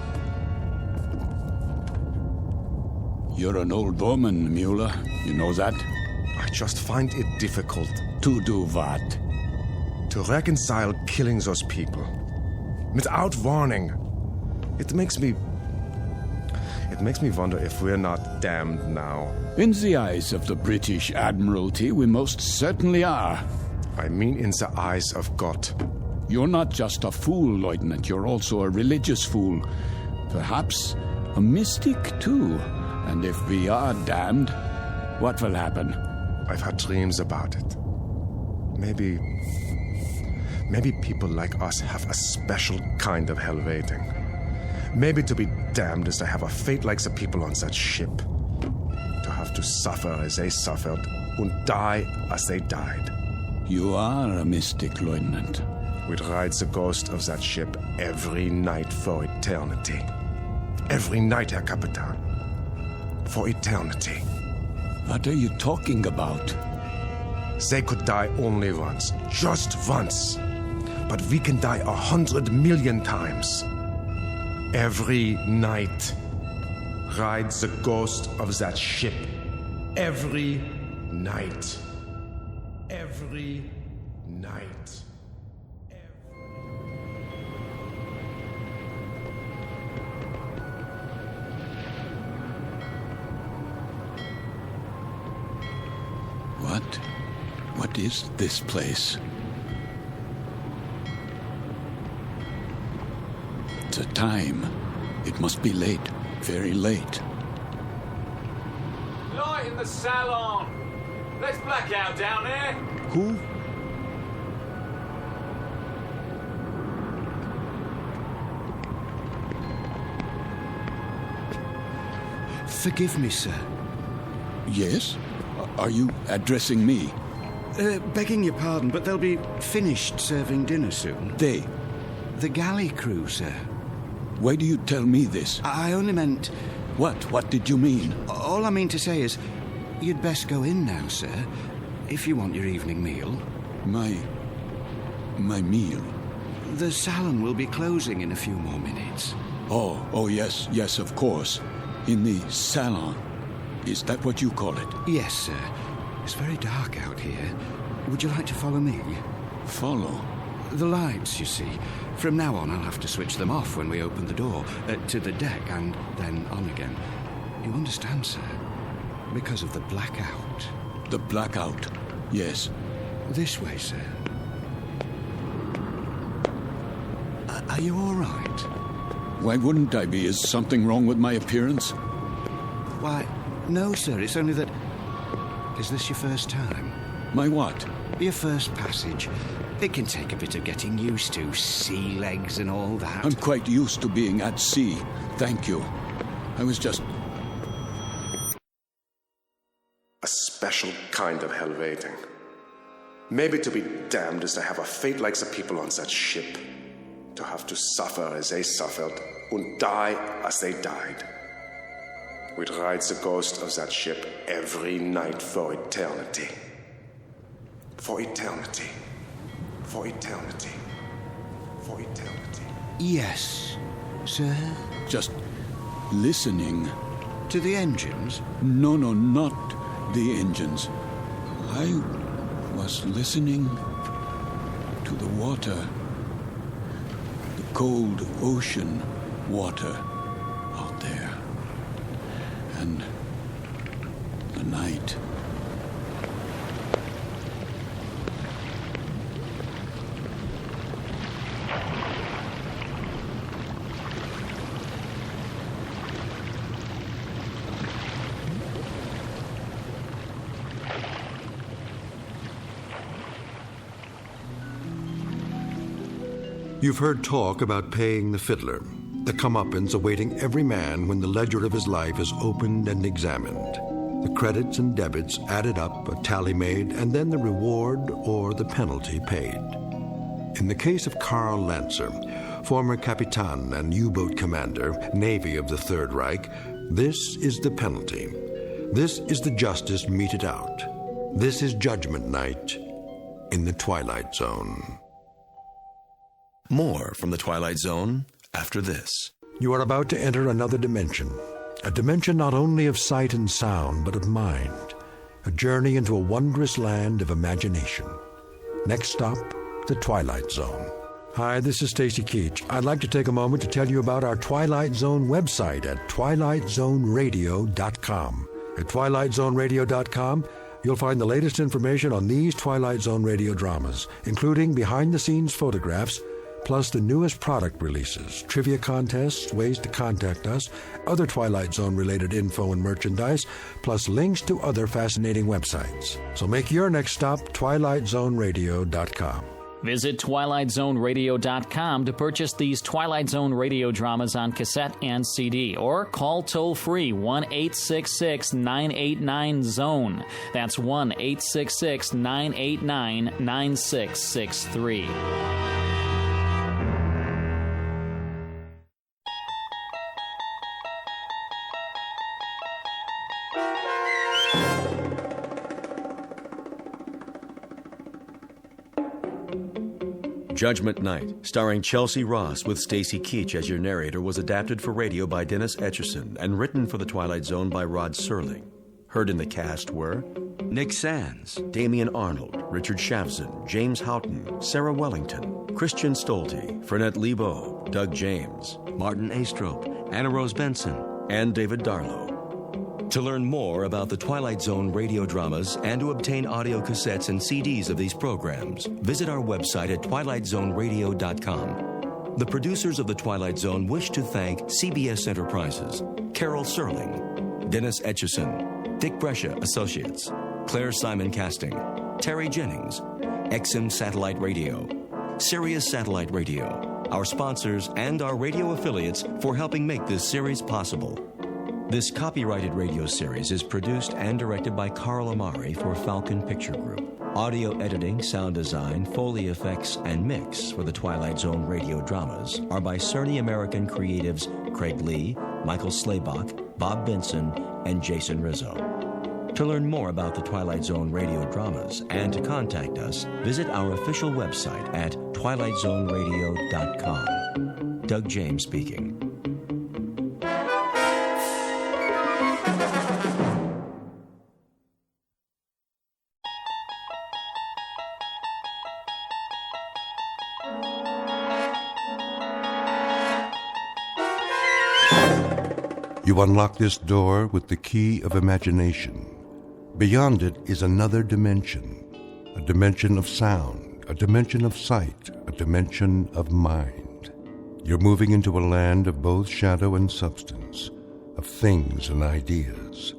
You're an old woman, Mueller. You know that? I just find it difficult. To do what? To reconcile killing those people. Without warning. It makes me wonder if we're not damned now. In the eyes of the British Admiralty, we most certainly are. I mean in the eyes of God. You're not just a fool, Lieutenant. You're also a religious fool. Perhaps a mystic, too. And if we are damned, what will happen? I've had dreams about it. Maybe people like us have a special kind of hell waiting. Maybe to be damned is to have a fate like the people on that ship. To have to suffer as they suffered and die as they died. You are a mystic, Lieutenant. We'd ride the ghost of that ship every night for eternity. Every night, Herr Capitan. For eternity. What are you talking about? They could die only once. Just once. But we can die 100 million times. Every night. Rides the ghost of that ship. Every night. Every night. What is this place? The time. It must be late. Very late. Light in the salon. Let's black out down there. Who? Forgive me, sir. Yes? Are you addressing me? Begging your pardon, but they'll be finished serving dinner soon. They? The galley crew, sir. Why do you tell me this? I only meant... What? What did you mean? All I mean to say is, you'd best go in now, sir, if you want your evening meal. My meal? The salon will be closing in a few more minutes. Oh, yes, of course. In the salon. Is that what you call it? Yes, sir. It's very dark out here. Would you like to follow me? Follow? The lights, you see. From now on, I'll have to switch them off when we open the door to the deck and then on again. You understand, sir? Because of the blackout. The blackout? Yes. This way, sir. Are you all right? Why wouldn't I be? Is something wrong with my appearance? Why, no, sir. It's only that... Is this your first time? My what? Your first passage. It can take a bit of getting used to. Sea legs and all that. I'm quite used to being at sea. Thank you. I was just... A special kind of hell waiting. Maybe to be damned is to have a fate like the people on that ship. To have to suffer as they suffered and die as they died. we'd ride the ghost of that ship every night for eternity. For eternity. For eternity. For eternity. Yes, sir? Just listening. To the engines? No, not the engines. I was listening to the water. The cold ocean water out there. And the night. You've heard talk about paying the fiddler, the comeuppance awaiting every man when the ledger of his life is opened and examined. The credits and debits added up, a tally made, and then the reward or the penalty paid. In the case of Karl Lancer, former Capitan and U-boat commander, Navy of the Third Reich, this is the penalty. This is the justice meted out. This is Judgment Night in the Twilight Zone. More from the Twilight Zone after this. You are about to enter another dimension. A dimension not only of sight and sound, but of mind. A journey into a wondrous land of imagination. Next stop, the Twilight Zone. Hi, this is Stacy Keach. I'd like to take a moment to tell you about our Twilight Zone website at twilightzoneradio.com. At twilightzoneradio.com, you'll find the latest information on these Twilight Zone radio dramas, including behind-the-scenes photographs, plus the newest product releases, trivia contests, ways to contact us, other Twilight Zone-related info and merchandise, plus links to other fascinating websites. So make your next stop twilightzoneradio.com. Visit twilightzoneradio.com to purchase these Twilight Zone radio dramas on cassette and CD, or call toll-free 1-866-989-ZONE. That's 1-866-989-9663. Judgment Night, starring Chelsea Ross with Stacy Keach as your narrator, was adapted for radio by Dennis Etchison and written for The Twilight Zone by Rod Serling. Heard in the cast were Nick Sands, Damian Arnold, Richard Shavzin, James Houghton, Sarah Wellington, Christian Stolte, Fernette Lebo, Doug James, Martin Astrop, Anna Rose Benson, and David Darlow. To learn more about the Twilight Zone radio dramas and to obtain audio cassettes and CDs of these programs, visit our website at twilightzoneradio.com. The producers of The Twilight Zone wish to thank CBS Enterprises, Carol Serling, Dennis Etchison, Dick Brescia Associates, Claire Simon Casting, Terry Jennings, XM Satellite Radio, Sirius Satellite Radio, our sponsors and our radio affiliates for helping make this series possible. This copyrighted radio series is produced and directed by Carl Amari for Falcon Picture Group. Audio editing, sound design, Foley effects, and mix for the Twilight Zone radio dramas are by Cerny American creatives Craig Lee, Michael Slaybach, Bob Benson, and Jason Rizzo. To learn more about the Twilight Zone radio dramas and to contact us, visit our official website at twilightzoneradio.com. Doug James speaking. You unlock this door with the key of imagination. Beyond it is another dimension, a dimension of sound, a dimension of sight, a dimension of mind. You're moving into a land of both shadow and substance, of things and ideas.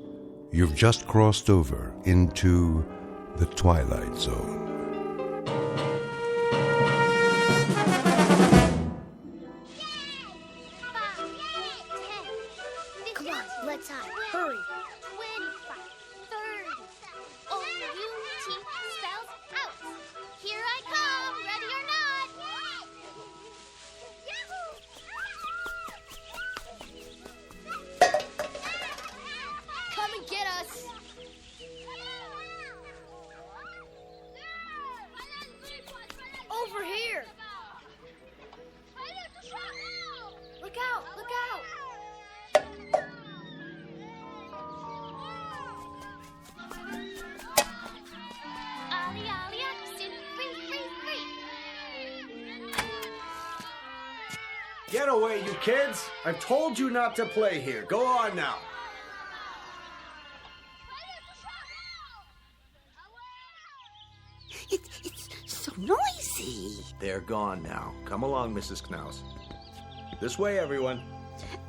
You've just crossed over into the Twilight Zone. Get away, you kids! I've told you not to play here. Go on now. It's so noisy. They're gone now. Come along, Mrs. Knaus. This way, everyone.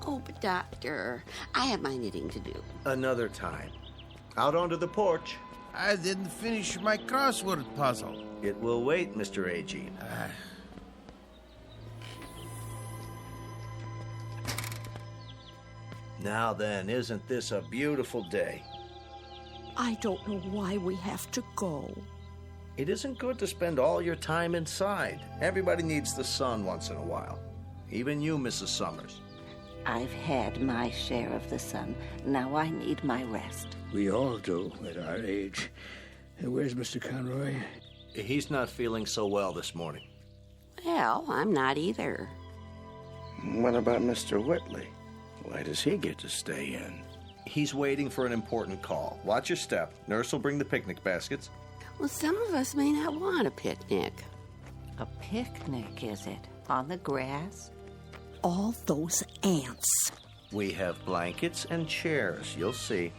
Oh, but Doctor, I have my knitting to do. Another time. Out onto the porch. I didn't finish my crossword puzzle. It will wait, Mr. Agee. Now then, isn't this a beautiful day? I don't know why we have to go. It isn't good to spend all your time inside. Everybody needs the sun once in a while. Even you, Mrs. Summers. I've had my share of the sun. Now I need my rest. We all do at our age. Where's Mr. Conroy? He's not feeling so well this morning. Well, I'm not either. What about Mr. Whitley? Why does he get to stay in? He's waiting for an important call. Watch your step. Nurse will bring the picnic baskets. Well, some of us may not want a picnic. A picnic, is it? On the grass? All those ants. We have blankets and chairs. You'll see.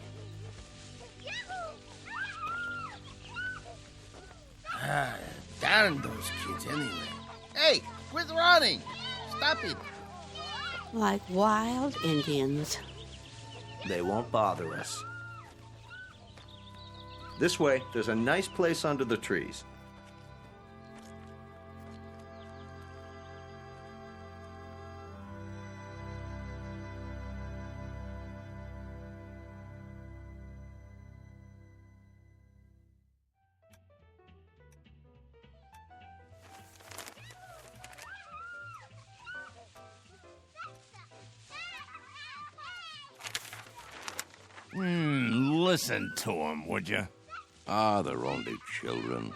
Darn those kids anyway. Hey, quit running! Stop it! Like wild Indians. They won't bother us. This way, there's a nice place under the trees. Listen to them, would you? Ah, they're only children.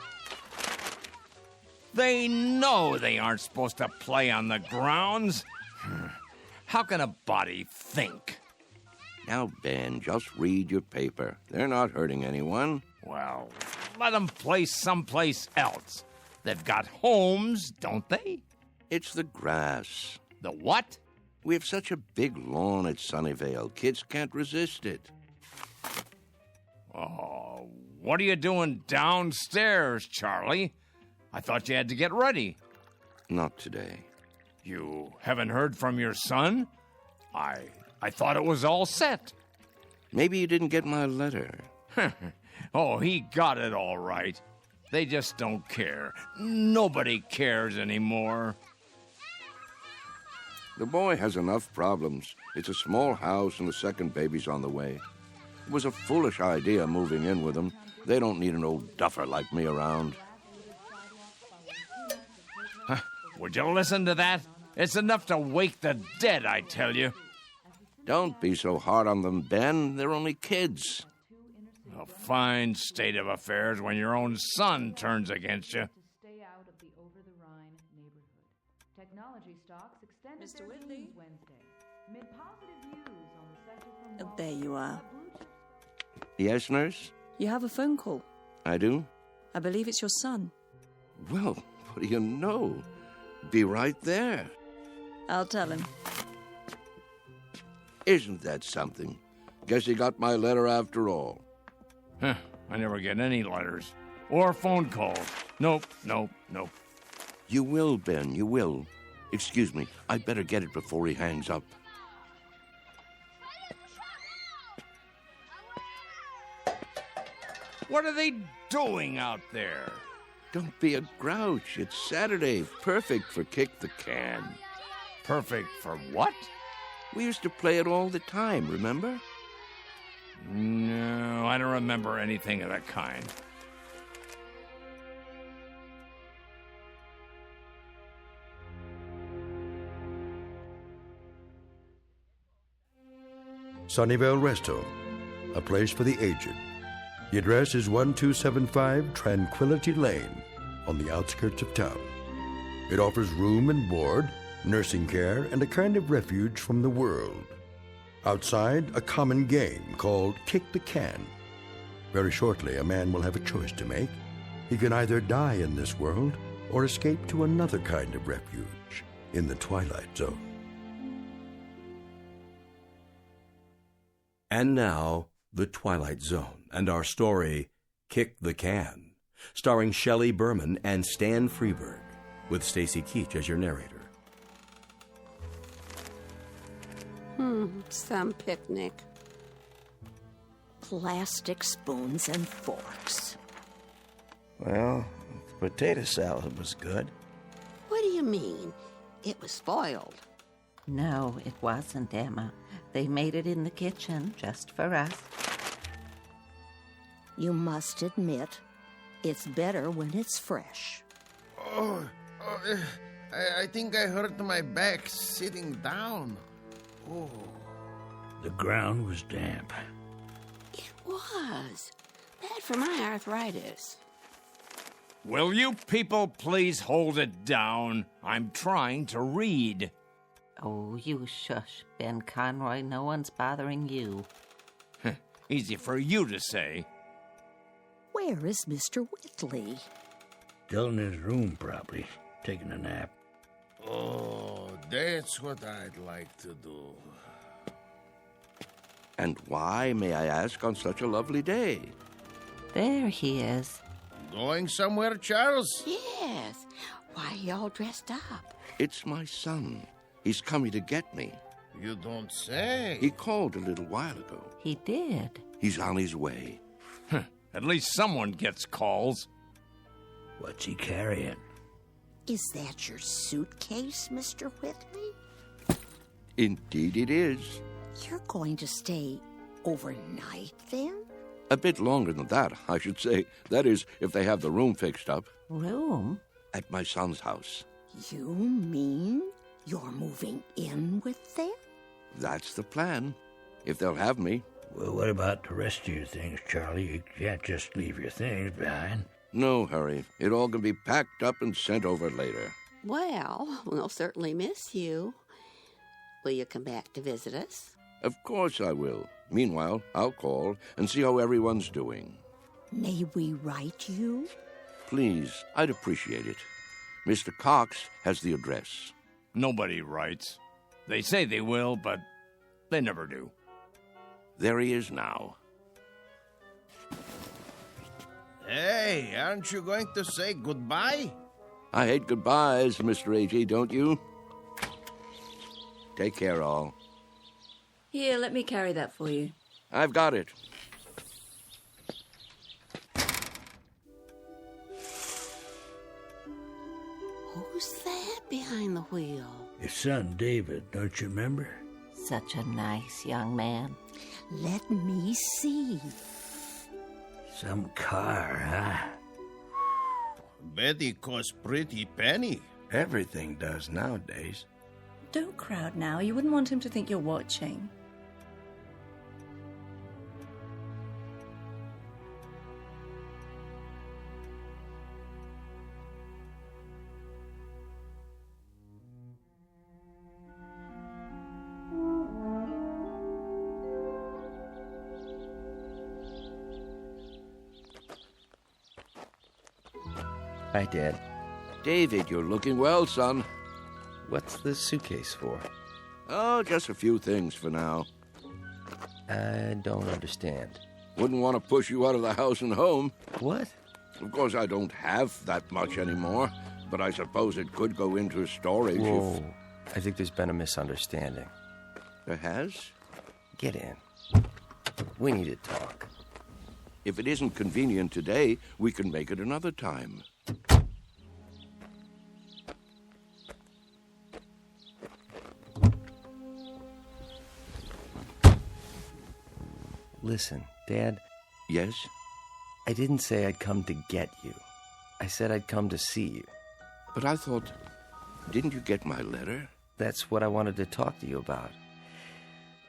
They know they aren't supposed to play on the grounds. How can a body think? Now, Ben, just read your paper. They're not hurting anyone. Well, let them play someplace else. They've got homes, don't they? It's the grass. The what? We have such a big lawn at Sunnyvale. Kids can't resist it. Oh, what are you doing downstairs, Charlie? I thought you had to get ready. Not today. You haven't heard from your son? I thought it was all set. Maybe you didn't get my letter. Oh, he got it all right. They just don't care. Nobody cares anymore. The boy has enough problems. It's a small house and the second baby's on the way. It was a foolish idea moving in with him. They don't need an old duffer like me around. Would you listen to that? It's enough to wake the dead, I tell you. Don't be so hard on them, Ben. They're only kids. A fine state of affairs when your own son turns against you. Stay out of the over-the-Rhine neighborhood. Technology stocks extended Mr. their Whitley? gains Wednesday. Mid positive views on the sector from There you are. Yes, nurse? You have a phone call. I do? I believe it's your son. Well, what do you know? Be right there. I'll tell him. Isn't that something? Guess he got my letter after all. I never get any letters. Or phone calls. Nope. You will, Ben, you will. Excuse me, I'd better get it before he hangs up. What are they doing out there? Don't be a grouch. It's Saturday. Perfect for kick the can. Perfect for what? We used to play it all the time, remember? No, I don't remember anything of that kind. Sunnyvale Rest Home, a place for the aged. The address is 1275 Tranquility Lane on the outskirts of town. It offers room and board, nursing care, and a kind of refuge from the world. Outside, a common game called Kick the Can. Very shortly, a man will have a choice to make. He can either die in this world or escape to another kind of refuge in the Twilight Zone. And now, The Twilight Zone, and our story, Kick the Can, starring Shelley Berman and Stan Freberg, with Stacy Keach as your narrator. Some picnic. Plastic spoons and forks. Well, the potato salad was good. What do you mean? It was spoiled. No, it wasn't, Emma. They made it in the kitchen just for us. You must admit, it's better when it's fresh. I think I hurt my back sitting down. Oh. The ground was damp. It was. Bad for my arthritis. Will you people please hold it down? I'm trying to read. Oh, you shush, Ben Conroy. No one's bothering you. Easy for you to say. Where is Mr. Whitley? Still in his room, probably, taking a nap. Oh, that's what I'd like to do. And why, may I ask, on such a lovely day? There he is. Going somewhere, Charles? Yes. Why are you all dressed up? It's my son. He's coming to get me. You don't say. He called a little while ago. He did. He's on his way. At least someone gets calls. What's he carrying? Is that your suitcase, Mr. Whitley? Indeed it is. You're going to stay overnight, then? A bit longer than that, I should say. That is, if they have the room fixed up. Room? At my son's house. You mean you're moving in with them? That's the plan. If they'll have me. Well, what about the rest of your things, Charlie? You can't just leave your things behind. No hurry. It all can be packed up and sent over later. Well, we'll certainly miss you. Will you come back to visit us? Of course I will. Meanwhile, I'll call and see how everyone's doing. May we write you? Please, I'd appreciate it. Mr. Cox has the address. Nobody writes. They say they will, but they never do. There he is now. Hey, aren't you going to say goodbye? I hate goodbyes, Mr. A.G., don't you? Take care, all. Here, let me carry that for you. I've got it. Who's that behind the wheel? His son, David, don't you remember? Such a nice young man. Let me see. Some car, huh? Betty costs pretty penny. Everything does nowadays. Don't crowd now. You wouldn't want him to think you're watching. Hi, Dad. David, you're looking well, son. What's the suitcase for? Oh, just a few things for now. I don't understand. Wouldn't want to push you out of the house and home. What? Of course, I don't have that much anymore, but I suppose it could go into storage. Whoa. I think there's been a misunderstanding. There has? Get in. We need to talk. If it isn't convenient today, we can make it another time. Listen, Dad. Yes? I didn't say I'd come to get you. I said I'd come to see you. But I thought, didn't you get my letter? That's what I wanted to talk to you about.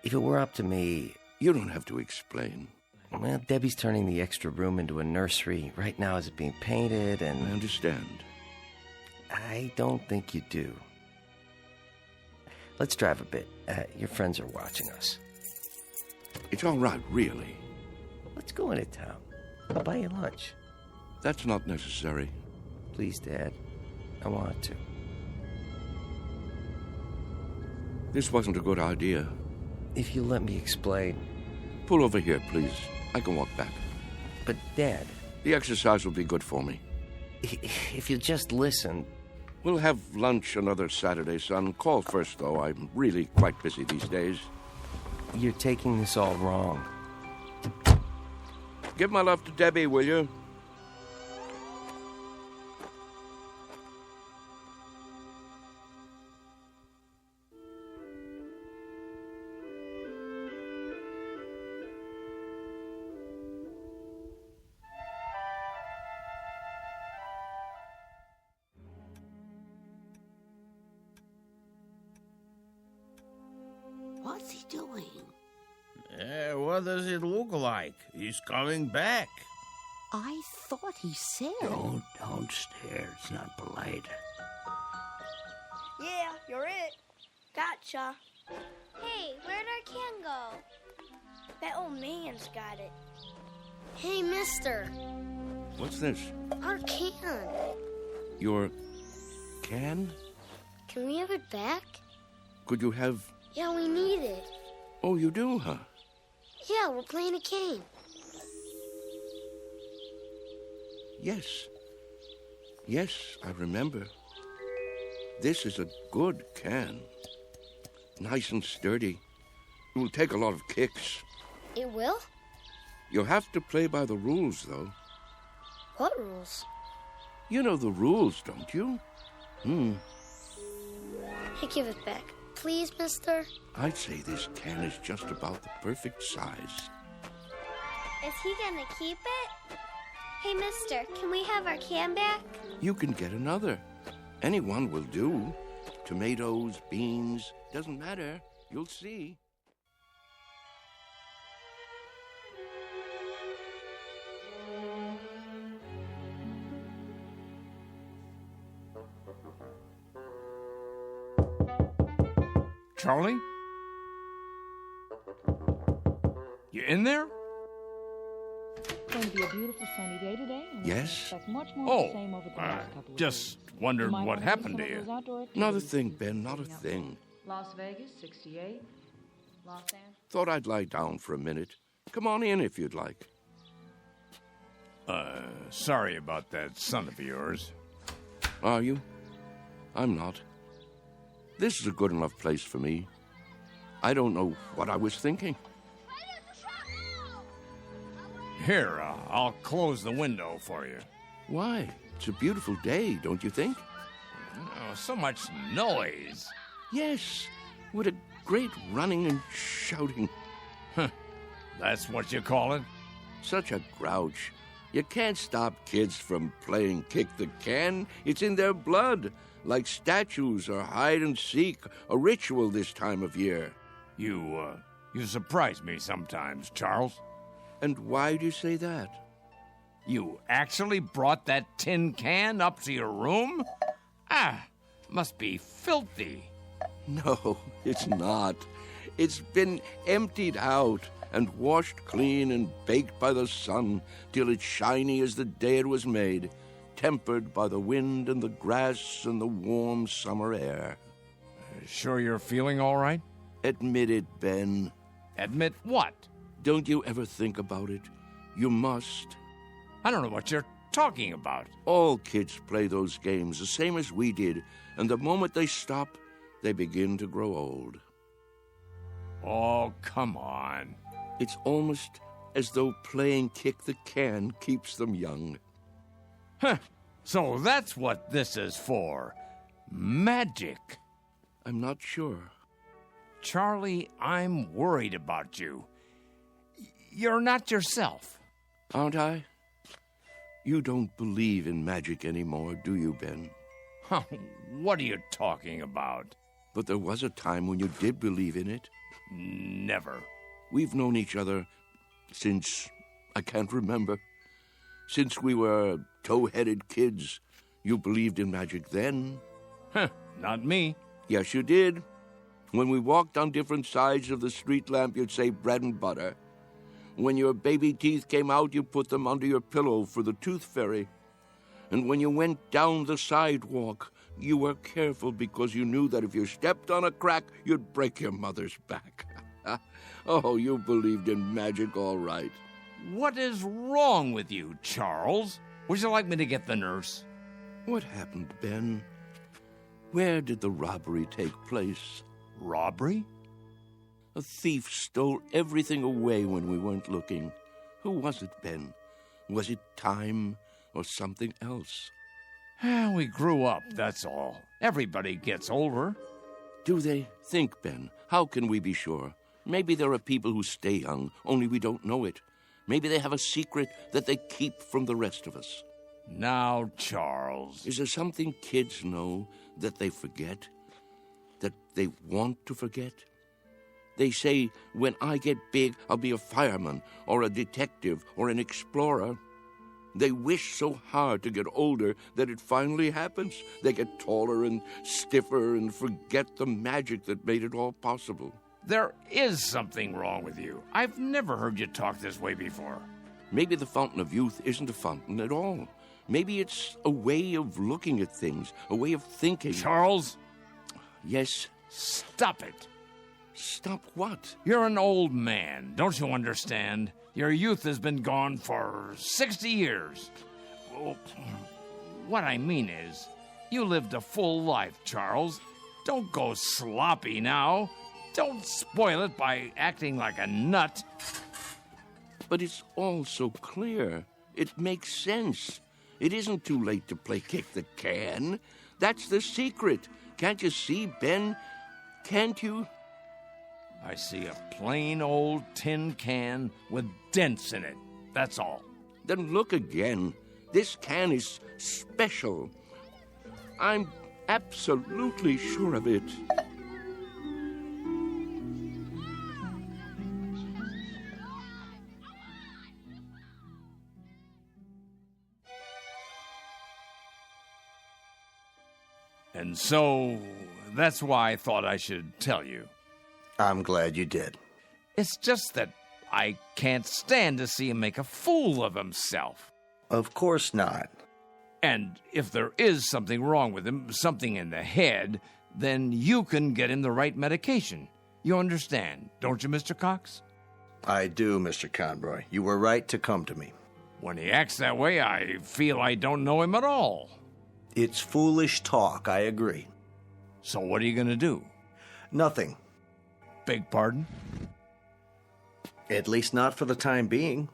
If it were up to me... You don't have to explain. Well, Debbie's turning the extra room into a nursery. Right now it's being painted and... I understand. I don't think you do. Let's drive a bit. Your friends are watching us. It's all right, really. Let's go into town. I'll buy you lunch. That's not necessary. Please, Dad. I want to. This wasn't a good idea. If you let me explain. Pull over here, please. I can walk back. But, Dad... The exercise will be good for me. If you just listen... We'll have lunch another Saturday, son. Call first, though. I'm really quite busy these days. You're taking this all wrong. Give my love to Debbie, will you? What's he doing? What does it look like? He's coming back. I thought he said... Don't stare. It's not polite. Yeah, you're it. Gotcha. Hey, where'd our can go? That old man's got it. Hey, mister. What's this? Our can. Your can? Can we have it back? Could you have... Yeah, we need it. Oh, you do, huh? Yeah, we're playing a game. Yes. Yes, I remember. This is a good can. Nice and sturdy. It will take a lot of kicks. It will? You'll have to play by the rules, though. What rules? You know the rules, don't you? Hey, give it back. Please, mister? I'd say this can is just about the perfect size. Is he gonna keep it? Hey, mister, can we have our can back? You can get another. Any one will do. Tomatoes, beans, doesn't matter. You'll see. Charlie? You in there? It's going to be a beautiful sunny day today. And Yes? expect much more of the same over the next couple of Just days. wondered You might what wanna do happened some to of you. those outdoor Not a activities. thing, Ben, not a thing. Las Vegas, 68. Los Angeles. Thought I'd lie down for a minute. Come on in if you'd like. Sorry about that son of yours. Are you? I'm not. This is a good enough place for me. I don't know what I was thinking. Here, I'll close the window for you. Why? It's a beautiful day, don't you think? Oh, so much noise. Yes, what a great running and shouting. That's what you call it? Such a grouch. You can't stop kids from playing kick the can. It's in their blood, like statues or hide and seek, a ritual this time of year. You surprise me sometimes, Charles. And why do you say that? You actually brought that tin can up to your room? Must be filthy. No, it's not. It's been emptied out and washed clean and baked by the sun till it's shiny as the day it was made, tempered by the wind and the grass and the warm summer air. Sure you're feeling all right? Admit it, Ben. Admit what? Don't you ever think about it? You must. I don't know what you're talking about. All kids play those games the same as we did, and the moment they stop, they begin to grow old. Oh, come on. It's almost as though playing kick the can keeps them young. So that's what this is for. Magic. I'm not sure. Charlie, I'm worried about you. You're not yourself. Aren't I? You don't believe in magic anymore, do you, Ben? What are you talking about? But there was a time when you did believe in it. Never. We've known each other since I can't remember. Since we were tow-headed kids. You believed in magic then. Not me. Yes, you did. When we walked on different sides of the street lamp, you'd say bread and butter. When your baby teeth came out, you put them under your pillow for the tooth fairy. And when you went down the sidewalk, you were careful because you knew that if you stepped on a crack, you'd break your mother's back. Oh, you believed in magic all right. What is wrong with you, Charles? Would you like me to get the nurse? What happened, Ben? Where did the robbery take place? Robbery? A thief stole everything away when we weren't looking. Who was it, Ben? Was it time or something else? We grew up, that's all. Everybody gets older. Do they? Think, Ben. How can we be sure? Maybe there are people who stay young, only we don't know it. Maybe they have a secret that they keep from the rest of us. Now, Charles. Is there something kids know that they forget? That they want to forget? They say, when I get big, I'll be a fireman, or a detective, or an explorer. They wish so hard to get older that it finally happens. They get taller and stiffer and forget the magic that made it all possible. There is something wrong with you. I've never heard you talk this way before. Maybe the fountain of youth isn't a fountain at all. Maybe it's a way of looking at things, a way of thinking. Charles? Yes? Stop it. Stop what? You're an old man. Don't you understand? Your youth has been gone for 60 years. Well, what I mean is, you lived a full life, Charles. Don't go sloppy now. Don't spoil it by acting like a nut. But it's all so clear. It makes sense. It isn't too late to play kick the can. That's the secret. Can't you see, Ben? Can't you? I see a plain old tin can with dents in it. That's all. Then look again. This can is special. I'm absolutely sure of it. And so, that's why I thought I should tell you. I'm glad you did. It's just that I can't stand to see him make a fool of himself. Of course not. And if there is something wrong with him, something in the head, then you can get him the right medication. You understand, don't you, Mr. Cox? I do, Mr. Conroy. You were right to come to me. When he acts that way, I feel I don't know him at all. It's foolish talk, I agree. So what are you going to do? Nothing. Beg pardon? At least not for the time being.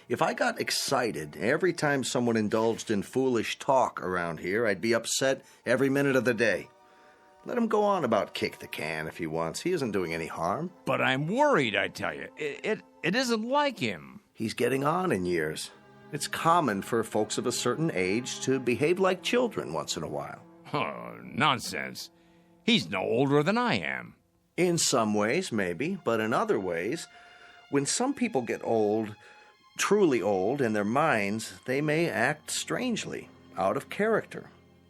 If I got excited every time someone indulged in foolish talk around here, I'd be upset every minute of the day. Let him go on about kick the can if he wants. He isn't doing any harm. But I'm worried, I tell you. It isn't like him. He's getting on in years. It's common for folks of a certain age to behave like children once in a while. Oh, nonsense. He's no older than I am. In some ways, maybe, but in other ways, when some people get old, truly old in their minds, they may act strangely, out of character.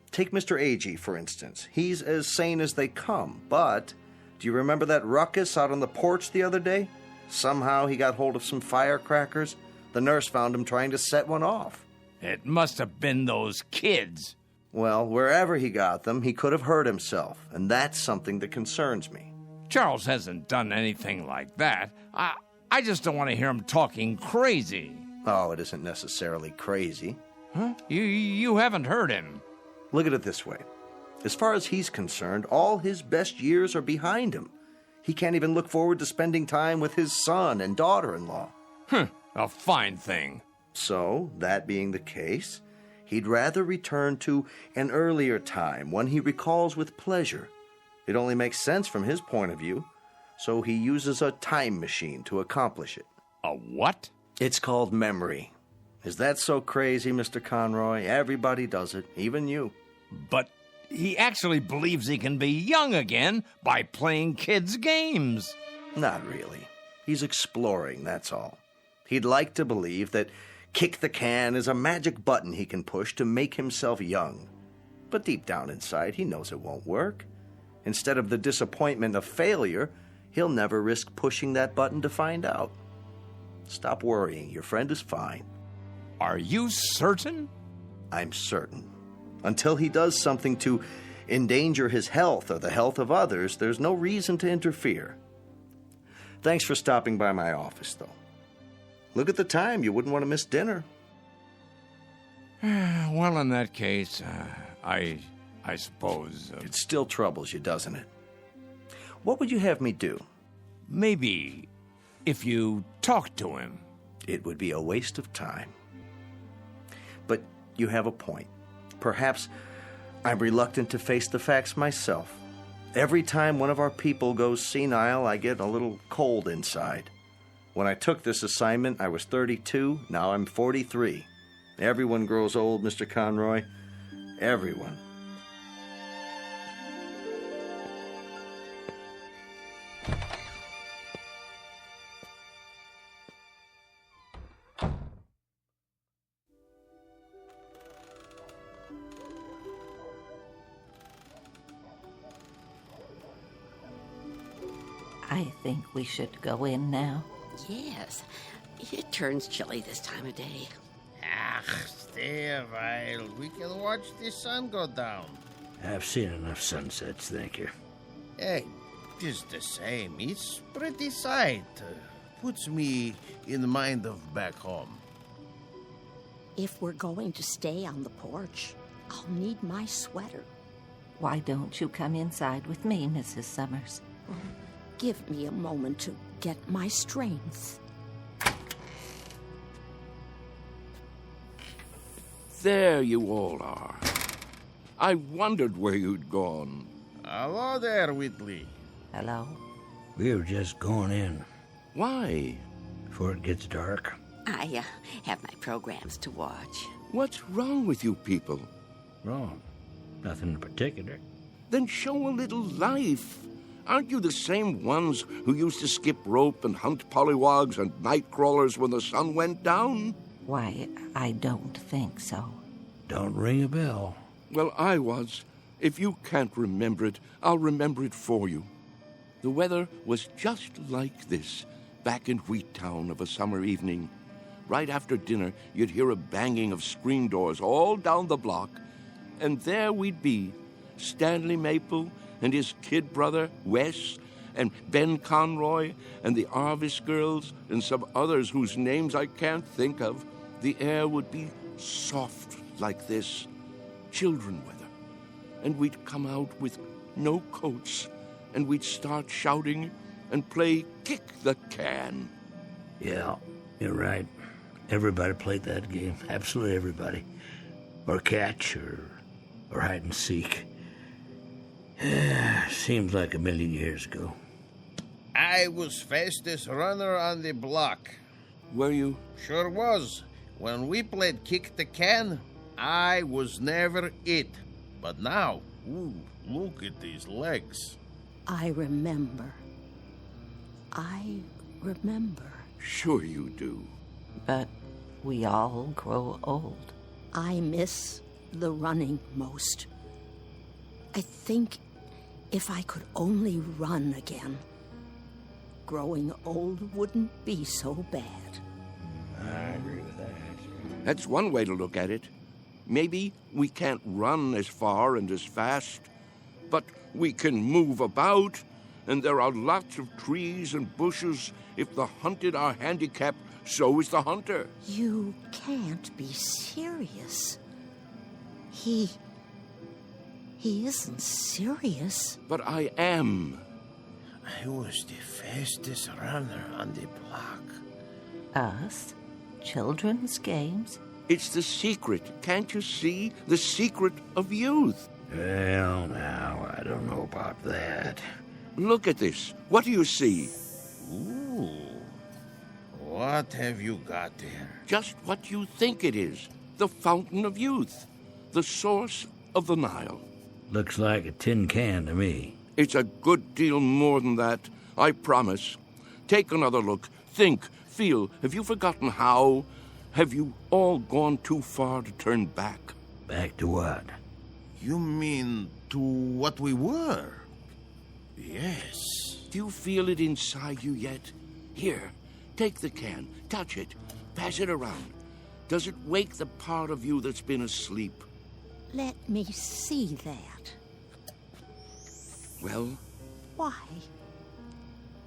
Take Mr. Agee, for instance. He's as sane as they come, but do you remember that ruckus out on the porch the other day? Somehow he got hold of some firecrackers. The nurse found him trying to set one off. It must have been those kids. Well, wherever he got them, he could have hurt himself, and that's something that concerns me. Charles hasn't done anything like that. I just don't want to hear him talking crazy. Oh, it isn't necessarily crazy. Huh? You haven't heard him. Look at it this way. As far as he's concerned, all his best years are behind him. He can't even look forward to spending time with his son and daughter-in-law. A fine thing. So, that being the case, he'd rather return to an earlier time, one he recalls with pleasure. It only makes sense from his point of view, so he uses a time machine to accomplish it. A what? It's called memory. Is that so crazy, Mr. Conroy? Everybody does it, even you. But he actually believes he can be young again by playing kids' games. Not really. He's exploring, that's all. He'd like to believe that kick the can is a magic button he can push to make himself young. But deep down inside, he knows it won't work. Instead of the disappointment of failure, he'll never risk pushing that button to find out. Stop worrying. Your friend is fine. Are you certain? I'm certain. Until he does something to endanger his health or the health of others, there's no reason to interfere. Thanks for stopping by my office, though. Look at the time. You wouldn't want to miss dinner. Well, in that case, I suppose... It still troubles you, doesn't it? What would you have me do? Maybe if you talk to him. It would be a waste of time. But you have a point. Perhaps I'm reluctant to face the facts myself. Every time one of our people goes senile, I get a little cold inside. When I took this assignment, I was 32. Now I'm 43. Everyone grows old, Mr. Conroy. Everyone. I think we should go in now. Yes. It turns chilly this time of day. Ah, stay a while. We can watch the sun go down. I've seen enough sunsets, thank you. Hey, just the same. It's pretty sight. Puts me in the mind of back home. If we're going to stay on the porch, I'll need my sweater. Why don't you come inside with me, Mrs. Summers? Give me a moment to get my strength. There you all are. I wondered where you'd gone. Hello there, Whitley. Hello. We were just going in. Why? Before it gets dark. I have my programs to watch. What's wrong with you people? Wrong. Nothing in particular. Then show a little life. Aren't you the same ones who used to skip rope and hunt pollywogs and night crawlers when the sun went down? Why, I don't think so. Don't ring a bell. Well, I was. If you can't remember it, I'll remember it for you. The weather was just like this back in Wheattown of a summer evening. Right after dinner, you'd hear a banging of screen doors all down the block, and there we'd be, Stanley Maple and his kid brother, Wes, and Ben Conroy, and the Arvis girls, and some others whose names I can't think of. The air would be soft like this, children weather, and we'd come out with no coats, and we'd start shouting and play Kick the Can. Yeah, you're right. Everybody played that game. Absolutely everybody. Or catch, or hide and seek. Seems like a million years ago. I was fastest runner on the block. Were you? Sure was. When we played Kick the Can, I was never it. But now, ooh, look at these legs. I remember. Sure you do. But we all grow old. I miss the running most. I think if I could only run again, growing old wouldn't be so bad. I agree with that. That's one way to look at it. Maybe we can't run as far and as fast, but we can move about, and there are lots of trees and bushes. If the hunted are handicapped, so is the hunter. You can't be serious. He isn't serious. But I am. I was the fastest runner on the block. Us? Children's games? It's the secret. Can't you see? The secret of youth. Well, now, I don't know about that. Look at this. What do you see? Ooh. What have you got there? Just what you think it is. The fountain of youth. The source of the Nile. Looks like a tin can to me. It's a good deal more than that, I promise. Take another look. Think, feel. Have you forgotten how? Have you all gone too far to turn back? Back to what? You mean to what we were? Yes. Do you feel it inside you yet? Here, take the can, touch it, pass it around. Does it wake the part of you that's been asleep? Let me see that. Well? Why?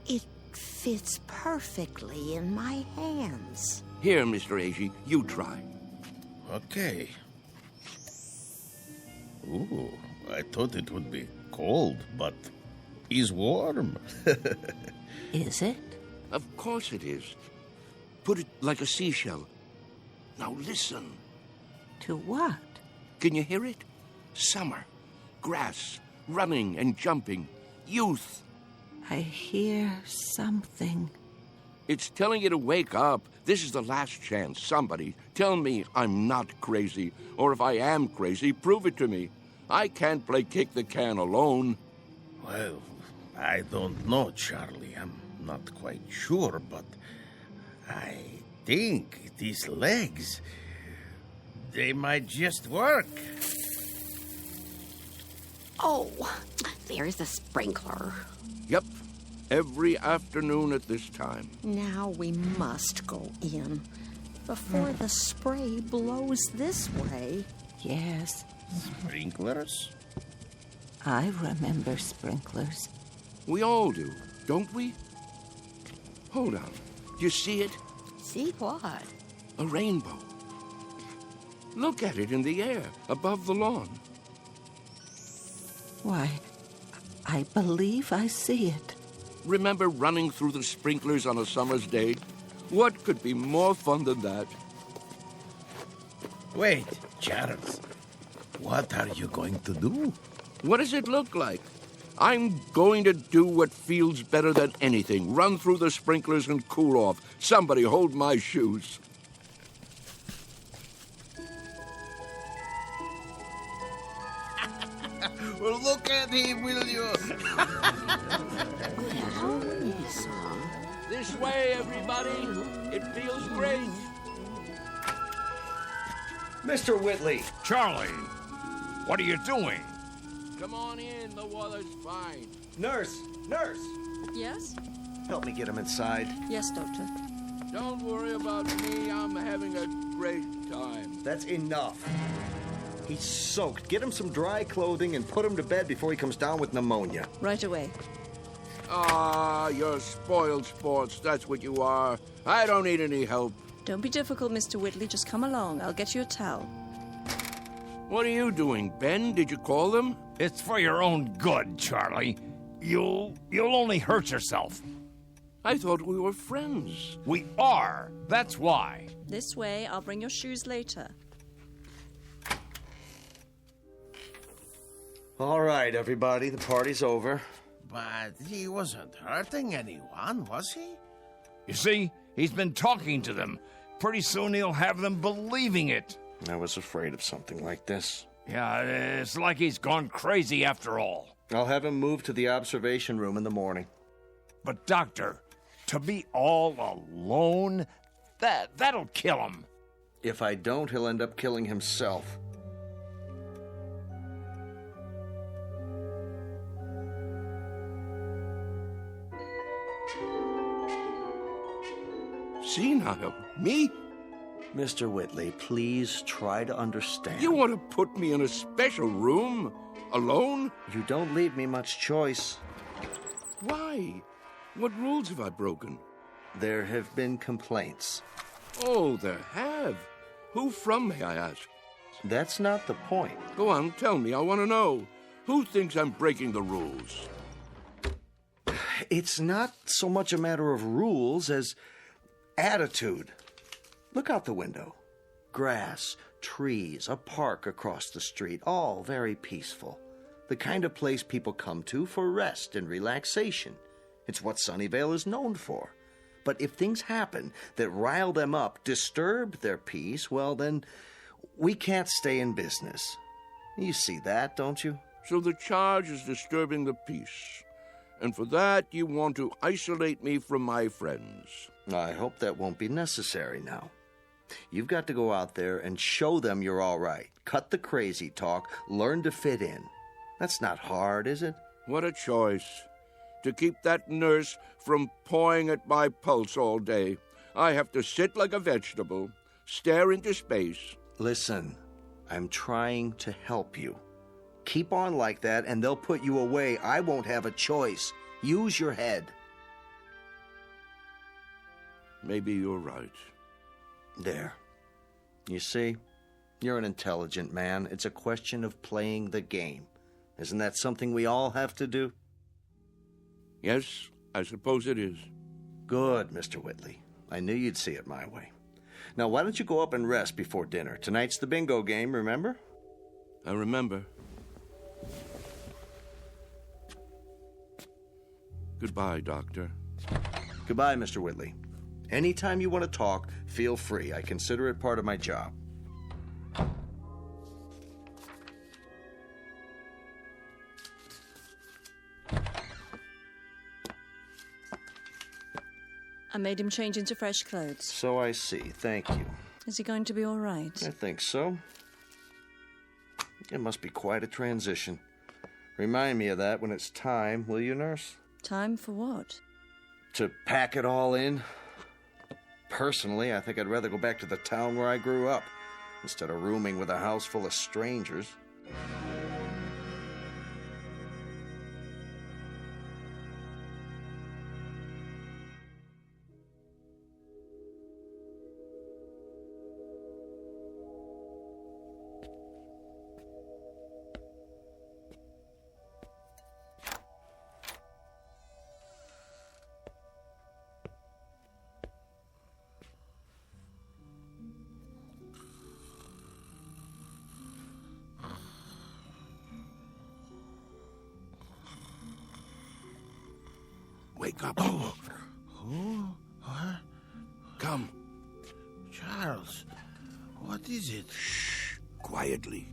It fits perfectly in my hands. Here, Mr. Agee, you try. Okay. Ooh, I thought it would be cold, but it's warm. Is it? Of course it is. Put it like a seashell. Now listen. To what? Can you hear it? Summer, grass, running and jumping, youth. I hear something. It's telling you to wake up. This is the last chance. Somebody tell me I'm not crazy. Or if I am crazy, prove it to me. I can't play kick the can alone. Well, I don't know, Charlie. I'm not quite sure, but I think these legs, they might just work. Oh, there's a sprinkler. Yep, every afternoon at this time. Now we must go in before the spray blows this way. Yes. Sprinklers? I remember sprinklers. We all do, don't we? Hold on. Do you see it? See what? A rainbow. Look at it in the air, above the lawn. Why, I believe I see it. Remember running through the sprinklers on a summer's day? What could be more fun than that? Wait, Charles. What are you going to do? What does it look like? I'm going to do what feels better than anything. Run through the sprinklers and cool off. Somebody hold my shoes. Well, look at him, will you? This way, everybody. It feels great. Mr. Whitley. Charlie, what are you doing? Come on in. The weather's fine. Nurse! Nurse! Yes? Help me get him inside. Yes, Doctor. Don't worry about me. I'm having a great time. That's enough. He's soaked. Get him some dry clothing and put him to bed before he comes down with pneumonia. Right away. Ah, you're spoiled sports. That's what you are. I don't need any help. Don't be difficult, Mr. Whitley. Just come along. I'll get you a towel. What are you doing, Ben? Did you call them? It's for your own good, Charlie. You'll only hurt yourself. I thought we were friends. We are. That's why. This way. I'll bring your shoes later. All right, everybody. The party's over. But he wasn't hurting anyone, was he? You see, he's been talking to them. Pretty soon he'll have them believing it. I was afraid of something like this. Yeah, it's like he's gone crazy after all. I'll have him moved to the observation room in the morning. But, Doctor, to be all alone, that'll kill him. If I don't, he'll end up killing himself. Senile? Me? Mr. Whitley, please try to understand. You want to put me in a special room? Alone? You don't leave me much choice. Why? What rules have I broken? There have been complaints. Oh, there have. Who from, may I ask? That's not the point. Go on, tell me. I want to know. Who thinks I'm breaking the rules? It's not so much a matter of rules as attitude. Look out the window. Grass, trees, a park across the street, all very peaceful. The kind of place people come to for rest and relaxation. It's what Sunnyvale is known for. But if things happen that rile them up, disturb their peace, well then, we can't stay in business. You see that, don't you? So the charge is disturbing the peace. And for that, you want to isolate me from my friends. I hope that won't be necessary now. You've got to go out there and show them you're all right. Cut the crazy talk. Learn to fit in. That's not hard, is it? What a choice. To keep that nurse from pawing at my pulse all day, I have to sit like a vegetable, stare into space. Listen, I'm trying to help you. Keep on like that, and they'll put you away. I won't have a choice. Use your head. maybe you're right. There. You see? You're an intelligent man. It's a question of playing the game. Isn't that something we all have to do? Yes, I suppose it is. Good, Mr. Whitley. I knew you'd see it my way. Now, why don't you go up and rest before dinner? Tonight's the bingo game, remember? I remember. Goodbye, Doctor. Goodbye, Mr. Whitley. Anytime you want to talk, feel free. I consider it part of my job. I made him change into fresh clothes. So I see. Thank you. Is he going to be all right? I think so. It must be quite a transition. Remind me of that when it's time, will you, nurse? Time for what? To pack it all in. Personally, I think I'd rather go back to the town where I grew up instead of rooming with a house full of strangers. Wake up. Who? What? Come. Charles, what is it? Shh. Quietly.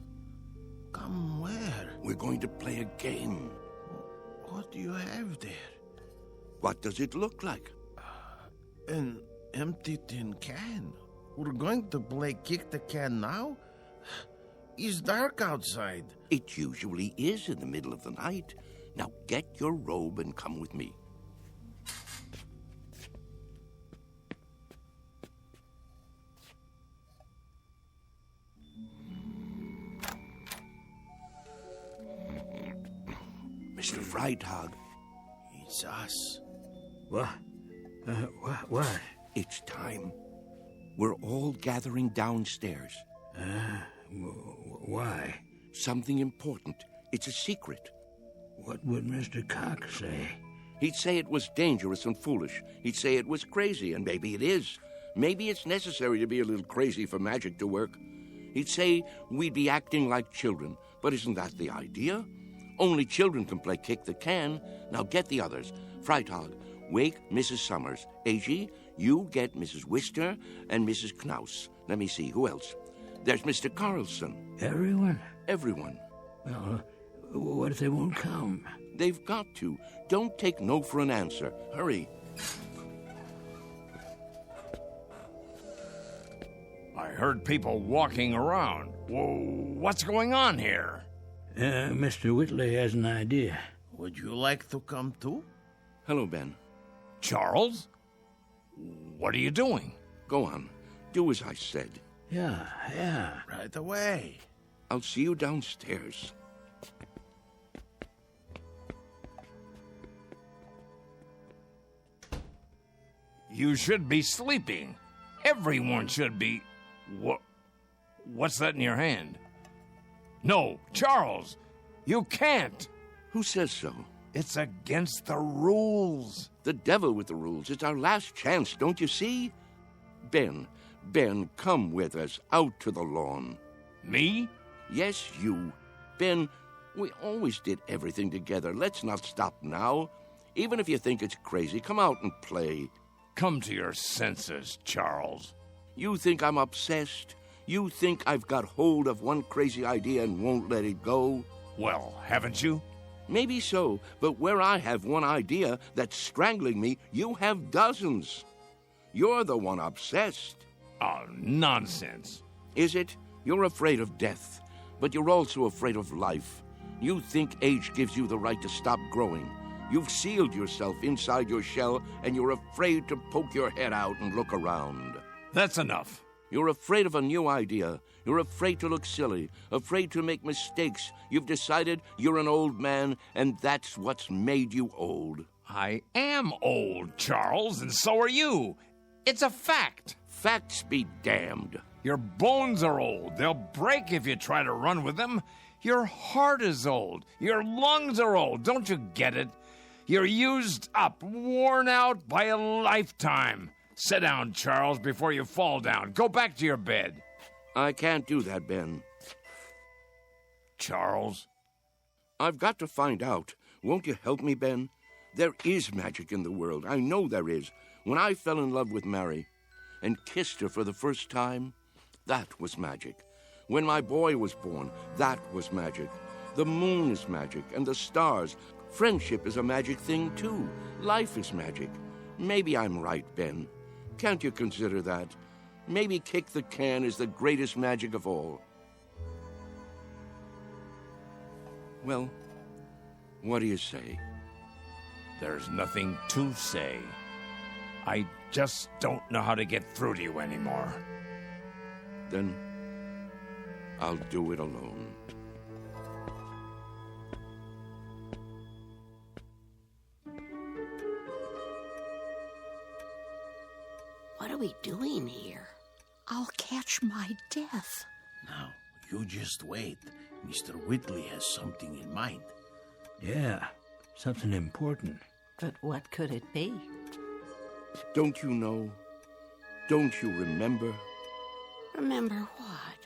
Come where? We're going to play a game. What do you have there? What does it look like? An empty tin can. We're going to play kick the can now? It's dark outside. It usually is in the middle of the night. Now get your robe and come with me. Mr. Freitag. It's us. What? What? It's time. We're all gathering downstairs. Why? Something important. It's a secret. What would Mr. Cox say? He'd say it was dangerous and foolish. He'd say it was crazy, and maybe it is. Maybe it's necessary to be a little crazy for magic to work. He'd say we'd be acting like children. But isn't that the idea? Only children can play kick the can. Now get the others. Freitag, wake Mrs. Summers. A.G., you get Mrs. Wister and Mrs. Knaus. Let me see, who else? There's Mr. Carlson. Everyone? Everyone. Well, what if they won't come? They've got to. Don't take no for an answer. Hurry. I heard people walking around. Whoa, what's going on here? Mr. Whitley has an idea. Would you like to come too? Hello, Ben. Charles? What are you doing? Go on. Do as I said. Yeah. Right away. I'll see you downstairs. You should be sleeping. Everyone should be. What's that in your hand? No, Charles, you can't. Who says so? It's against the rules. The devil with the rules. It's our last chance, don't you see? Ben, come with us out to the lawn. Me? Yes, you. Ben, we always did everything together. Let's not stop now. Even if you think it's crazy, come out and play. Come to your senses, Charles. You think I'm obsessed? You think I've got hold of one crazy idea and won't let it go? Well, haven't you? Maybe so, but where I have one idea that's strangling me, you have dozens. You're the one obsessed. Oh, nonsense. Is it? You're afraid of death, but you're also afraid of life. You think age gives you the right to stop growing. You've sealed yourself inside your shell, and you're afraid to poke your head out and look around. That's enough. You're afraid of a new idea. You're afraid to look silly, afraid to make mistakes. You've decided you're an old man, and that's what's made you old. I am old, Charles, and so are you. It's a fact. Facts be damned. Your bones are old. They'll break if you try to run with them. Your heart is old. Your lungs are old. Don't you get it? You're used up, worn out by a lifetime. Sit down, Charles, before you fall down. Go back to your bed. I can't do that, Ben. Charles? I've got to find out. Won't you help me, Ben? There is magic in the world. I know there is. When I fell in love with Mary and kissed her for the first time, that was magic. When my boy was born, that was magic. The moon is magic, and the stars. Friendship is a magic thing, too. Life is magic. Maybe I'm right, Ben. Can't you consider that? Maybe kick the can is the greatest magic of all. Well, what do you say? There's nothing to say. I just don't know how to get through to you anymore. Then I'll do it alone. What are we doing here? I'll catch my death. Now, you just wait. Mr. Whitley has something in mind. Yeah, something important. But what could it be? Don't you know? Don't you remember? Remember what?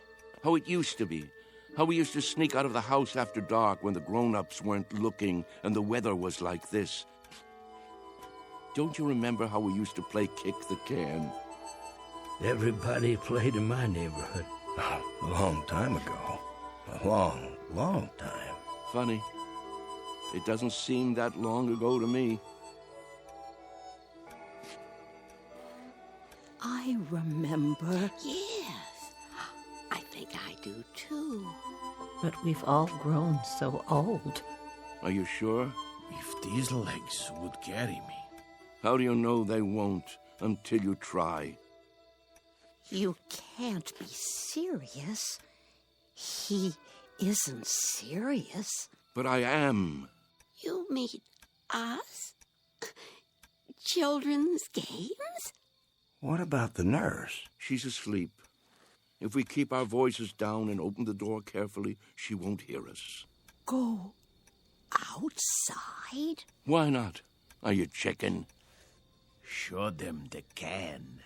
How it used to be. How we used to sneak out of the house after dark when the grown-ups weren't looking and the weather was like this. Don't you remember how we used to play kick the can? Everybody played in my neighborhood. A long time ago. A long, long time. Funny. It doesn't seem that long ago to me. I remember. Yes, I think I do too. But we've all grown so old. Are you sure? If these legs would carry me. How do you know they won't until you try? You can't be serious. He isn't serious. But I am. You mean us? Children's games? What about the nurse? She's asleep. If we keep our voices down and open the door carefully, she won't hear us. Go outside? Why not? Are you chicken? Show them the can.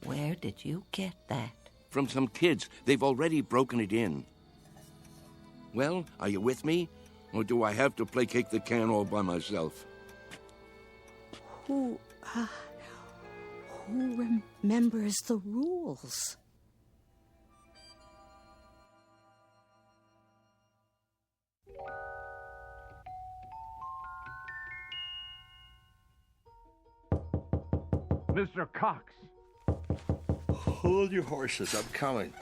Where did you get that? From some kids. They've already broken it in. Well, are you with me? Or do I have to play kick the can all by myself? Who remembers the rules? Mr. Cox. Hold your horses. I'm coming.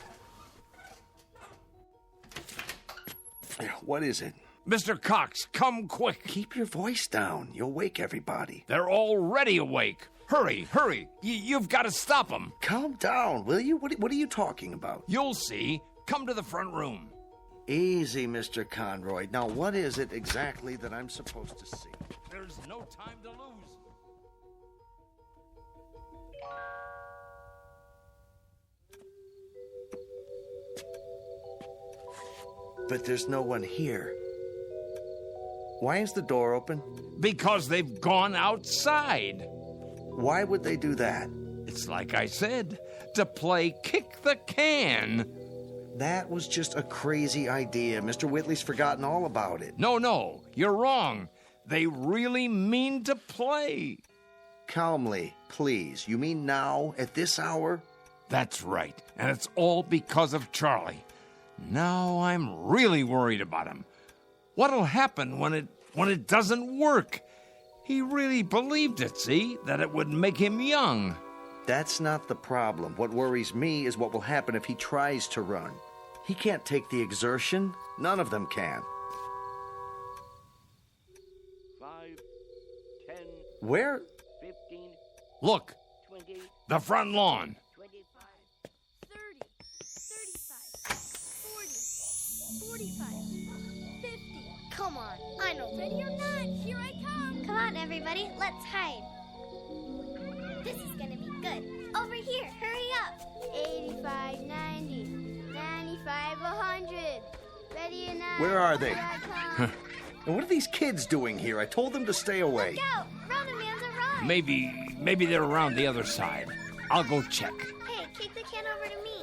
What is it? Mr. Cox, come quick. Keep your voice down. You'll wake everybody. They're already awake. Hurry, hurry. You've got to stop them. Calm down, will you? What are you talking about? You'll see. Come to the front room. Easy, Mr. Conroy. Now, what is it exactly that I'm supposed to see? There's no time to lose. But there's no one here. Why is the door open? Because they've gone outside. Why would they do that? It's like I said, to play kick the can. That was just a crazy idea. Mr. Whitley's forgotten all about it. No, you're wrong. They really mean to play. Calmly, please. You mean now, at this hour? That's right, and it's all because of Charlie. Now I'm really worried about him. What'll happen when it doesn't work? He really believed it, see? That it would make him young. That's not the problem. What worries me is what will happen if he tries to run. He can't take the exertion. None of them can. 5, 10... Where? 15... Look, 20... the front lawn. 25... 30, 35, 40, 45, 50. Come on, I know. Ready or not, here I come. on, everybody. Let's hide. This is gonna be good. Over here, hurry up. 85, 90, 95, 100. Ready or not? Where are they? Here I come. And what are these kids doing here? I told them to stay away. Look out! Run, Amanda, run! Maybe they're around the other side. I'll go check. Hey, kick the can over to me.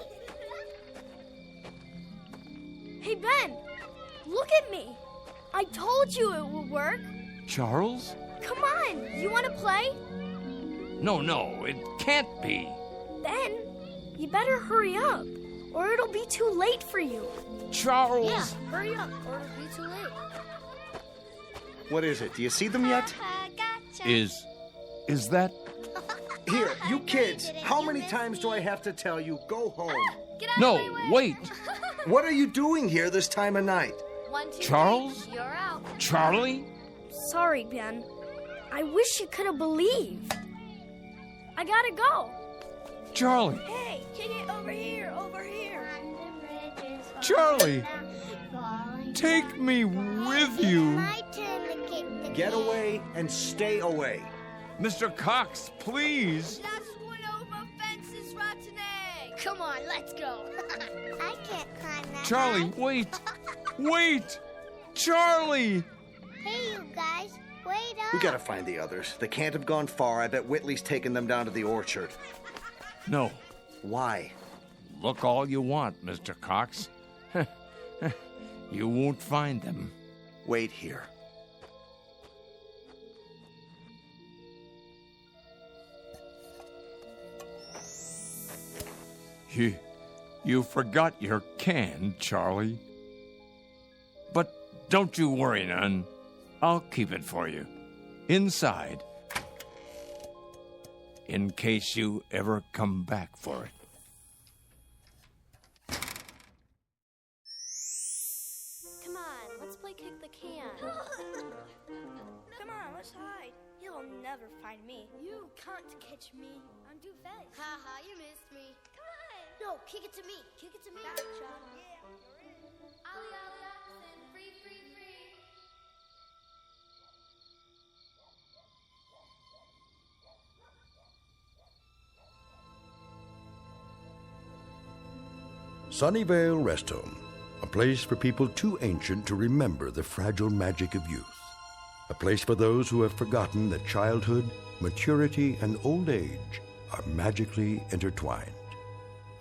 Hey, Ben! Look at me! I told you it would work. Charles? Come on! You want to play? No, it can't be. Ben, you better hurry up, or it'll be too late for you. Charles! Yeah, hurry up, or it'll be too late. What is it? Do you see them yet? Is that... Here, you kids, how many times do I have to tell you, go home? No, wait. What are you doing here this time of night? 1, 2, Charles? 3, you're out. Charlie? Sorry, Ben. I wish you could have believed. I gotta go. Charlie! Hey, kick it over here, over here. Charlie! Take me with you. My turn to kick the Get away and stay away. Mr. Cox, please. Last one over fences, rotten egg. Come on, let's go. I can't climb that. Charlie, wait. Wait! Charlie! Hey, you guys, wait up. We gotta find the others. They can't have gone far. I bet Whitley's taken them down to the orchard. No. Why? Look all you want, Mr. Cox. You won't find them. Wait here. You forgot your can, Charlie. But don't you worry none. I'll keep it for you. Inside. In case you ever come back for it. Come on, let's play kick the can. Come on, let's hide. You'll never find me. You can't catch me. I'm too fast. Haha, you missed me. Come on. No, kick it to me. Kick it to me. Gotcha. Yeah. Ollie, Ollie, Oxen. Free, free, free. Sunnyvale Rest Home, a place for people too ancient to remember the fragile magic of youth. A place for those who have forgotten that childhood, maturity, and old age are magically intertwined.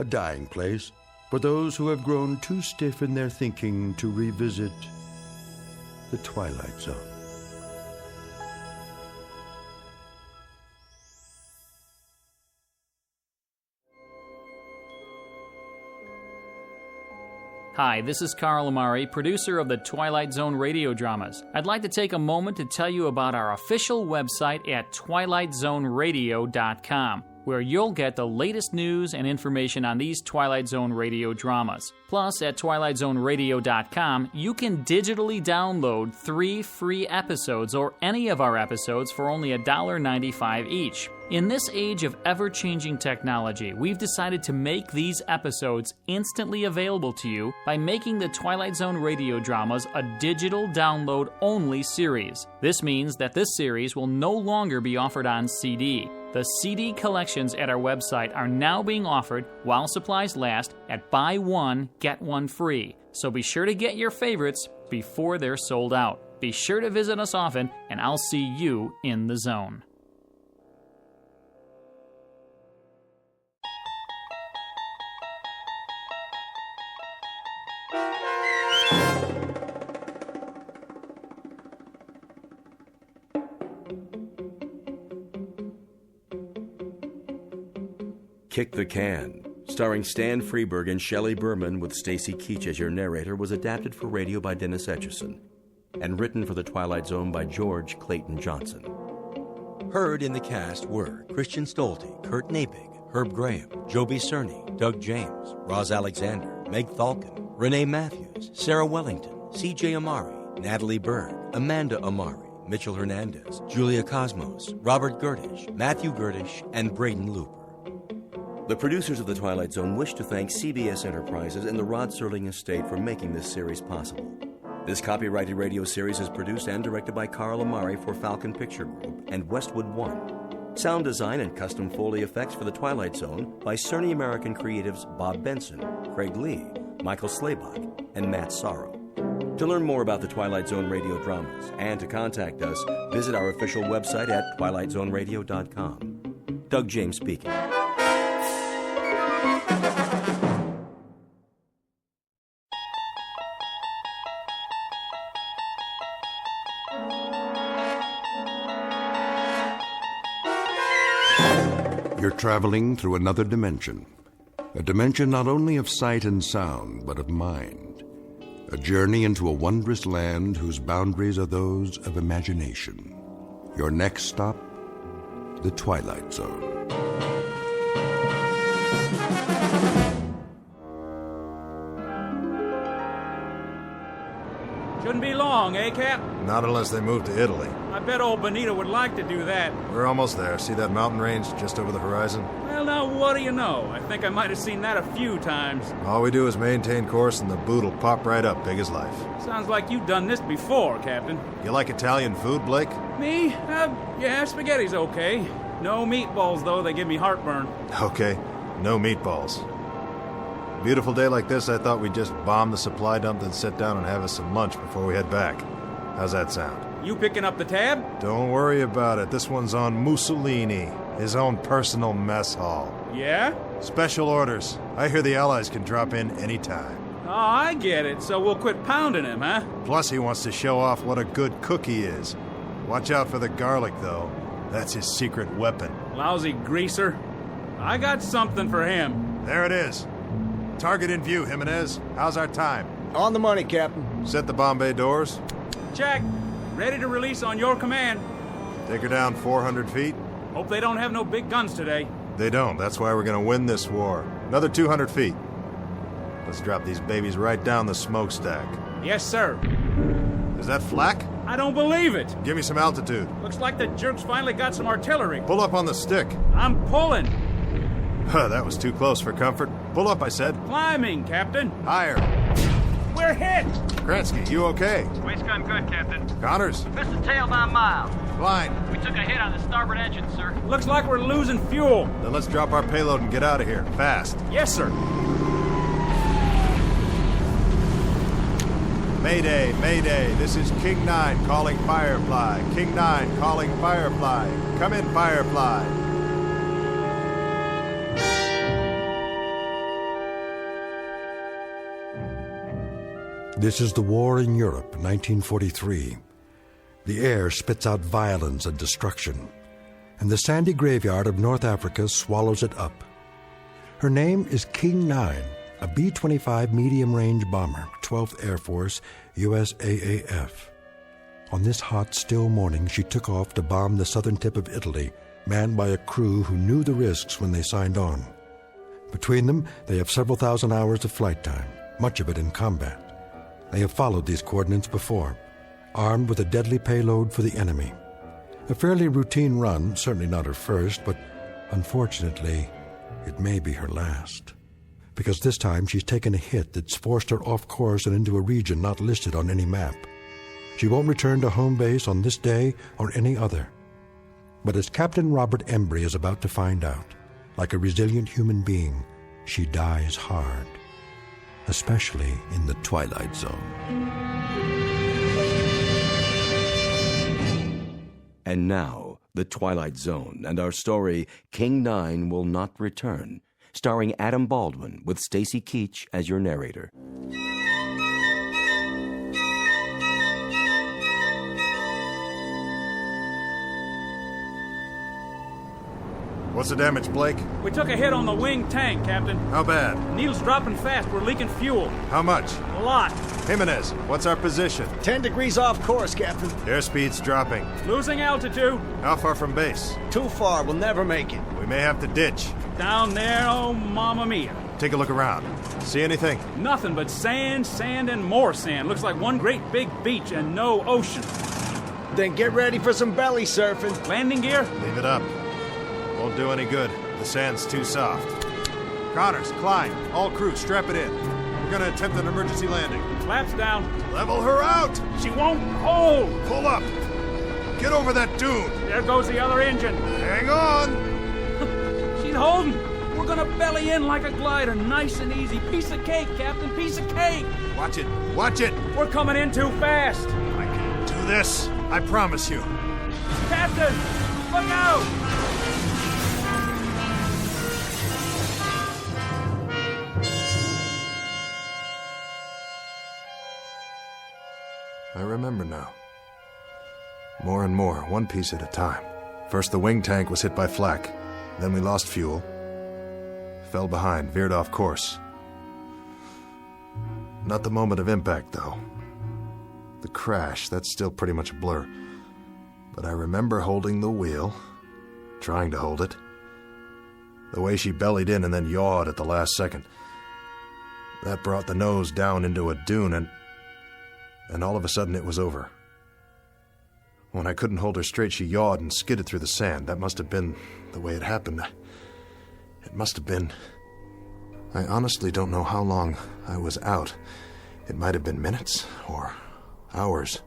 A dying place for those who have grown too stiff in their thinking to revisit the Twilight Zone. Hi, this is Carl Amari, producer of the Twilight Zone radio dramas. I'd like to take a moment to tell you about our official website at twilightzoneradio.com, where you'll get the latest news and information on these Twilight Zone radio dramas. Plus, at twilightzoneradio.com, you can digitally download 3 free episodes or any of our episodes for only $1.95 each. In this age of ever-changing technology, we've decided to make these episodes instantly available to you by making the Twilight Zone radio dramas a digital download-only series. This means that this series will no longer be offered on CD. The CD collections at our website are now being offered while supplies last at buy one, get one free. So be sure to get your favorites before they're sold out. Be sure to visit us often, and I'll see you in the zone. Kick the Can, starring Stan Freberg and Shelley Berman with Stacy Keach as your narrator, was adapted for radio by Dennis Etchison and written for The Twilight Zone by George Clayton Johnson. Heard in the cast were Christian Stolte, Kurt Nabig, Herb Graham, Joby Cerny, Doug James, Roz Alexander, Meg Thalken, Renee Matthews, Sarah Wellington, C.J. Amari, Natalie Berg, Amanda Amari, Mitchell Hernandez, Julia Cosmos, Robert Gerdish, Matthew Gerdish, and Braden Looper. The producers of The Twilight Zone wish to thank CBS Enterprises and the Rod Serling Estate for making this series possible. This copyrighted radio series is produced and directed by Carl Amari for Falcon Picture Group and Westwood One. Sound design and custom Foley effects for The Twilight Zone by Cerny American creatives Bob Benson, Craig Lee, Michael Slaybach, and Matt Sorrow. To learn more about the Twilight Zone radio dramas and to contact us, visit our official website at twilightzoneradio.com. Doug James speaking. You're traveling through another dimension. A dimension not only of sight and sound, but of mind. A journey into a wondrous land whose boundaries are those of imagination. Your next stop, the Twilight Zone. Shouldn't be long, eh, Cap? Not unless they move to Italy. I bet old Benito would like to do that. We're almost there. See that mountain range just over the horizon? Well, now, what do you know? I think I might have seen that a few times. All we do is maintain course and the boot will pop right up, big as life. Sounds like you've done this before, Captain. You like Italian food, Blake? Me? Yeah, spaghetti's okay. No meatballs, though. They give me heartburn. Okay, no meatballs. Beautiful day like this, I thought we'd just bomb the supply dump, then sit down and have us some lunch before we head back. How's that sound? You picking up the tab? Don't worry about it. This one's on Mussolini, his own personal mess hall. Yeah? Special orders. I hear the Allies can drop in anytime. Oh, I get it. So we'll quit pounding him, huh? Plus, he wants to show off what a good cook he is. Watch out for the garlic, though. That's his secret weapon. Lousy greaser. I got something for him. There it is. Target in view, Jimenez. How's our time? On the money, Captain. Set the bomb bay doors. Check. Ready to release on your command. Take her down 400 feet. Hope they don't have no big guns today. They don't. That's why we're gonna win this war. Another 200 feet. Let's drop these babies right down the smokestack. Yes, sir. Is that flak? I don't believe it. Give me some altitude. Looks like the jerks finally got some artillery. Pull up on the stick. I'm pulling. That was too close for comfort. Pull up, I said. Climbing, Captain. Higher. We're hit. Kransky, you okay? Waist gun good, Captain. Connors? Missed the tail by a mile. Blind. We took a hit on the starboard engine, sir. Looks like we're losing fuel. Then let's drop our payload and get out of here. Fast. Yes, sir. Mayday, Mayday. This is King 9 calling Firefly. King 9 calling Firefly. Come in, Firefly. This is the war in Europe, 1943. The air spits out violence and destruction, and the sandy graveyard of North Africa swallows it up. Her name is King 9, a B-25 medium-range bomber, 12th Air Force, USAAF. On this hot, still morning, she took off to bomb the southern tip of Italy, manned by a crew who knew the risks when they signed on. Between them, they have several thousand hours of flight time, much of it in combat. They have followed these coordinates before, armed with a deadly payload for the enemy. A fairly routine run, certainly not her first, but unfortunately, it may be her last. Because this time she's taken a hit that's forced her off course and into a region not listed on any map. She won't return to home base on this day or any other. But as Captain Robert Embry is about to find out, like a resilient human being, she dies hard. Especially in the Twilight Zone. And now, the Twilight Zone and our story, King 9 Will Not Return, starring Adam Baldwin with Stacy Keach as your narrator. What's the damage, Blake? We took a hit on the wing tank, Captain. How bad? Needle's dropping fast. We're leaking fuel. How much? A lot. Jimenez, what's our position? 10 degrees off course, Captain. Airspeed's dropping. Losing altitude. How far from base? Too far. We'll never make it. We may have to ditch. Down there, oh, mamma mia. Take a look around. See anything? Nothing but sand, sand, and more sand. Looks like one great big beach and no ocean. Then get ready for some belly surfing. Landing gear? Leave it up. Won't do any good. The sand's too soft. Connors, Klein, all crew, strap it in. We're gonna attempt an emergency landing. Flaps down. Level her out! She won't hold. Pull up. Get over that dune. There goes the other engine. Hang on. She's holding. We're gonna belly in like a glider, nice and easy. Piece of cake, Captain, piece of cake. Watch it. Watch it. We're coming in too fast. I can do this. I promise you. Captain, look out! I remember now. More and more, one piece at a time. First the wing tank was hit by flak. Then we lost fuel. Fell behind, veered off course. Not the moment of impact, though. The crash, that's still pretty much a blur. But I remember holding the wheel, trying to hold it. The way she bellied in and then yawed at the last second. That brought the nose down into a dune, and all of a sudden it was over. When I couldn't hold her straight, she yawed and skidded through the sand. That must have been the way it happened. It must have been... I honestly don't know how long I was out. It might have been minutes or hours.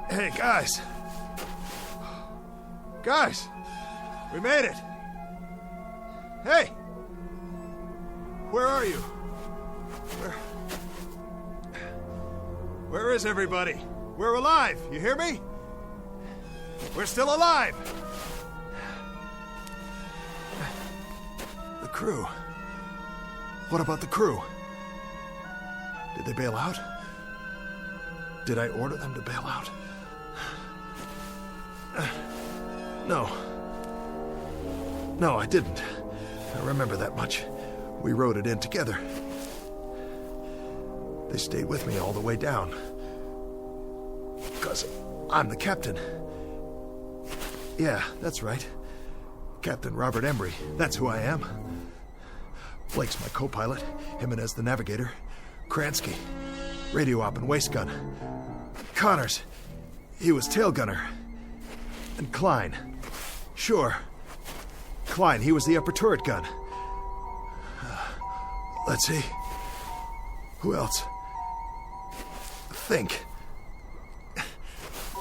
Hey, guys! Guys! We made it! Hey! Where are you? Where is everybody? We're alive, you hear me? We're still alive! The crew. What about the crew? Did they bail out? Did I order them to bail out? No. No, I didn't. I remember that much. We rode it in together. They stayed with me all the way down. Because I'm the captain. Yeah, that's right. Captain Robert Embry. That's who I am. Blake's my co-pilot. Jimenez the navigator. Kransky, radio op and waist gun. Connors, he was tail gunner. And Klein. Sure. Klein, he was the upper turret gun. Let's see. Who else? Think.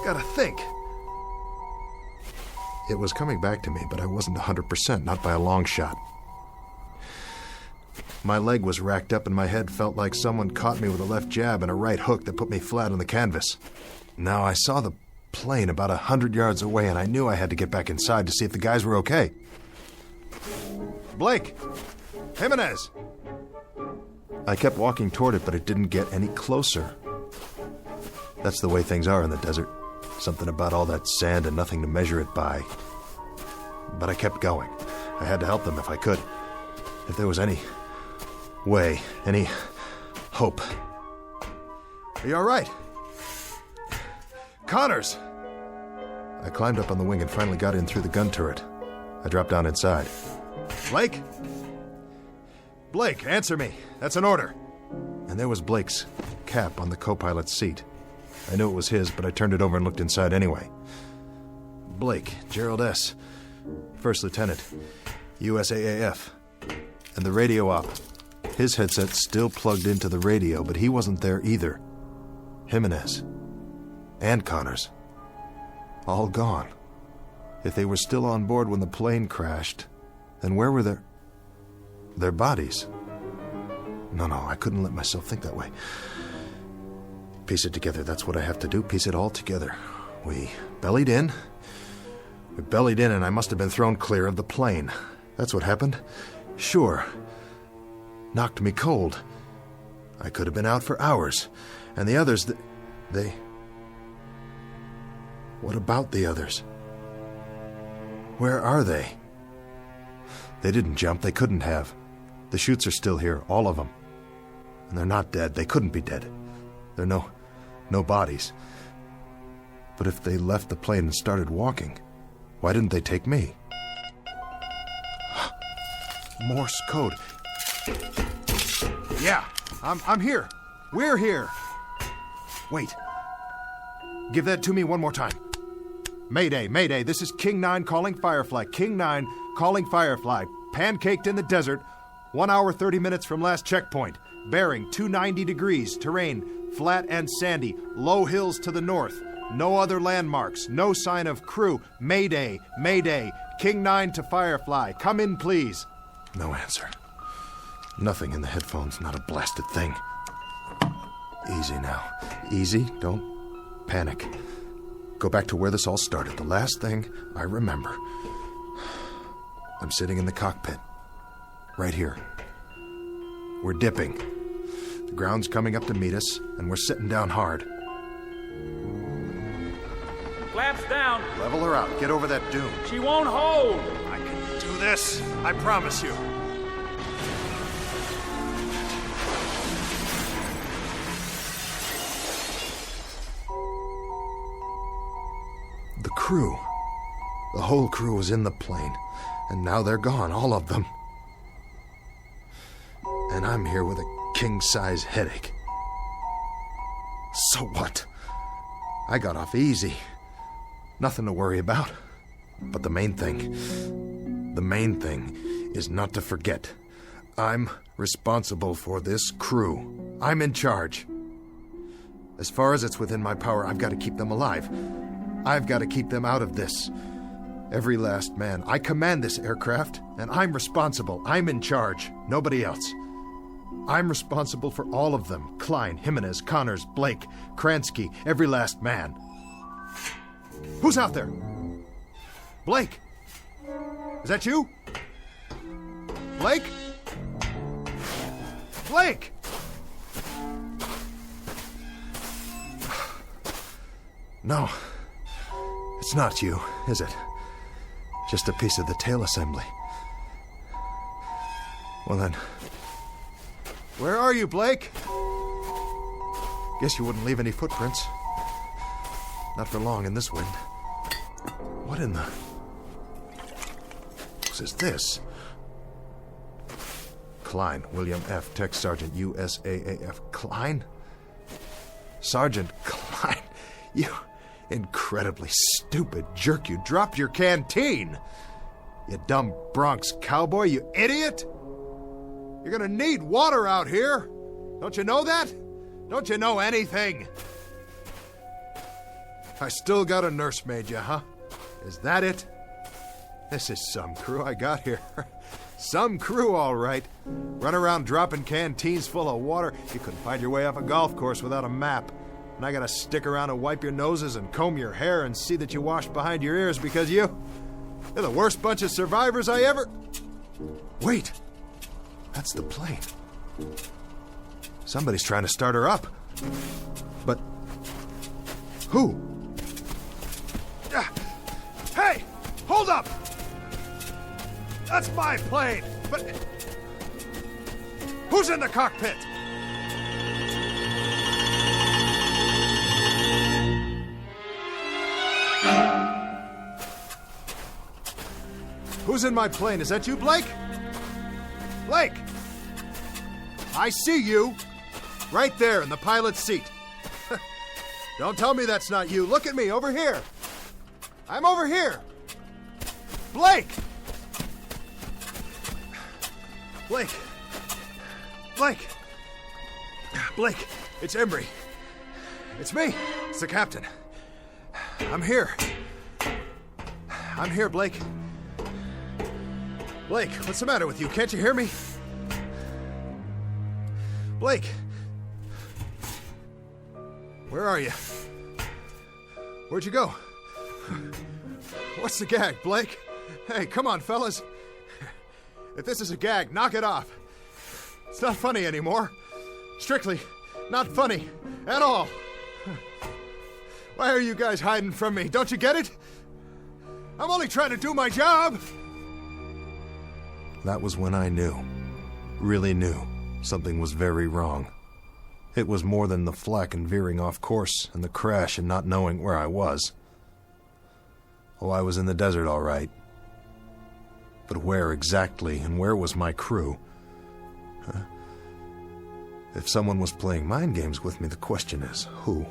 Gotta think. It was coming back to me, but I wasn't 100%, not by a long shot. My leg was racked up and my head felt like someone caught me with a left jab and a right hook that put me flat on the canvas. Now, I saw the plane about 100 yards away and I knew I had to get back inside to see if the guys were okay. Blake! Jimenez! I kept walking toward it, but it didn't get any closer. That's the way things are in the desert. Something about all that sand and nothing to measure it by. But I kept going. I had to help them if I could. If there was any way, any hope. Are you all right? Connors! I climbed up on the wing and finally got in through the gun turret. I dropped down inside. Blake? Blake, answer me. That's an order. And there was Blake's cap on the co-pilot's seat. I knew it was his, but I turned it over and looked inside anyway. Blake, Gerald S., First Lieutenant, USAAF. And the radio op. His headset still plugged into the radio, but he wasn't there either. Jimenez. And Connors. All gone. If they were still on board when the plane crashed, then where were their bodies? No, I couldn't let myself think that way. Piece it together, that's what I have to do, piece it all together. We bellied in, and I must have been thrown clear of the plane. That's what happened. Sure. Knocked me cold. I could have been out for hours. And the others, they... What about the others? Where are they? They didn't jump, they couldn't have. The chutes are still here, all of them. And they're not dead, they couldn't be dead. There are no bodies. But if they left the plane and started walking, why didn't they take me? Morse code. Yeah, I'm here. We're here. Wait. Give that to me one more time. Mayday, Mayday, this is King 9 calling Firefly. King 9 calling Firefly. Pancaked in the desert. 1 hour, 30 minutes from last checkpoint. Bearing 290 degrees. Terrain flat and sandy. Low hills to the north. No other landmarks. No sign of crew. Mayday. Mayday. King 9 to Firefly. Come in, please. No answer. Nothing in the headphones. Not a blasted thing. Easy now. Easy. Don't panic. Go back to where this all started. The last thing I remember. I'm sitting in the cockpit. Right here. We're dipping. The ground's coming up to meet us, and we're sitting down hard. Flaps down. Level her out. Get over that dune. She won't hold. I can do this. I promise you. The crew. The whole crew was in the plane, and now they're gone, all of them. And I'm here with a king-size headache. So what? I got off easy. Nothing to worry about. But the main thing is not to forget. I'm responsible for this crew. I'm in charge. As far as it's within my power, I've got to keep them alive. I've got to keep them out of this. Every last man. I command this aircraft, and I'm responsible. I'm in charge. Nobody else. I'm responsible for all of them. Klein, Jimenez, Connors, Blake, Kransky, every last man. Who's out there? Blake? Is that you? Blake? Blake! No. It's not you, is it? Just a piece of the tail assembly. Well then, where are you, Blake? Guess you wouldn't leave any footprints. Not for long in this wind. What in the... What is this? Klein, William F., Tech Sergeant, USAAF. Klein? Sergeant Klein, you incredibly stupid jerk. You dropped your canteen. You dumb Bronx cowboy, you idiot. You're gonna need water out here. Don't you know that? Don't you know anything? I still got a nursemaid, you, huh? Is that it? This is some crew I got here. Some crew, all right. Run around dropping canteens full of water. You couldn't find your way off a golf course without a map. And I gotta stick around and wipe your noses and comb your hair and see that you wash behind your ears because you're the worst bunch of survivors I ever... Wait. That's the plane. Somebody's trying to start her up. But... who? Hey! Hold up! That's my plane! But... who's in the cockpit? Who's in my plane? Is that you, Blake? Blake! I see you. Right there in the pilot's seat. Don't tell me that's not you. Look at me, over here. I'm over here. Blake! Blake! Blake! Blake, it's Embry. It's me. It's the captain. I'm here. I'm here, Blake. Blake, what's the matter with you? Can't you hear me? Blake! Where are you? Where'd you go? What's the gag, Blake? Hey, come on, fellas. If this is a gag, knock it off. It's not funny anymore. Strictly not funny at all. Why are you guys hiding from me? Don't you get it? I'm only trying to do my job. That was when I knew, really knew, something was very wrong. It was more than the flak and veering off course and the crash and not knowing where I was. Oh, I was in the desert, all right. But where exactly, and where was my crew? Huh? If someone was playing mind games with me, the question is, who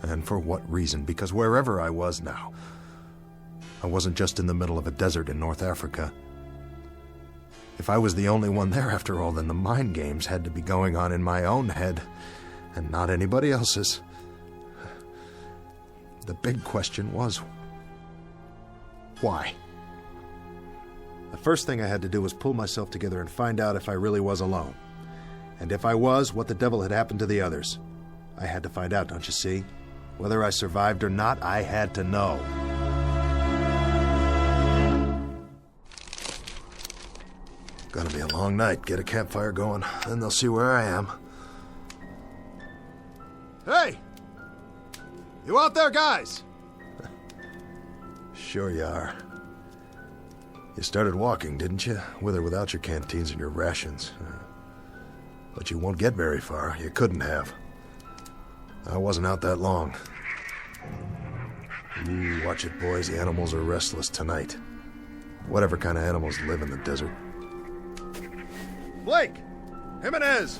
and for what reason? Because wherever I was now, I wasn't just in the middle of a desert in North Africa. If I was the only one there after all, then the mind games had to be going on in my own head and not anybody else's. The big question was, why? The first thing I had to do was pull myself together and find out if I really was alone. And if I was, what the devil had happened to the others. I had to find out, don't you see? Whether I survived or not, I had to know. Gonna be a long night. Get a campfire going, then they'll see where I am. Hey! You out there, guys? Sure you are. You started walking, didn't you? With or without your canteens and your rations. But you won't get very far. You couldn't have. I wasn't out that long. You watch it, boys. The animals are restless tonight. Whatever kind of animals live in the desert. Blake! Jimenez!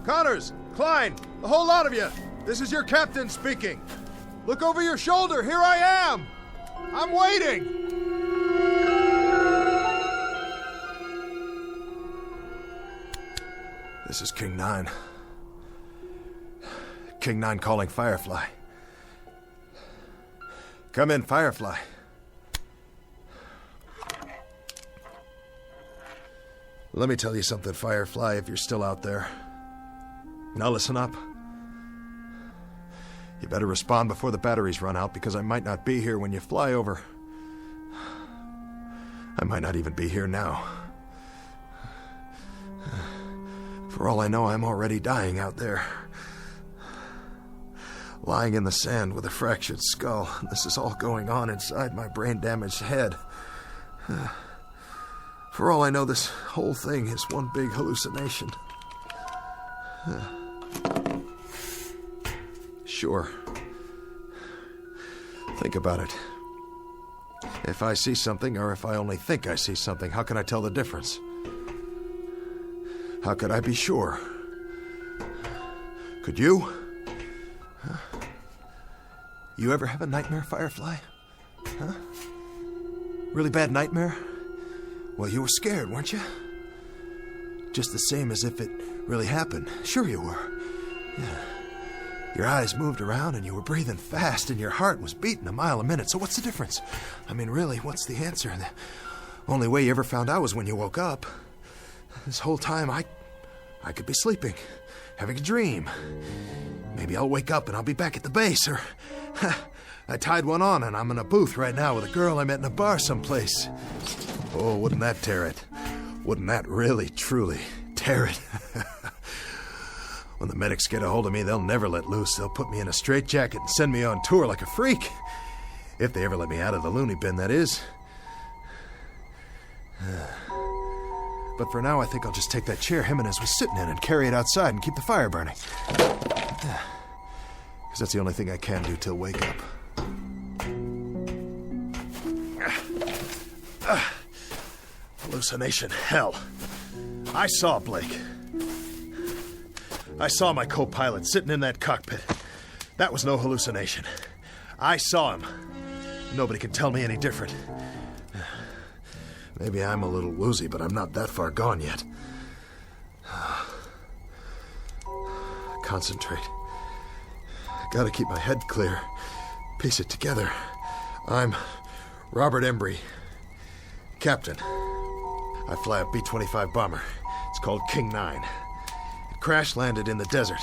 Connors! Klein! The whole lot of you! This is your captain speaking. Look over your shoulder. Here I am! I'm waiting! This is King 9. King 9 calling Firefly. Come in, Firefly. Let me tell you something, Firefly, if you're still out there. Now listen up. You better respond before the batteries run out, because I might not be here when you fly over. I might not even be here now. For all I know, I'm already dying out there. Lying in the sand with a fractured skull. This is all going on inside my brain-damaged head. For all I know, this whole thing is one big hallucination. Sure. Think about it. If I see something, or if I only think I see something, how can I tell the difference? How could I be sure? Could you? You ever have a nightmare, Firefly? Huh? Really bad nightmare? Well, you were scared, weren't you? Just the same as if it really happened. Sure you were. Yeah. Your eyes moved around and you were breathing fast and your heart was beating a mile a minute. So what's the difference? I mean, really, what's the answer? The only way you ever found out was when you woke up. This whole time, I could be sleeping, having a dream. Maybe I'll wake up and I'll be back at the base, or I tied one on and I'm in a booth right now with a girl I met in a bar someplace. Oh, wouldn't that tear it? Wouldn't that really, truly tear it? When the medics get a hold of me, they'll never let loose. They'll put me in a straitjacket and send me on tour like a freak. If they ever let me out of the loony bin, that is. But for now, I think I'll just take that chair Jimenez was sitting in and carry it outside and keep the fire burning. Because that's the only thing I can do till wake up. Hallucination, hell. I saw Blake. I saw my co-pilot sitting in that cockpit. That was no hallucination. I saw him. Nobody can tell me any different. Maybe I'm a little woozy, but I'm not that far gone yet. Concentrate. Gotta keep my head clear. Piece it together. I'm Robert Embry, captain. I fly a B-25 bomber. It's called King 9. It crash-landed in the desert.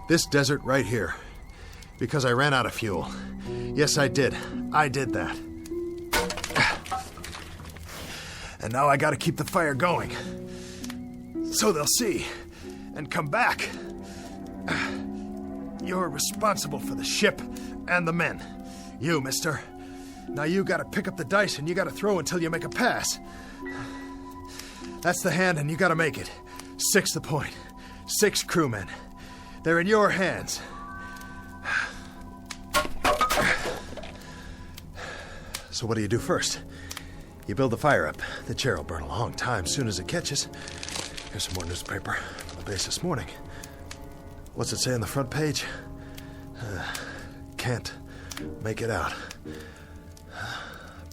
This desert right here. Because I ran out of fuel. Yes, I did. I did that. And now I gotta keep the fire going. So they'll see. And come back. You're responsible for the ship and the men. You, mister. Now you gotta pick up the dice and you gotta throw until you make a pass. That's the hand and you gotta make it. 6 the point. 6 crewmen. They're in your hands. So what do you do first? You build the fire up. The chair will burn a long time soon as it catches. Here's some more newspaper from the base this morning. What's it say on the front page? Can't make it out.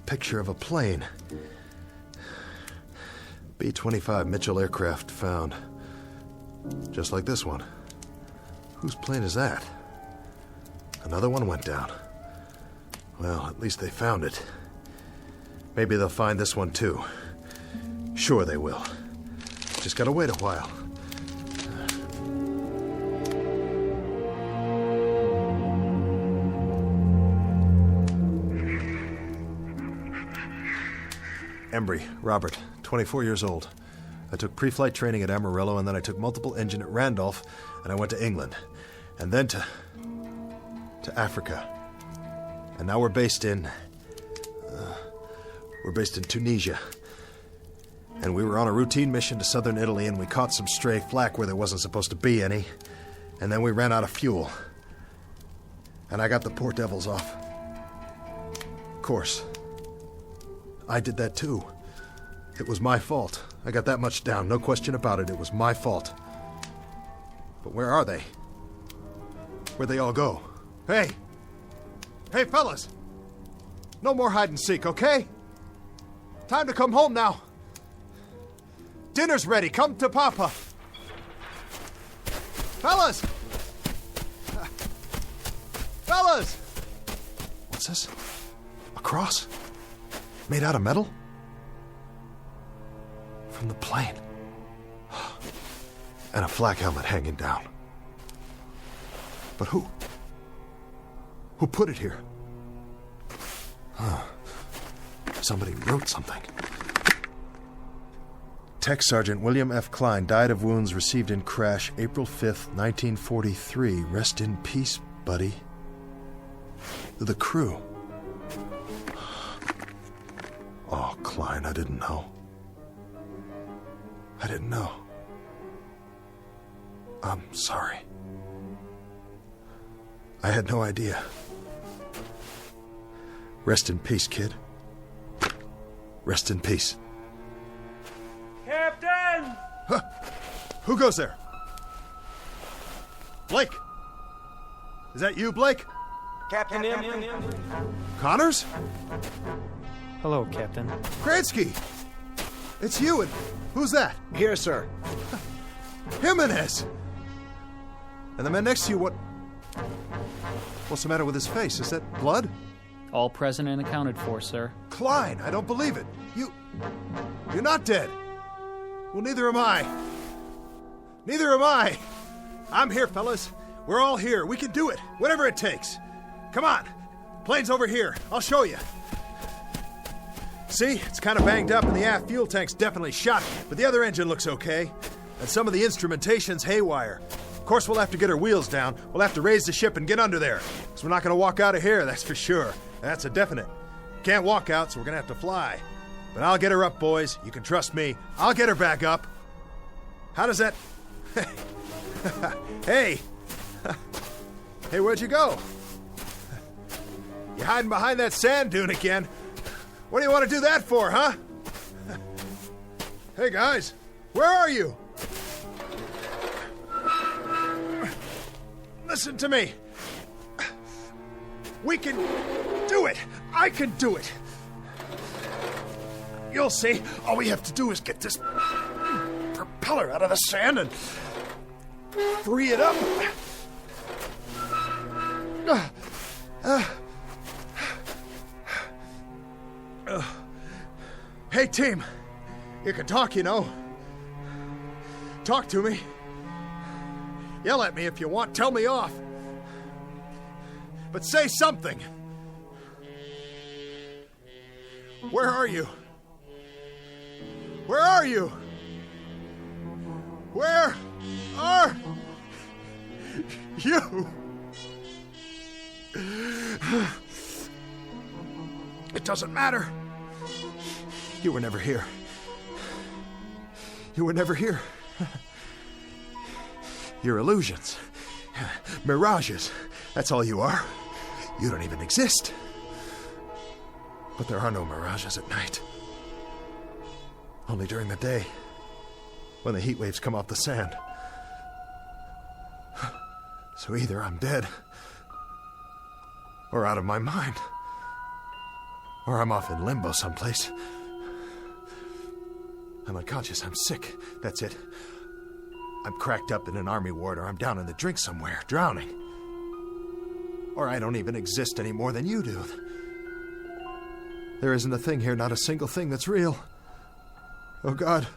Picture of a plane. B-25 Mitchell aircraft found. Just like this one. Whose plane is that? Another one went down. Well, at least they found it. Maybe they'll find this one too. Sure they will. Just gotta wait a while. Embry, Robert, 24 years old. I took pre-flight training at Amarillo, and then I took multiple engine at Randolph, and I went to England. And then to Africa. And now we're based in Tunisia. And we were on a routine mission to southern Italy, and we caught some stray flak where there wasn't supposed to be any. And then we ran out of fuel. And I got the poor devils off. Of course. I did that too. It was my fault. I got that much down, no question about it. It was my fault. But where are they? Where'd they all go? Hey! Hey, fellas! No more hide and seek, okay? Time to come home now. Dinner's ready. Come to Papa. Fellas! Fellas! What's this? A cross? Made out of metal? From the plane. And a flak helmet hanging down. But who? Who put it here? Somebody wrote something. Tech Sergeant William F. Klein died of wounds received in crash April 5th, 1943. Rest in peace, buddy. The crew. Oh, Klein, I didn't know. I didn't know. I'm sorry. I had no idea. Rest in peace, kid. Rest in peace. Captain! Huh. Who goes there? Blake! Is that you, Blake? Captain M. Connors? Hello, Captain. Kransky! It's you, and who's that? Here, sir. Jimenez! And the man next to you, what's the matter with his face? Is that blood? All present and accounted for, sir. Klein, I don't believe it. You're not dead. Well, neither am I. Neither am I. I'm here, fellas. We're all here. We can do it. Whatever it takes. Come on. Plane's over here. I'll show you. See? It's kind of banged up and the aft fuel tank's definitely shot, but the other engine looks okay. And some of the instrumentation's haywire. Of course, we'll have to get our wheels down. We'll have to raise the ship and get under there. Because we're not going to walk out of here, that's for sure. That's a definite. Can't walk out, so we're going to have to fly. But I'll get her up, boys. You can trust me. I'll get her back up. How does that... Hey! Hey, where'd you go? You hiding behind that sand dune again? What do you want to do that for, huh? Hey, guys. Where are you? Listen to me. We can do it. I can do it. You'll see. All we have to do is get this propeller out of the sand and free it up. Hey, team. You can talk, you know. Talk to me. Yell at me if you want. Tell me off. But say something. Where are you? Where are you? Where are you? It doesn't matter. You were never here. You were never here. You're illusions. Mirages. That's all you are. You don't even exist. But there are no mirages at night. Only during the day, when the heat waves come off the sand. So either I'm dead, or out of my mind, or I'm off in limbo someplace. I'm unconscious. I'm sick. That's it. I'm cracked up in an army ward, or I'm down in the drink somewhere, drowning. Or I don't even exist any more than you do. There isn't a thing here, not a single thing that's real. Oh, God.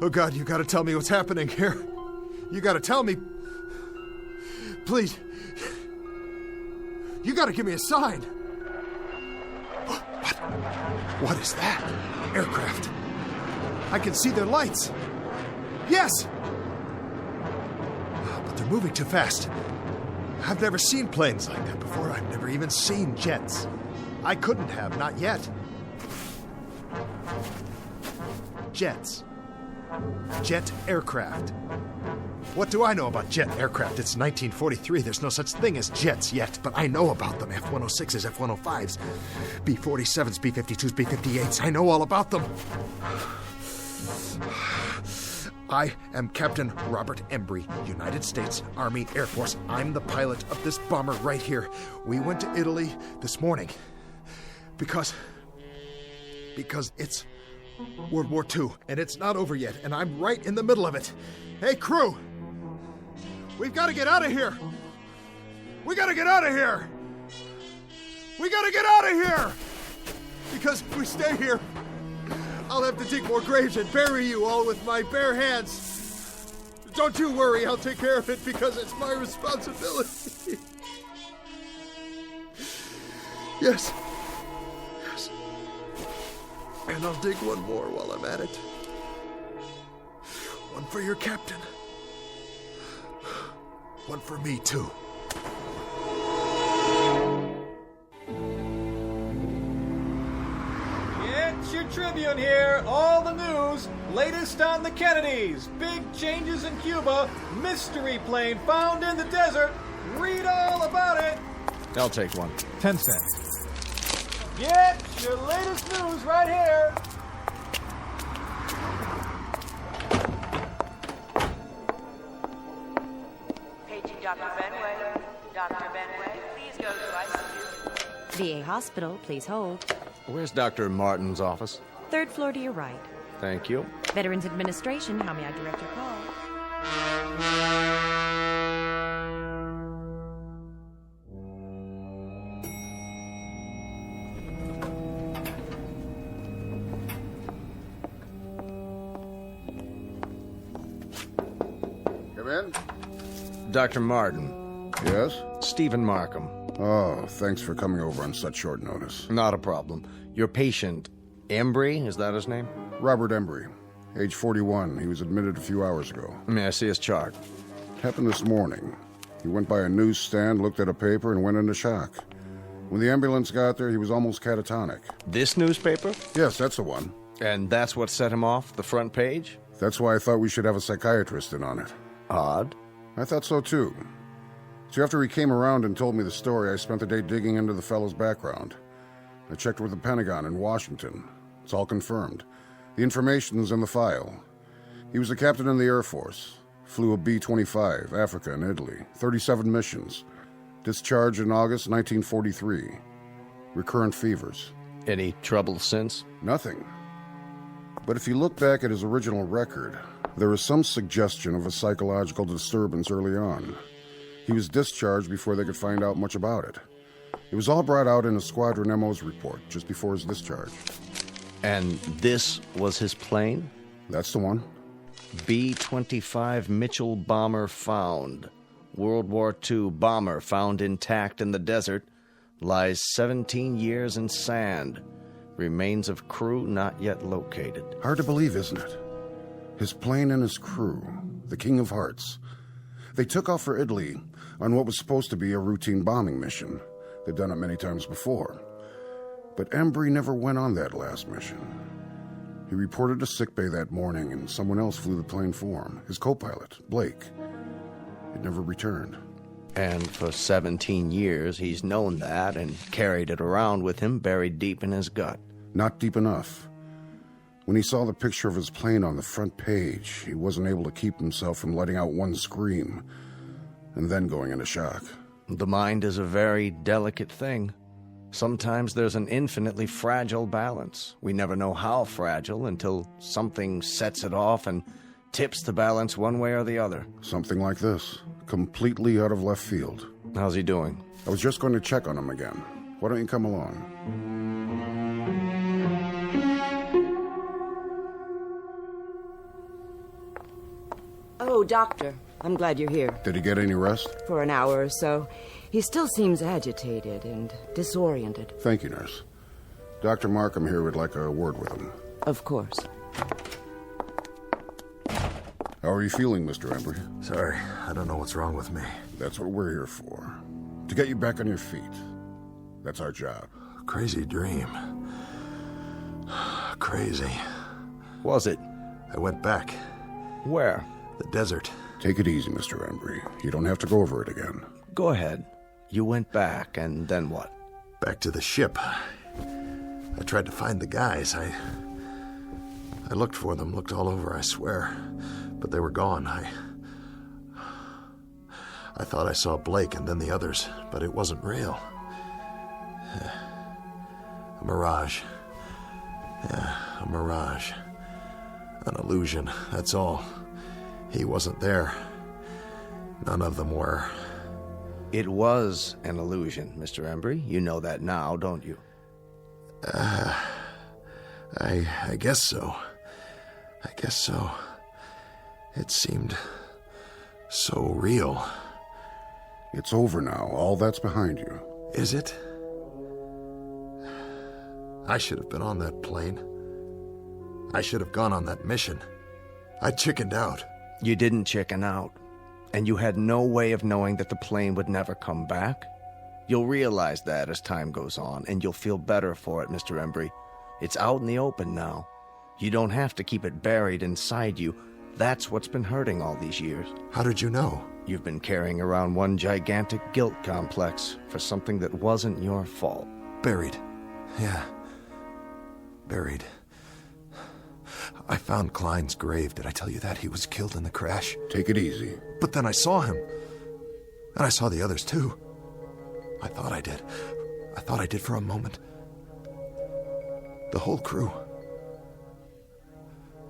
Oh, God, you gotta tell me what's happening here. You gotta tell me. Please. You gotta give me a sign. What? What is that? Aircraft. I can see their lights. Yes! But they're moving too fast. I've never seen planes like that before. I've never even seen jets. I couldn't have, not yet. Jets. Jet aircraft. What do I know about jet aircraft? It's 1943. There's no such thing as jets yet, but I know about them. F-106s, F-105s, B-47s, B-52s, B-58s. I know all about them. I am Captain Robert Embry, United States Army Air Force. I'm the pilot of this bomber right here. We went to Italy this morning because it's World War II, and it's not over yet, and I'm right in the middle of it. Hey, crew! We've got to get out of here! We got to get out of here! We got to get out of here! Because if we stay here, I'll have to dig more graves and bury you all with my bare hands. Don't you worry, I'll take care of it because it's my responsibility. Yes. Yes. And I'll dig one more while I'm at it. One for your captain. One for me, too. It's your Tribune here. All the news. Latest on the Kennedys. Big changes in Cuba. Mystery plane found in the desert. Read all about it. I'll take one. 10 cents. Get your latest news right here. Paging Dr. Benway. Dr. Benway, please go to ICU. VA Hospital, please hold. Where's Dr. Martin's office? 3rd floor to your right. Thank you. Veterans Administration, how may I direct your call? Come in. Dr. Martin. Yes? Stephen Markham. Oh, thanks for coming over on such short notice. Not a problem. Your patient, Embry, is that his name? Robert Embry, age 41. He was admitted a few hours ago. May I see his chart? It happened this morning. He went by a newsstand, looked at a paper, and went into shock. When the ambulance got there, he was almost catatonic. This newspaper? Yes, that's the one. And that's what set him off, the front page? That's why I thought we should have a psychiatrist in on it. Odd. I thought so, too. So after he came around and told me the story, I spent the day digging into the fellow's background. I checked with the Pentagon in Washington. It's all confirmed. The information's in the file. He was a captain in the Air Force. Flew a B-25, Africa and Italy. 37 missions. Discharged in August 1943. Recurrent fevers. Any trouble since? Nothing. But if you look back at his original record, there is some suggestion of a psychological disturbance early on. He was discharged before they could find out much about it. It was all brought out in a Squadron MO's report just before his discharge. And this was his plane? That's the one. B-25 Mitchell bomber found. World War II bomber found intact in the desert. Lies 17 years in sand. Remains of crew not yet located. Hard to believe, isn't it? His plane and his crew, the King of Hearts. They took off for Italy on what was supposed to be a routine bombing mission. They'd done it many times before. But Embry never went on that last mission. He reported to sickbay that morning, and someone else flew the plane for him, his co-pilot, Blake. It never returned. And for 17 years, he's known that and carried it around with him buried deep in his gut. Not deep enough. When he saw the picture of his plane on the front page, he wasn't able to keep himself from letting out one scream, and then going into shock. The mind is a very delicate thing. Sometimes there's an infinitely fragile balance. We never know how fragile until something sets it off and tips the balance one way or the other. Something like this, completely out of left field. How's he doing? I was just going to check on him again. Why don't you come along? Oh, Doctor, I'm glad you're here. Did he get any rest? For an hour or so. He still seems agitated and disoriented. Thank you, nurse. Dr. Markham here would like a word with him. Of course. How are you feeling, Mr. Embry? Sorry, I don't know what's wrong with me. That's what we're here for. To get you back on your feet. That's our job. Crazy dream. Crazy. Was it? I went back. Where? The desert. Take it easy, Mr. Embry. You don't have to go over it again. Go ahead. You went back, and then what? Back to the ship. I tried to find the guys. I looked for them, looked all over, I swear. But they were gone. I thought I saw Blake and then the others, but it wasn't real. A mirage. Yeah, a mirage. An illusion, that's all. He wasn't there. None of them were. It was an illusion, Mr. Embry. You know that now, don't you? I guess so. I guess so. It seemed so real. It's over now. All that's behind you. Is it? I should have been on that plane. I should have gone on that mission. I chickened out. You didn't chicken out. And you had no way of knowing that the plane would never come back. You'll realize that as time goes on, and you'll feel better for it, Mr. Embry. It's out in the open now. You don't have to keep it buried inside you. That's what's been hurting all these years. How did you know? You've been carrying around one gigantic guilt complex for something that wasn't your fault. Buried. Yeah. Buried. I found Klein's grave. Did I tell you that? He was killed in the crash. Take it easy. But then I saw him. And I saw the others, too. I thought I did. I thought I did for a moment. The whole crew.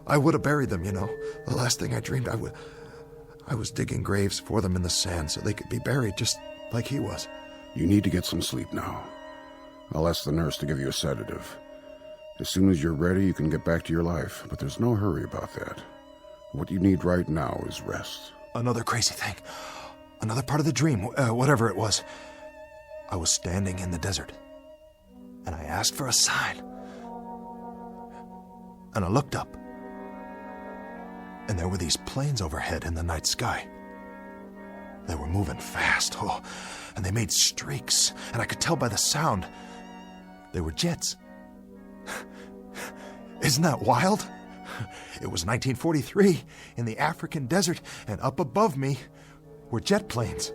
I would have buried them, you know. The last thing I dreamed, I was digging graves for them in the sand so they could be buried just like he was. You need to get some sleep now. I'll ask the nurse to give you a sedative. As soon as you're ready, you can get back to your life, but there's no hurry about that. What you need right now is rest. Another crazy thing. Another part of the dream, whatever it was. I was standing in the desert, and I asked for a sign. And I looked up, and there were these planes overhead in the night sky. They were moving fast, and they made streaks, and I could tell by the sound. They were jets. Isn't that wild? It was 1943 in the African desert, and up above me were jet planes.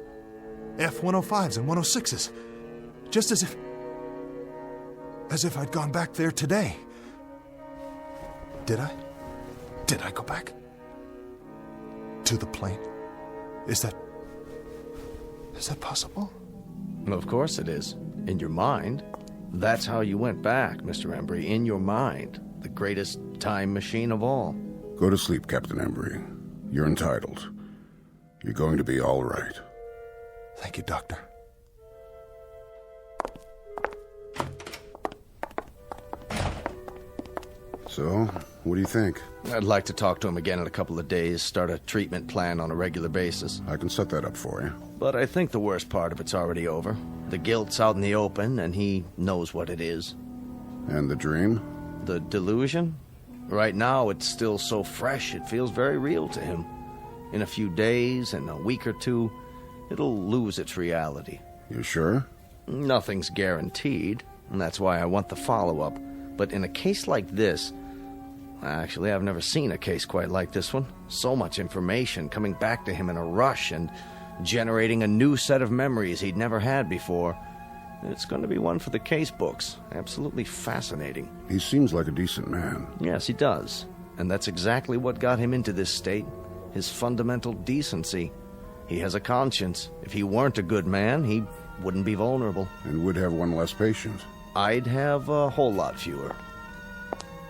F-105s and 106s. Just as if I'd gone back there today. Did I? Did I go back? To the plane? Is that possible? Of course it is. In your mind. That's how you went back, Mr. Embry. In your mind. The greatest time machine of all. Go to sleep, Captain Embry. You're entitled. You're going to be all right. Thank you, Doctor. So, what do you think? I'd like to talk to him again in a couple of days, start a treatment plan on a regular basis. I can set that up for you. But I think the worst part of it's already over. The guilt's out in the open, and he knows what it is. And the dream? The delusion? Right now, it's still so fresh, it feels very real to him. In a few days, in a week or two, it'll lose its reality. You sure? Nothing's guaranteed, and that's why I want the follow-up. But in a case like this... Actually, I've never seen a case quite like this one. So much information coming back to him in a rush and generating a new set of memories he'd never had before. It's going to be one for the case books. Absolutely fascinating. He seems like a decent man. Yes, he does. And that's exactly what got him into this state. His fundamental decency. He has a conscience. If he weren't a good man, he wouldn't be vulnerable. And would have one less patient. I'd have a whole lot fewer.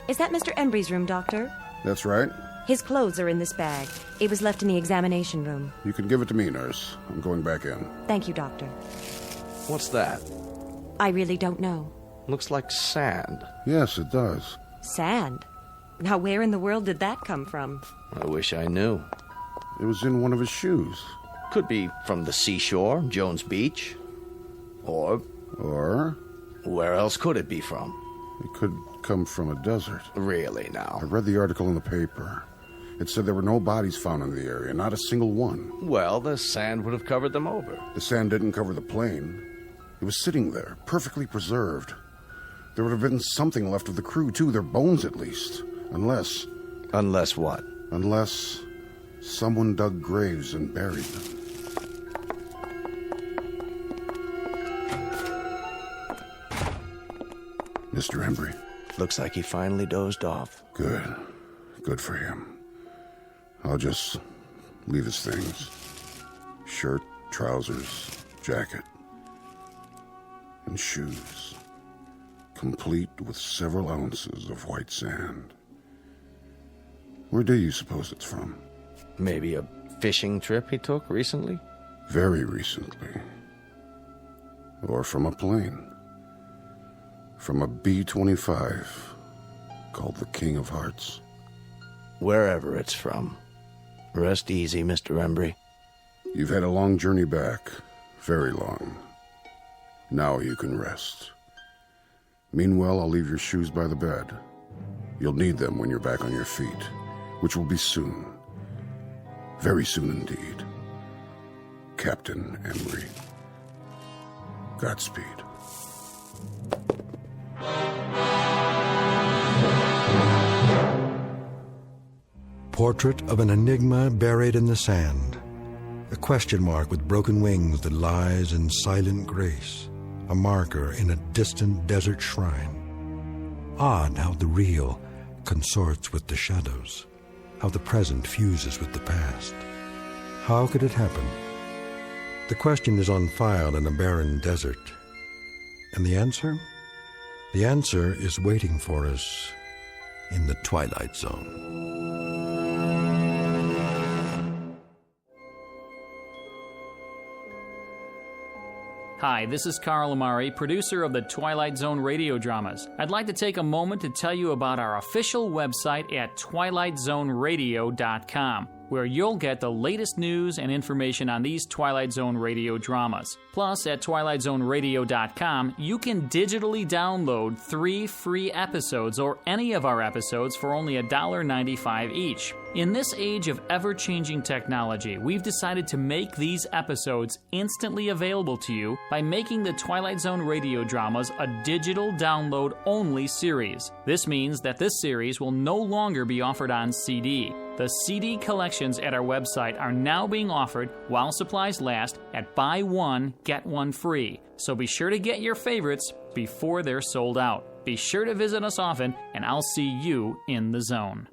Is that Mr. Embry's room, Doctor? That's right. His clothes are in this bag. It was left in the examination room. You can give it to me, nurse. I'm going back in. Thank you, Doctor. What's that? I really don't know. Looks like sand. Yes, it does. Sand? Now, where in the world did that come from? I wish I knew. It was in one of his shoes. Could be from the seashore, Jones Beach. Or... where else could it be from? It could come from a desert. Really, now? I read the article in the paper. It said there were no bodies found in the area, not a single one. Well, the sand would have covered them over. The sand didn't cover the plane. It was sitting there, perfectly preserved. There would have been something left of the crew, too, their bones at least. Unless... Unless what? Unless someone dug graves and buried them. Mr. Embry. Looks like he finally dozed off. Good. Good for him. I'll just leave his things. Shirt, trousers, jacket, and shoes. Complete with several ounces of white sand. Where do you suppose it's from? Maybe a fishing trip he took recently? Very recently. Or from a plane. From a B-25 called the King of Hearts. Wherever it's from. Rest easy, Mr. Embry. You've had a long journey back. Very long. Now you can rest. Meanwhile, I'll leave your shoes by the bed. You'll need them when you're back on your feet, which will be soon. Very soon indeed. Captain Embry. Godspeed. Portrait of an enigma buried in the sand. A question mark with broken wings that lies in silent grace. A marker in a distant desert shrine. Odd how the real consorts with the shadows. How the present fuses with the past. How could it happen? The question is on file in a barren desert. And the answer? The answer is waiting for us in the Twilight Zone. Hi, this is Carl Amari, producer of the Twilight Zone radio dramas. I'd like to take a moment to tell you about our official website at twilightzoneradio.com, where you'll get the latest news and information on these Twilight Zone radio dramas. Plus, at twilightzoneradio.com, you can digitally download 3 free episodes or any of our episodes for only $1.95 each. In this age of ever-changing technology, we've decided to make these episodes instantly available to you by making the Twilight Zone radio dramas a digital download-only series. This means that this series will no longer be offered on CD. The CD collections at our website are now being offered while supplies last at buy one, get one free. So be sure to get your favorites before they're sold out. Be sure to visit us often, and I'll see you in the zone.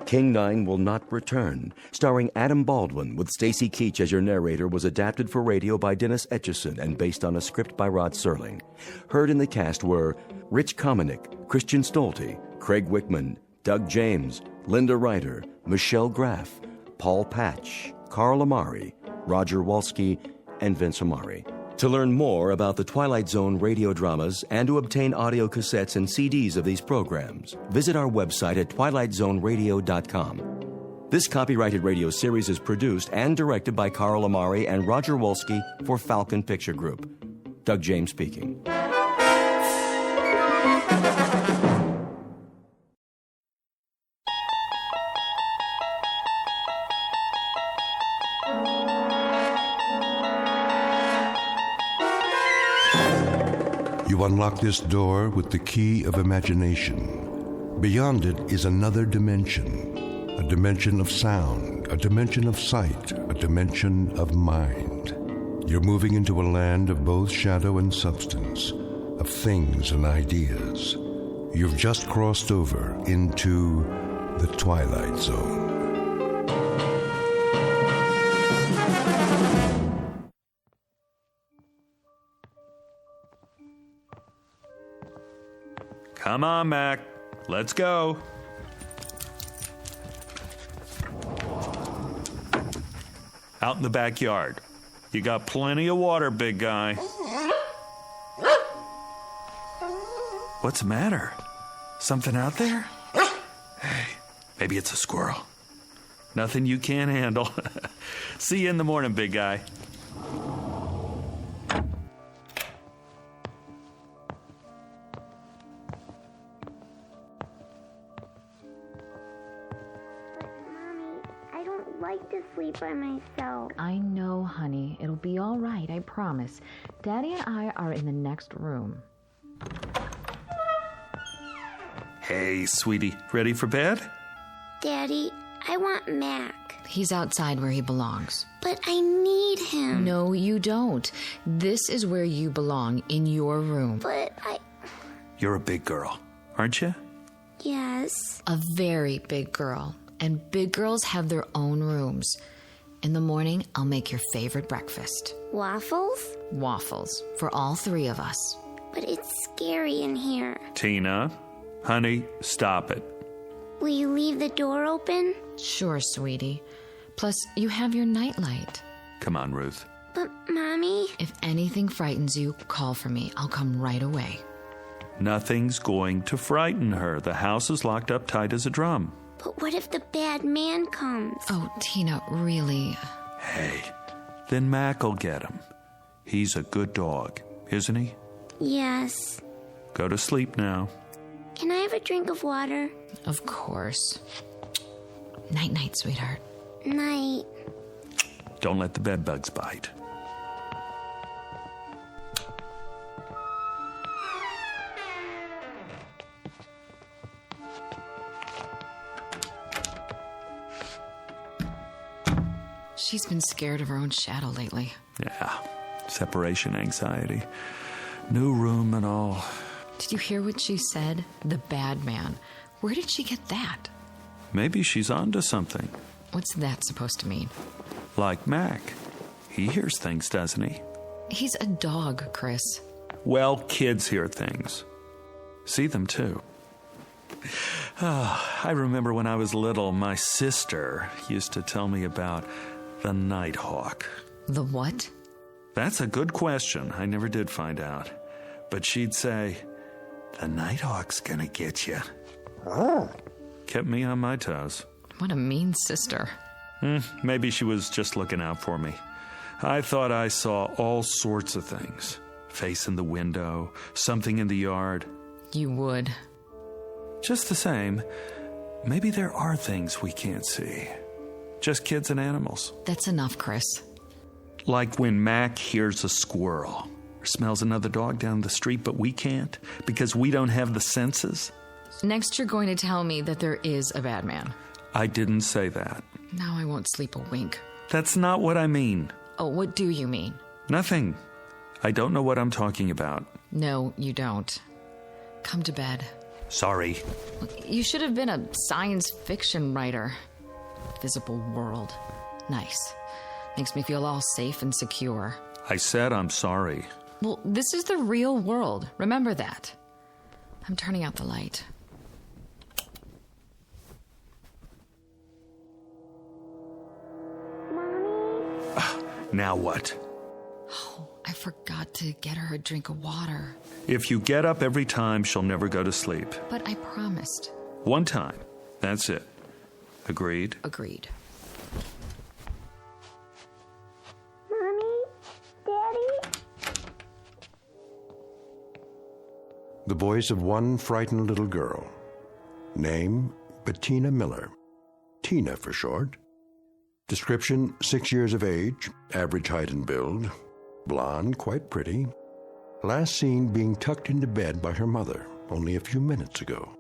King 9 Will Not Return, starring Adam Baldwin with Stacy Keach as your narrator, was adapted for radio by Dennis Etchison and based on a script by Rod Serling. Heard in the cast were Rich Kominick, Christian Stolte, Craig Wickman, Doug James, Linda Ryder, Michelle Graff, Paul Patch, Carl Amari, Roger Wolski, and Vince Amari. To learn more about the Twilight Zone radio dramas and to obtain audio cassettes and CDs of these programs, visit our website at twilightzoneradio.com. This copyrighted radio series is produced and directed by Carl Amari and Roger Wolski for Falcon Picture Group. Doug James speaking. You unlock this door with the key of imagination. Beyond it is another dimension, a dimension of sound, a dimension of sight, a dimension of mind. You're moving into a land of both shadow and substance, of things and ideas. You've just crossed over into the Twilight Zone. Come on, Mac. Let's go. Out in the backyard. You got plenty of water, big guy. What's the matter? Something out there? Hey, maybe it's a squirrel. Nothing you can't handle. See you in the morning, big guy. To sleep by myself. I know, honey. It'll be all right, I promise. Daddy and I are in the next room. Hey, sweetie, ready for bed? Daddy, I want Mac. He's outside where he belongs. But I need him. No, you don't. This is where you belong, in your room. But You're a big girl, aren't you? Yes. A very big girl. And big girls have their own rooms. In the morning, I'll make your favorite breakfast. Waffles? Waffles. For all three of us. But it's scary in here. Tina, honey, stop it. Will you leave the door open? Sure, sweetie. Plus, you have your nightlight. Come on, Ruth. But, Mommy... If anything frightens you, call for me. I'll come right away. Nothing's going to frighten her. The house is locked up tight as a drum. But what if the bad man comes? Oh, Tina, really? Hey, then Mac'll get him. He's a good dog, isn't he? Yes. Go to sleep now. Can I have a drink of water? Of course. Night-night, sweetheart. Night. Don't let the bed bugs bite. She's been scared of her own shadow lately. Yeah, separation anxiety. New room and all. Did you hear what she said? The bad man. Where did she get that? Maybe she's onto something. What's that supposed to mean? Like Mac. He hears things, doesn't he? He's a dog, Chris. Well, kids hear things. See them, too. I remember when I was little, my sister used to tell me about the Nighthawk. The what? That's a good question. I never did find out. But she'd say, the Nighthawk's gonna get you. Kept me on my toes. What a mean sister. Maybe she was just looking out for me. I thought I saw all sorts of things. Face in the window, something in the yard. You would. Just the same, maybe there are things we can't see. Just kids and animals. That's enough, Chris. Like when Mac hears a squirrel or smells another dog down the street, but we can't because we don't have the senses. Next, you're going to tell me that there is a bad man. I didn't say that. Now I won't sleep a wink. That's not what I mean. Oh, what do you mean? Nothing. I don't know what I'm talking about. No, you don't. Come to bed. Sorry. You should have been a science fiction writer. Visible world. Nice. Makes me feel all safe and secure. I said I'm sorry. Well, this is the real world. Remember that. I'm turning out the light. Mommy? Now what? Oh, I forgot to get her a drink of water. If you get up every time, she'll never go to sleep. But I promised. One time. That's it. Agreed? Agreed. Mommy? Daddy? The voice of one frightened little girl. Name, Bettina Miller. Tina for short. Description, 6 years of age, average height and build. Blonde, quite pretty. Last seen being tucked into bed by her mother only a few minutes ago.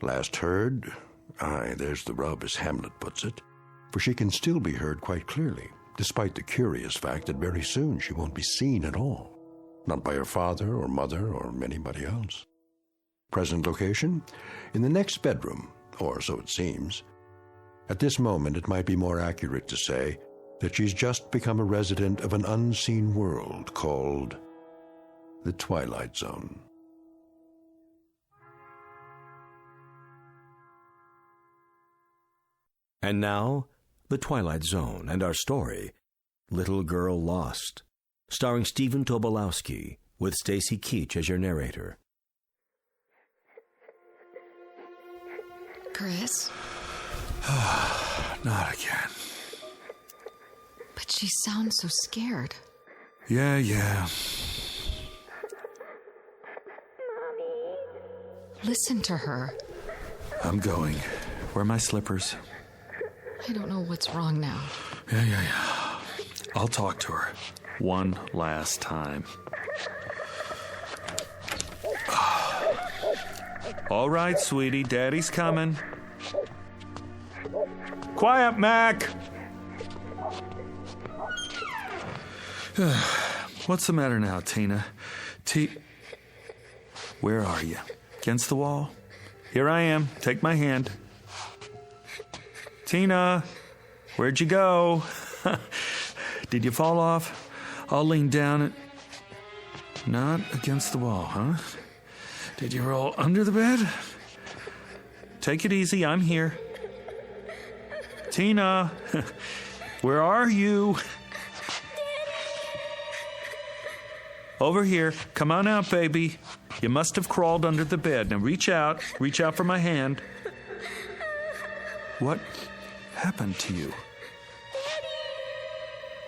Last heard, there's the rub as Hamlet puts it, for she can still be heard quite clearly, despite the curious fact that very soon she won't be seen at all. Not by her father or mother or anybody else. Present location? In the next bedroom, or so it seems. At this moment, it might be more accurate to say that she's just become a resident of an unseen world called the Twilight Zone. And now, The Twilight Zone and our story, Little Girl Lost, starring Stephen Tobolowsky, with Stacy Keach as your narrator. Chris? Not again. But she sounds so scared. Yeah. Listen to her. I'm going. Where are my slippers? I don't know what's wrong now. Yeah. I'll talk to her. One last time. All right, sweetie. Daddy's coming. Quiet, Mac! What's the matter now, Tina? Where are you? Against the wall? Here I am. Take my hand. Tina, where'd you go? Did you fall off? I'll lean down and... Not against the wall, huh? Did you roll under the bed? Take it easy, I'm here. Tina, where are you? Over here. Come on out, baby. You must have crawled under the bed. Now reach out. Reach out for my hand. What happened to you?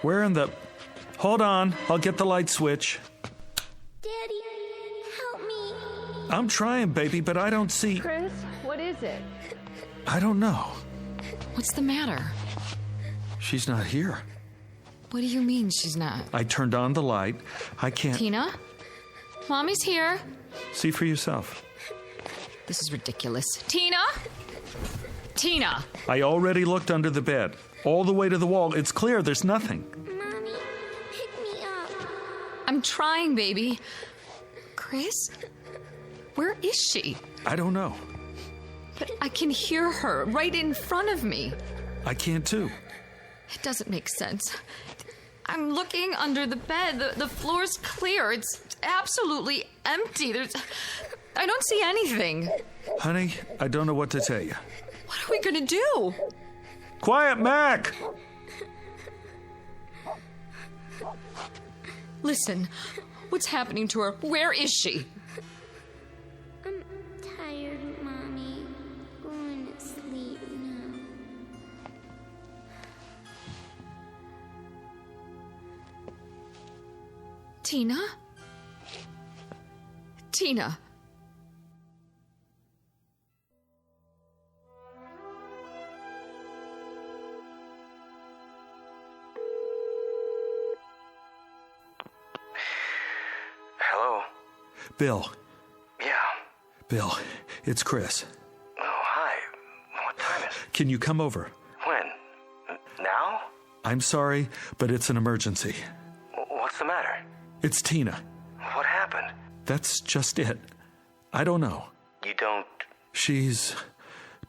Where in the... Hold on. I'll get the light switch. Daddy, help me. I'm trying, baby, but I don't see... Chris, what is it? I don't know. What's the matter? She's not here. What do you mean she's not? I turned on the light. I can't... Tina? Mommy's here. See for yourself. This is ridiculous. Tina? Tina! I already looked under the bed. All the way to the wall. It's clear. There's nothing. Mommy, pick me up. I'm trying, baby. Chris? Where is she? I don't know. But I can hear her right in front of me. I can too. It doesn't make sense. I'm looking under the bed. The floor's clear. It's absolutely empty. I don't see anything. Honey, I don't know what to tell you. What are we gonna do? Quiet, Mac! Listen, what's happening to her? Where is she? I'm tired, Mommy. Going to sleep now. Tina? Tina. Hello? Bill. Yeah. Bill, it's Chris. Oh, hi. What time is it? Can you come over? When? Now? I'm sorry, but it's an emergency. What's the matter? It's Tina. What happened? That's just it. I don't know. You don't... She's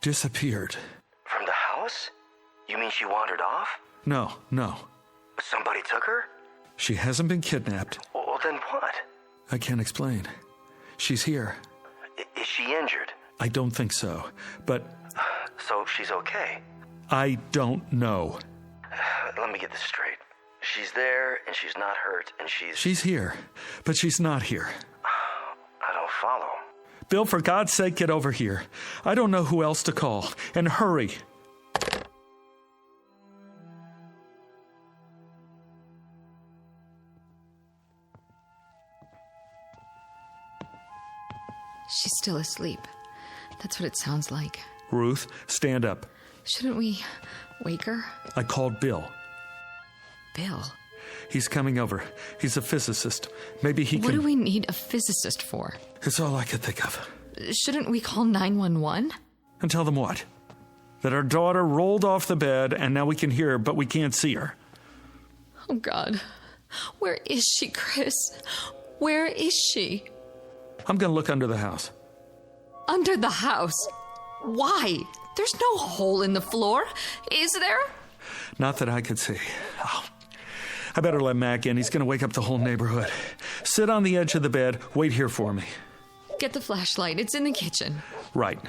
disappeared. From the house? You mean she wandered off? No. Somebody took her? She hasn't been kidnapped. Well, then what? I can't explain. She's here. Is she injured? I don't think so, but... So she's okay? I don't know. Let me get this straight. She's there, and she's not hurt, and she's... She's here, but she's not here. I don't follow. Bill, for God's sake, get over here. I don't know who else to call. And hurry. She's still asleep. That's what it sounds like. Ruth, stand up. Shouldn't we wake her? I called Bill. Bill? He's coming over. He's a physicist. Maybe he can... What do we need a physicist for? It's all I could think of. Shouldn't we call 911? And tell them what? That our daughter rolled off the bed and now we can hear her, but we can't see her. Oh, God. Where is she, Chris? Where is she? I'm going to look under the house. Under the house. Why? There's no hole in the floor, is there? Not that I could see. Oh, I better let Mac in. He's going to wake up the whole neighborhood. Sit on the edge of the bed. Wait here for me. Get the flashlight. It's in the kitchen. Right.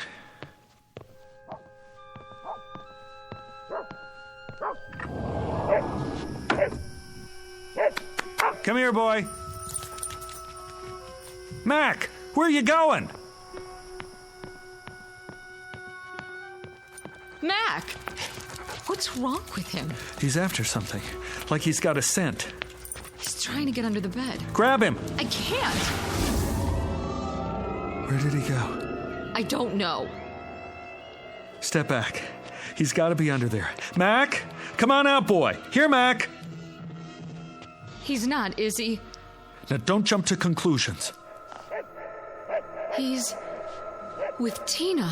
Come here, boy. Mac, where are you going? Mac! What's wrong with him? He's after something. Like he's got a scent. He's trying to get under the bed. Grab him! I can't! Where did he go? I don't know. Step back. He's got to be under there. Mac! Come on out, boy. Here, Mac! He's not, is he? Now, don't jump to conclusions. He's with Tina.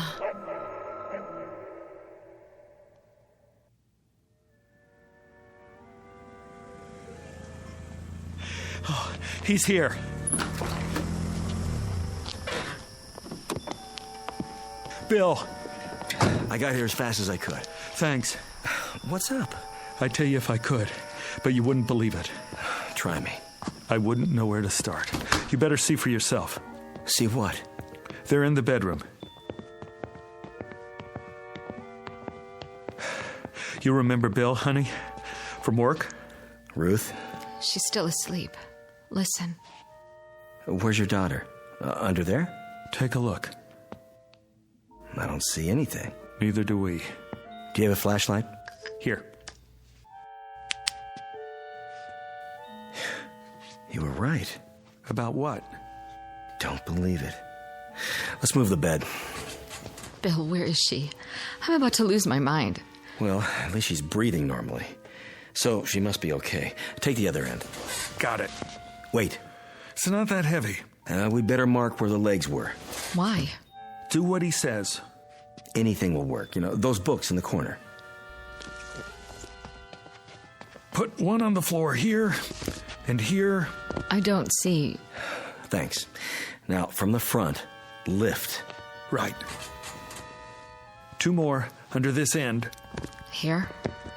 Oh, he's here. Bill. I got here as fast as I could. Thanks. What's up? I'd tell you if I could, but you wouldn't believe it. Try me. I wouldn't know where to start. You better see for yourself. See what? They're in the bedroom. You remember Bill, honey? From work? Ruth? She's still asleep. Listen. Where's your daughter? Under there? Take a look. I don't see anything. Neither do we. Do you have a flashlight? Here. You were right. About what? Don't believe it. Let's move the bed. Bill, where is she? I'm about to lose my mind. Well, at least she's breathing normally. So she must be okay. Take the other end. Got it. Wait. It's not that heavy. We'd better mark where the legs were. Why? Do what he says. Anything will work. You know, those books in the corner. Put one on the floor here and here. I don't see. Thanks. Now, from the front, lift. Right. Two more under this end. Here?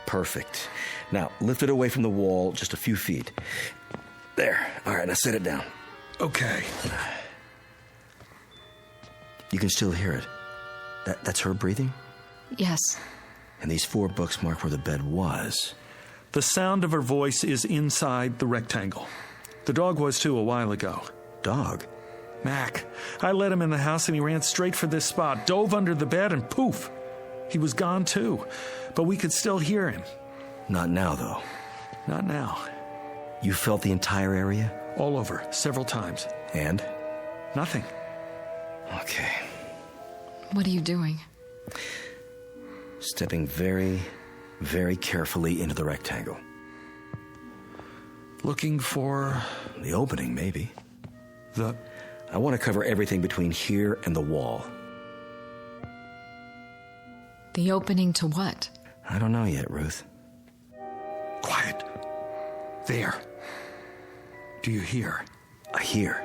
Perfect. Now, lift it away from the wall just a few feet. There. All right, now set it down. Okay. You can still hear it. That's her breathing? Yes. And these 4 books mark where the bed was. The sound of her voice is inside the rectangle. The dog was too a while ago. Dog? Mac. I let him in the house and he ran straight for this spot, dove under the bed, and poof. He was gone too. But we could still hear him. Not now, though. Not now. You felt the entire area? All over, several times. And? Nothing. Okay. What are you doing? Stepping very, very carefully into the rectangle. Looking for... the opening, maybe. I want to cover everything between here and the wall. The opening to what? I don't know yet, Ruth. Quiet. There. Do you hear? I hear.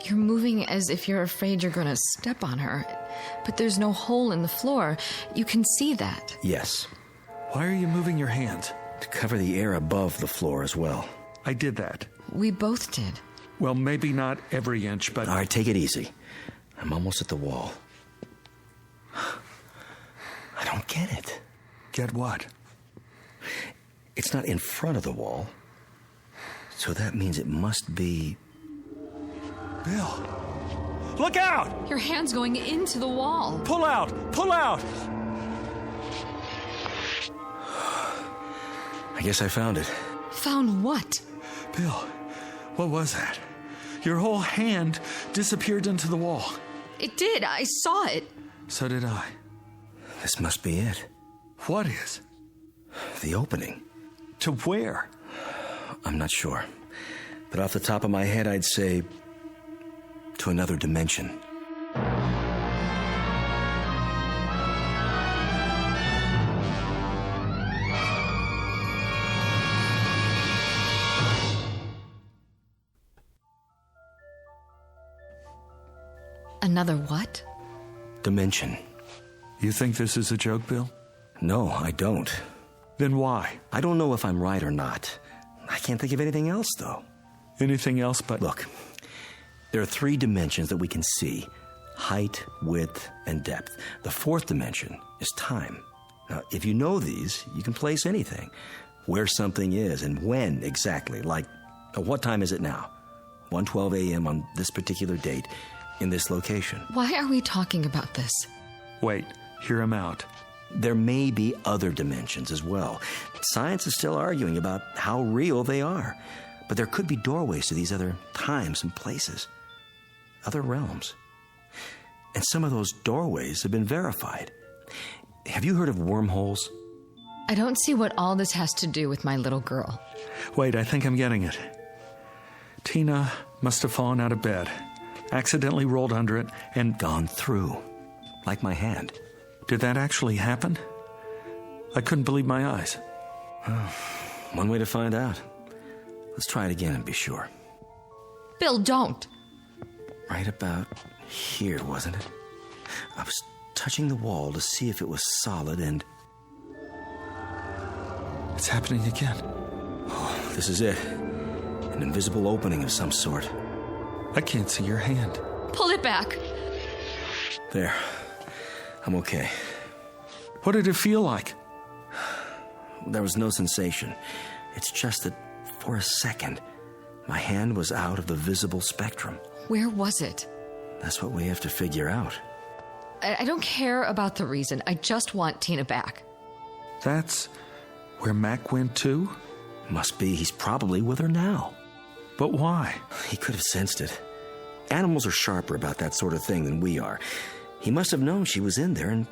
You're moving as if you're afraid you're going to step on her. But there's no hole in the floor. You can see that. Yes. Why are you moving your hands? To cover the air above the floor as well. I did that. We both did. Well, maybe not every inch, but... All right, take it easy. I'm almost at the wall. I don't get it. Get what? It's not in front of the wall. So that means it must be... Bill! Look out! Your hand's going into the wall. Pull out! Pull out! I guess I found it. Found what? Bill, what was that? Your whole hand disappeared into the wall. It did. I saw it. So did I. This must be it. What is? The opening. To where? I'm not sure. But off the top of my head, I'd say... to another dimension. Another what? Dimension. You think this is a joke, Bill? No, I don't. Then why? I don't know if I'm right or not. I can't think of anything else, though. Anything else but... Look, there are 3 dimensions that we can see. Height, width, and depth. The 4th dimension is time. Now, if you know these, you can place anything. Where something is and when exactly. Like, what time is it now? 1:12 a.m. on this particular date in this location. Why are we talking about this? Wait, hear him out. There may be other dimensions as well. Science is still arguing about how real they are. But there could be doorways to these other times and places. Other realms. And some of those doorways have been verified. Have you heard of wormholes? I don't see what all this has to do with my little girl. Wait, I think I'm getting it. Tina must have fallen out of bed, accidentally rolled under it, and gone through. Like my hand. Did that actually happen? I couldn't believe my eyes. One way to find out. Let's try it again and be sure. Bill, don't. Right about here, wasn't it? I was touching the wall to see if it was solid and... It's happening again. Oh, this is it. An invisible opening of some sort. I can't see your hand. Pull it back. There. I'm okay. What did it feel like? There was no sensation. It's just that for a second, my hand was out of the visible spectrum. Where was it? That's what we have to figure out. I don't care about the reason. I just want Tina back. That's where Mac went too? Must be. He's probably with her now. But why? He could have sensed it. Animals are sharper about that sort of thing than we are. He must have known she was in there and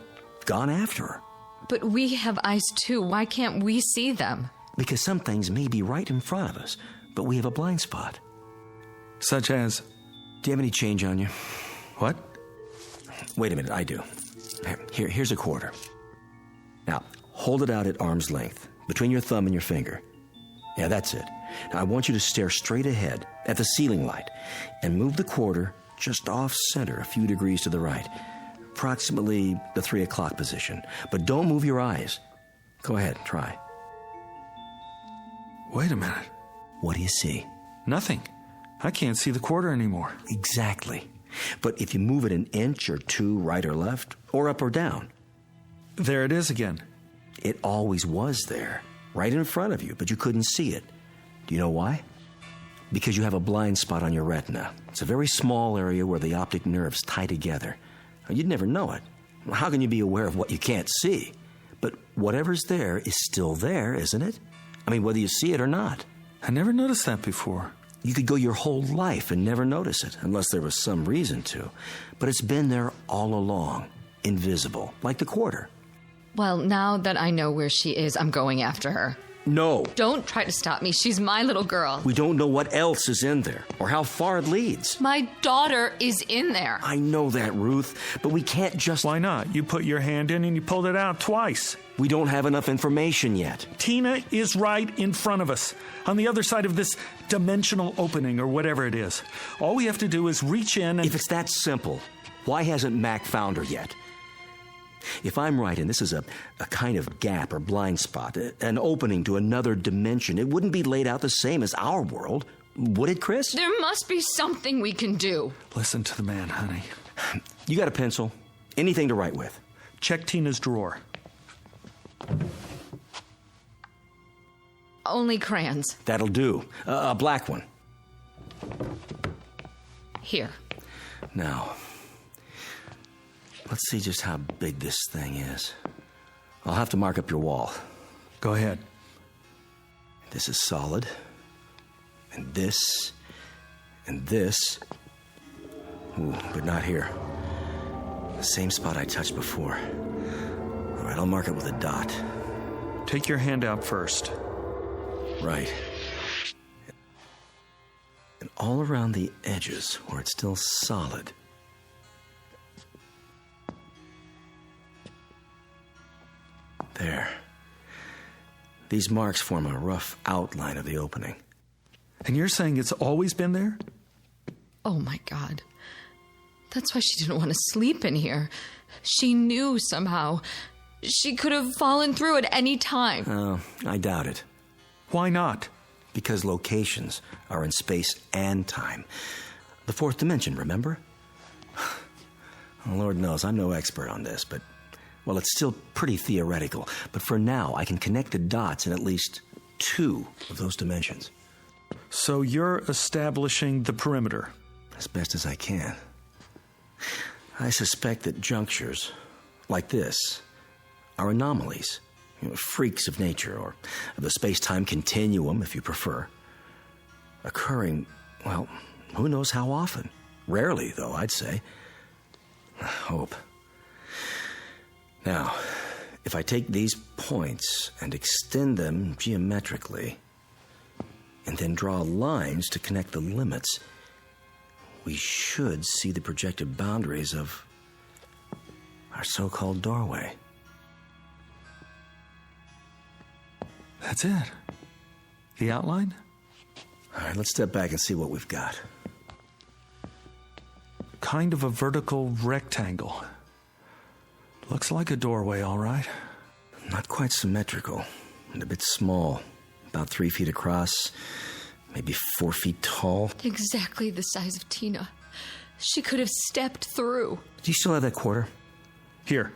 gone after her. But we have eyes too. Why can't we see them? Because some things may be right in front of us, but we have a blind spot. Such as? Do you have any change on you? What? Wait a minute, I do. Here's a quarter. Now, hold it out at arm's length, between your thumb and your finger. Yeah, that's it. Now, I want you to stare straight ahead at the ceiling light and move the quarter just off center a few degrees to the right, approximately the 3 o'clock position. But don't move your eyes. Go ahead, try. Wait a minute. What do you see? Nothing. I can't see the quarter anymore. Exactly. But if you move it an inch or 2 right or left, or up or down. There it is again. It always was there, right in front of you, but you couldn't see it. Do you know why? Because you have a blind spot on your retina. It's a very small area where the optic nerves tie together. You'd never know it. How can you be aware of what you can't see? But whatever's there is still there, isn't it? I mean, whether you see it or not. I never noticed that before. You could go your whole life and never notice it, unless there was some reason to. But it's been there all along, invisible, like the quarter. Well, now that I know where she is, I'm going after her. No. Don't try to stop me. She's my little girl. We don't know what else is in there, or how far it leads. My daughter is in there. I know that, Ruth, but we can't just... Why not? You put your hand in and you pulled it out twice. We don't have enough information yet. Tina is right in front of us, on the other side of this dimensional opening, or whatever it is. All we have to do is reach in and... If it's that simple, why hasn't Mac found her yet? If I'm right, and this is a kind of gap or blind spot, an opening to another dimension, it wouldn't be laid out the same as our world, would it, Chris? There must be something we can do. Listen to the man, honey. You got a pencil? Anything to write with? Check Tina's drawer. Only crayons. That'll do. A black one. Here. Now, let's see just how big this thing is. I'll have to mark up your wall. Go ahead. This is solid. And this. And this. Ooh, but not here. The same spot I touched before. All right, I'll mark it with a dot. Take your hand out first. Right. And all around the edges where it's still solid. There. These marks form a rough outline of the opening. And you're saying it's always been there? Oh, my God. That's why she didn't want to sleep in here. She knew somehow. She could have fallen through at any time. Oh, I doubt it. Why not? Because locations are in space and time. The fourth dimension, remember? Lord knows, I'm no expert on this, but, well, it's still pretty theoretical. But for now, I can connect the dots in at least 2 of those dimensions. So you're establishing the perimeter? As best as I can. I suspect that junctures like this are anomalies, freaks of nature, or of the space-time continuum, if you prefer. Occurring, well, who knows how often? Rarely, though, I'd say. I hope. Now, if I take these points and extend them geometrically, and then draw lines to connect the limits, we should see the projected boundaries of our so-called doorway. That's it? The outline? All right, let's step back and see what we've got. Kind of a vertical rectangle. Looks like a doorway, all right. Not quite symmetrical, and a bit small. About 3 feet across, maybe 4 feet tall. Exactly the size of Tina. She could have stepped through. Do you still have that quarter? Here.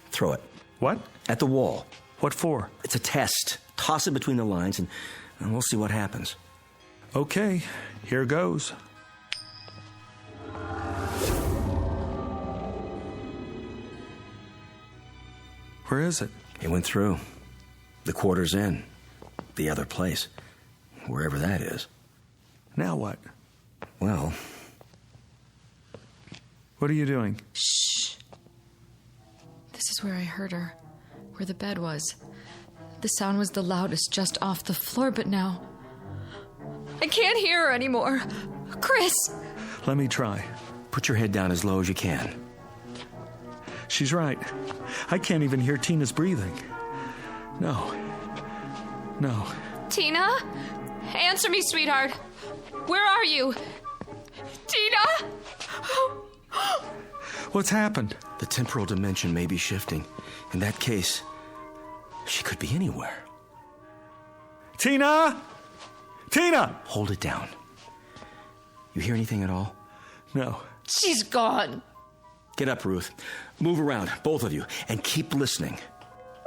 Throw it. What? At the wall. What for? It's a test. Toss it between the lines, and we'll see what happens. Okay, here goes. Where is it? It went through. The quarter's in. The other place. Wherever that is. Now what? Well... What are you doing? Shh. This is where I heard her. Where the bed was. The sound was the loudest just off the floor, but now... I can't hear her anymore. Chris! Let me try. Put your head down as low as you can. She's right. I can't even hear Tina's breathing. No. Tina? Answer me, sweetheart. Where are you? Tina? What's happened? The temporal dimension may be shifting. In that case, she could be anywhere. Tina! Tina! Hold it down. You hear anything at all? No. She's gone. Get up, Ruth. Move around, both of you, and keep listening.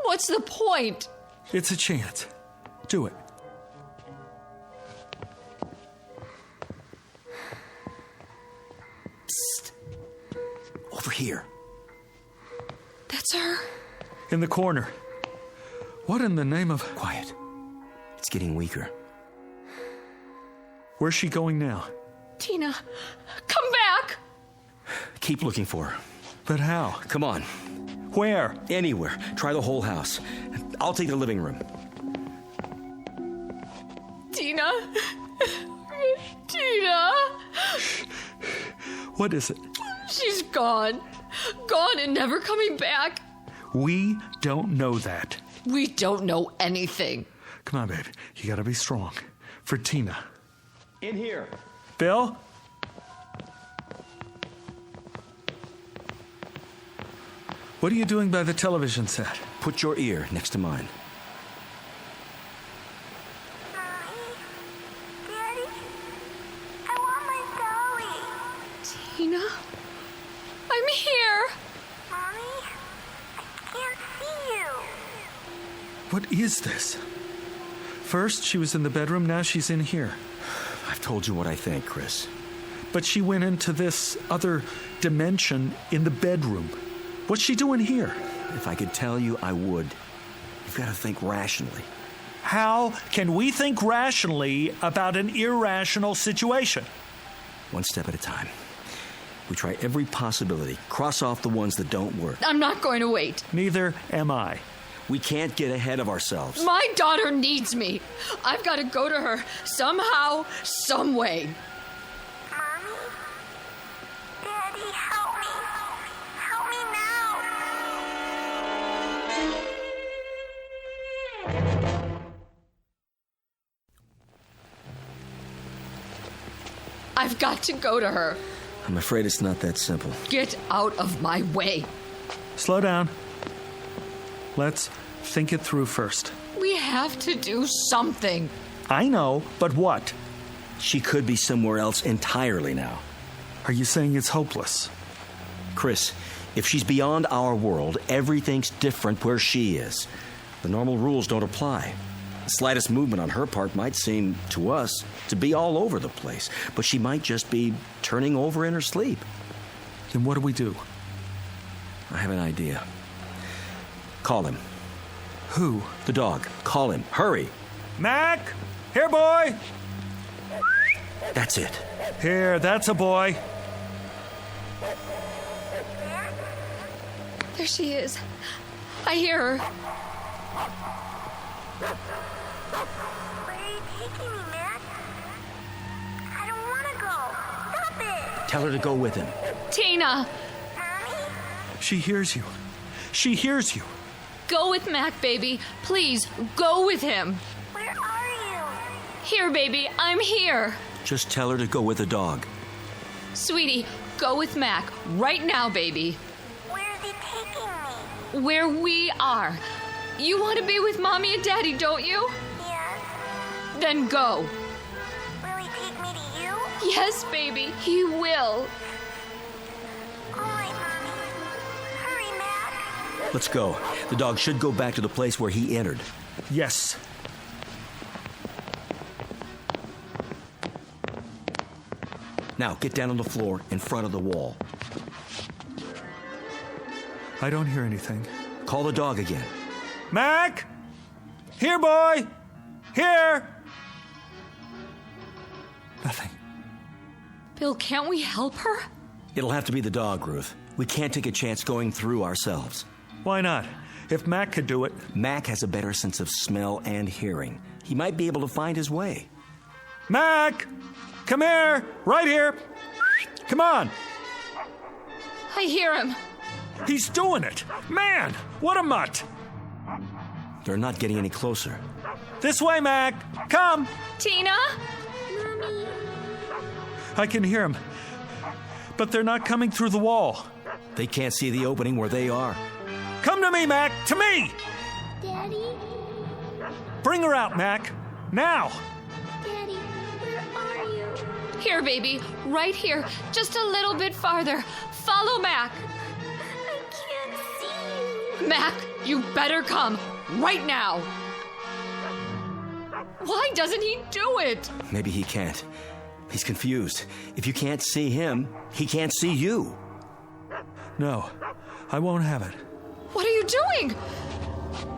What's the point? It's a chance. Do it. Psst. Over here. That's her. In the corner. What in the name of... Quiet. It's getting weaker. Where's she going now? Tina, come back! Keep looking for her. But how? Come on. Where? Anywhere. Try the whole house. I'll take the living room. Tina? Tina? What is it? She's gone. Gone and never coming back. We don't know that. We don't know anything. Come on, babe. You gotta be strong. For Tina. In here. Bill? What are you doing by the television set? Put your ear next to mine. Daddy, I want my dolly. Tina? I'm here. Mommy, I can't see you. What is this? First, she was in the bedroom, now she's in here. I've told you what I think, Chris. But she went into this other dimension in the bedroom. What's she doing here? If I could tell you, I would. You've got to think rationally. How can we think rationally about an irrational situation? One step at a time. We try every possibility. Cross off the ones that don't work. I'm not going to wait. Neither am I. We can't get ahead of ourselves. My daughter needs me. I've got to go to her somehow, some way. Mommy? Daddy, help me. Help me now. I've got to go to her. I'm afraid it's not that simple. Get out of my way. Slow down. Let's think it through first. We have to do something. I know, but what? She could be somewhere else entirely now. Are you saying it's hopeless? Chris, if she's beyond our world, everything's different where she is. The normal rules don't apply. The slightest movement on her part might seem, to us, to be all over the place, but she might just be turning over in her sleep. Then what do we do? I have an idea. Call him. Who? The dog. Call him. Hurry. Mac! Here, boy! That's it. Here, that's a boy. There she is. I hear her. Where are you taking me, Mac? I don't want to go. Stop it! Tell her to go with him. Tina! She hears you. She hears you. Go with Mac, baby. Please, go with him. Where are you? Here, baby. I'm here. Just tell her to go with the dog. Sweetie, go with Mac. Right now, baby. Where is he taking me? Where we are. You want to be with Mommy and Daddy, don't you? Yes. Then go. Will he take me to you? Yes, baby. He will. All right, Mommy. Hurry, Mac. Let's go. The dog should go back to the place where he entered. Yes. Now, get down on the floor in front of the wall. I don't hear anything. Call the dog again. Mac! Here, boy! Here! Nothing. Bill, can't we help her? It'll have to be the dog, Ruth. We can't take a chance going through ourselves. Why not? If Mac could do it. Mac has a better sense of smell and hearing. He might be able to find his way. Mac! Come here! Right here! Come on! I hear him. He's doing it! Man! What a mutt! They're not getting any closer. This way, Mac! Come! Tina? Mommy. I can hear him. But they're not coming through the wall. They can't see the opening where they are. Come to me, Mac! To me! Daddy? Bring her out, Mac! Now! Daddy, where are you? Here, baby. Right here. Just a little bit farther. Follow Mac. I can't see you. Mac, you better come. Right now. Why doesn't he do it? Maybe he can't. He's confused. If you can't see him, he can't see you. No, I won't have it. What are you doing?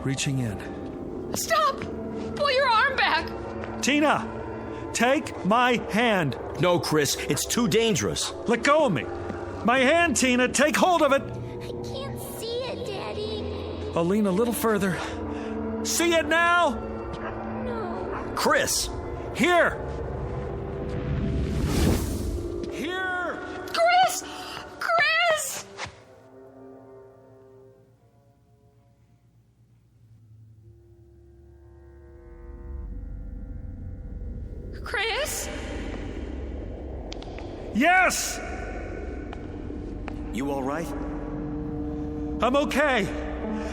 Reaching in. Stop! Pull your arm back. Tina, take my hand. No, Chris, it's too dangerous. Let go of me. My hand, Tina, take hold of it. I can't see it, Daddy. I'll lean a little further. See it now? No. Chris! Here! Here! Chris! Chris! Chris? Yes! You all right? I'm okay.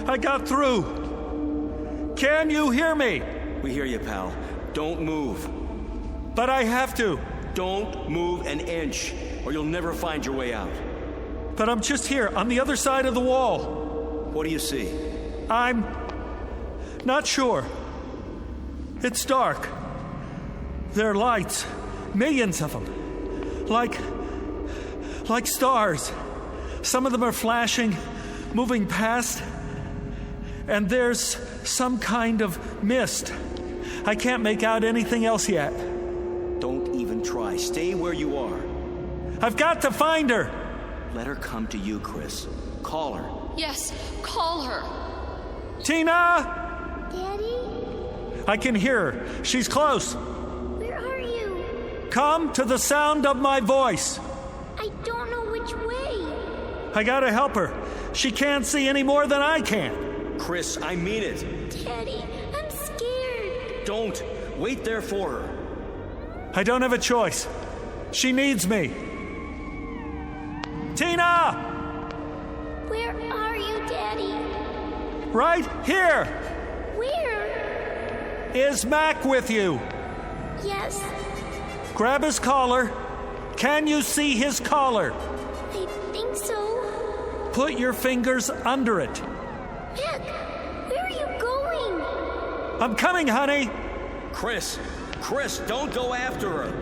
I got through. Can you hear me? We hear you, pal. Don't move. But I have to. Don't move an inch, or you'll never find your way out. But I'm just here, on the other side of the wall. What do you see? I'm not sure. It's dark. There are lights, millions of them. Like stars. Some of them are flashing, moving past. And there's some kind of mist. I can't make out anything else yet. Don't even try. Stay where you are. I've got to find her. Let her come to you, Chris. Call her. Yes, call her. Tina! Daddy? I can hear her. She's close. Where are you? Come to the sound of my voice. I don't know which way. I gotta help her. She can't see any more than I can. Chris, I mean it. Daddy, I'm scared. Don't. Wait there for her. I don't have a choice. She needs me. Tina! Where are you, Daddy? Right here! Where? Is Mac with you? Yes. Grab his collar. Can you see his collar? I think so. Put your fingers under it. Mac, where are you going? I'm coming, honey. Chris, don't go after her.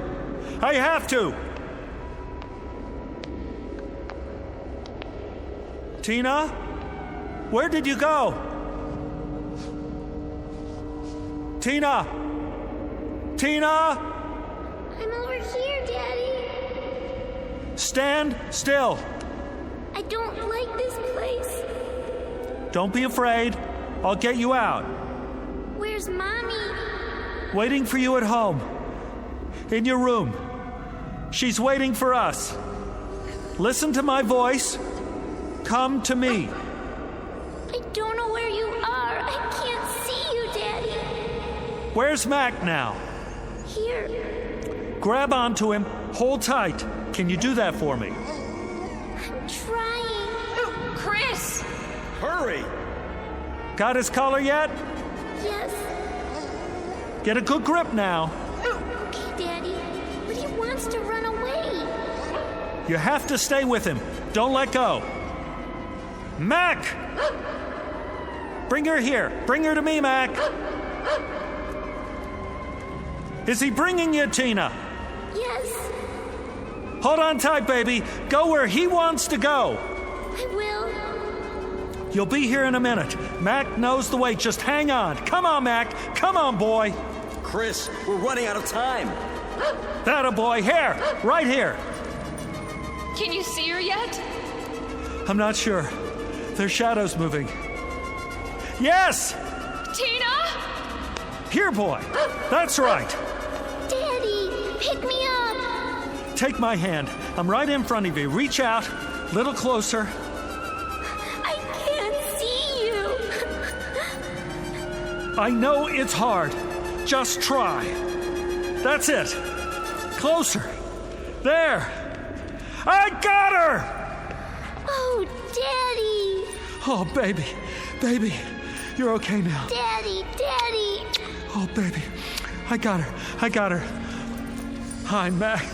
I have to. Tina? Where did you go? Tina! Tina! I'm over here, Daddy. Stand still. I don't like this place. Don't be afraid. I'll get you out. Where's Mommy? Waiting for you at home. In your room. She's waiting for us. Listen to my voice. Come to me. I don't know where you are. I can't see you, Daddy. Where's Mac now? Here. Grab onto him. Hold tight. Can you do that for me? I'm trying. Chris! Hurry! Got his collar yet? Yes. Get a good grip now. Okay, Daddy. But he wants to run away. You have to stay with him. Don't let go. Mac! Bring her here. Bring her to me, Mac. Is he bringing you, Tina? Yes. Hold on tight, baby. Go where he wants to go. I will. You'll be here in a minute. Mac knows the way. Just hang on. Come on, Mac. Come on, boy. Chris, we're running out of time. That a boy. Here. Right here. Can you see her yet? I'm not sure. There's shadows moving. Yes! Tina? Here, boy. That's right. Daddy, pick me up. Take my hand. I'm right in front of you. Reach out. Little closer. I can't see you. I know it's hard. Just try. That's it. Closer. There. I got her! Oh, Daddy. Oh, baby. Baby. You're okay now. Daddy. Oh, baby. I got her. Hi, Mac.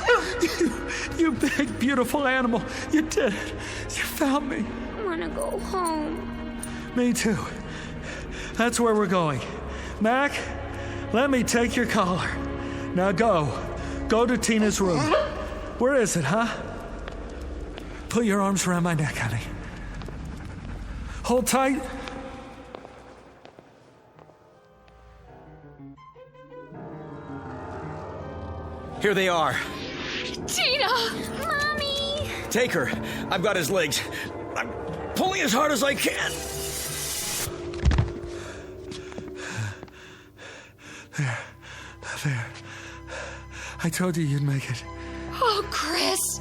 You big, beautiful animal. You did it. You found me. I want to go home. Me too. That's where we're going. Mac, let me take your collar. Now go. Go to Tina's room. Where is it, huh? Put your arms around my neck, honey. Hold tight. Here they are. Tina! Mommy! Take her. I've got his legs. I'm pulling as hard as I can. There. I told you you'd make it. Oh, Chris!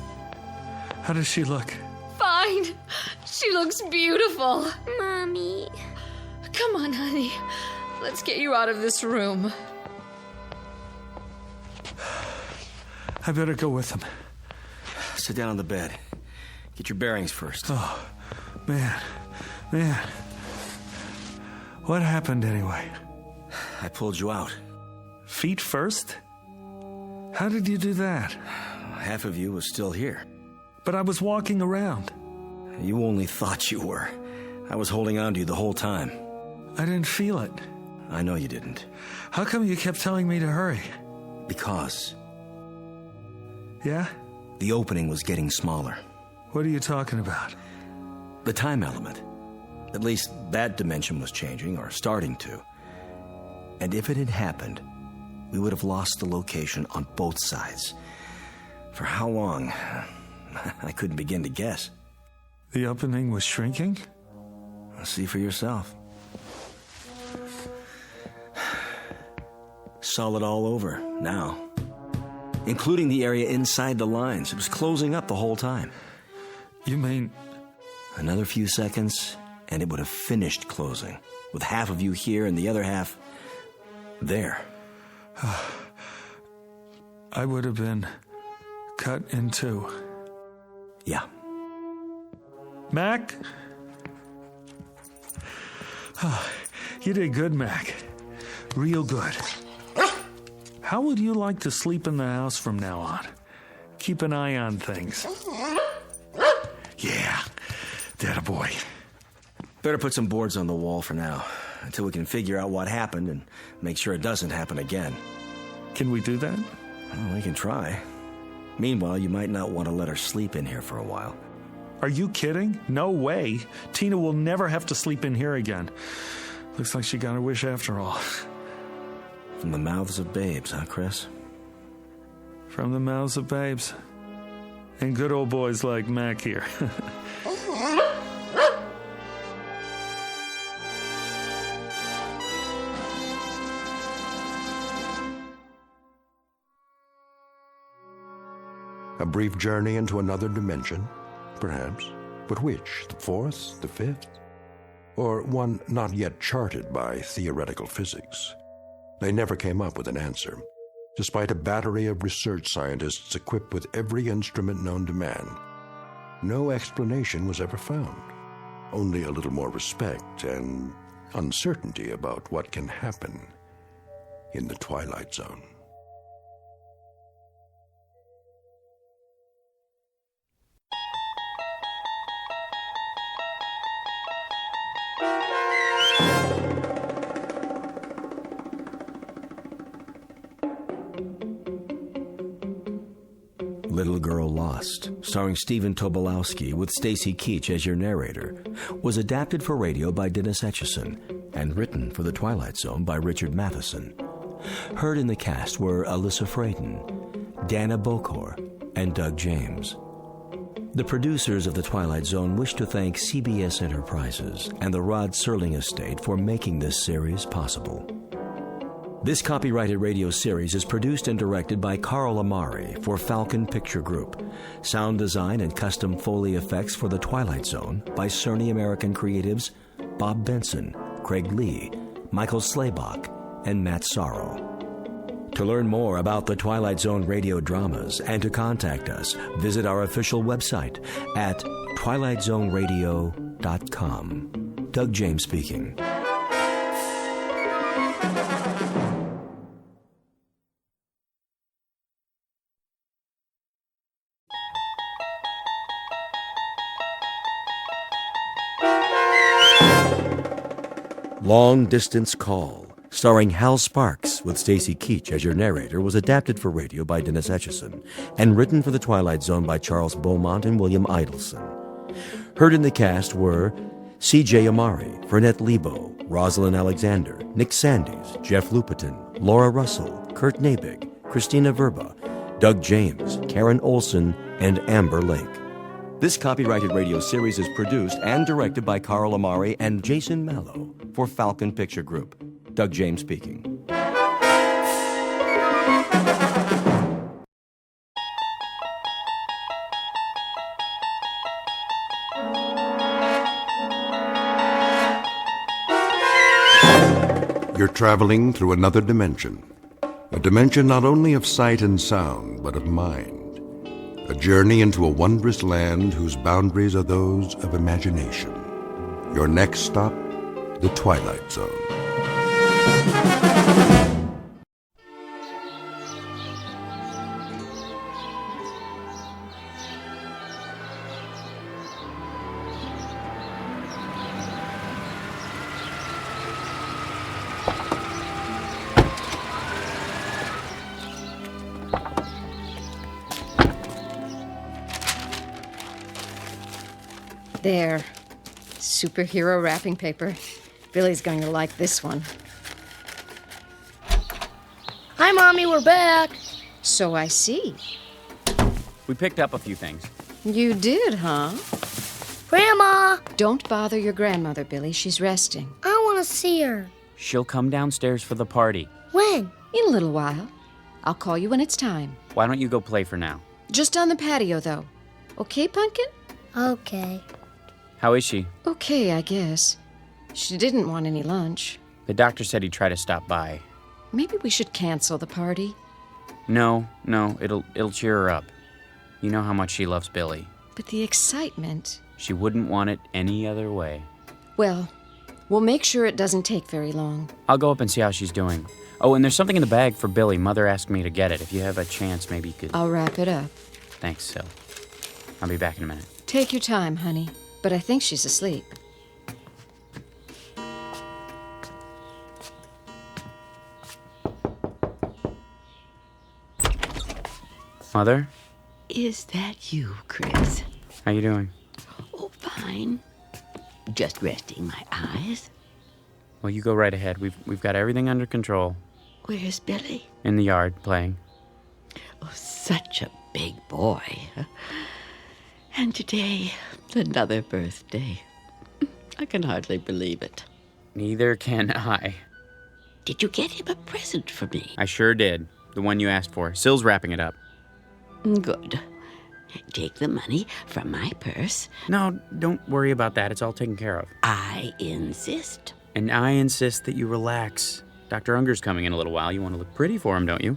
How does she look? Fine. She looks beautiful. Mommy. Come on, honey. Let's get you out of this room. I better go with him. Sit down on the bed. Get your bearings first. Oh, man. What happened anyway? I pulled you out. Feet first? How did you do that? Half of you was still here. But I was walking around. You only thought you were. I was holding on to you the whole time. I didn't feel it. I know you didn't. How come you kept telling me to hurry? Because. Yeah? The opening was getting smaller. What are you talking about? The time element. At least that dimension was changing, or starting to. And if it had happened, we would have lost the location on both sides. For how long? I couldn't begin to guess. The opening was shrinking? See for yourself. Saw it all over, now. Including the area inside the lines. It was closing up the whole time. You mean... Another few seconds, and it would have finished closing. With half of you here and the other half... there. I would have been cut in two. Yeah. Mac? You did good, Mac. Real good. How would you like to sleep in the house from now on? Keep an eye on things. Yeah, that a boy. Better put some boards on the wall for now, until we can figure out what happened and make sure it doesn't happen again. Can we do that? Well, we can try. Meanwhile, you might not want to let her sleep in here for a while. Are you kidding? No way. Tina will never have to sleep in here again. Looks like she got her wish after all. From the mouths of babes, huh, Chris? From the mouths of babes. And good old boys like Mac here. A brief journey into another dimension, perhaps. But which? The fourth? The fifth? Or one not yet charted by theoretical physics? They never came up with an answer, despite a battery of research scientists equipped with every instrument known to man. No explanation was ever found, only a little more respect and uncertainty about what can happen in the Twilight Zone. Little Girl Lost, starring Stephen Tobolowsky with Stacy Keach as your narrator, was adapted for radio by Dennis Etchison and written for The Twilight Zone by Richard Matheson. Heard in the cast were Alyssa Frayden, Dana Bokor, and Doug James. The producers of The Twilight Zone wish to thank CBS Enterprises and the Rod Serling Estate for making this series possible. This copyrighted radio series is produced and directed by Carl Amari for Falcon Picture Group. Sound design and custom Foley effects for The Twilight Zone by Cerny American creatives Bob Benson, Craig Lee, Michael Slaybach, and Matt Sorrow. To learn more about the Twilight Zone radio dramas and to contact us, visit our official website at twilightzoneradio.com. Doug James speaking. Long Distance Call, starring Hal Sparks with Stacy Keach as your narrator, was adapted for radio by Dennis Etchison and written for The Twilight Zone by Charles Beaumont and William Idelson. Heard in the cast were C.J. Amari, Fernette Lebo, Rosalind Alexander, Nick Sandys, Jeff Lupetin, Laura Russell, Kurt Nabig, Christina Verba, Doug James, Karen Olson, and Amber Lake. This copyrighted radio series is produced and directed by Carl Amari and Jason Mallow for Falcon Picture Group. Doug James speaking. You're traveling through another dimension. A dimension not only of sight and sound, but of mind. A journey into a wondrous land whose boundaries are those of imagination. Your next stop, the Twilight Zone. There. Superhero wrapping paper. Billy's going to like this one. Hi, Mommy, we're back. So I see. We picked up a few things. You did, huh? Grandma! Don't bother your grandmother, Billy. She's resting. I want to see her. She'll come downstairs for the party. When? In a little while. I'll call you when it's time. Why don't you go play for now? Just on the patio, though. Okay, Pumpkin? Okay. How is she? Okay, I guess. She didn't want any lunch. The doctor said he'd try to stop by. Maybe we should cancel the party. No, it'll cheer her up. You know how much she loves Billy. But the excitement, She wouldn't want it any other way. Well, we'll make sure it doesn't take very long. I'll go up and see how she's doing. Oh, and there's something in the bag for Billy. Mother asked me to get it. If you have a chance, maybe you could... I'll wrap it up. Thanks, Sil. I'll be back in a minute. Take your time, honey. But I think she's asleep. Mother? Is that you, Chris? How you doing? Oh, fine. Just resting my eyes. Well, you go right ahead. We've got everything under control. Where's Billy? In the yard, playing. Oh, such a big boy. And today, another birthday. I can hardly believe it. Neither can I. Did you get him a present for me? I sure did. The one you asked for. Sil's wrapping it up. Good. Take the money from my purse. No, don't worry about that. It's all taken care of. I insist. And I insist that you relax. Dr. Unger's coming in a little while. You want to look pretty for him, don't you?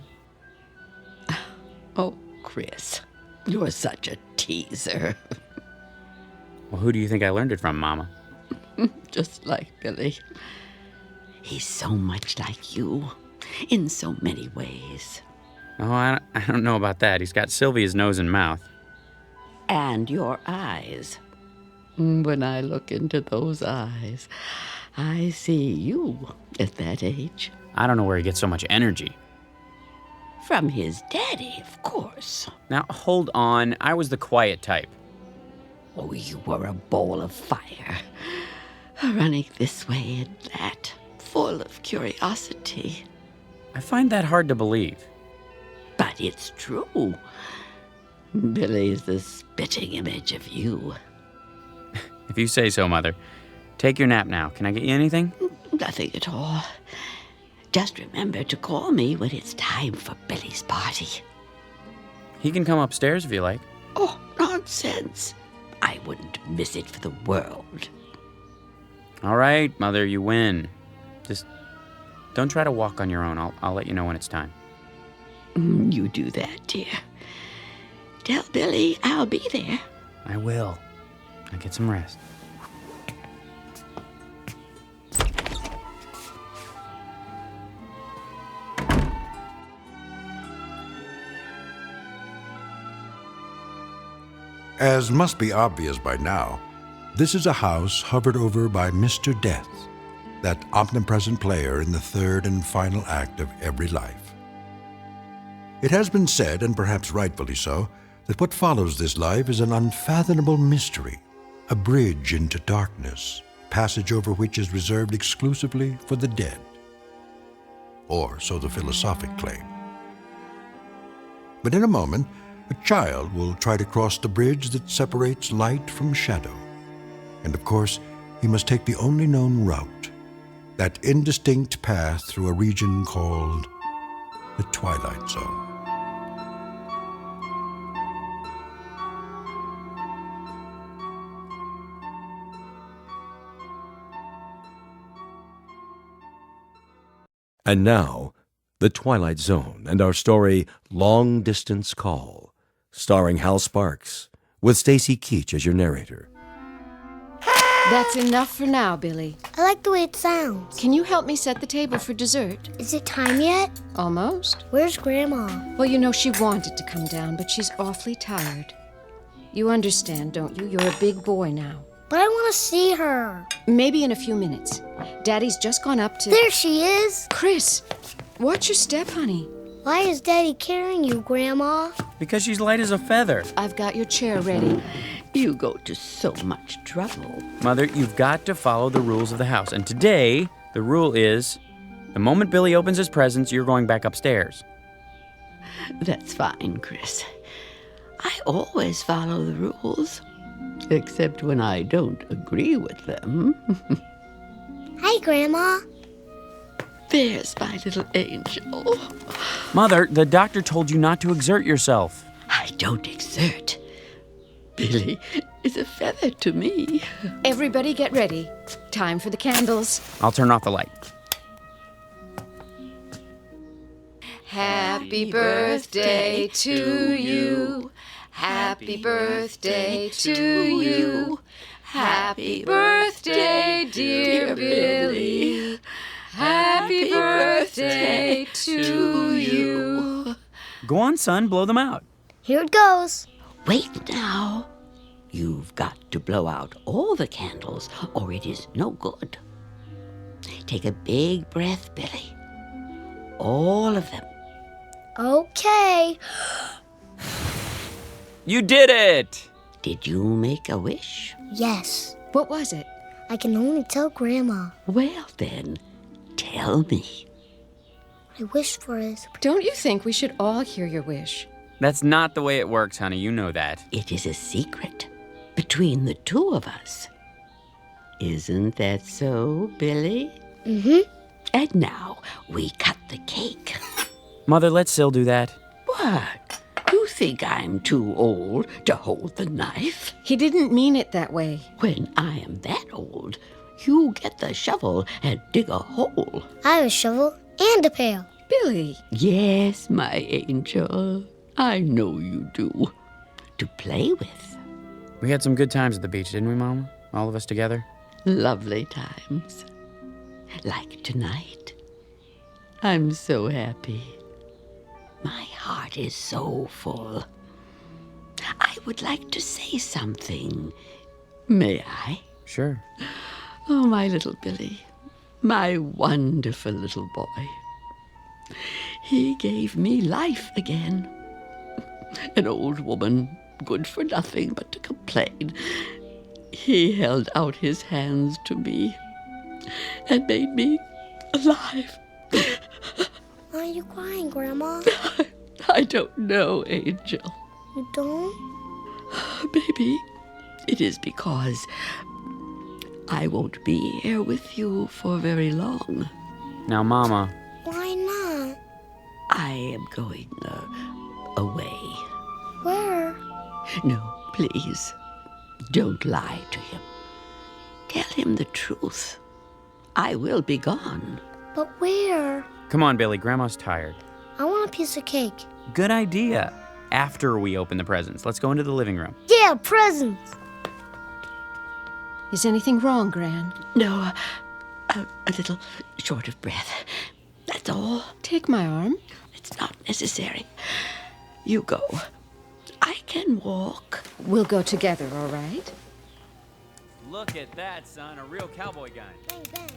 Oh, Chris, you're such a teaser. Well, who do you think I learned it from, Mama? Just like Billy. He's so much like you, in so many ways. Oh, I don't know about that. He's got Sylvia's nose and mouth. And your eyes. When I look into those eyes, I see you at that age. I don't know where he gets so much energy. From his daddy, of course. Now, hold on. I was the quiet type. Oh, you were a ball of fire. Running this way and that, full of curiosity. I find that hard to believe. But it's true. Billy's the spitting image of you. If you say so, Mother. Take your nap now. Can I get you anything? Nothing at all. Just remember to call me when it's time for Billy's party. He can come upstairs if you like. Oh, nonsense. I wouldn't miss it for the world. All right, Mother, you win. Just don't try to walk on your own. I'll let you know when it's time. You do that, dear. Tell Billy I'll be there. I will. Now get some rest. As must be obvious by now, this is a house hovered over by Mr. Death, that omnipresent player in the third and final act of every life. It has been said, and perhaps rightfully so, that what follows this life is an unfathomable mystery, a bridge into darkness, passage over which is reserved exclusively for the dead. Or so the philosophic claim. But in a moment, a child will try to cross the bridge that separates light from shadow. And of course, he must take the only known route, that indistinct path through a region called the Twilight Zone. And now, The Twilight Zone and our story, Long Distance Call, starring Hal Sparks, with Stacy Keach as your narrator. That's enough for now, Billy. I like the way it sounds. Can you help me set the table for dessert? Is it time yet? Almost. Where's Grandma? Well, you know, she wanted to come down, but she's awfully tired. You understand, don't you? You're a big boy now. But I want to see her. Maybe in a few minutes. Daddy's just gone up to... There she is. Chris, watch your step, honey. Why is Daddy carrying you, Grandma? Because she's light as a feather. I've got your chair ready. You go to so much trouble. Mother, you've got to follow the rules of the house. And today, the rule is, the moment Billy opens his presents, you're going back upstairs. That's fine, Chris. I always follow the rules. Except when I don't agree with them. Hi, Grandma. There's my little angel. Mother, the doctor told you not to exert yourself. I don't exert. Billy is a feather to me. Everybody get ready. Time for the candles. I'll turn off the light. Happy birthday to you. Happy birthday to you. Happy birthday, dear Billy. Happy birthday to you. Go on, son, blow them out. Here it goes. Wait now. You've got to blow out all the candles, or it is no good. Take a big breath, Billy. All of them. Okay. You did it! Did you make a wish? Yes. What was it? I can only tell Grandma. Well, then, tell me. I wish for is... Don't you think we should all hear your wish? That's not the way it works, honey. You know that. It is a secret between the two of us. Isn't that so, Billy? Mm-hmm. And now we cut the cake. Mother, let Syl do that. What? You think I'm too old to hold the knife? He didn't mean it that way. When I am that old, you get the shovel and dig a hole. I have a shovel and a pail. Billy. Yes, my angel. I know you do. To play with. We had some good times at the beach, didn't we, Mama? All of us together? Lovely times. Like tonight. I'm so happy. My heart is so full. I would like to say something. May I? Sure. Oh, my little Billy. My wonderful little boy. He gave me life again. An old woman, good for nothing but to complain. He held out his hands to me and made me alive. Why are you crying, Grandma? I don't know, Angel. You don't? Baby, it is because I won't be here with you for very long. Now, Mama. Why not? I am going away. Where? No, please. Don't lie to him. Tell him the truth. I will be gone. But where? Come on, Billy. Grandma's tired. I want a piece of cake. Good idea. After we open the presents, let's go into the living room. Yeah, presents. Is anything wrong, Gran? No, a little short of breath. That's all. Take my arm. It's not necessary. You go. I can walk. We'll go together, all right? Look at that, son. A real cowboy gun. Bang, bang.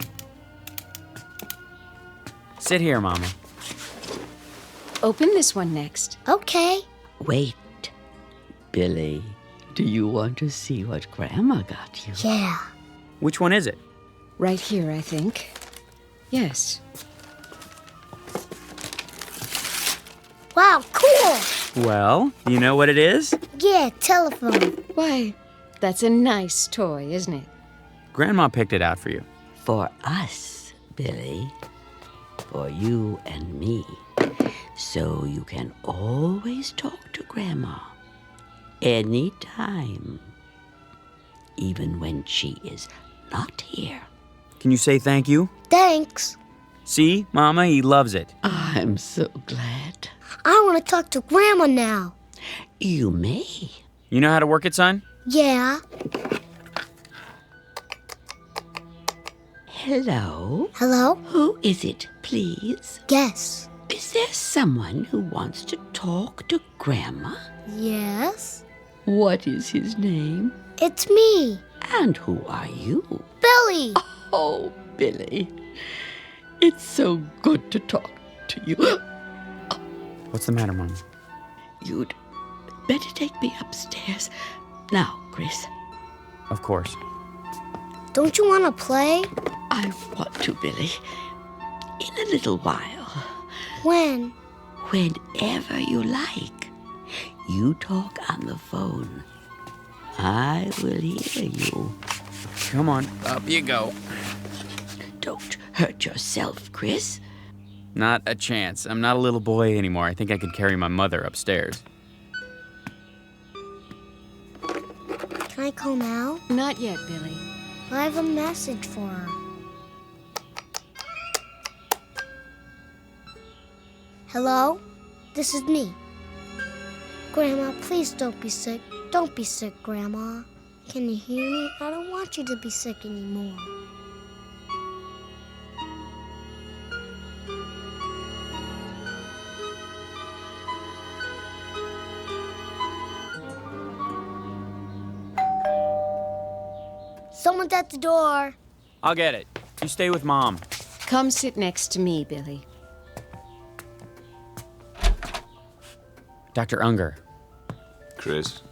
Sit here, Mama. Open this one next. Okay. Wait. Billy, do you want to see what Grandma got you? Yeah. Which one is it? Right here, I think. Yes. Wow, cool. Well, you know what it is? Yeah, telephone. Why, that's a nice toy, isn't it? Grandma picked it out for you. For us, Billy. For you and me. So you can always talk to Grandma. Anytime. Even when she is not here. Can you say thank you? Thanks. See, Mama, he loves it. I'm so glad. I want to talk to Grandma now. You may. You know how to work it, son? Yeah. Hello? Hello? Who is it, please? Yes. Is there someone who wants to talk to Grandma? Yes. What is his name? It's me. And who are you? Billy. Oh, Billy. It's so good to talk to you. What's the matter, Mama? You'd better take me upstairs. Now, Chris. Of course. Don't you want to play? I want to, Billy. In a little while. When? Whenever you like. You talk on the phone. I will hear you. Come on, up you go. Don't hurt yourself, Chris. Not a chance. I'm not a little boy anymore. I think I could carry my mother upstairs. Can I call now? Not yet, Billy. I have a message for her. Hello? This is me. Grandma, please don't be sick. Don't be sick, Grandma. Can you hear me? I don't want you to be sick anymore. Someone's at the door. I'll get it. You stay with Mom. Come sit next to me, Billy. Dr. Unger, Chris,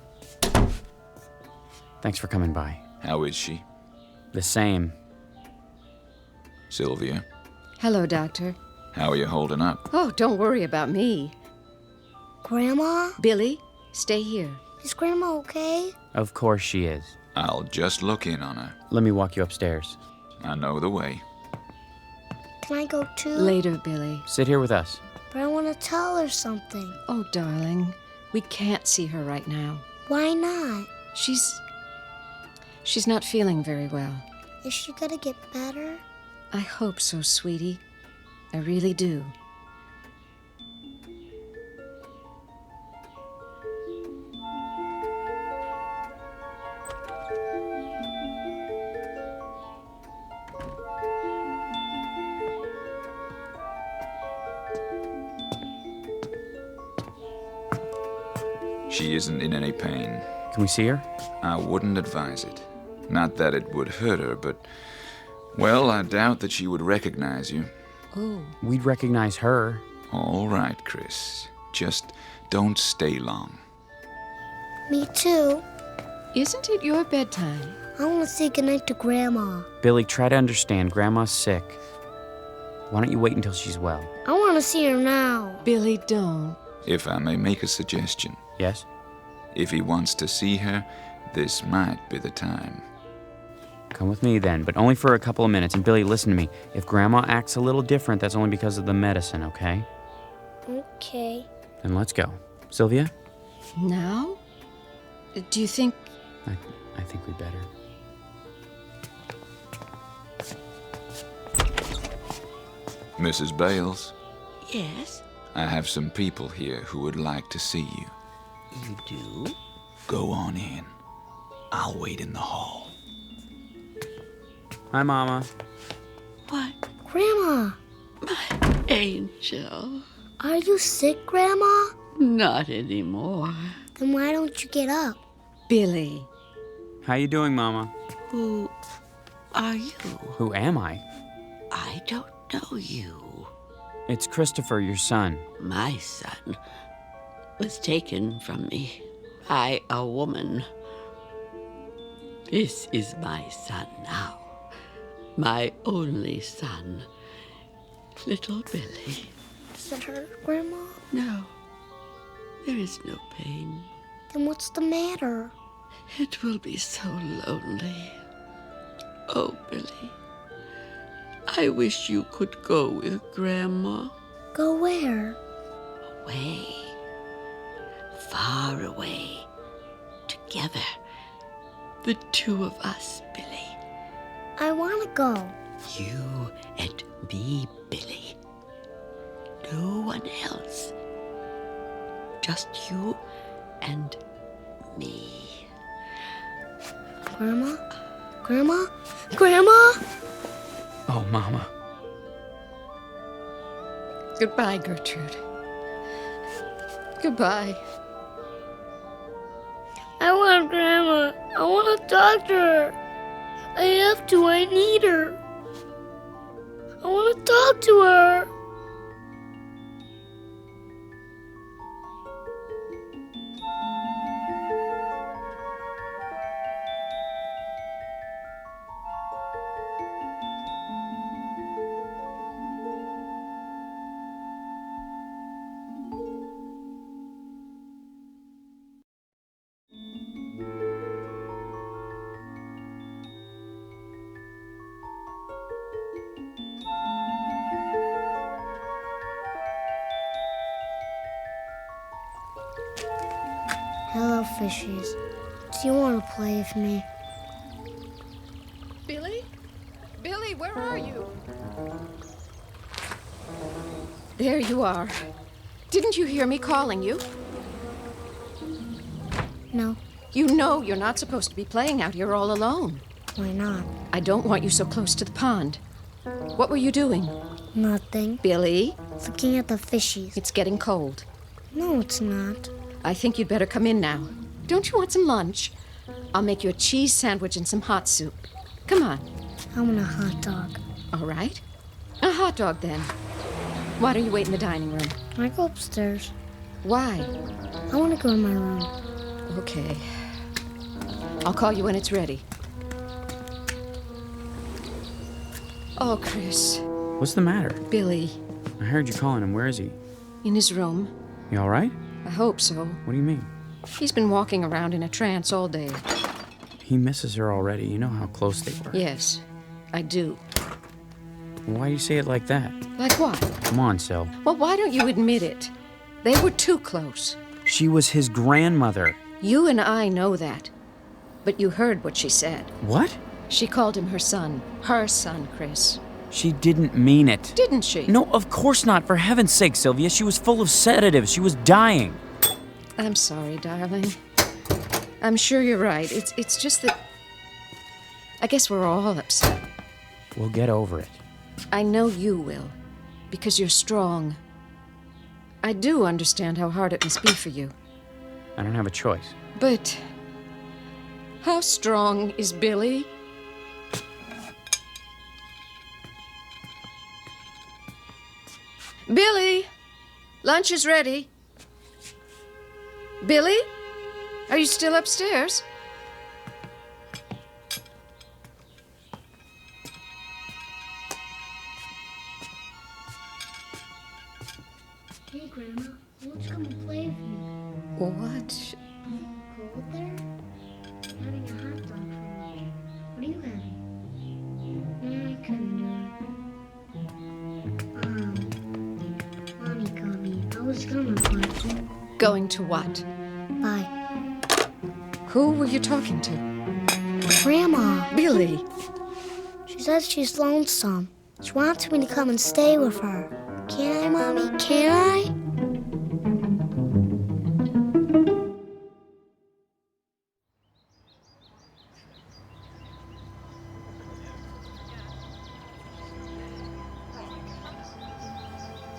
thanks for coming by. how is she? The same. Sylvia, Hello, Doctor. how are you holding up? Oh, don't worry about me. Grandma? Billy, stay here. Is Grandma okay? Of course she is. I'll just look in on her. Let me walk you upstairs. I know the way. Can I go too? Later, Billy. Sit here with us. But I want to tell her something. Oh, darling, we can't see her right now. Why not? She's not feeling very well. Is she gonna get better? I hope so, sweetie. I really do. She isn't in any pain. Can we see her? I wouldn't advise it. Not that it would hurt her, but, well, I doubt that she would recognize you. Oh. We'd recognize her. All right, Chris. Just don't stay long. Me too. Isn't it your bedtime? I want to say goodnight to Grandma. Billy, try to understand. Grandma's sick. Why don't you wait until she's well? I want to see her now. Billy, don't. If I may make a suggestion. Yes? If he wants to see her, this might be the time. Come with me then, but only for a couple of minutes. And Billy, listen to me. If Grandma acts a little different, that's only because of the medicine, okay? Okay. Then let's go. Sylvia? Now? Do you think... I think we better. Mrs. Bales, Yes, I have some people here who would like to see you. you do? Go on in. I'll wait in the hall. Hi, Mama. What? Grandma, Angel. are you sick, Grandma? Not anymore. Then why don't you get up? Billy. How you doing, Mama? Who are you? Who am I? I don't know you. It's Christopher, your son. My son was taken from me by a woman. This is my son now. My only son. Little Billy. Does it hurt, Grandma? No. There is no pain. Then what's the matter? It will be so lonely. Oh, Billy. I wish you could go with Grandma. Go where? Away. Far away. Together. The two of us, Billy. I want to go. You and me, Billy. No one else. Just you and me. Grandma? Grandma? Grandma? Oh, Mama. Goodbye, Gertrude. Goodbye. I want Grandma. I want to talk to her. I have to. I need her. I want to talk to her. Hello, fishies. Do you want to play with me? Billy? Billy, where are you? There you are. Didn't you hear me calling you? No. You know you're not supposed to be playing out here all alone. Why not? I don't want you so close to the pond. What were you doing? Nothing. Billy? Looking at the fishies. It's getting cold. No, it's not. I think you'd better come in now. Don't you want some lunch? I'll make you a cheese sandwich and some hot soup. Come on. I want a hot dog. All right. A hot dog, then. Why don't you wait in the dining room? I go upstairs. Why? I want to go in my room. Okay. I'll call you when it's ready. Oh, Chris. What's the matter? Billy. I heard you calling him. Where is he? In his room. You all right? I hope so. What do you mean? He's been walking around in a trance all day. He misses her already. You know how close they were. Yes, I do. Why do you say it like that? Like what? Come on, Sil. Well, why don't you admit it? They were too close. She was his grandmother. You and I know that. But you heard what she said. What? She called him her son. Her son, Chris. She didn't mean it. Didn't she? No, of course not. For heaven's sake, Sylvia. She was full of sedatives. She was dying. I'm sorry, darling. I'm sure you're right. It's just that... I guess we're all upset. We'll get over it. I know you will. Because you're strong. I do understand how hard it must be for you. I don't have a choice. But... how strong is Billy? Billy! Lunch is ready. Billy? Are you still upstairs? Hey, Grandma. Why don't you come and play with me? What? Go up there? I'm having a hot dog for lunch. What are you having? I couldn't do it. Mommy called me. I was gonna but... Going to what? Bye. Who were you talking to? Grandma. Billy. She says she's lonesome. She wants me to come and stay with her. Can I, Mommy? Can I?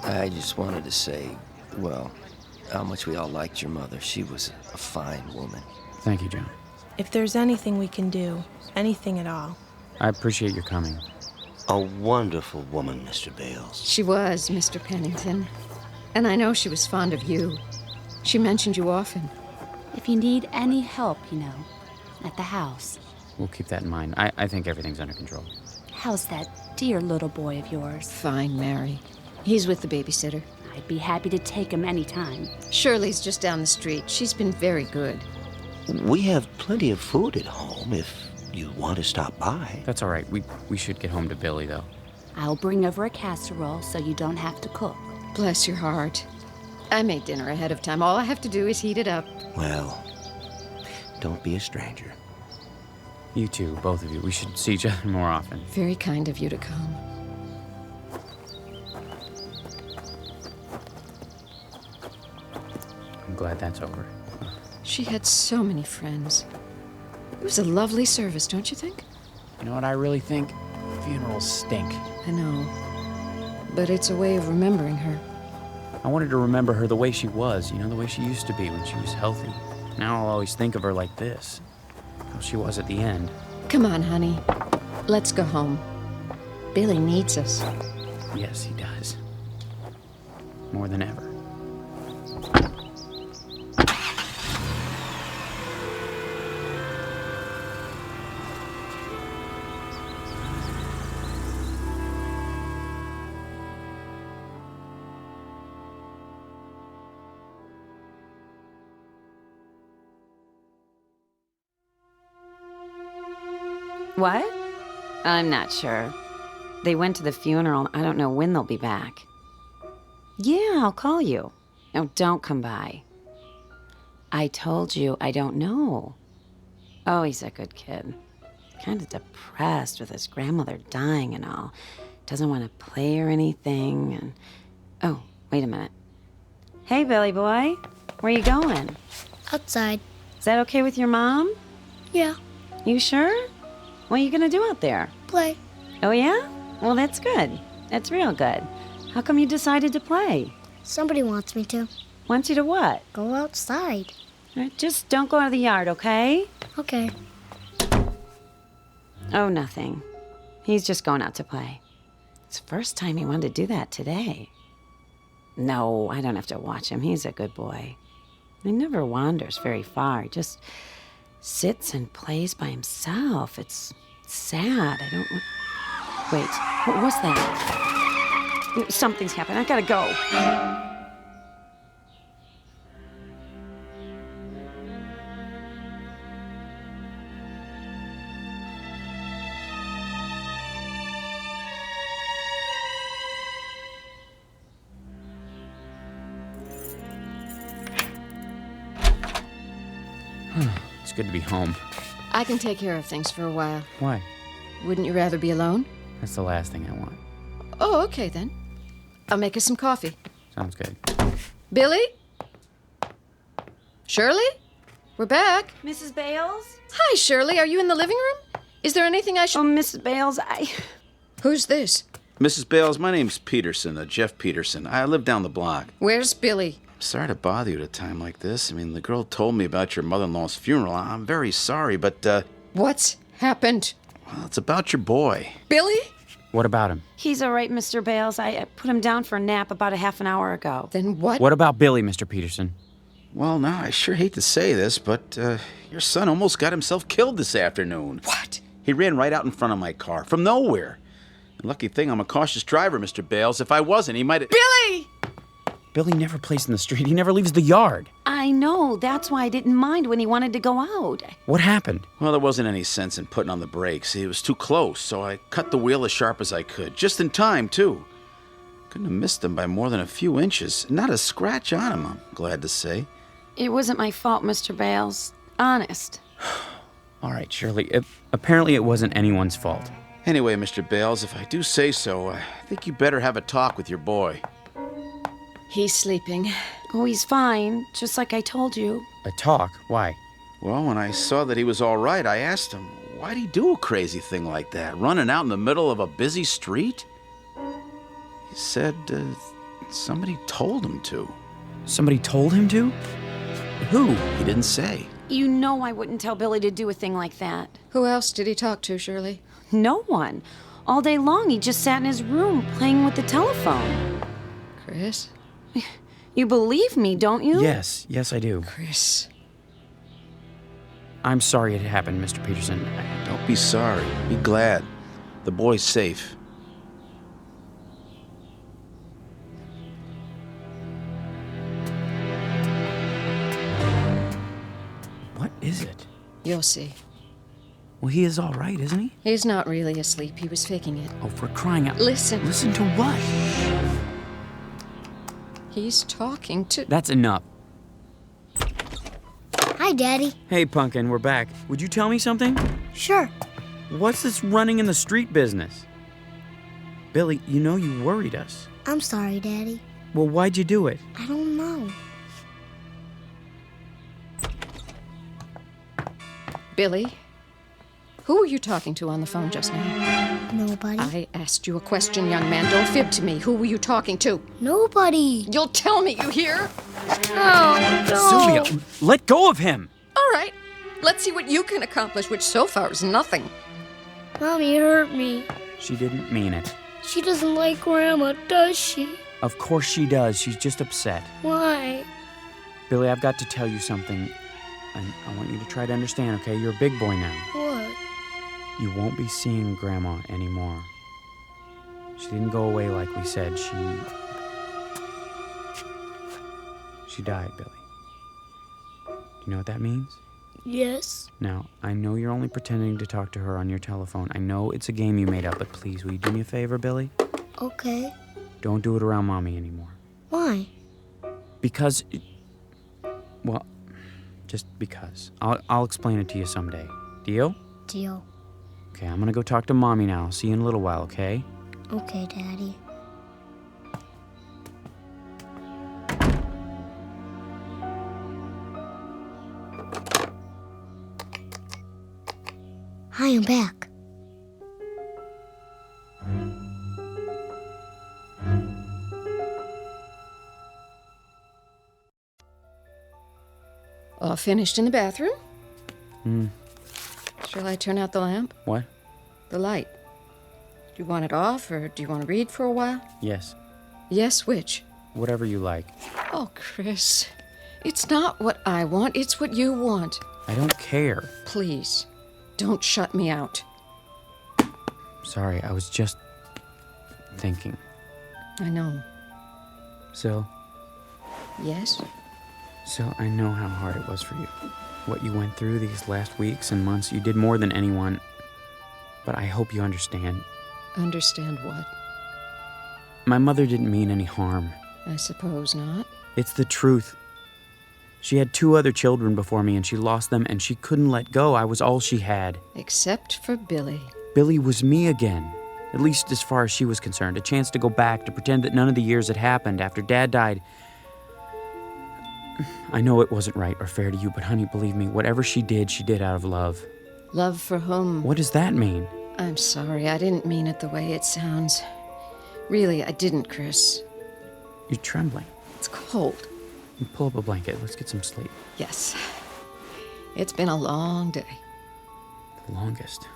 I just wanted to say, well, how much we all liked your mother. She was a fine woman. Thank you, John. If there's anything we can do, anything at all. I appreciate your coming. A wonderful woman, Mr. Bales. She was, Mr. Pennington. And I know she was fond of you. She mentioned you often. If you need any help, you know, at the house. We'll keep that in mind. I think everything's under control. How's that dear little boy of yours? Fine, Mary. He's with the babysitter. I'd be happy to take him anytime. Shirley's just down the street. She's been very good. We have plenty of food at home if you want to stop by. That's all right. We should get home to Billy, though. I'll bring over a casserole so you don't have to cook. Bless your heart. I made dinner ahead of time. All I have to do is heat it up. Well, don't be a stranger. You two, both of you. We should see each other more often. Very kind of you to come. I'm glad that's over. She had so many friends. It was a lovely service, don't you think? You know what I really think? Funerals stink. I know. But it's a way of remembering her. I wanted to remember her the way she was, you know, the way she used to be when she was healthy. Now I'll always think of her like this. How she was at the end. Come on, honey. Let's go home. Billy needs us. Yes, he does. More than ever. What? I'm not sure. They went to the funeral. I don't know when they'll be back. Yeah, I'll call you. No, don't come by. I told you I don't know. Oh, he's a good kid. Kind of depressed with his grandmother dying and all. Doesn't want to play or anything. And oh, wait a minute. Hey, Billy boy. Where you going? Outside. Is that okay with your mom? Yeah. You sure? What are you gonna do out there? Play. Oh, yeah? Well, that's good. That's real good. How come you decided to play? Somebody wants me to. Wants you to what? Go outside. All right, just don't go out of the yard, okay? Okay. Oh, nothing. He's just going out to play. It's the first time he wanted to do that today. No, I don't have to watch him. He's a good boy. He never wanders very far. He just sits and plays by himself. It's sad. I don't... Wait, what was that? Something's happened. I gotta go. It's good to be home. I can take care of things for a while. Why? Wouldn't you rather be alone? That's the last thing I want. Oh, okay then. I'll make us some coffee. Sounds good. Billy? Shirley? We're back. Mrs. Bales? Hi, Shirley. Are you in the living room? Is there anything I should... Oh, Mrs. Bales, Who's this? Mrs. Bales, my name's Peterson, Jeff Peterson. I live down the block. Where's Billy? Sorry to bother you at a time like this. I mean, the girl told me about your mother-in-law's funeral. I'm very sorry, but, What's happened? Well, it's about your boy. Billy? What about him? He's all right, Mr. Bales. I put him down for a nap about a half an hour ago. Then what? What about Billy, Mr. Peterson? Well, now, I sure hate to say this, but, your son almost got himself killed this afternoon. What? He ran right out in front of my car, from nowhere. Lucky thing I'm a cautious driver, Mr. Bales. If I wasn't, he might have... Billy! Billy never plays in the street. He never leaves the yard. I know. That's why I didn't mind when he wanted to go out. What happened? Well, there wasn't any sense in putting on the brakes. It was too close, so I cut the wheel as sharp as I could. Just in time, too. Couldn't have missed him by more than a few inches. Not a scratch on him, I'm glad to say. It wasn't my fault, Mr. Bales. Honest. All right, Shirley. Apparently it wasn't anyone's fault. Anyway, Mr. Bales, if I do say so, I think you better have a talk with your boy. He's sleeping. Oh, he's fine, just like I told you. A talk? Why? Well, when I saw that he was all right, I asked him, why'd he do a crazy thing like that, running out in the middle of a busy street? He said, somebody told him to. Somebody told him to? Who? He didn't say. You know I wouldn't tell Billy to do a thing like that. Who else did he talk to, Shirley? No one. All day long, he just sat in his room playing with the telephone. Chris? You believe me, don't you? Yes, I do. Chris. I'm sorry it happened, Mr. Peterson. Don't be sorry. Be glad. The boy's safe. What is it? You'll see. Well, he is all right, isn't he? He's not really asleep. He was faking it. Oh, for crying out... Listen. Listen to what? He's talking to... That's enough. Hi, Daddy. Hey, Pumpkin, we're back. Would you tell me something? Sure. What's this running in the street business? Billy, you know you worried us. I'm sorry, Daddy. Well, why'd you do it? I don't know. Billy? Who were you talking to on the phone just now? Nobody. I asked you a question, young man. Don't fib to me. Who were you talking to? Nobody. You'll tell me, you hear? Oh, no. Sylvia, let go of him! All right. Let's see what you can accomplish, which so far is nothing. Mommy hurt me. She didn't mean it. She doesn't like Grandma, does she? Of course she does. She's just upset. Why? Billy, I've got to tell you something. And I want you to try to understand, okay? You're a big boy now. What? You won't be seeing Grandma anymore. She didn't go away like we said. She died, Billy. Do you know what that means? Yes. Now, I know you're only pretending to talk to her on your telephone. I know it's a game you made up, but please, will you do me a favor, Billy? Okay. Don't do it around Mommy anymore. Why? Because... Well, just because. I'll explain it to you someday. Deal? Deal. Okay, I'm gonna go talk to Mommy now. I'll see you in a little while, okay? Okay, Daddy. I am back. All finished in the bathroom? Shall I turn out the lamp? What? The light. Do you want it off, or do you want to read for a while? Yes. Yes, which? Whatever you like. Oh, Chris. It's not what I want, it's what you want. I don't care. Please, don't shut me out. Sorry, I was just thinking. I know. Sil, Yes? I know how hard it was for you. What you went through these last weeks and months, you did more than anyone. But I hope you understand. Understand what? My mother didn't mean any harm. I suppose not. It's the truth. She had 2 other children before me, and she lost them, and she couldn't let go. I was all she had. Except for Billy. Billy was me again. At least as far as she was concerned. A chance to go back, to pretend that none of the years had happened after Dad died. I know it wasn't right or fair to you, but honey, believe me, whatever she did out of love. Love for whom? What does that mean? I'm sorry, I didn't mean it the way it sounds. Really, I didn't, Chris. You're trembling. It's cold. You pull up a blanket. Let's get some sleep. Yes. It's been a long day. The longest.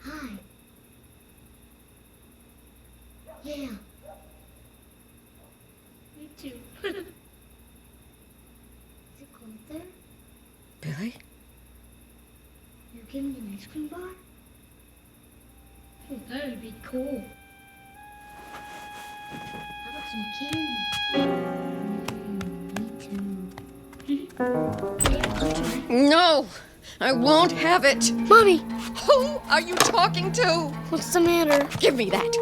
Hi. Yeah. Me too. Is it cold there? Billy? You give me an ice cream bar? Oh, that would be cool. How about some candy? Me too. No! I won't have it! Mommy! Who are you talking to? What's the matter? Give me that!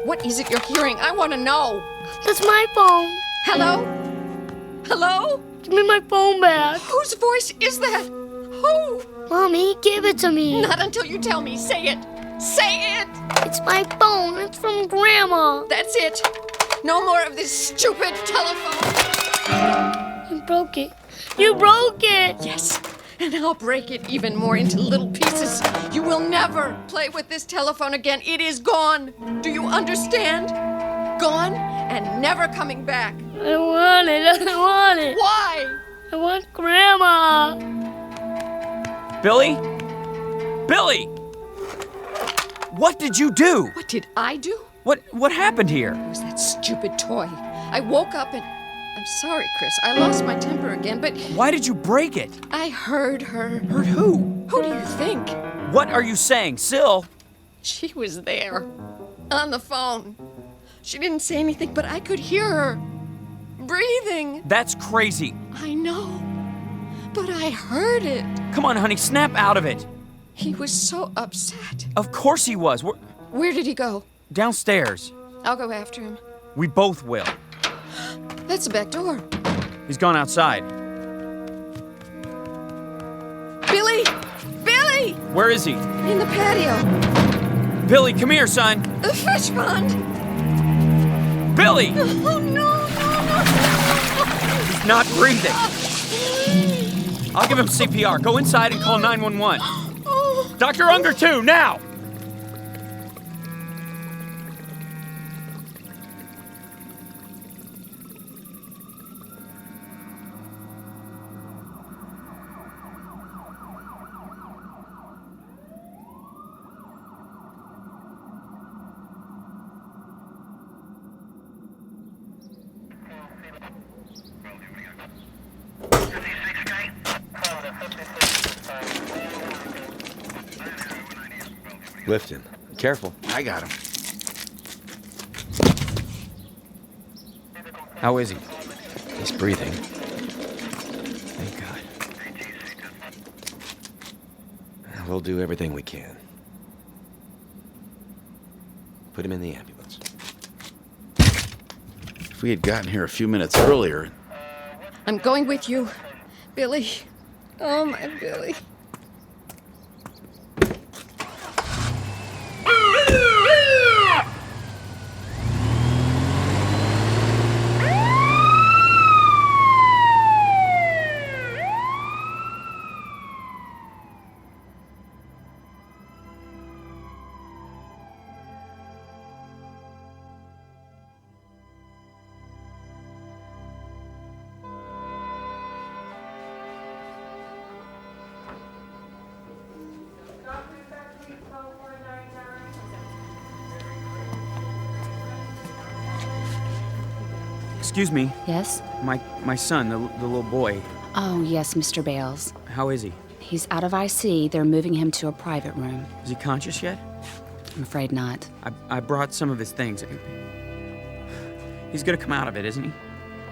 What is it you're hearing? I want to know! That's my phone! Hello? Hello? Give me my phone back! Whose voice is that? Who? Mommy, give it to me! Not until you tell me. Say it! Say it! It's my phone! It's from Grandma! That's it! No more of this stupid telephone! You broke it! You broke it! Yes! And I'll break it even more into little pieces. You will never play with this telephone again. It is gone. Do you understand? Gone and never coming back. I want it. I want it. Why? I want Grandma. Billy? Billy! What did you do? What did I do? What happened here? It was that stupid toy. I woke up and... I'm sorry, Chris. I lost my temper again, but... Why did you break it? I heard her. Heard who? Who do you think? What are you saying, Sil? She was there. On the phone. She didn't say anything, but I could hear her. Breathing. That's crazy. I know. But I heard it. Come on, honey, snap out of it. He was so upset. Of course he was. Where did he go? Downstairs. I'll go after him. We both will. That's the back door. He's gone outside. Billy! Billy! Where is he? In the patio. Billy, come here, son. The fish pond. Billy! Oh, no. He's not breathing. I'll give him CPR. Go inside and call 911. Dr. Unger, too, now! Lifton. Careful. I got him. How is he? He's breathing. Thank God. We'll do everything we can. Put him in the ambulance. If we had gotten here a few minutes earlier... I'm going with you. Billy. Oh, my Billy. Excuse me. Yes? My son, the little boy. Oh, yes, Mr. Bales. How is he? He's out of IC. They're moving him to a private room. Is he conscious yet? I'm afraid not. I brought some of his things. He's gonna come out of it, isn't he?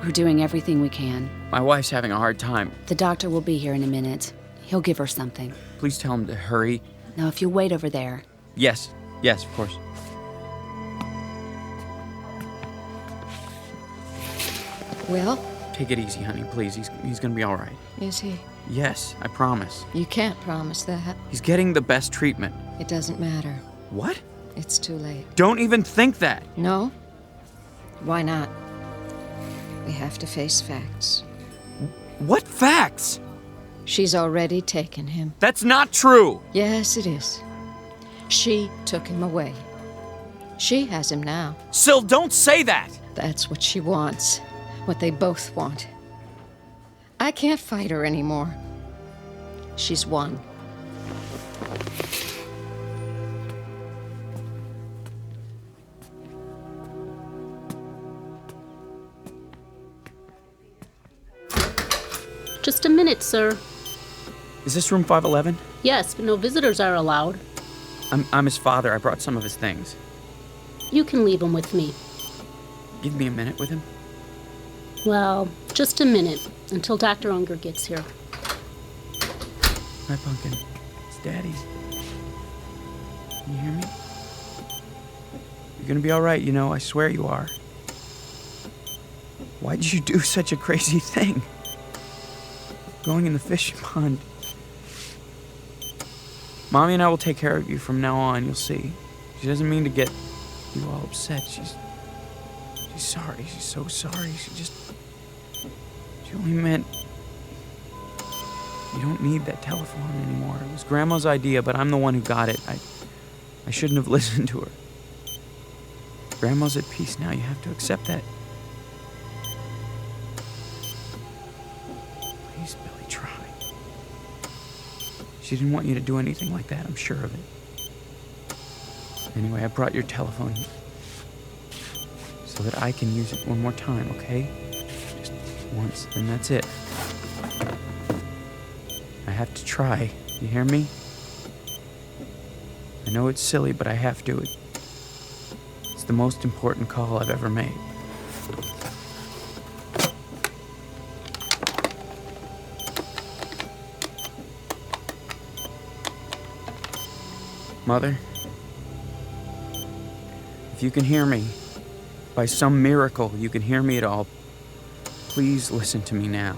We're doing everything we can. My wife's having a hard time. The doctor will be here in a minute. He'll give her something. Please tell him to hurry. Now, if you'll wait over there. Yes, of course. Well? Take it easy, honey, please. He's gonna be all right. Is he? Yes, I promise. You can't promise that. He's getting the best treatment. It doesn't matter. What? It's too late. Don't even think that. No? Why not? We have to face facts. What facts? She's already taken him. That's not true! Yes, it is. She took him away. She has him now. Syl, don't say that! That's what she wants. What they both want. I can't fight her anymore. She's won. Just a minute, sir. Is this room 511? Yes, but no visitors are allowed. I'm his father. I brought some of his things. You can leave him with me. Give me a minute with him. Well, just a minute, until Dr. Unger gets here. Hi, Pumpkin. It's Daddy's. Can you hear me? You're gonna be all right, you know. I swear you are. Why did you do such a crazy thing? Going in the fishing pond. Mommy and I will take care of you from now on, you'll see. She doesn't mean to get you all upset. She's sorry. She's so sorry. She only meant you don't need that telephone anymore. It was Grandma's idea, but I'm the one who got it. I shouldn't have listened to her. Grandma's at peace now. You have to accept that. Please, Billy, try. She didn't want you to do anything like that, I'm sure of it. Anyway, I brought your telephone so that I can use it one more time, okay? Just once, and that's it. I have to try. You hear me? I know it's silly, but I have to. It's the most important call I've ever made. Mother, if you can hear me, by some miracle you can hear me at all, please listen to me now.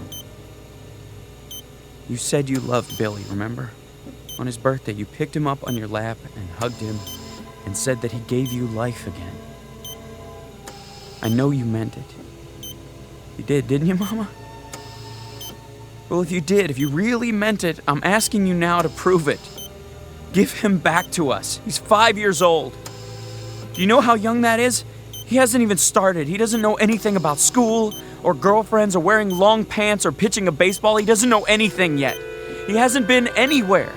You said you loved Billy, remember? On his birthday, you picked him up on your lap and hugged him and said that he gave you life again. I know you meant it. You did, didn't you, Mama? Well, if you did, if you really meant it, I'm asking you now to prove it. Give him back to us. He's 5 years old. Do you know how young that is? He hasn't even started. He doesn't know anything about school or girlfriends or wearing long pants or pitching a baseball. He doesn't know anything yet. He hasn't been anywhere.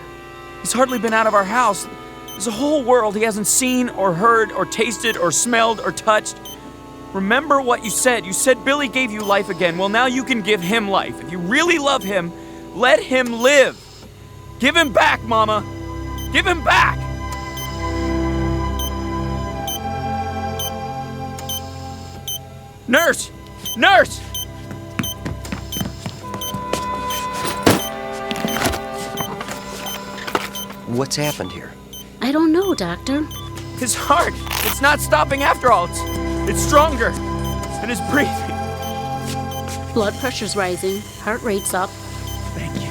He's hardly been out of our house. There's a whole world he hasn't seen or heard or tasted or smelled or touched. Remember what you said. You said Billy gave you life again. Well, now you can give him life. If you really love him, let him live. Give him back, Mama. Give him back! Nurse! Nurse! What's happened here? I don't know, Doctor. His heart! It's not stopping after all. It's stronger. And his breathing. Blood pressure's rising. Heart rate's up. Thank you.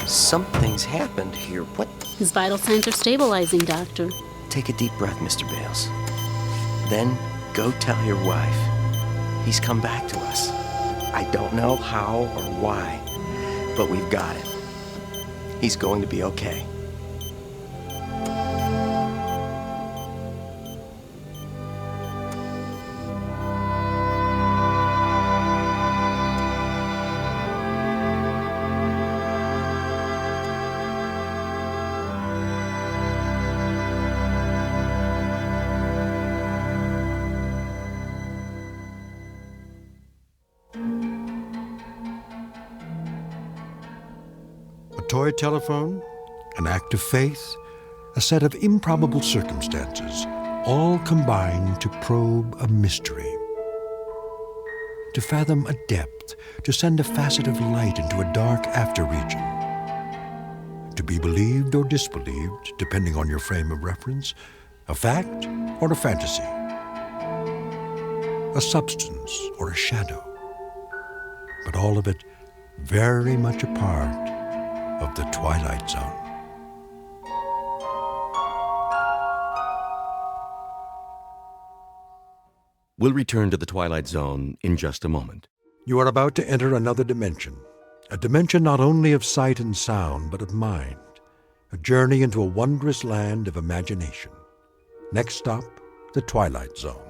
Something's happened here. What? His vital signs are stabilizing, Doctor. Take a deep breath, Mr. Bales. Then go tell your wife. He's come back to us. I don't know how or why, but we've got him. He's going to be okay. toy telephone, an act of faith, a set of improbable circumstances, all combine to probe a mystery. To fathom a depth, to send a facet of light into a dark after region. To be believed or disbelieved, depending on your frame of reference, a fact or a fantasy. A substance or a shadow. But all of it very much a part of the Twilight Zone. We'll return to the Twilight Zone in just a moment. You are about to enter another dimension. A dimension not only of sight and sound, but of mind. A journey into a wondrous land of imagination. Next stop, the Twilight Zone.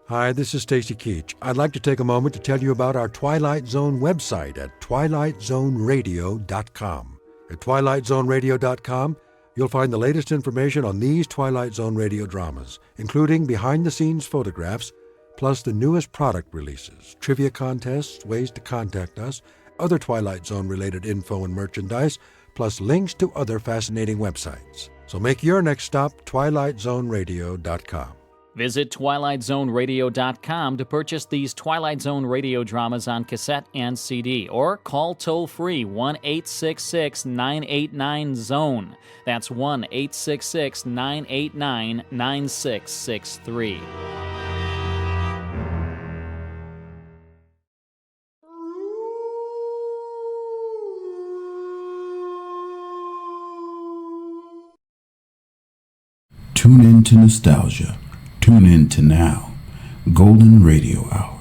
Hi, this is Stacy Keach. I'd like to take a moment to tell you about our Twilight Zone website at twilightzoneradio.com. At twilightzoneradio.com, you'll find the latest information on these Twilight Zone radio dramas, including behind-the-scenes photographs, plus the newest product releases, trivia contests, ways to contact us, other Twilight Zone-related info and merchandise, plus links to other fascinating websites. So make your next stop twilightzoneradio.com. Visit twilightzoneradio.com to purchase these Twilight Zone radio dramas on cassette and CD, or call toll-free 1-866-989-ZONE. That's 1-866-989-9663. Tune in to nostalgia. Tune in to now. Golden Radio Hour.